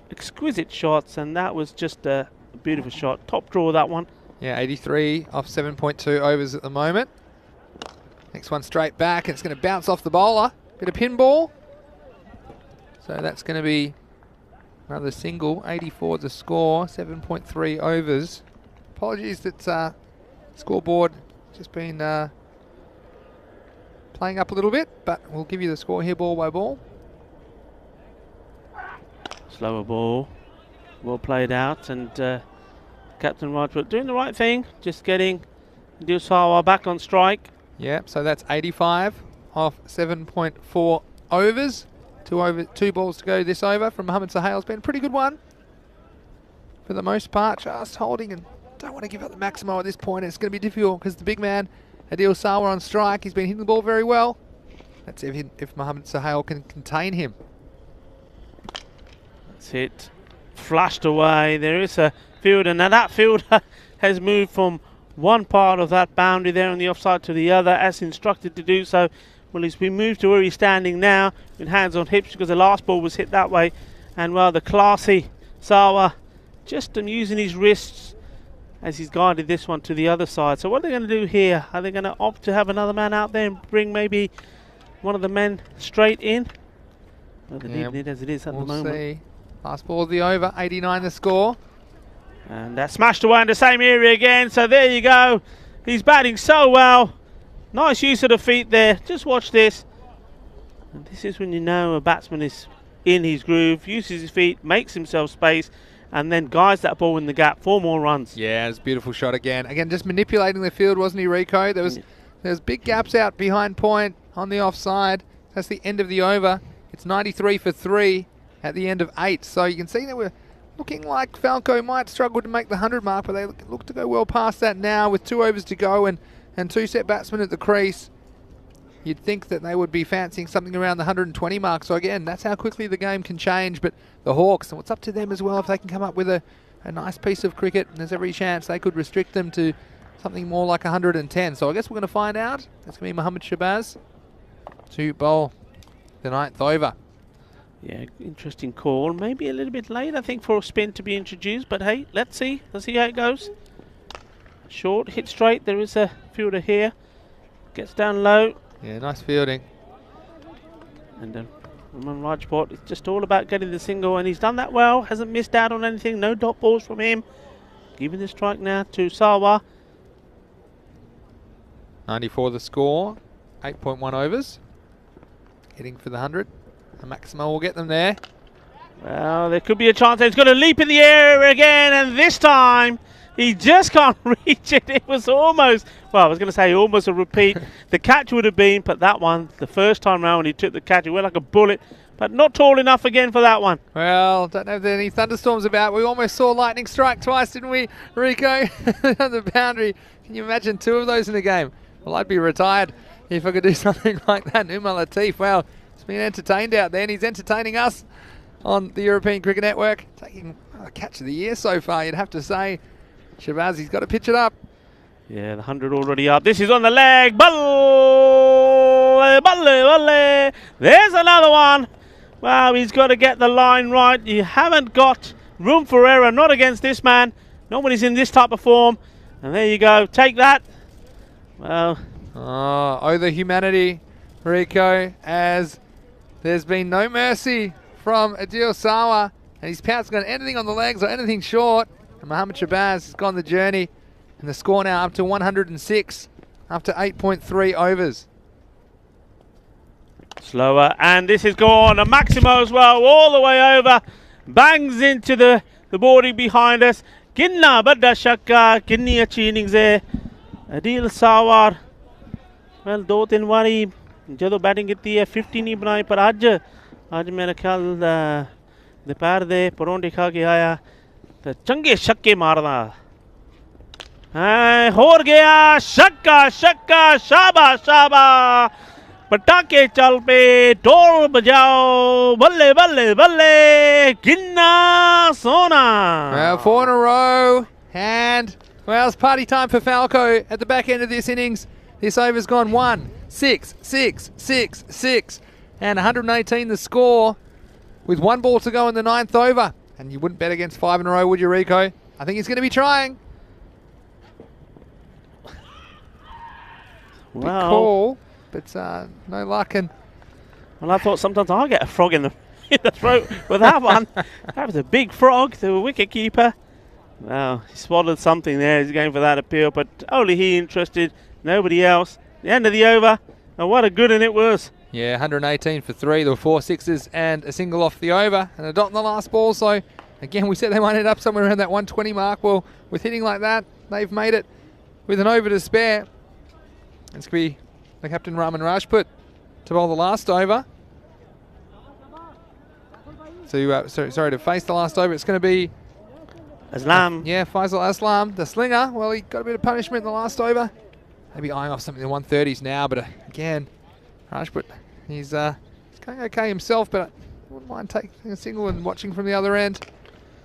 exquisite shots, and that was just a beautiful shot. Top draw, that one. Yeah, 83 off 7.2 overs at the moment. Next one straight back, and it's going to bounce off the bowler. Bit of pinball. So that's going to be another single. 84 the score, 7.3 overs. Apologies that scoreboard just been playing up a little bit, but we'll give you the score here ball by ball. Slower ball, well played out, and Captain Rajput doing the right thing, just getting Adil Sarwar back on strike. Yeah, so that's 85 off 7.4 overs. 2 balls to go this over from Mohammad Sohail. It's been a pretty good one for the most part, just holding, and don't want to give up the maximo at this point. It's going to be difficult because the big man, Adil Sarwar, on strike. He's been hitting the ball very well. That's if Mohammad Sohail can contain him. That's it. Flushed away. There is a fielder. Now that fielder has moved from one part of that boundary there on the offside to the other as instructed to do so. Well, he's been moved to where he's standing now with hands on hips because the last ball was hit that way. And well, the classy Sawa just using his wrists as he's guided this one to the other side. So what are they going to do here? Are they going to opt to have another man out there and bring maybe one of the men straight in? Well, they're leaving it as it is at the moment. We'll see. Last ball of the over, 89 the score. And that smashed away in the same area again. So there you go. He's batting so well. Nice use of the feet there. Just watch this. And this is when you know a batsman is in his groove, uses his feet, makes himself space, and then guides that ball in the gap. 4 more runs. Yeah, it's a beautiful shot again. Again, just manipulating the field, wasn't he, Rico? There's big gaps out behind point on the offside. That's the end of the over. It's 93 for 3 at the end of 8. So you can see that we're looking like Falco might struggle to make the 100 mark, but they look to go well past that now with 2 overs to go and 2 set batsmen at the crease. You'd think that they would be fancying something around the 120 mark. So again, that's how quickly the game can change. But the Hawks, and it's up to them as well, if they can come up with a nice piece of cricket, and there's every chance they could restrict them to something more like 110. So I guess we're going to find out. That's going to be Mohammad Shabazz to bowl the 9th over. Yeah, interesting call. Maybe a little bit late, I think, for a spin to be introduced. But hey, let's see. Let's see how it goes. Short, hit straight. There is a fielder here. Gets down low. Yeah, nice fielding. And Raman Rajput, it's just all about getting the single, and he's done that well. Hasn't missed out on anything. No dot balls from him. Giving the strike now to Sarwar. 94 the score. 8.1 overs. Hitting for the 100. And Maximo will get them there. Well, there could be a chance. He's got to leap in the air again, and this time he just can't reach it. It was almost, well, I was going to say almost a repeat. The catch would have been, but that one, the first time round when he took the catch, it went like a bullet, but not tall enough again for that one. Well, don't know if there are any thunderstorms about. We almost saw lightning strike twice, didn't we, Rico? On the boundary. Can you imagine 2 of those in a game? Well, I'd be retired if I could do something like that. Umar Latif, well, he's been entertained out there, and he's entertaining us on the European Cricket Network. Taking a catch of the year so far, you'd have to say. Shahbaz, he's got to pitch it up. Yeah, the 100 already up. This is on the leg. Balle, balle, balle. There's another one. Wow, he's got to get the line right. You haven't got room for error, not against this man. Nobody's in this type of form. And there you go. Take that. Well. Oh, the humanity, Rico, as there's been no mercy from Adil Sawa. And he's pounced on anything on the legs or anything short. And Mohammad Shahbaz has gone the journey. And the score now up to 106 after 8.3 overs. Slower, and this is gone. A Maximo as well, all the way over. Bangs into the boarding behind us. Kinna badda shakka, kinni achhi innings hai. Adil Sawar. Well, 2-3 ਵਾਰੀ ਜਦੋਂ batting ਕੀਤੀ है 50 नहीं बनाई, पर ਅੱਜ मेरा ख्याल दोपहर ਦੇ ਪਰੌਂਠੇ ਖਾ ਕੇ ਆਇਆ ਤੇ ਚੰਗੇ ਛੱਕੇ ਮਾਰਦਾ है। होर गया शक्का शक्का, शाबाश शाबाश, पटाखे चल पे, ढोल बजाओ, बल्ले बल्ले बल्ले, किन्ना सोना। 4 in a row, and well, it's party time for Falco at the back end of this innings. This over's gone 1, 6, 6, 6, 6, and 118 the score with 1 ball to go in the 9th over. And you wouldn't bet against 5 in a row, would you, Rico? I think he's going to be trying. Big call, but no luck. And well, I thought sometimes I get a frog in the throat with that one. That was a big frog, the wicket keeper. Well, he spotted something there. He's going for that appeal, but only he interested, nobody else. The end of the over, and what a good one it was. Yeah, 118 for 3. There were 4 sixes and a single off the over, and a dot in the last ball. So again, we said they might end up somewhere around that 120 mark. Well, with hitting like that, they've made it with an over to spare. It's going to be the captain, Raman Rajput, to bowl the last over. So, sorry, to face the last over. It's going to be Aslam. Yeah, Faisal Aslam, the slinger. Well, he got a bit of punishment in the last over. Maybe eyeing off something in the 130s now, but again, Rajput, he's going okay himself, but I wouldn't mind taking a single and watching from the other end.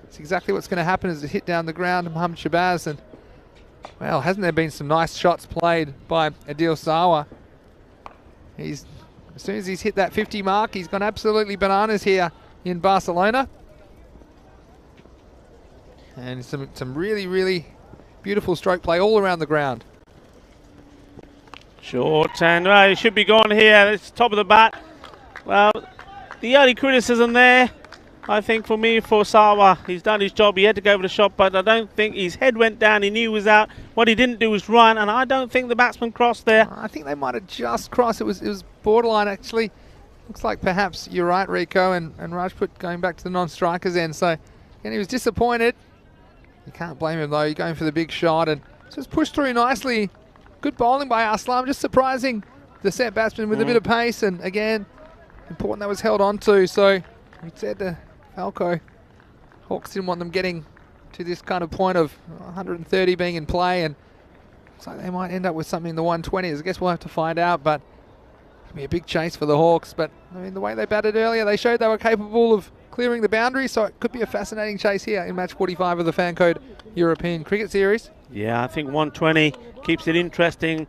It's exactly what's going to happen as it hit down the ground, Mohammad Shahbaz, and well, hasn't there been some nice shots played by Adil Sawa? As soon as he's hit that 50 mark, he's gone absolutely bananas here in Barcelona. And some really, really beautiful stroke play all around the ground. Short, and he should be gone here. It's top of the bat. Well, the early criticism there, I think for me, for Sawa, he's done his job. He had to go for the shot, but I don't think his head went down. He knew he was out. What he didn't do was run, and I don't think the batsman crossed there. I think they might have just crossed. It was borderline, actually. Looks like perhaps you're right, Rico, and Rajput going back to the non-strikers end. So, and he was disappointed. You can't blame him, though. You're going for the big shot, and just pushed through nicely. Good bowling by Aslam, just surprising the set batsman with a bit of pace, and again, important that was held on to. So, we said to Falco, Hawks didn't want them getting to this kind of point of 130 being in play, and looks like they might end up with something in the 120s. I guess we'll have to find out, but it'll be a big chase for the Hawks. But I mean, the way they batted earlier, they showed they were capable of clearing the boundary, so it could be a fascinating chase here in match 45 of the Fancode European Cricket Series. Yeah, I think 120 keeps it interesting.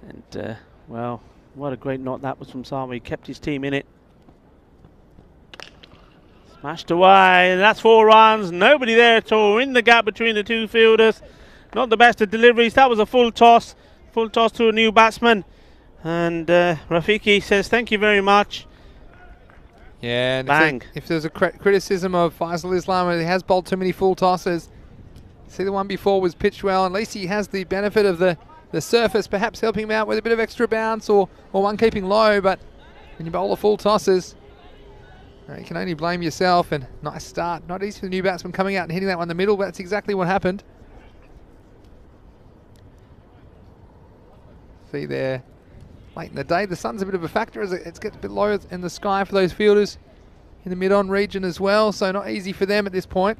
And, well, what a great knot that was from Sawa. He kept his team in it. Smashed away, and that's 4 runs. Nobody there at all. In the gap between the two fielders. Not the best of deliveries. That was a full toss. Full toss to a new batsman. And Rafiki says, thank you very much. Yeah, and bang. If there's a criticism of Faisal Islam, he has bowled too many full tosses. See, the one before was pitched well. At least he has the benefit of the surface, perhaps helping him out with a bit of extra bounce or one keeping low. But when you bowl the full tosses, You can only blame yourself, and nice start. Not easy for the new batsman coming out and hitting that one in the middle, but that's exactly what happened. See there, late in the day, the sun's a bit of a factor as it gets a bit low in the sky for those fielders in the mid-on region as well, so not easy for them at this point.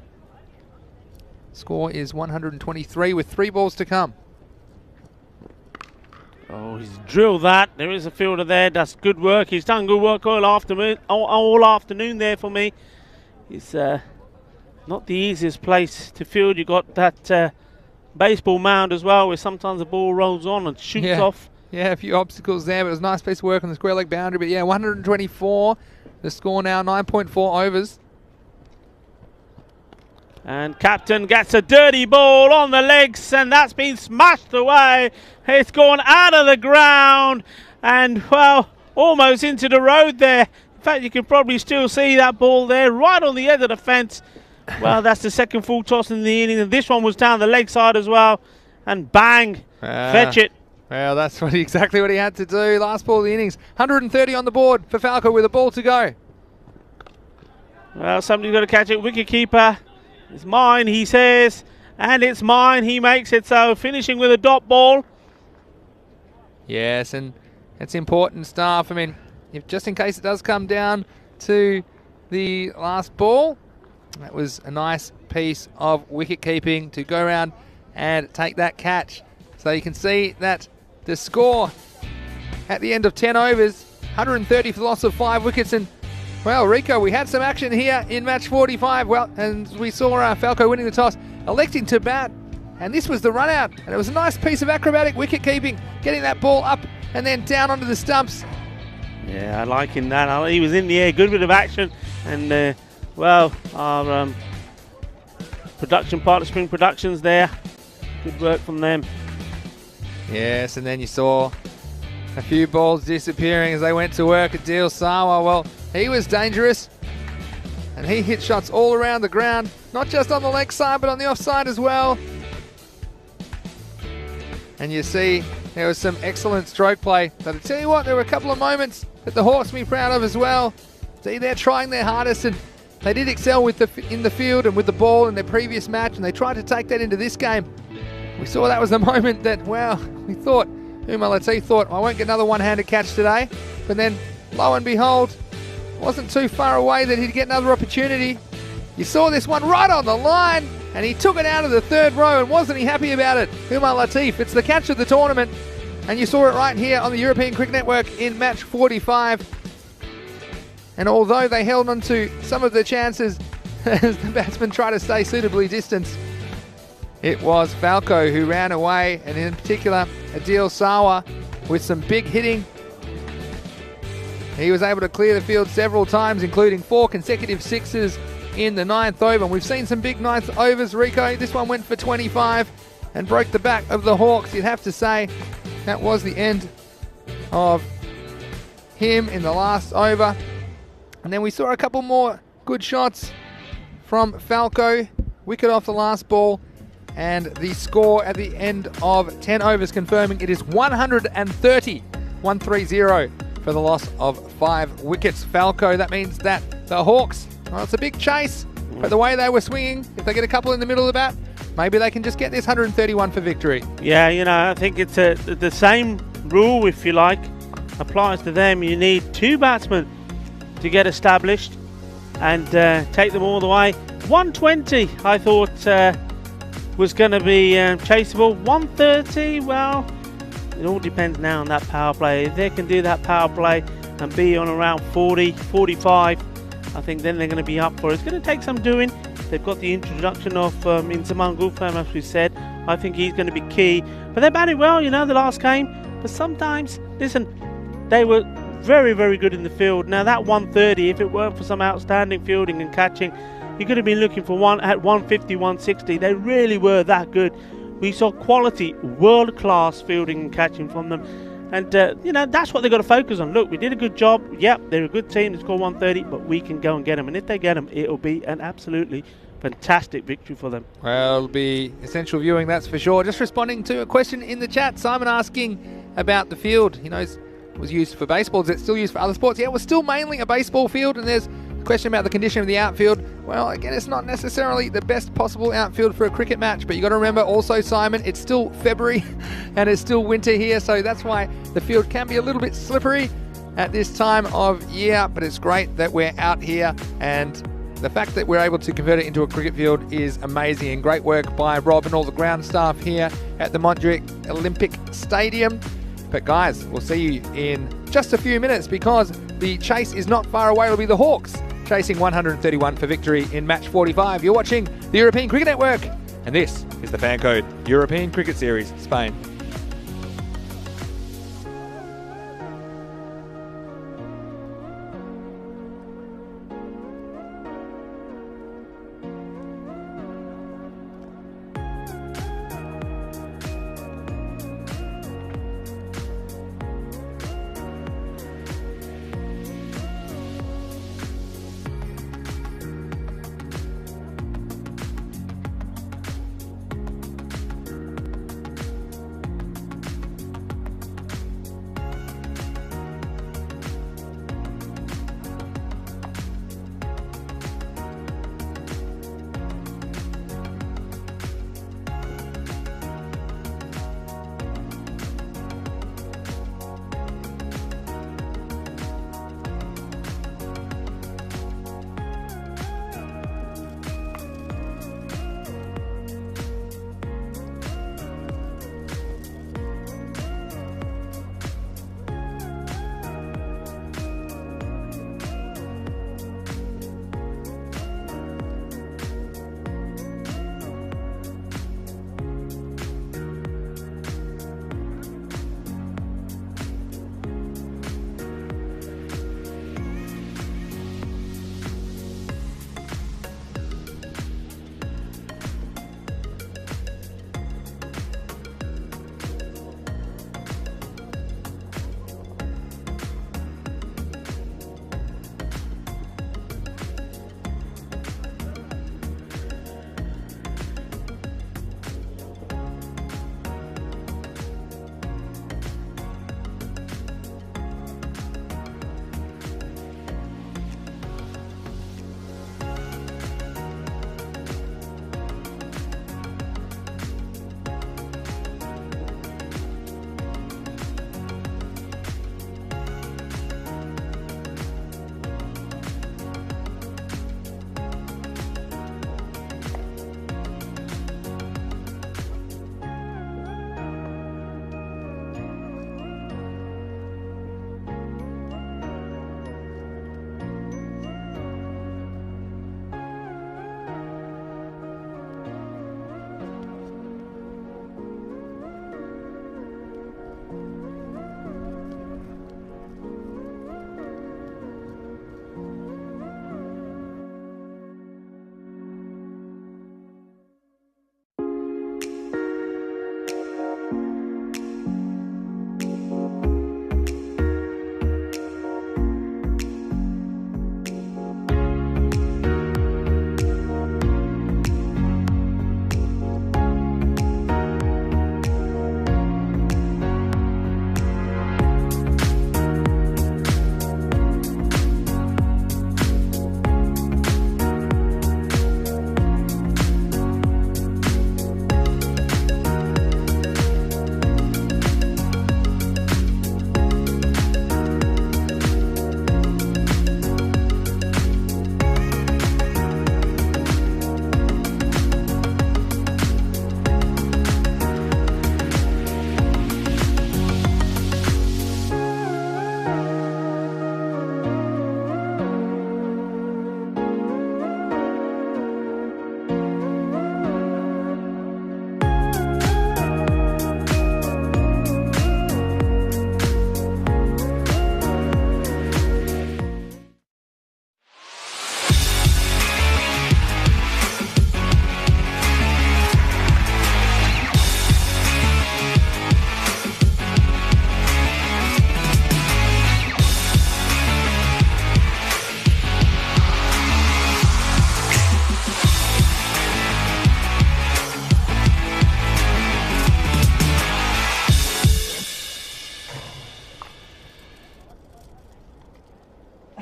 Score is 123 with 3 balls to come. Oh, he's drilled that. There is a fielder there. That's good work. He's done good work all afternoon there for me. It's not the easiest place to field. You got that baseball mound as well, where sometimes the ball rolls on and shoots off. Yeah, a few obstacles there, but it was a nice piece of work on the square leg boundary. But yeah, 124. The score now, 9.4 overs. And Captain gets a dirty ball on the legs, and that's been smashed away. It's gone out of the ground and, well, almost into the road there. In fact, you can probably still see that ball there right on the edge of the fence. Well, that's the second full toss in the inning, and this one was down the leg side as well. And bang, fetch it. Well, that's exactly what he had to do. Last ball of the innings. 130 on the board for Falco with a ball to go. Well, somebody's got to catch it. Wicket keeper. It's mine, he says, and it's mine. He makes it so, finishing with a dot ball. Yes, and it's important stuff. I mean, if just in case it does come down to the last ball, that was a nice piece of wicket keeping to go around and take that catch. So you can see that the score at the end of 10 overs, 130 for the loss of 5 wickets, and well, Rico, we had some action here in match 45. Well, and we saw Falco winning the toss, electing to bat, and this was the run out. And it was a nice piece of acrobatic wicket keeping, getting that ball up and then down onto the stumps. Yeah, I like him that. He was in the air, good bit of action, and well, our production partner, Spring Productions, there, good work from them. Yes, and then you saw a few balls disappearing as they went to work at Dil Sawa. Well, he was dangerous, and he hit shots all around the ground, not just on the leg side, but on the offside as well. And you see there was some excellent stroke play. But I tell you what, there were a couple of moments that the Hawks will be proud of as well. See, they're trying their hardest, and they did excel with in the field and with the ball in their previous match, and they tried to take that into this game. We saw that was the moment that, well, we thought, Umar Latif thought, I won't get another one-handed catch today. But then, lo and behold, wasn't too far away that he'd get another opportunity. You saw this one right on the line, and he took it out of the third row, and wasn't he happy about it? Umar Latif, it's the catch of the tournament, and you saw it right here on the European Cricket Network in match 45. And although they held on to some of the chances as the batsmen tried to stay suitably distanced, it was Falco who ran away, and in particular Adil Sawa with some big hitting. He was able to clear the field several times, including 4 consecutive sixes in the 9th over. And we've seen some big 9th overs, Rico. This one went for 25 and broke the back of the Hawks. You'd have to say that was the end of him in the last over. And then we saw a couple more good shots from Falco. Wicket off the last ball. And the score at the end of 10 overs confirming it is 130 for the loss of 5 wickets. Falco, that means that the Hawks, well, it's a big chase, but the way they were swinging, if they get a couple in the middle of the bat, maybe they can just get this 131 for victory. Yeah, you know, I think it's the same rule, if you like, applies to them. You need 2 batsmen to get established and take them all the way. 120, I thought, was going to be chaseable. 130, well, it all depends now on that power play. If they can do that power play and be on around 40, 45, I think then they're going to be up for it. It's going to take some doing. They've got the introduction of Inzamam Gulfam, as we said. I think he's going to be key. But they batted well, you know, the last game. But sometimes, listen, they were very, very good in the field. Now that 130, if it weren't for some outstanding fielding and catching, you could have been looking for one at 150, 160. They really were that good. We saw quality, world-class fielding and catching from them. And, you know, that's what they've got to focus on. Look, we did a good job. Yep, they're a good team to score 130, but we can go and get them. And if they get them, it'll be an absolutely fantastic victory for them. Well, it'll be essential viewing, that's for sure. Just responding to a question in the chat, Simon asking about the field. He knows it was used for baseball. Is it still used for other sports? Yeah, it was still mainly a baseball field, and there's Question about the condition of the outfield. Well, again, it's not necessarily the best possible outfield for a cricket match, but you got to remember also, Simon, it's still February and it's still winter here, so that's why the field can be a little bit slippery at this time of year, but it's great that we're out here, and the fact that we're able to convert it into a cricket field is amazing, and great work by Rob and all the ground staff here at the Montjuic Olympic Stadium. But guys, we'll see you in just a few minutes because the chase is not far away. It'll be the Hawks chasing 131 for victory in match 45. You're watching the European Cricket Network, and this is the Fan Code European Cricket Series, Spain.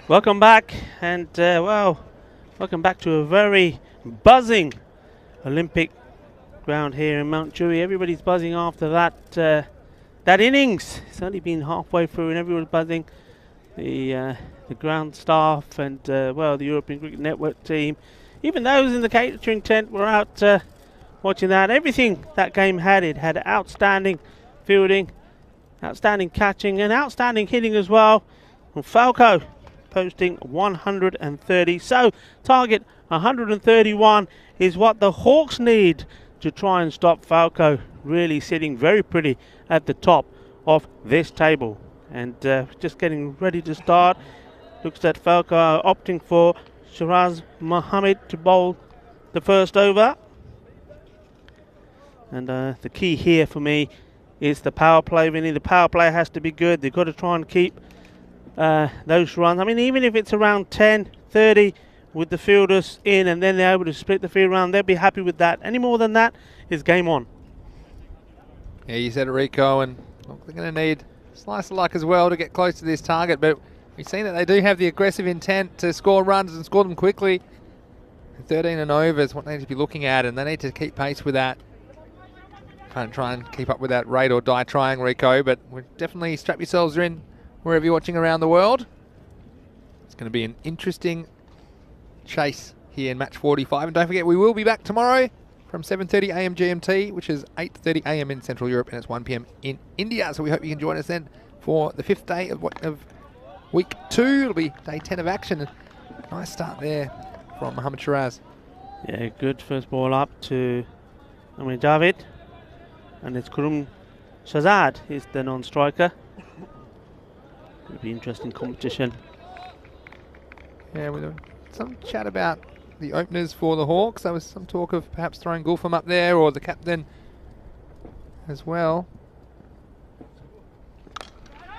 Welcome back, and well, welcome back to a very buzzing Olympic ground here in Mount Dewey. Everybody's buzzing after that innings. It's only been halfway through, and everyone's buzzing. The ground staff and well, the European Cricket Network team, even those in the catering tent, were out watching that. Everything that game had, it had outstanding fielding, outstanding catching, and outstanding hitting as well. And Falco posting 130. So target 131 is what the Hawks need to try and stop Falco really sitting very pretty at the top of this table. And just getting ready to start. Looks at Falco opting for Shiraz Mohammed to bowl the first over. And the key here for me is the power play, Vinny. The power play has to be good. They've got to try and keep those runs. I mean, even if it's around 10, 30 with the fielders in, and then they're able to split the field around, they'll be happy with that. Any more than that is game on. Yeah, you said it, Rico, and look, they're going to need a slice of luck as well to get close to this target, but we've seen that they do have the aggressive intent to score runs and score them quickly. 13 and over is what they need to be looking at, and they need to keep pace with that. Can't try and keep up with that rate or die trying, Rico, but we'll definitely strap yourselves in wherever you're watching around the world. It's going to be an interesting chase here in match 45. And don't forget, we will be back tomorrow from 7:30 a.m. GMT, which is 8:30 a.m. in Central Europe, and it's 1 p.m. in India. So we hope you can join us then for the 5th day of week 2. It'll be day 10 of action. Nice start there from Mohammad Shiraz. Yeah, good first ball up to Javid. And it's Karum Shazad is the non-striker. It'll be interesting competition. Yeah, with some chat about the openers for the Hawks. There was some talk of perhaps throwing Gulfam up there, or the captain as well.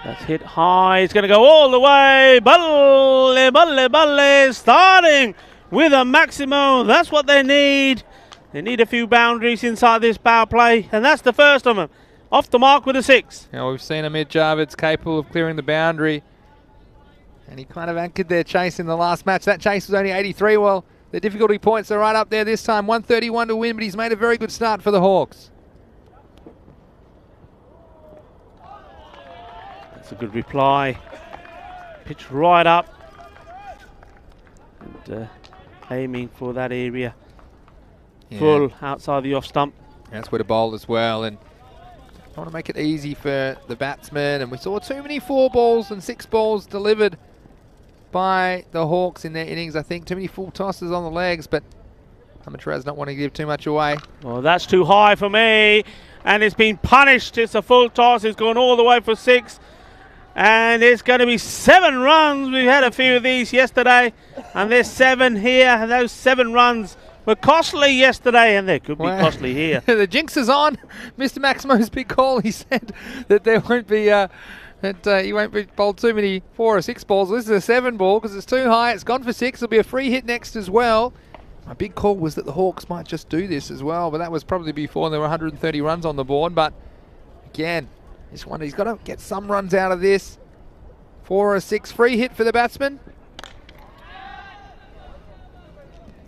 That's hit high. It's going to go all the way. Balle, starting with a maximum. That's what they need. They need a few boundaries inside this power play, and that's the first of them. Off the mark with a 6. Now we've seen Amir Javid's capable of clearing the boundary, and he kind of anchored their chase in the last match. That chase was only 83. Well, the difficulty points are right up there this time. 131 to win, but he's made a very good start for the Hawks. That's a good reply. Pitch right up. And aiming for that area. Yeah. Full outside the off stump. That's where to bowl as well, and I want to make it easy for the batsmen. And we saw too many 4 balls and 6 balls delivered by the Hawks in their innings. I think too many full tosses on the legs, but Mohammad not wanting to give too much away. Oh, that's too high for me, and it's been punished. It's a full toss. It's gone all the way for 6, and it's going to be 7 runs. We had a few of these yesterday, and there's 7 here, and those 7 runs were costly yesterday, and they could be costly here. The jinx is on. Mr. Maximo's big call. He said that there won't be he won't be bowled too many 4 or 6 balls. This is a 7 ball because it's too high. It's gone for 6. There'll be a free hit next as well. My big call was that the Hawks might just do this as well, but that was probably before there were 130 runs on the board. But again, this one, he's got to get some runs out of this. 4 or 6 free hit for the batsman.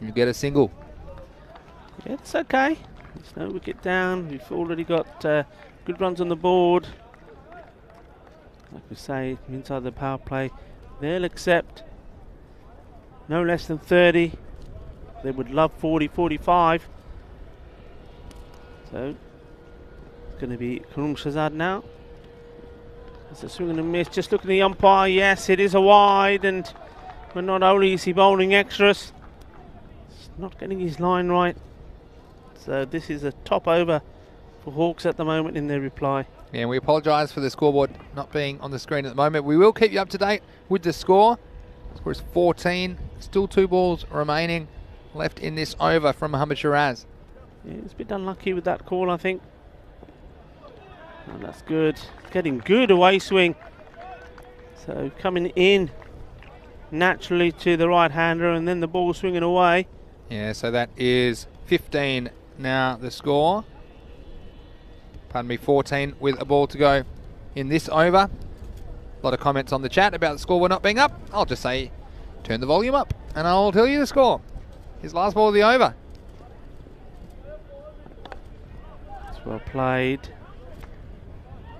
You get a single. Yeah, it's okay. There's no wicket down. We've already got good runs on the board. Like we say, inside the power play, they'll accept no less than 30. They would love 40, 45. So it's going to be Karum Shazad now. It's a swing and a miss. Just looking at the umpire. Yes, it is a wide, and but not only is he bowling extras, he's not getting his line right. So this is a top over for Hawks at the moment in their reply. Yeah, and we apologise for the scoreboard not being on the screen at the moment. We will keep you up to date with the score. The score is 14. Still 2 balls remaining left in this over from Mohammad Shiraz. Yeah, it's a bit unlucky with that call, I think. And that's good. Getting good away swing. So coming in naturally to the right-hander, and then the ball swinging away. Yeah, so that is 15 now the score. Pardon me, 14 with a ball to go in this over. lot of comments on the chat about the score not being up. I'll just say, turn the volume up, and I'll tell you the score. His last ball of the over. It's well played.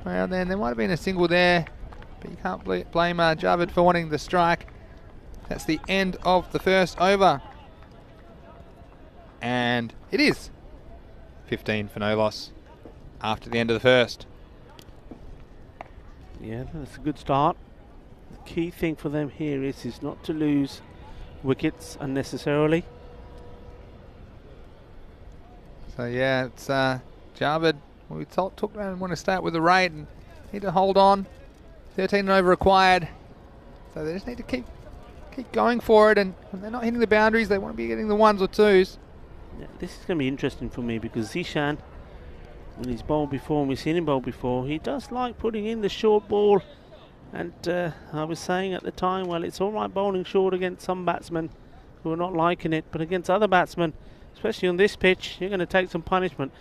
Well, then there might have been a single there, but you can't blame Javid for wanting the strike. That's the end of the first over. And it is 15 for no loss after the end of the first. Yeah, that's a good start. The key thing for them here is not to lose wickets unnecessarily. So yeah, it's Javid. We talked about and want to start with the rate and need to hold on. 13 and over required. So they just need to keep going for it, and when they're not hitting the boundaries, they want to be getting the ones or twos. Yeah, this is going to be interesting for me because Zishan, when he's bowled before, and we've seen him bowl before, he does like putting in the short ball. And I was saying at the time, well, it's all right bowling short against some batsmen who are not liking it, but against other batsmen, especially on this pitch, you're going to take some punishment.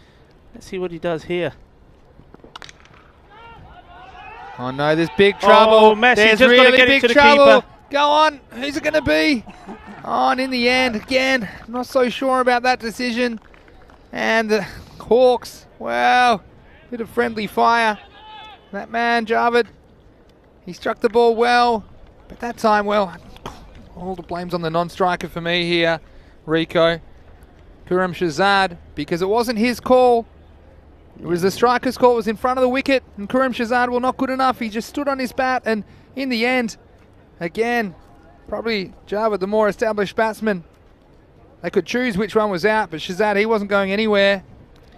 Let's see what he does here. Oh no, there's big trouble. Oh, Messi there's just really got to get it big to the trouble. keeper. Go on, who's it going to be? Oh, and in the end, again, I'm not so sure about that decision. And the Hawks, wow, bit of friendly fire. That man, Javid, he struck the ball well, but that time, well, all the blame's on the non-striker for me here, Rico. Kuram Shazad, because it wasn't his call. It was the striker's call. It was in front of the wicket, and Kuram Shazad, well, not good enough. He just stood on his bat, and in the end, again, probably Javid, the more established batsman. They could choose which one was out, but Shazad, he wasn't going anywhere.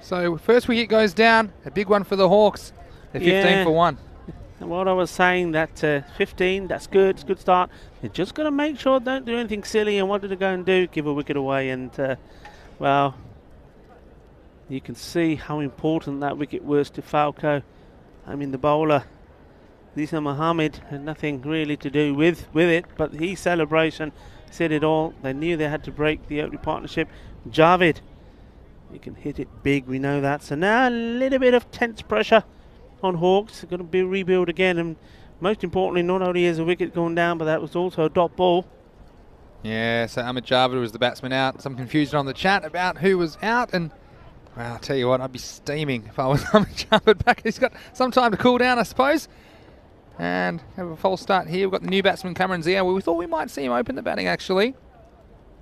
So first wicket goes down, a big one for the Hawks. They're 15 for 1. And what I was saying, that 15, that's good, it's a good start. They're just going to make sure don't do anything silly, and what did they go and do? Give a wicket away, and well, you can see how important that wicket was to Falco. I mean, the bowler, Lisa Mohammed, had nothing really to do with it, but his celebration said it all. They knew they had to break the opening partnership. Javid, you can hit it big, we know that. So now a little bit of tense pressure on Hawks. They're going to be rebuild again, and most importantly, not only is a wicket going down, but that was also a dot ball. Yeah, so Ahmed Javid was the batsman out. Some confusion on the chat about who was out, and well, I'll tell you what, I'd be steaming if I was Ahmed Javid back. He's got some time to cool down, I suppose. And have a false start here. We've got the new batsman, Cameron Zia. We thought we might see him open the batting, actually.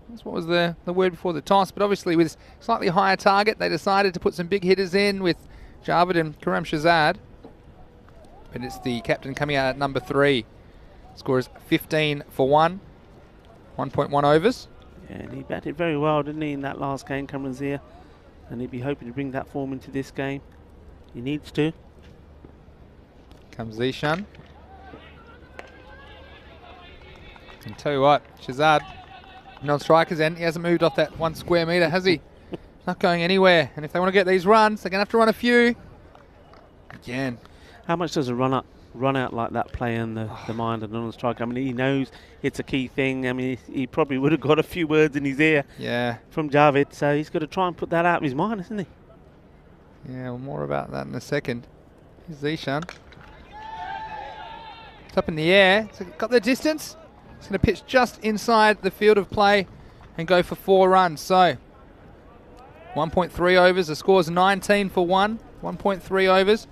That's what was the word before the toss. But obviously, with slightly higher target, they decided to put some big hitters in with Javid and Kuram Shazad. But it's the captain coming out at number 3. Score is 15 for 1. 1.1 overs. Yeah, and he batted very well, didn't he, in that last game, Cameron Zia? And he'd be hoping to bring that form into this game. He needs to. Comes Zishan. And tell you what, Shazad, non-strikers end. He hasn't moved off that 1 square metre, has he? Not going anywhere. And if they want to get these runs, they're going to have to run a few. Again. How much does a run out like that play in the mind of the non-striker? I mean, he knows it's a key thing. I mean, he probably would have got a few words in his ear from Javid, so he's got to try and put that out of his mind, isn't he? Yeah, well, more about that in a second. Here's Zishan. It's up in the air. It's got the distance. It's going to pitch just inside the field of play and go for 4 runs. So 1.3 overs. The score's 19 for 1. 1.3 overs.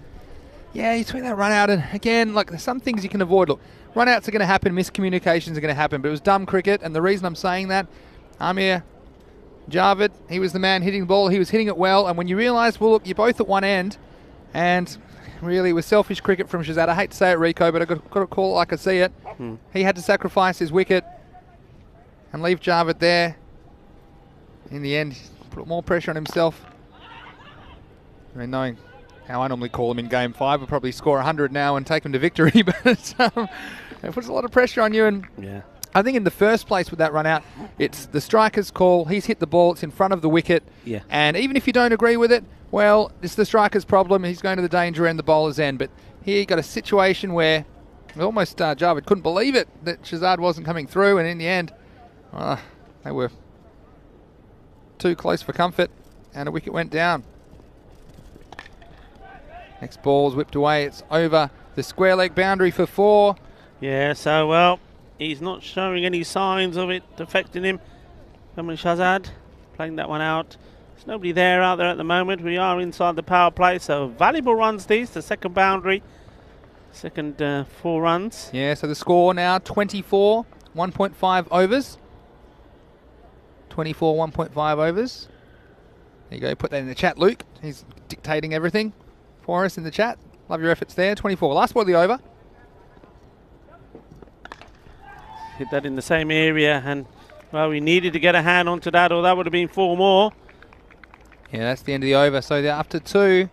Yeah, you tweet that run out, and again, like, there's some things you can avoid. Look, run outs are going to happen, miscommunications are going to happen, but it was dumb cricket, and the reason I'm saying that, Amir Javid, he was the man hitting the ball, he was hitting it well, and when you realise, well, look, you're both at one end, and really it was selfish cricket from Shazad. I hate to say it, Rico, but I've got to call it like I see it. He had to sacrifice his wicket and leave Javid there. In the end, he put more pressure on himself. I mean, knowing how I normally call him in Game 5, we'll probably score 100 now and take him to victory, but it puts a lot of pressure on you. And yeah, I think in the first place with that run out, it's the striker's call. He's hit the ball. It's in front of the wicket. Yeah. And even if you don't agree with it, well, it's the striker's problem. He's going to the danger end, the bowler's end. But here you got a situation where almost Javid couldn't believe it that Shazad wasn't coming through. And in the end, they were too close for comfort and a wicket went down. Next ball's whipped away. It's over the square leg boundary for 4. Yeah, so, well, he's not showing any signs of it affecting him. Mohammad Shahzad playing that one out. There's nobody there out there at the moment. We are inside the power play, so valuable runs these. The second boundary, second 4 runs. Yeah, so the score now 24, 1.5 overs. 24, 1.5 overs. There you go, put that in the chat, Luke. He's dictating everything for us in the chat. Love your efforts there. 24, last ball of the over. Hit that in the same area, and, well, we needed to get a hand onto that, or that would have been 4 more. Yeah, that's the end of the over. So they're after 2.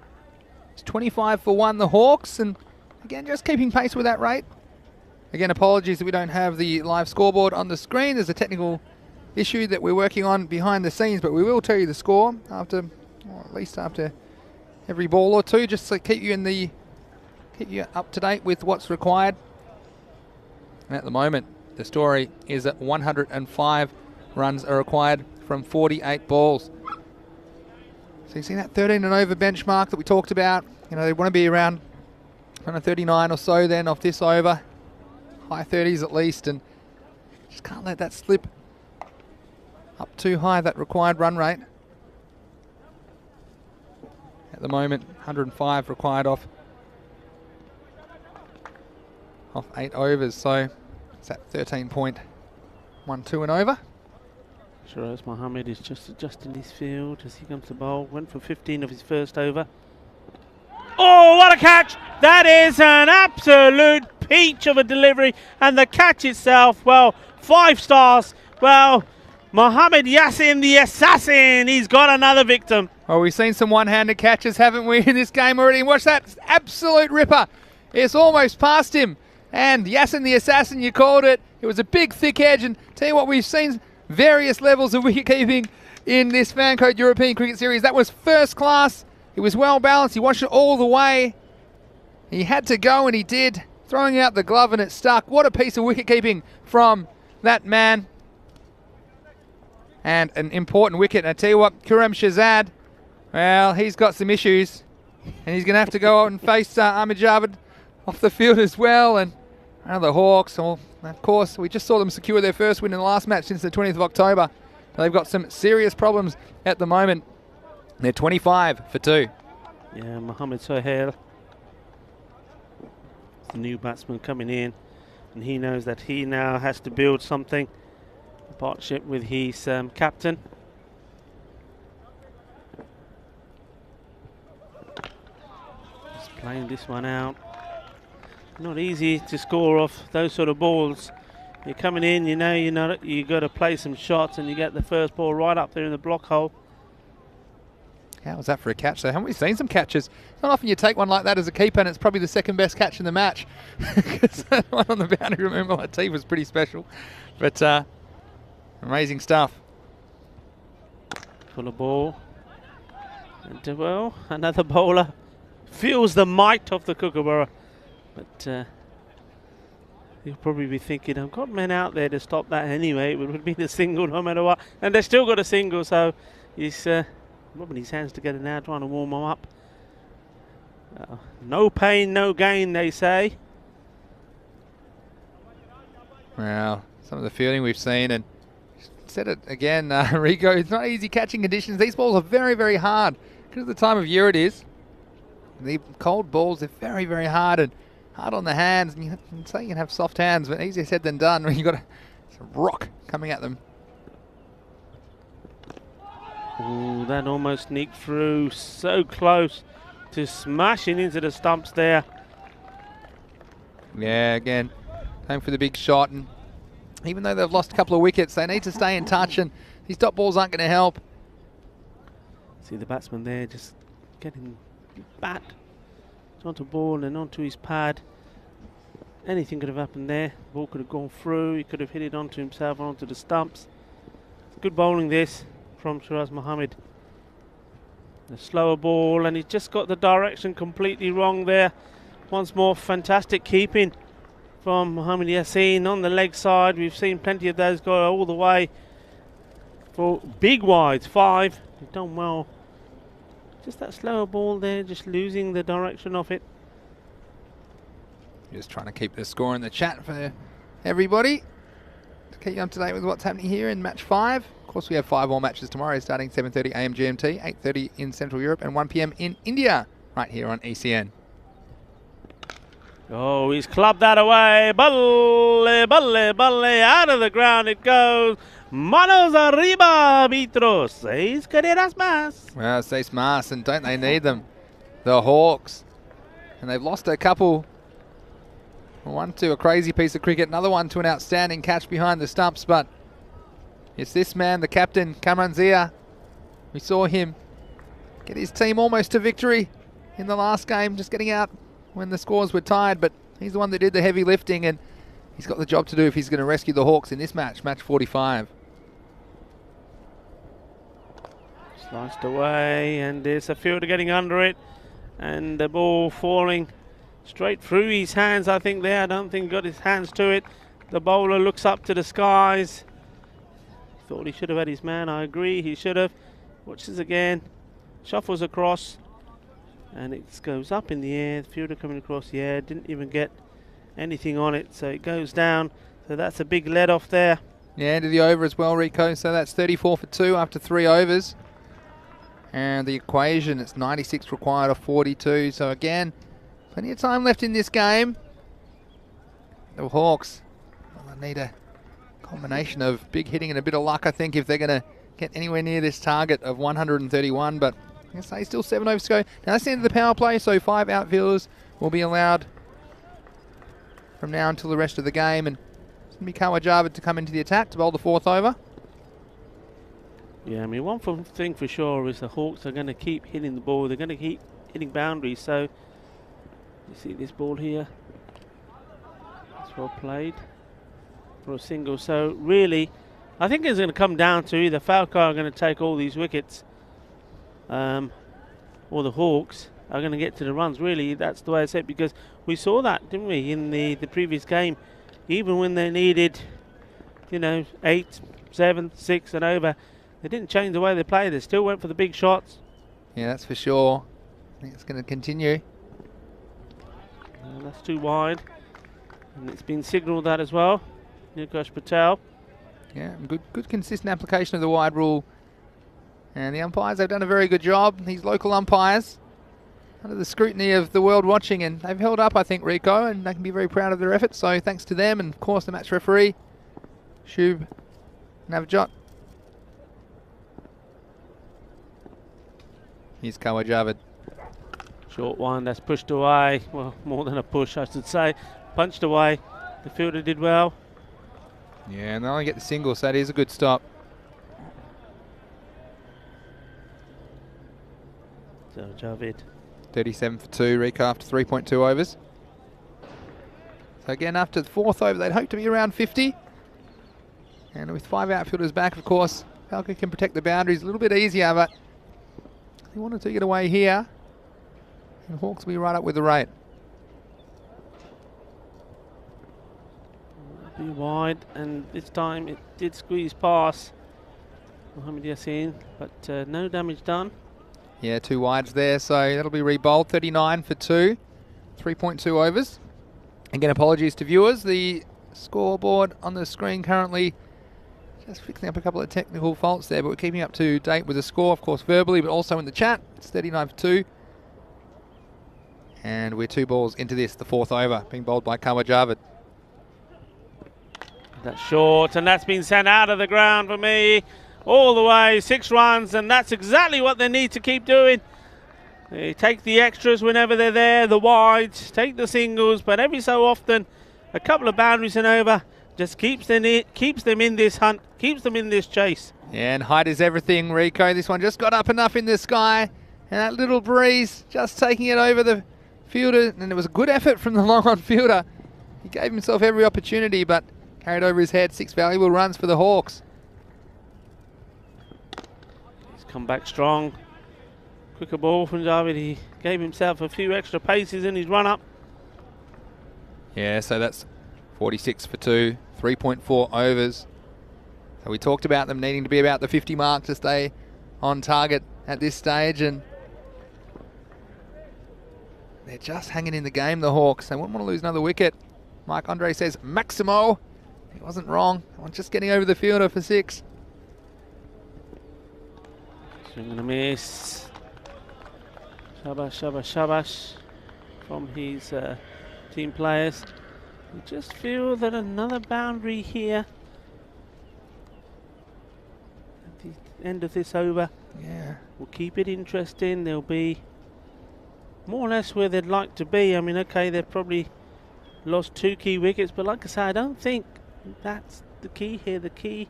It's 25 for 1, the Hawks. And again, just keeping pace with that rate. Again, apologies that we don't have the live scoreboard on the screen. There's a technical issue that we're working on behind the scenes, but we will tell you the score after, or at least after every ball or two, just to keep you up to date with what's required. And at the moment, the story is that 105 runs are required from 48 balls. So you see that 13 and over benchmark that we talked about. You know, they want to be around 39 or so then off this over. High 30s at least, and just can't let that slip up too high, that required run rate. At the moment, 105 required off 8 overs, so it's at 13.12 and over. Shiraz Mohammed is just adjusting his field as he comes to bowl. Went for 15 of his first over. Oh, what a catch! That is an absolute peach of a delivery. And the catch itself, well, 5 stars. Well, Mohammad Yassin, the assassin, he's got another victim. Well, we've seen some one-handed catches, haven't we, in this game already? Watch that absolute ripper. It's almost past him. And Yassin, the assassin, you called it. It was a big, thick edge. And tell you what, we've seen various levels of wicket-keeping in this Fancote European Cricket Series. That was first class. It was well balanced. He watched it all the way. He had to go, and he did. Throwing out the glove, and it stuck. What a piece of wicket-keeping from that man. And an important wicket. And I tell you what, Khurram Shahzad, well, he's got some issues. And he's going to have to go out and face Ahmed Javed off the field as well. And the Hawks, well, of course, we just saw them secure their first win in the last match since the 20th of October. They've got some serious problems at the moment. They're 25 for 2. Yeah, Mohammad Sohail, the new batsman coming in, and he knows that he now has to build something, a partnership with his captain. Just playing this one out. Not easy to score off those sort of balls. You're coming in, you know you got to play some shots, and you get the first ball right up there in the block hole. How was that for a catch? So haven't we seen some catches? Not often you take one like that as a keeper, and it's probably the second best catch in the match. Because that one on the boundary, remember, Latif was pretty special. But amazing stuff. Full of ball. And well, another bowler feels the might of the Kookaburra. But he'll probably be thinking, I've got men out there to stop that anyway. It would be the single no matter what. And they've still got a single, so he's rubbing his hands together now, trying to warm them up. No pain, no gain, they say. Well, some of the fielding we've seen, and said it again, Rico, it's not easy catching conditions. These balls are very, very hard because of the time of year it is. The cold balls, they're very, very hard and hard on the hands. And you can say you can have soft hands, but easier said than done when you've got a rock coming at them. Ooh, that almost sneaked through. So close to smashing into the stumps there. Yeah, again, going for the big shot. And even though they've lost a couple of wickets, they need to stay in touch, and these dot balls aren't going to help. See the batsman there just getting bat onto ball and onto his pad. Anything could have happened there. The ball could have gone through. He could have hit it onto himself or onto the stumps. Good bowling this from Shiraz Mohammed. The slower ball, and he's just got the direction completely wrong there. Once more, fantastic keeping from Mohammad Yassin on the leg side. We've seen plenty of those go all the way for big wides. 5. He's done well Just that slower ball there, just losing the direction of it. Just trying to keep the score in the chat for everybody. To keep you up to date with what's happening here in match 5. Of course, we have 5 more matches tomorrow, starting 7:30 AM GMT, 8:30 in Central Europe, and 1 PM in India, right here on ECN. Oh, he's clubbed that away. Balle, balle, balle. Out of the ground it goes. Manos arriba, arbitros. 6 carreras más. Well, 6 más, and don't they need them? The Hawks. And they've lost a couple. One to a crazy piece of cricket, another one to an outstanding catch behind the stumps, but it's this man, the captain, Kamran Zia. We saw him get his team almost to victory in the last game, just getting out when the scores were tied, but he's the one that did the heavy lifting, and he's got the job to do if he's going to rescue the Hawks in this match, match 45. Sliced away, and there's a fielder getting under it, and the ball falling straight through his hands, I think there. I don't think he got his hands to it. The bowler looks up to the skies. Thought he should have had his man. I agree, he should have. Watch this again. Shuffles across, and it goes up in the air. The fielder coming across the air, didn't even get anything on it, so it goes down. So that's a big let off there. Yeah, end of the over as well, Rico. So that's 34 for 2 after 3 overs. And the equation, it's 96 required of 42. So again, plenty of time left in this game. The Hawks, well, they need a combination of big hitting and a bit of luck, I think, if they're going to get anywhere near this target of 131. But I guess they still 7 overs to go. Now that's the end of the power play, so 5 outfielders will be allowed from now until the rest of the game. And it's going to be Kawajavid to come into the attack to bowl the 4th over. Yeah, I mean, one thing for sure is the Hawks are going to keep hitting the ball. They're going to keep hitting boundaries. So you see this ball here. It's well played for a single. So really, I think it's going to come down to either Falco are going to take all these wickets, or the Hawks are going to get to the runs. Really, that's the way I said, because we saw that, didn't we, in the previous game? Even when they needed, 8, 7, 6 and over, they didn't change the way they played. They still went for the big shots. Yeah, that's for sure. I think it's going to continue. That's too wide, and it's been signalled that as well. Nikesh Patel. Yeah, good consistent application of the wide rule. And the umpires have done a very good job. These local umpires, under the scrutiny of the world watching, and they've held up, I think, Rico, and they can be very proud of their efforts. So thanks to them, and of course the match referee, Shub Navjot. Here's Kawajavid. Short one, that's pushed away. Well, more than a push, I should say. Punched away. The fielder did well. Yeah, and they only get the single, so that is a good stop. So Javid. 37 for 2, Rico, after 3.2 overs. So again, after the 4th over, they'd hope to be around 50. And with 5 outfielders back, of course, Falco can protect the boundaries a little bit easier, but they wanted to get away here. And Hawks will be right up with the rate. Be wide, and this time it did squeeze past Mohamed Yassin, but no damage done. Yeah, 2 wides there, so that'll be re-bowled. 39 for 2, 3.2 overs. Again, apologies to viewers. The scoreboard on the screen currently just fixing up a couple of technical faults there, but we're keeping up to date with the score, of course, verbally, but also in the chat. It's 39 for 2. And we're 2 balls into this, the 4th over, being bowled by Kawajavid. That's short, and that's been sent out of the ground for me. All the way, 6 runs, and that's exactly what they need to keep doing. They take the extras whenever they're there, the wides, take the singles, but every so often, a couple of boundaries and over just keeps them in this hunt, keeps them in this chase. Yeah, and height is everything, Rico. This one just got up enough in the sky, and that little breeze just taking it over the fielder, and it was a good effort from the long-on fielder. He gave himself every opportunity, but carried over his head. 6 valuable runs for the Hawks. He's come back strong. Quicker ball from Javid. He gave himself a few extra paces in his run-up. Yeah, so that's 46 for 2, 3.4 overs. So we talked about them needing to be about the 50 mark to stay on target at this stage, and they're just hanging in the game, the Hawks. They wouldn't want to lose another wicket. Mike Andre says, Maximo. He wasn't wrong. I'm just getting over the fielder for 6. Swing and a miss. Shabash from his team players. You just feel that another boundary here at the end of this over. Yeah. Will keep it interesting. They'll be more or less where they'd like to be. I mean, okay, they've probably lost 2 key wickets, but like I say, I don't think that's the key here. The key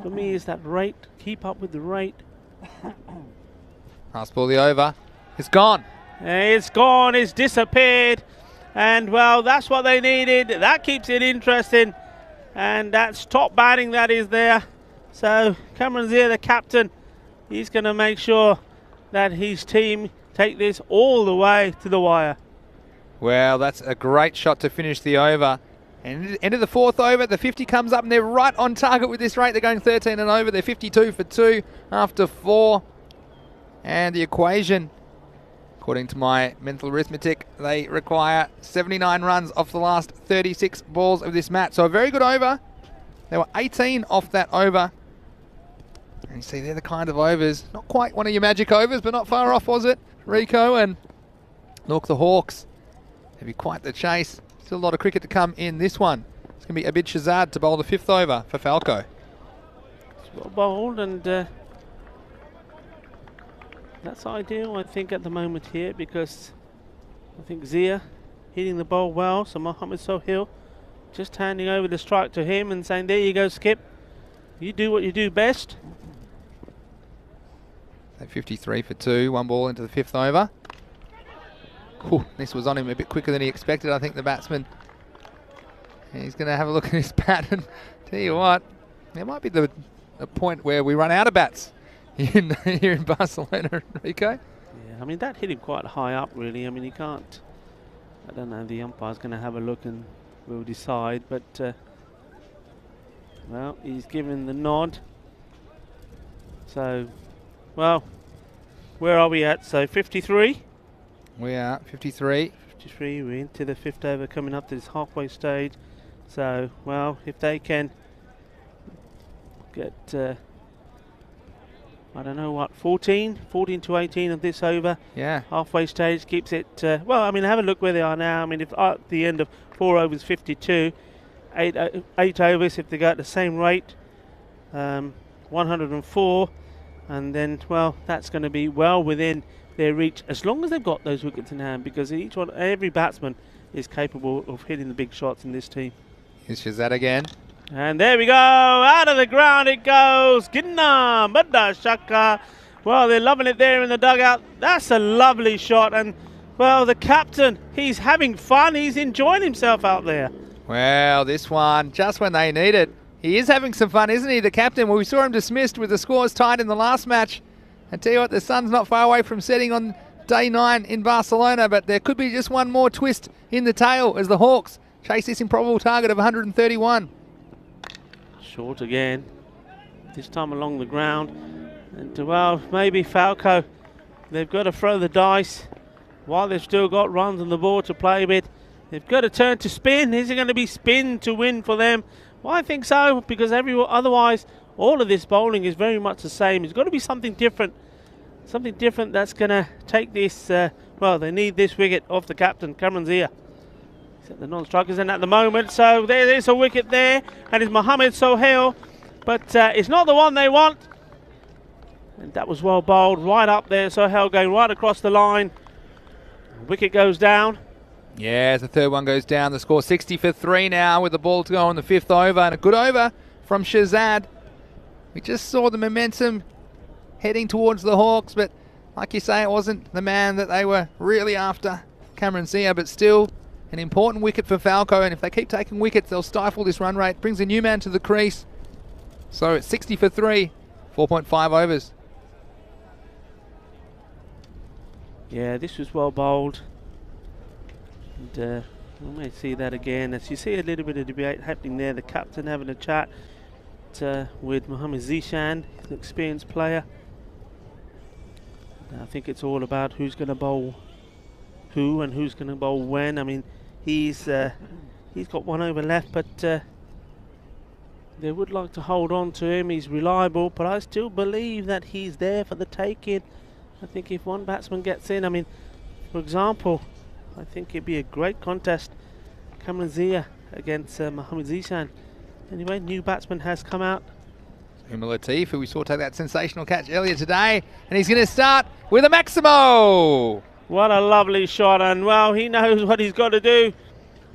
for me is that rate. Keep up with the rate. Last ball of the over. It's gone. It's gone. It's disappeared. And, well, that's what they needed. That keeps it interesting. And that's top batting that is there. So, Cameron Zia, the captain, he's going to make sure that his team take this all the way to the wire. Well, that's a great shot to finish the over. And end of the 4th over, the 50 comes up and they're right on target with this rate. They're going 13 and over. They're 52 for 2 after 4. And the equation, according to my mental arithmetic, they require 79 runs off the last 36 balls of this match. So a very good over. They were 18 off that over. And you see, they're the kind of overs, not quite one of your magic overs, but not far off, was it? Rico, and look, the Hawks. It'll be quite the chase. Still a lot of cricket to come in this one. It's going to be Abid Shahzad to bowl the 5th over for Falco. It's well bowled, and that's ideal, I think, at the moment here, because I think Zia hitting the ball well. So Mohammad Sohail just handing over the strike to him and saying, there you go, Skip. You do what you do best. 53 for 2, 1 ball into the 5th over. Ooh, this was on him a bit quicker than he expected, I think, the batsman. And he's going to have a look at his bat and tell you what, there might be a point where we run out of bats here in Barcelona, Rico. Yeah, I mean, that hit him quite high up, really. I mean, he can't, I don't know, the umpire's going to have a look and we'll decide, but well, he's given the nod. So, well, where are we at? So 53? We are 53. 53, we're into the 5th over, coming up to this halfway stage. So, well, if they can get, I don't know what, 14 to 18 of this over. Yeah. Halfway stage keeps it, well, I mean, have a look where they are now. I mean, if at the end of 4 overs, 52, 8 overs, if they go at the same rate, 104, and then, well, that's going to be well within their reach, as long as they've got those wickets in hand, because every batsman is capable of hitting the big shots in this team. Here's Shahzad again. And there we go, out of the ground it goes. Ginna Badda Shaka. Well, they're loving it there in the dugout. That's a lovely shot, and well, the captain, he's having fun. He's enjoying himself out there. Well, this one, just when they need it. He is having some fun, isn't he, the captain? Well, we saw him dismissed with the scores tied in the last match. I tell you what, the sun's not far away from setting on day 9 in Barcelona, but there could be just one more twist in the tail as the Hawks chase this improbable target of 131. Short again, this time along the ground. And well, maybe Falco, they've got to throw the dice while they've still got runs on the board to play with. They've got to turn to spin. Is it going to be spin to win for them? Well, I think so, because otherwise all of this bowling is very much the same. It's got to be something different that's going to take this, well, they need this wicket off the captain, Cameron Zia. He's at the non-strikers in at the moment, so there's a wicket there, and it's Mohammad Sohail, but it's not the one they want. And that was well bowled, right up there, Sohail going right across the line. Wicket goes down. Yeah, as the 3rd one goes down, the score 60 for 3 now with the ball to go on the 5th over, and a good over from Shahzad. We just saw the momentum heading towards the Hawks, but like you say, it wasn't the man that they were really after, Cameron Zia, but still an important wicket for Falco, and if they keep taking wickets, they'll stifle this run rate. Brings a new man to the crease. So it's 60 for 3, 4.5 overs. Yeah, this was well bowled. And we may see that again, as you see a little bit of debate happening there. The captain having a chat with Mohammad Zishan, an experienced player. And I think it's all about who's going to bowl who and who's going to bowl when. I mean, he's got 1 over left, but they would like to hold on to him. He's reliable, but I still believe that he's there for the taking. I think if one batsman gets in, I mean, for example, I think it'd be a great contest. Kamran Zia against Mohammad Zishan. Anyway, new batsman has come out. Umar Latif, who we saw take that sensational catch earlier today, and he's going to start with a Maximo. What a lovely shot, and well, he knows what he's got to do.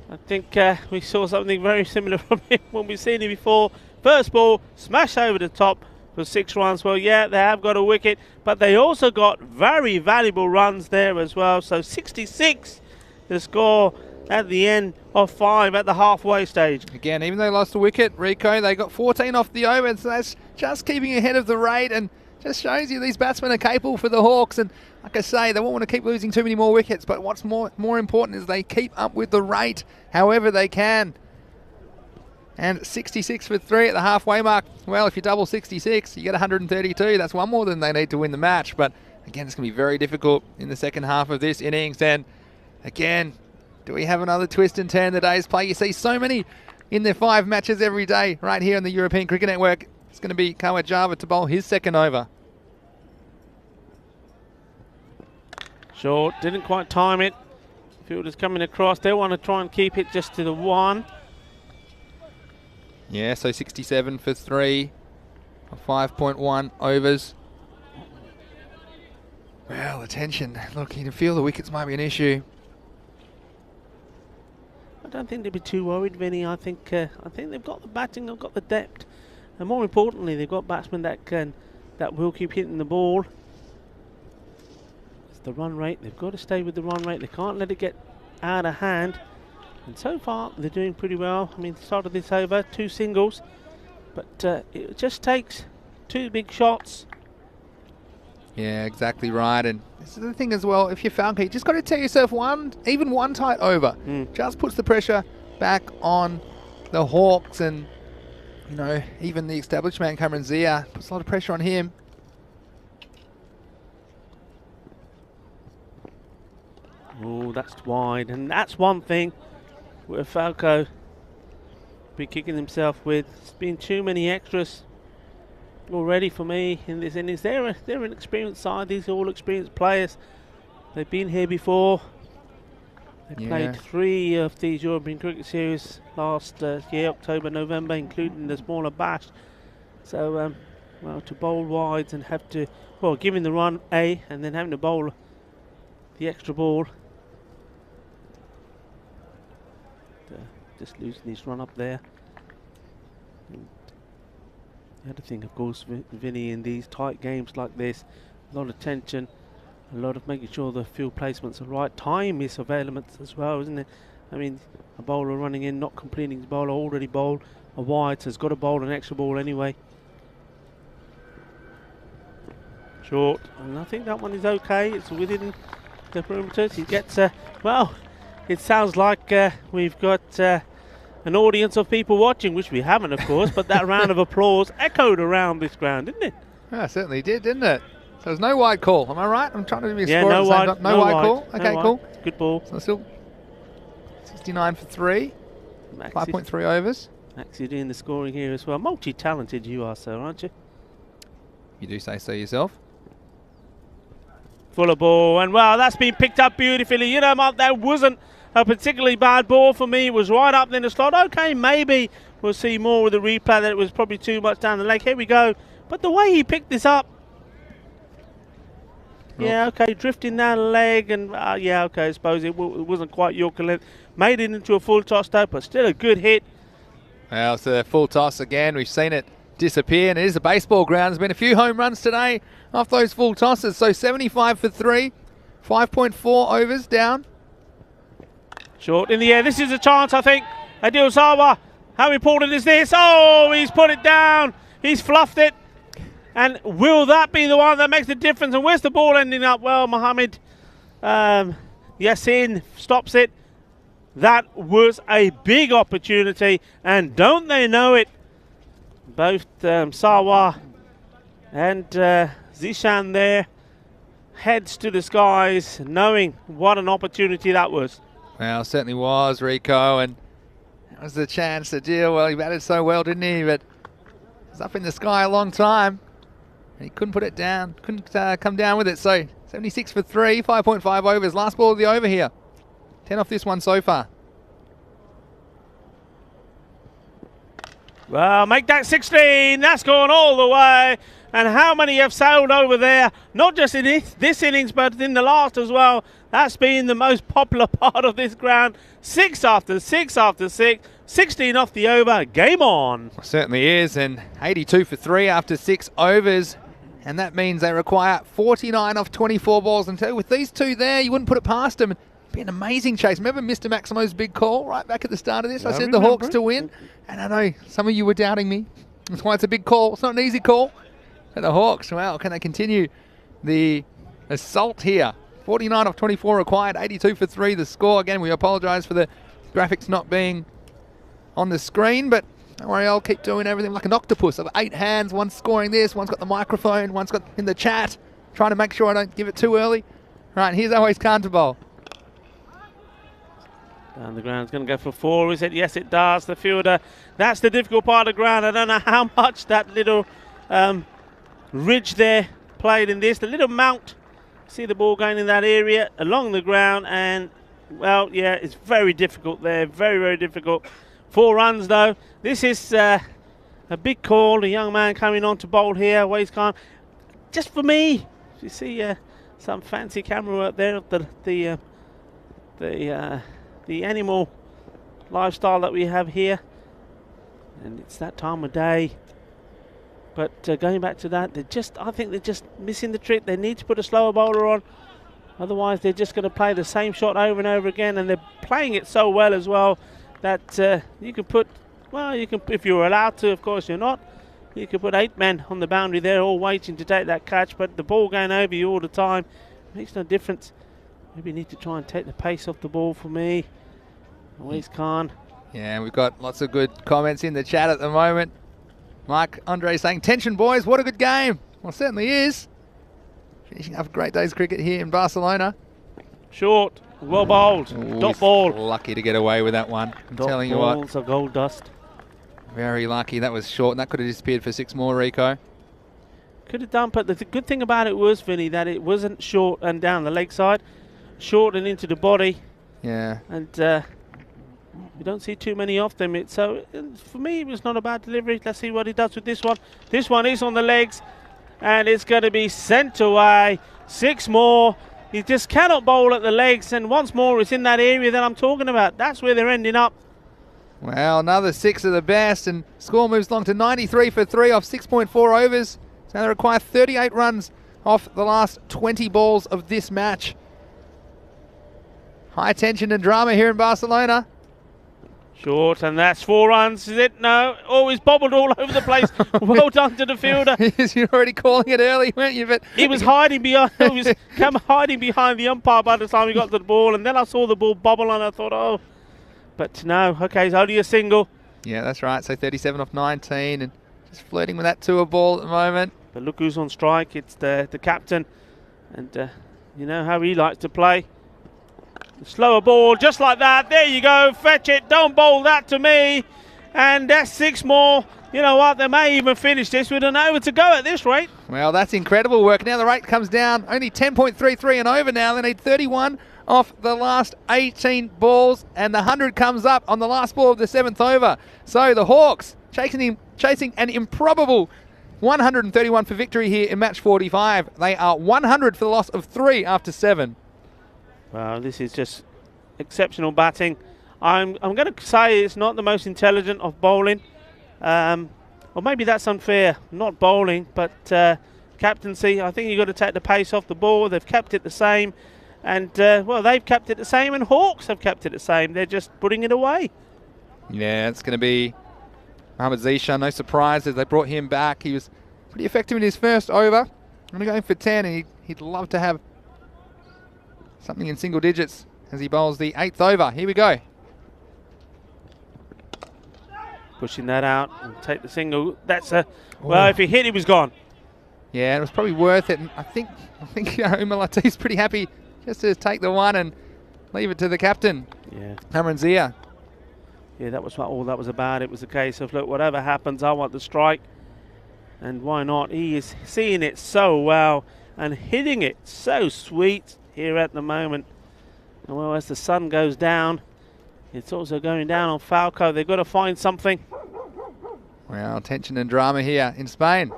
I think we saw something very similar from him when we've seen him before. First ball, smash over the top for 6 runs. Well, yeah, they have got a wicket, but they also got very valuable runs there as well. So 66, the score at the end of 5 at the halfway stage. Again, even though they lost a wicket, Rico, they got 14 off the over, so that's just keeping ahead of the rate and just shows you these batsmen are capable for the Hawks. And like I say, they won't want to keep losing too many more wickets, but what's more important is they keep up with the rate however they can. And 66 for 3 at the halfway mark. Well, if you double 66, you get 132. That's one more than they need to win the match. But again, it's going to be very difficult in the second half of this innings. And again, do we have another twist and turn in the day's play? You see so many in their 5 matches every day right here on the European Cricket Network. It's going to be Kawar Java to bowl his second over. Short, didn't quite time it. Fielder's coming across. They want to try and keep it just to the 1. Yeah, so 67 for 3, 5.1 overs. Well, attention. Look, you can feel the wickets might be an issue. I don't think they'd be too worried, Vinny. I think they've got the batting, they've got the depth, and more importantly, they've got batsmen that will keep hitting the ball. It's the run rate. They've got to stay with the run rate. They can't let it get out of hand. And so far, they're doing pretty well. I mean, the start of this over, 2 singles, but it just takes 2 big shots. Yeah, exactly right. And this is the thing as well, if you're Falcon, you just got to tell yourself even one tight over just puts the pressure back on the Hawks. And, you know, even the established man, Kamran Zia, puts a lot of pressure on him. Oh, that's wide. And that's one thing where Falco be kicking himself with. It's been too many extras already for me in this innings. They're an experienced side. These are all experienced players. They've been here before. They played 3 of these European Cricket Series last year, October, November, including the smaller bash. So, well, to bowl wides and have to, well, giving the run A and then having to bowl the extra ball. Just losing his run up there. And the other thing, of course, Vinny, in these tight games like this, a lot of tension, a lot of making sure the field placements are right. Time is of elements as well, isn't it? I mean, a bowler running in, not completing his bowler, already bowled a wide, so has got to bowl an extra ball anyway. Short, and I think that one is okay. It's within the perimeters. He gets, well, it sounds like we've got an audience of people watching, which we haven't, of course, but that round of applause echoed around this ground, didn't it? Yeah, it certainly did, didn't it? So there's no wide call. Am I right? I'm trying to be a yeah, score no at the wide, same time. No wide call? No Okay, wide. cool. Good ball. So still 69 for 3, 5.3 overs. Maxi doing the scoring here as well. Multi-talented you are, sir, aren't you? You do say so yourself. Full of ball, and wow, that's been picked up beautifully. You know, Mark, that wasn't a particularly bad ball for me. It was right up in the slot. Okay, maybe we'll see more with the replay that it was probably too much down the leg. Here we go. But the way he picked this up, yeah, okay, drifting down the leg, and yeah, okay, I suppose it wasn't quite Yorker length. Made it into a full toss though, but still a good hit. Well, it's a full toss again. We've seen it disappear, and it is a baseball ground. There's been a few home runs today off those full tosses. So 75 for 3, 5.4 overs down. Short in the air. This is a chance, I think. Adil Sawa, how important is this? Oh, he's put it down. He's fluffed it. And will that be the one that makes the difference? And where's the ball ending up? Well, Mohammed Yassin stops it. That was a big opportunity, and don't they know it? Both Sawa and Zishan there heads to the skies, knowing what an opportunity that was. Well, it certainly was, Rico, and that was the chance to deal. Well, he batted so well, didn't he? But it was up in the sky a long time. And he couldn't put it down, couldn't come down with it. So 76 for 3, 5.5 overs. Last ball of the over here. 10 off this one so far. Well, make that 16. That's gone all the way. And how many have sailed over there? Not just in this innings, but in the last as well. That's been the most popular part of this ground. 6 after 6 after 6. 16 off the over. Game on. Certainly is. And 82 for 3 after 6 overs. And that means they require 49 off 24 balls. And with these two there, you wouldn't put it past them. It'd be an amazing chase. Remember Mr. Maximo's big call right back at the start of this? I said the Hawks to win. And I know some of you were doubting me. That's why it's a big call. It's not an easy call. But the Hawks, well, can they continue the assault here? 49 off 24 required, 82 for 3 the score. Again, we apologise for the graphics not being on the screen, but don't worry, I'll keep doing everything like an octopus. I've got 8 hands, one's scoring this, one's got the microphone, one's got in the chat, trying to make sure I don't give it too early. Right, here's Always Khan to bowl. Down the ground, it's going to go for 4, is it? Yes, it does. The fielder, that's the difficult part of the ground. I don't know how much that little ridge there played in this. The little mount, see the ball going in that area along the ground, and, well, yeah, it's very difficult there. Very, very difficult. 4 runs, though. This is a big call. A young man coming on to bowl here, Always Khan. Just for me, you see some fancy camera work there of the animal lifestyle that we have here, and it's that time of day. But going back to that, I think they're just missing the trick. They need to put a slower bowler on, otherwise they're just going to play the same shot over and over again. And they're playing it so well as well that you can put, well, you can, if you're allowed to, of course you're not. You can put 8 men on the boundary there, all waiting to take that catch. But the ball going over you all the time makes no difference. Maybe you need to try and take the pace off the ball for me. Always Khan. Yeah, we've got lots of good comments in the chat at the moment. Mark Andre saying, tension boys, what a good game. Well, it certainly is. Finishing up a great day's cricket here in Barcelona. Short, well bowled, dot ball. Lucky to get away with that one. I'm telling you what. Balls are gold dust. Very lucky. That was short, and that could have disappeared for 6 more, Rico. Could have done, but the good thing about it was, Vinny, that it wasn't short and down the leg side. Short and into the body. Yeah. And we don't see too many of them. So for me, it was not a bad delivery. Let's see what he does with this one. This one is on the legs, and it's going to be sent away. 6 more. He just cannot bowl at the legs, and once more it's in that area that I'm talking about. That's where they're ending up. Well, another 6 of the best, and score moves along to 93 for 3 off 6.4 overs. So they require 38 runs off the last 20 balls of this match. High tension and drama here in Barcelona. Short, and that's 4 runs, is it? No. Oh, he's bobbled all over the place. Well done to the fielder. You're already calling it early, weren't you? But he was hiding behind. He was hiding behind the umpire by the time he got to the ball, and then I saw the ball bobble, and I thought, oh. But no. Okay, it's only a single. Yeah, that's right. So 37 off 19, and just flirting with that tour ball at the moment. But look who's on strike. It's the captain, and you know how he likes to play. Slower ball, just like that. There you go. Fetch it. Don't bowl that to me. And that's 6 more. You know what? They may even finish this with an over to go at this rate. Well, that's incredible work. Now the rate comes down. Only 10.33 and over now. They need 31 off the last 18 balls. And the 100 comes up on the last ball of the 7th over. So the Hawks chasing an improbable 131 for victory here in match 45. They are 100 for the loss of 3 after 7. Well, this is just exceptional batting. I'm going to say it's not the most intelligent of bowling. Or maybe that's unfair. Not bowling, but captaincy. I think you've got to take the pace off the ball. They've kept it the same. And, well, they've kept it the same, and Hawks have kept it the same. They're just putting it away. Yeah, it's going to be Mohammad Zishan. No surprises. They brought him back. He was pretty effective in his first over. I'm going to go in for 10, and he'd love to have something in single digits as he bowls the 8th over. Here we go. Pushing that out and take the single. That's a... Well, if he hit, he was gone. Yeah, it was probably worth it. And I think Umar Latif's pretty happy just to take the one and leave it to the captain, Yeah. Cameron Zia. Yeah, that was what all that was about. It was a case of, look, whatever happens, I want the strike. And why not? He is seeing it so well and hitting it so sweet here at the moment. And well, as the sun goes down, it's also going down on Falco. They've got to find something. Well, tension and drama here in Spain.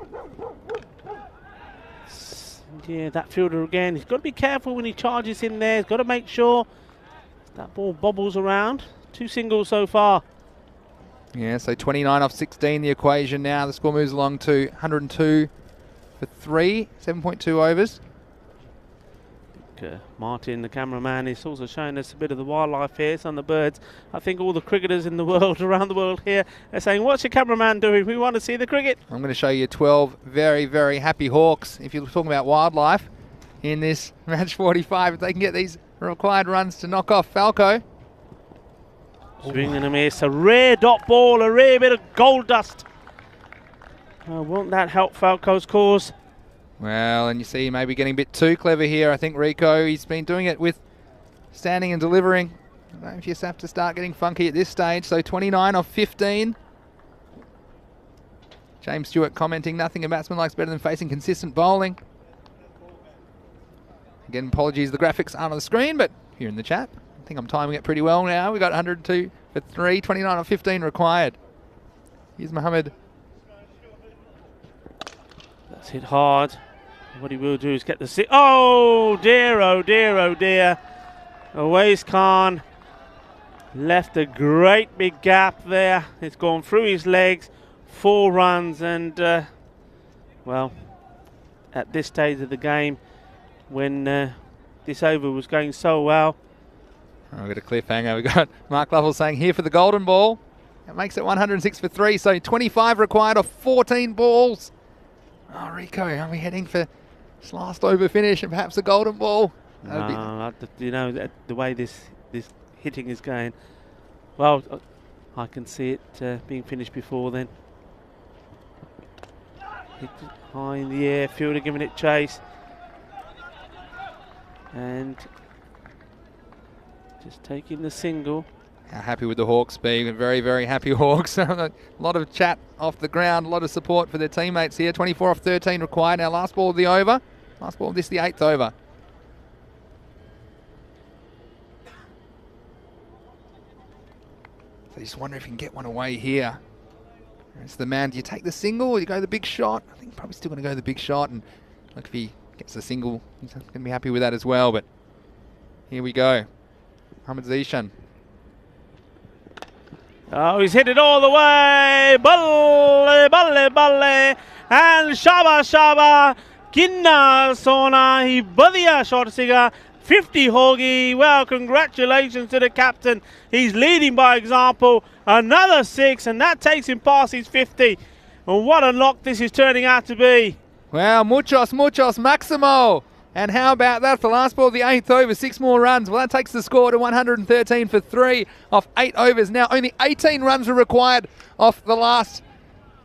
Yeah, that fielder again. He's got to be careful when he charges in there. He's got to make sure that ball bobbles around. 2 singles so far. Yeah, so 29 off 16 the equation now. The score moves along to 102 for 3, 7.2 overs. Martin, the cameraman, is also showing us a bit of the wildlife here, some of the birds. I think all the cricketers in the world, around the world here, are saying, what's your cameraman doing? We want to see the cricket. I'm going to show you 12 very, very happy hawks. If you're talking about wildlife in this match 45, if they can get these required runs to knock off Falco. Swing and a miss, a rare dot ball, a rare bit of gold dust. Won't that help Falco's cause? Well, and you see maybe getting a bit too clever here. I think Rico, he's been doing it with standing and delivering. I don't know if you just have to start getting funky at this stage. So 29 off 15. James Stewart commenting, nothing a batsman likes better than facing consistent bowling. Again, apologies, the graphics aren't on the screen, but here in the chat. I think I'm timing it pretty well now. We got 102 for 3, 29 off 15 required. Here's Mohammed. That's hit hard. What he will do is get the oh dear, oh dear, oh dear. Awais Khan left a great big gap there. It's gone through his legs. 4 runs, and well, at this stage of the game, when this over was going so well. We've got a cliffhanger. We've got Mark Lovell saying here for the golden ball. It makes it 106 for 3, so 25 required of 14 balls. Oh, Rico, are we heading for this last over finish and perhaps a golden ball? No, you know, the way this hitting is going, well, I can see it being finished before then. Hit high in the air, fielder giving it chase. And just taking the single. How happy with the Hawks being? Very, very happy Hawks. A lot of chat off the ground, a lot of support for their teammates here. 24 off 13 required. Now last ball of the over. Last ball of this, the 8th over. So you just wonder if you can get one away here. It's the man. Do you take the single or do you go the big shot? I think probably still going to go the big shot. And look, if he gets the single, he's going to be happy with that as well. But here we go. Mohammed Zishan. Oh, he's hit it all the way. Balle, balle, balle. And Shaba, Shaba. Kinna, Sona. He badia shot siga. 50 Hoagie. Well, congratulations to the captain. He's leading by example. Another 6, and that takes him past his 50. And what a knock this is turning out to be. Well, muchos, Maximo. And how about that for last ball of the 8th over, 6 more runs. Well, that takes the score to 113 for 3 off 8 overs. Now only 18 runs are required off the last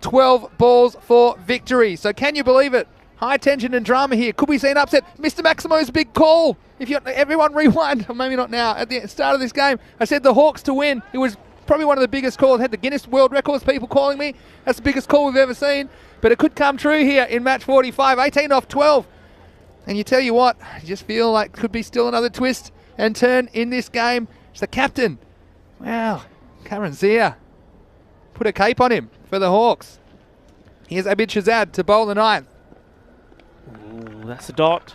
12 balls for victory. So can you believe it? High tension and drama here. Could we see an upset? Mr. Maximo's big call. If you everyone rewind, or maybe not now, at the start of this game, I said the Hawks to win. It was probably one of the biggest calls. Had the Guinness World Records people calling me. That's the biggest call we've ever seen. But it could come true here in match 45. 18 off 12. And you tell you what, you just feel like could be still another twist and turn in this game. It's the captain. Wow, Cameron Zia. Put a cape on him for the Hawks. Here's Abid Shazad to bowl the 9th. Ooh, that's a dot.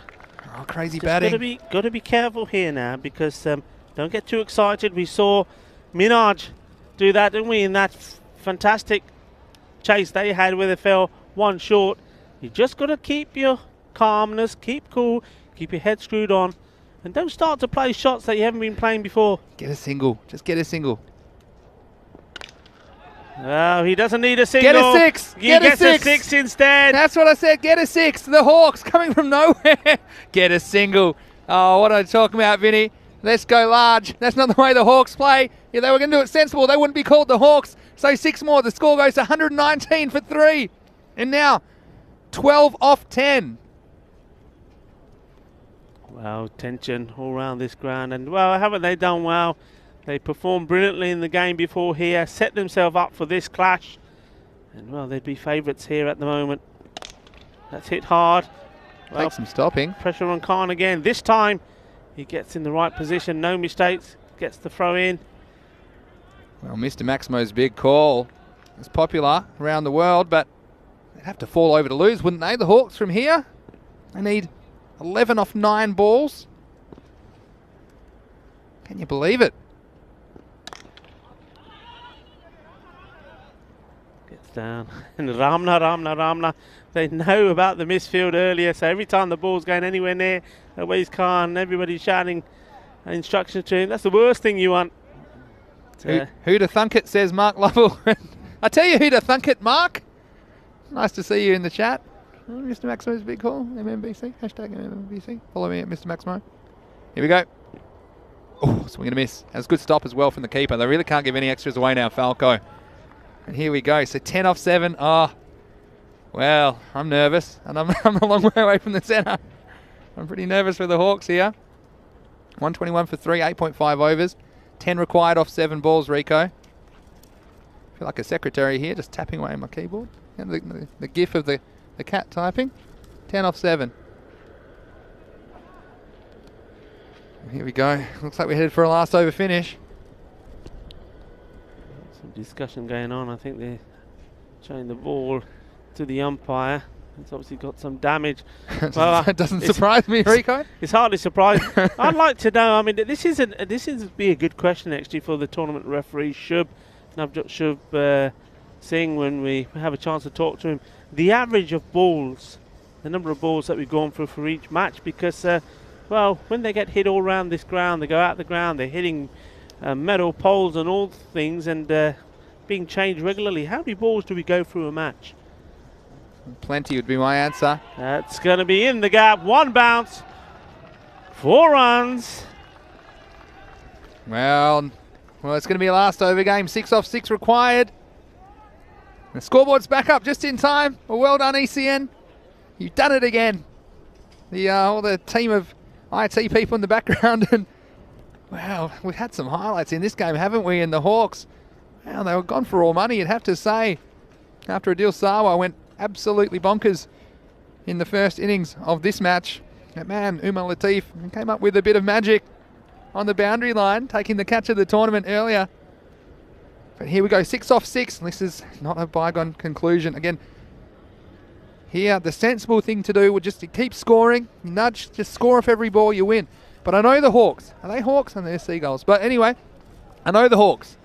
Oh, crazy Just batting. got to be careful here now, because don't get too excited. We saw Minaj do that, didn't we, in that fantastic chase they had where they fell 1 short. You just got to keep your calmness, keep cool, keep your head screwed on, and don't start to play shots that you haven't been playing before. Get a single. Just get a single. Oh, he doesn't need a single. Get a 6. He gets a 6 instead. That's what I said. Get a 6. The Hawks coming from nowhere. Get a single. Oh, what am I talking about, Vinny? Let's go large. That's not the way the Hawks play. If they were going to do it sensible, they wouldn't be called the Hawks. So 6 more. The score goes to 119 for 3. And now 12 off 10. Well, tension all around this ground, and well, haven't they done well? They performed brilliantly in the game before here, set themselves up for this clash, and well, they'd be favourites here at the moment. That's hit hard. Well, Take some stopping. pressure on Khan again. This time, he gets in the right position, no mistakes, gets the throw in. Well, Mr. Maximo's big call is popular around the world, but they'd have to fall over to lose, wouldn't they? The Hawks from here, they need 11 off 9 balls. Can you believe it? Gets down. And Ramna. They know about the misfield earlier, so every time the ball's going anywhere near Awais Khan, everybody's shouting instructions to him. That's the worst thing you want. Who to thunk it, says Mark Lovell. I tell you who to thunk it, Mark. Nice to see you in the chat. Oh, Mr. Maximo's big call. MMBC. Hashtag MMBC. Follow me at Mr. Maximo. Here we go. Oh, swing and a miss. That's a good stop as well from the keeper. They really can't give any extras away now, Falco. And here we go. So 10 off 7. Oh, well, I'm nervous. And I'm a long way away from the centre. I'm pretty nervous for the Hawks here. 121 for 3, 8.5 overs. 10 required off 7 balls, Rico. I feel like a secretary here, just tapping away on my keyboard. And the gif of the cat typing. 10 off 7. Here we go. Looks like we're headed for a last over finish. Some discussion going on. I think they're showing the ball to the umpire. It's obviously got some damage. Well, that doesn't surprise me, Rico. It's hardly surprising. I'd like to know. I mean, this is be a good question actually for the tournament referee Navjot Shub Singh when we have a chance to talk to him. The average of balls, the number of balls that we've gone through for each match, because well, when they get hit all around this ground, they go out the ground, they're hitting metal poles and all things, and being changed regularly. How many balls do we go through a match? Plenty would be my answer. That's going to be in the gap. 1 bounce, 4 runs. Well, it's going to be a last over game. 6 off 6 required. The scoreboard's back up just in time. Well done, ECN. You've done it again. All the team of IT people in the background. And wow, we've had some highlights in this game, haven't we? And the Hawks, wow, they were gone for all money, you'd have to say. After Adil Sawa went absolutely bonkers in the first innings of this match. That man, Umar Latif, came up with a bit of magic on the boundary line, taking the catch of the tournament earlier. But here we go, 6 off 6. This is not a bygone conclusion. Again, here the sensible thing to do would just to keep scoring, nudge, just score off every ball, you win. But I know the Hawks. Are they Hawks? And they're Seagulls. But anyway, I know the Hawks.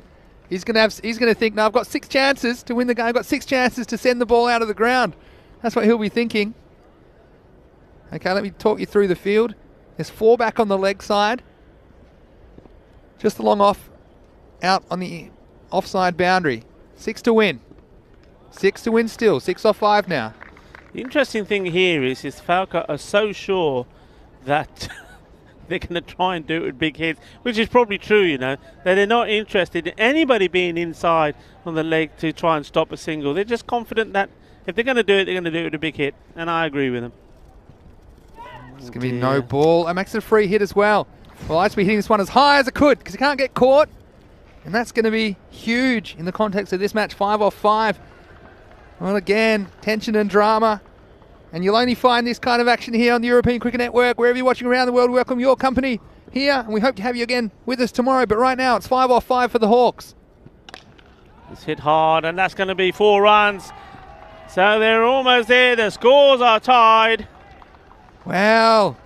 He's going to think, no, I've got 6 chances to win the game. I've got 6 chances to send the ball out of the ground. That's what he'll be thinking. Okay, let me talk you through the field. There's 4 back on the leg side. Just along off, out on the offside boundary. 6 to win. 6 to win still. 6 off 5 now. The interesting thing here is Falco are so sure that they're going to try and do it with big hits, which is probably true, you know, that they're not interested in anybody being inside on the leg to try and stop a single. They're just confident that if they're going to do it, they're going to do it with a big hit, and I agree with them. It's going to be no ball. It makes it a free hit as well. Well, I should be hitting this one as high as it could because it can't get caught, and that's going to be huge in the context of this match. 5 off 5. Well, again, tension and drama. And you'll only find this kind of action here on the European Cricket Network. Wherever you're watching around the world, we welcome your company here. And we hope to have you again with us tomorrow. But right now, it's 5 off 5 for the Hawks. It's hit hard, and that's going to be 4 runs. So they're almost there. The scores are tied. Well,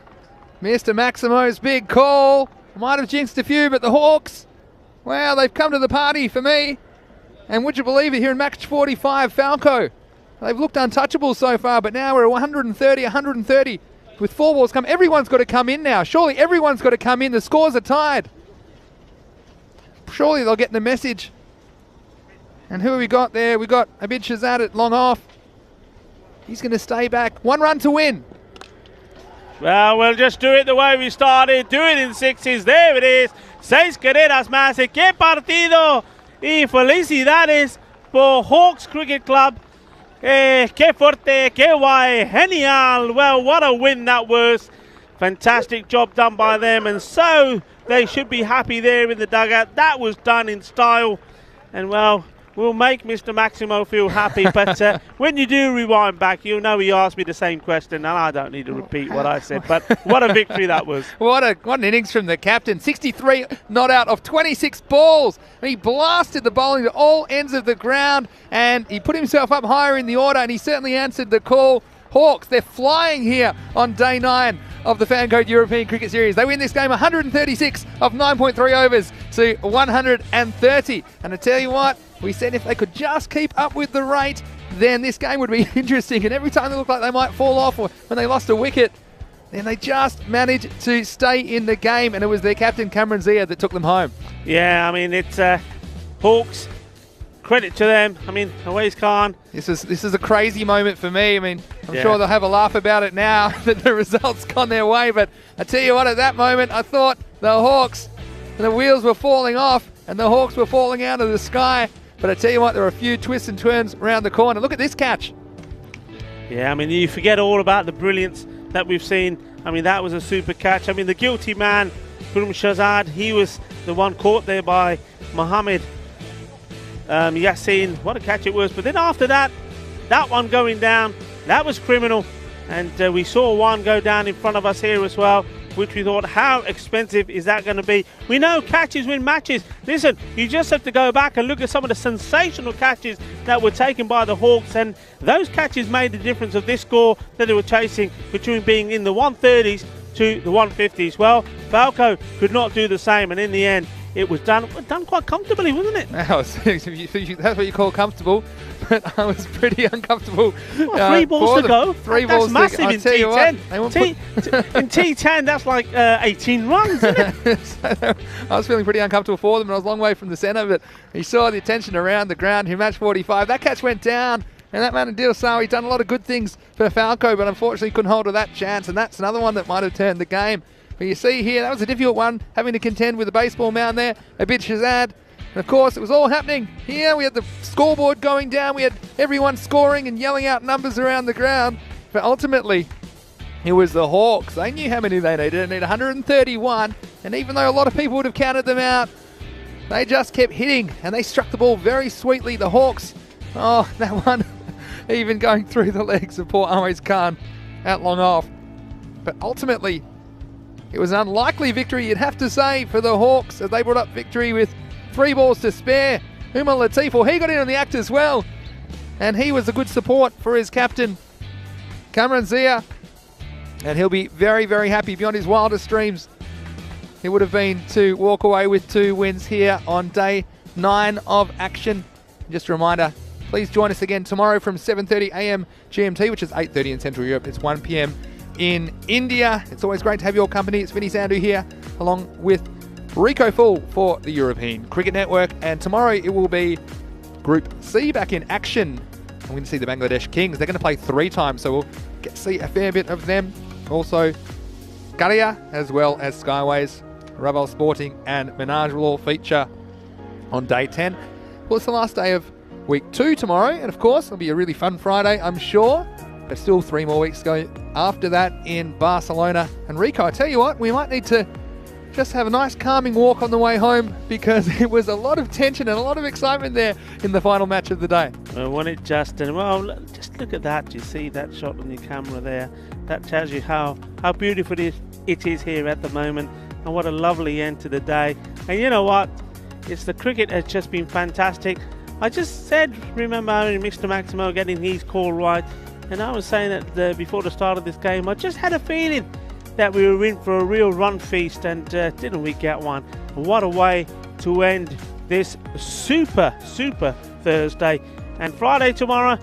Mr. Maximo's big call. Might have jinxed a few, but the Hawks, well, they've come to the party for me. And would you believe it, here in match 45, Falco, they've looked untouchable so far, but now we're at 130 with 4 balls come. Everyone's got to come in now. Surely everyone's got to come in. The scores are tied. Surely they'll get the message. And who have we got there? We've got Abid Shahzad at long off. He's going to stay back. 1 run to win. Well, we'll just do it the way we started. Do it in 6s. There it is. 6 carreras más. ¡Qué partido! Y felicidades for Hawks Cricket Club. Que fuerte, que guay, genial. Well, what a win that was. Fantastic job done by them, and so they should be happy there in the dugout. That was done in style, and well, we'll make Mr. Maximo feel happy. But when you do rewind back, you'll know he asked me the same question, and I don't need to repeat what I said. But what a victory that was. What an innings from the captain. 63 not out of 26 balls. He blasted the bowling to all ends of the ground, and he put himself up higher in the order, and he certainly answered the call. Hawks, they're flying here on day 9 of the Fancode European Cricket Series. They win this game 136 of 9.3 overs to 130. And I tell you what, we said if they could just keep up with the rate, then this game would be interesting. And every time they looked like they might fall off, or when they lost a wicket, then they just managed to stay in the game. And it was their captain, Cameron Zia, that took them home. Yeah, I mean, it's Hawks. Credit to them. I mean, Awais Khan. This is a crazy moment for me. I mean, I'm Yeah. sure they'll have a laugh about it now that the result's gone their way. But I tell you what, at that moment, I thought the Hawks, the wheels were falling off and the Hawks were falling out of the sky. But I tell you what, there were a few twists and turns around the corner. Look at this catch. Yeah, I mean, you forget all about the brilliance that we've seen. I mean, that was a super catch. I mean, the guilty man, Gurum Shahzad, he was the one caught there by Mohammed Yassin. What a catch it was. But then after that, that one going down, that was criminal. And we saw one go down in front of us here as well, which we thought, how expensive is that going to be? We know catches win matches. Listen, you just have to go back and look at some of the sensational catches that were taken by the Hawks, and those catches made the difference of this score that they were chasing, between being in the 130s to the 150s. Well, Falco could not do the same, and in the end, it was done quite comfortably, wasn't it? That's what you call comfortable, but I was pretty uncomfortable. Well, 3 balls to go. Balls massive to go. in T10. In T10, that's like 18 runs, isn't it? So I was feeling pretty uncomfortable for them, and I was a long way from the centre, but he saw the attention around the ground. He matched 45. That catch went down, and that man Adil Sawi done a lot of good things for Falco, but unfortunately couldn't hold to that chance, and that's another one that might have turned the game. But you see here, that was a difficult one, having to contend with the baseball mound there, Abid Shahzad. And of course, it was all happening here. We had the scoreboard going down. We had everyone scoring and yelling out numbers around the ground. But ultimately, it was the Hawks. They knew how many they needed. They needed 131. And even though a lot of people would have counted them out, they just kept hitting. And they struck the ball very sweetly. The Hawks, oh, that one even going through the legs of poor Awais Khan out long off. But ultimately, it was an unlikely victory, you'd have to say, for the Hawks, as they brought up victory with 3 balls to spare. Umar Latif, well, he got in on the act as well, and he was a good support for his captain, Cameron Zia, and he'll be very, very happy beyond his wildest dreams. It would have been to walk away with 2 wins here on day 9 of action. Just a reminder, please join us again tomorrow from 7:30 a.m. GMT, which is 8:30 in Central Europe. It's 1 p.m. in India. It's always great to have your company. It's Vinny Sandhu here, along with Rico Full for the European Cricket Network. And tomorrow it will be Group C back in action. I'm going to see the Bangladesh Kings. They're going to play 3 times, so we'll get to see a fair bit of them. Also, Galia, as well as Skyways, Raval Sporting and Menage will all feature on day 10. Well, it's the last day of week 2 tomorrow, and of course, it'll be a really fun Friday, I'm sure. But still 3 more weeks to go after that in Barcelona. And Rico, I tell you what, we might need to just have a nice calming walk on the way home, because it was a lot of tension and a lot of excitement there in the final match of the day. Well, when it just, and well, just look at that. You see that shot on your camera there. That tells you how beautiful it is here at the moment, and what a lovely end to the day. And you know what? It's the cricket has just been fantastic. I just said, remember Mr. Maximo getting his call right, and I was saying that before the start of this game, I just had a feeling that we were in for a real run feast, and didn't we get one? What a way to end this super Thursday. And Friday tomorrow,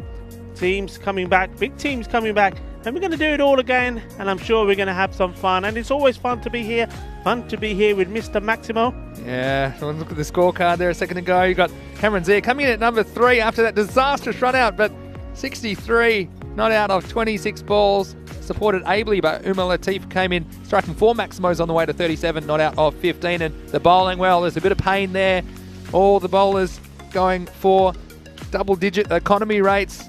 teams coming back, big teams coming back, and we're going to do it all again, and I'm sure we're going to have some fun. And it's always fun to be here with Mr. Maximo. Yeah, look at the scorecard there a second ago. You got Cameron Zia coming in at number 3 after that disastrous run out, but 63 not out of 26 balls, supported ably by Umar Latif, came in striking 4 Maximos on the way to 37, not out of 15. And the bowling, well, there's a bit of pain there. All the bowlers going for double-digit economy rates.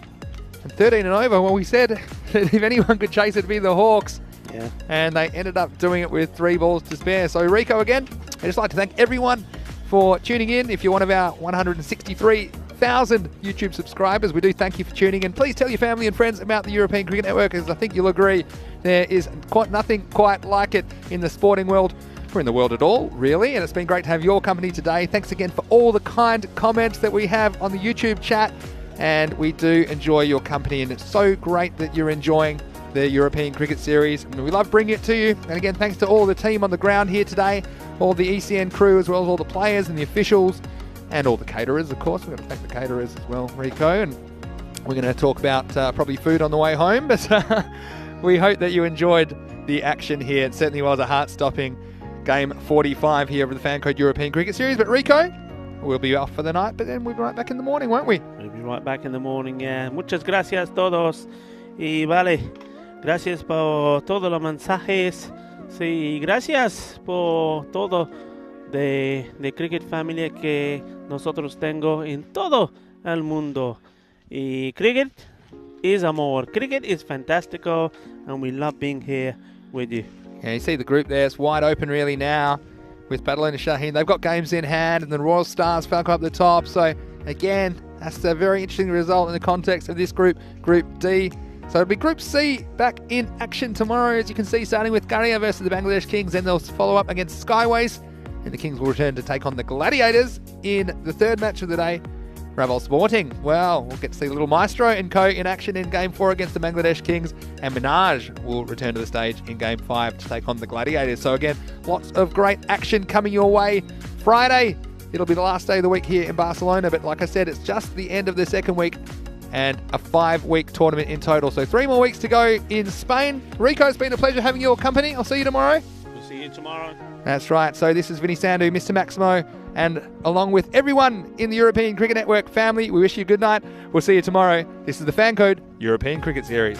And 13 and over, well, we said that if anyone could chase it, it'd be the Hawks. Yeah. And they ended up doing it with 3 balls to spare. So Rico, again, I'd just like to thank everyone for tuning in. If you're one of our 163,000 YouTube subscribers, we do thank you for tuning in. Please tell your family and friends about the European Cricket Network, as I think you'll agree there is nothing quite like it in the sporting world, or in the world at all, really. And it's been great to have your company today. Thanks again for all the kind comments that we have on the YouTube chat. And we do enjoy your company, and it's so great that you're enjoying the European Cricket Series. And we love bringing it to you. And again, thanks to all the team on the ground here today, all the ECN crew, as well as all the players and the officials, and all the caterers, of course. We're going to thank the caterers as well, Rico. And we're going to talk about probably food on the way home. But we hope that you enjoyed the action here. It certainly was a heart-stopping game 45 here of the Fancode European Cricket Series. But Rico, we'll be off for the night, but then we'll be right back in the morning, won't we? We'll be right back in the morning, yeah. Muchas gracias todos. Y vale, gracias por todos los mensajes. Sí, gracias por todo de Cricket Family que nosotros tengo en todo el mundo. Y cricket is amor. Cricket is fantastico, and we love being here with you. Yeah, you see the group there. It's wide open really now with Badalona Shaheen. They've got games in hand, and the Royal Stars, Falcon up the top. So again, that's a very interesting result in the context of this group, Group D. So it'll be Group C back in action tomorrow, as you can see, starting with Garia versus the Bangladesh Kings. Then they'll follow up against Skyways, and the Kings will return to take on the Gladiators in the third match of the day. Raval Sporting, well, we'll get to see Little Maestro and co in action in Game 4 against the Bangladesh Kings, and Minaj will return to the stage in Game 5 to take on the Gladiators. So again, lots of great action coming your way. Friday, it'll be the last day of the week here in Barcelona, but like I said, it's just the end of the second week and a 5-week tournament in total. So 3 more weeks to go in Spain. Rico, it's been a pleasure having your company. I'll see you tomorrow. We'll see you tomorrow. That's right. So this is Vinny Sandhu, Mr. Maximo, and along with everyone in the European Cricket Network family, we wish you a good night. We'll see you tomorrow. This is the Fancode European Cricket Series.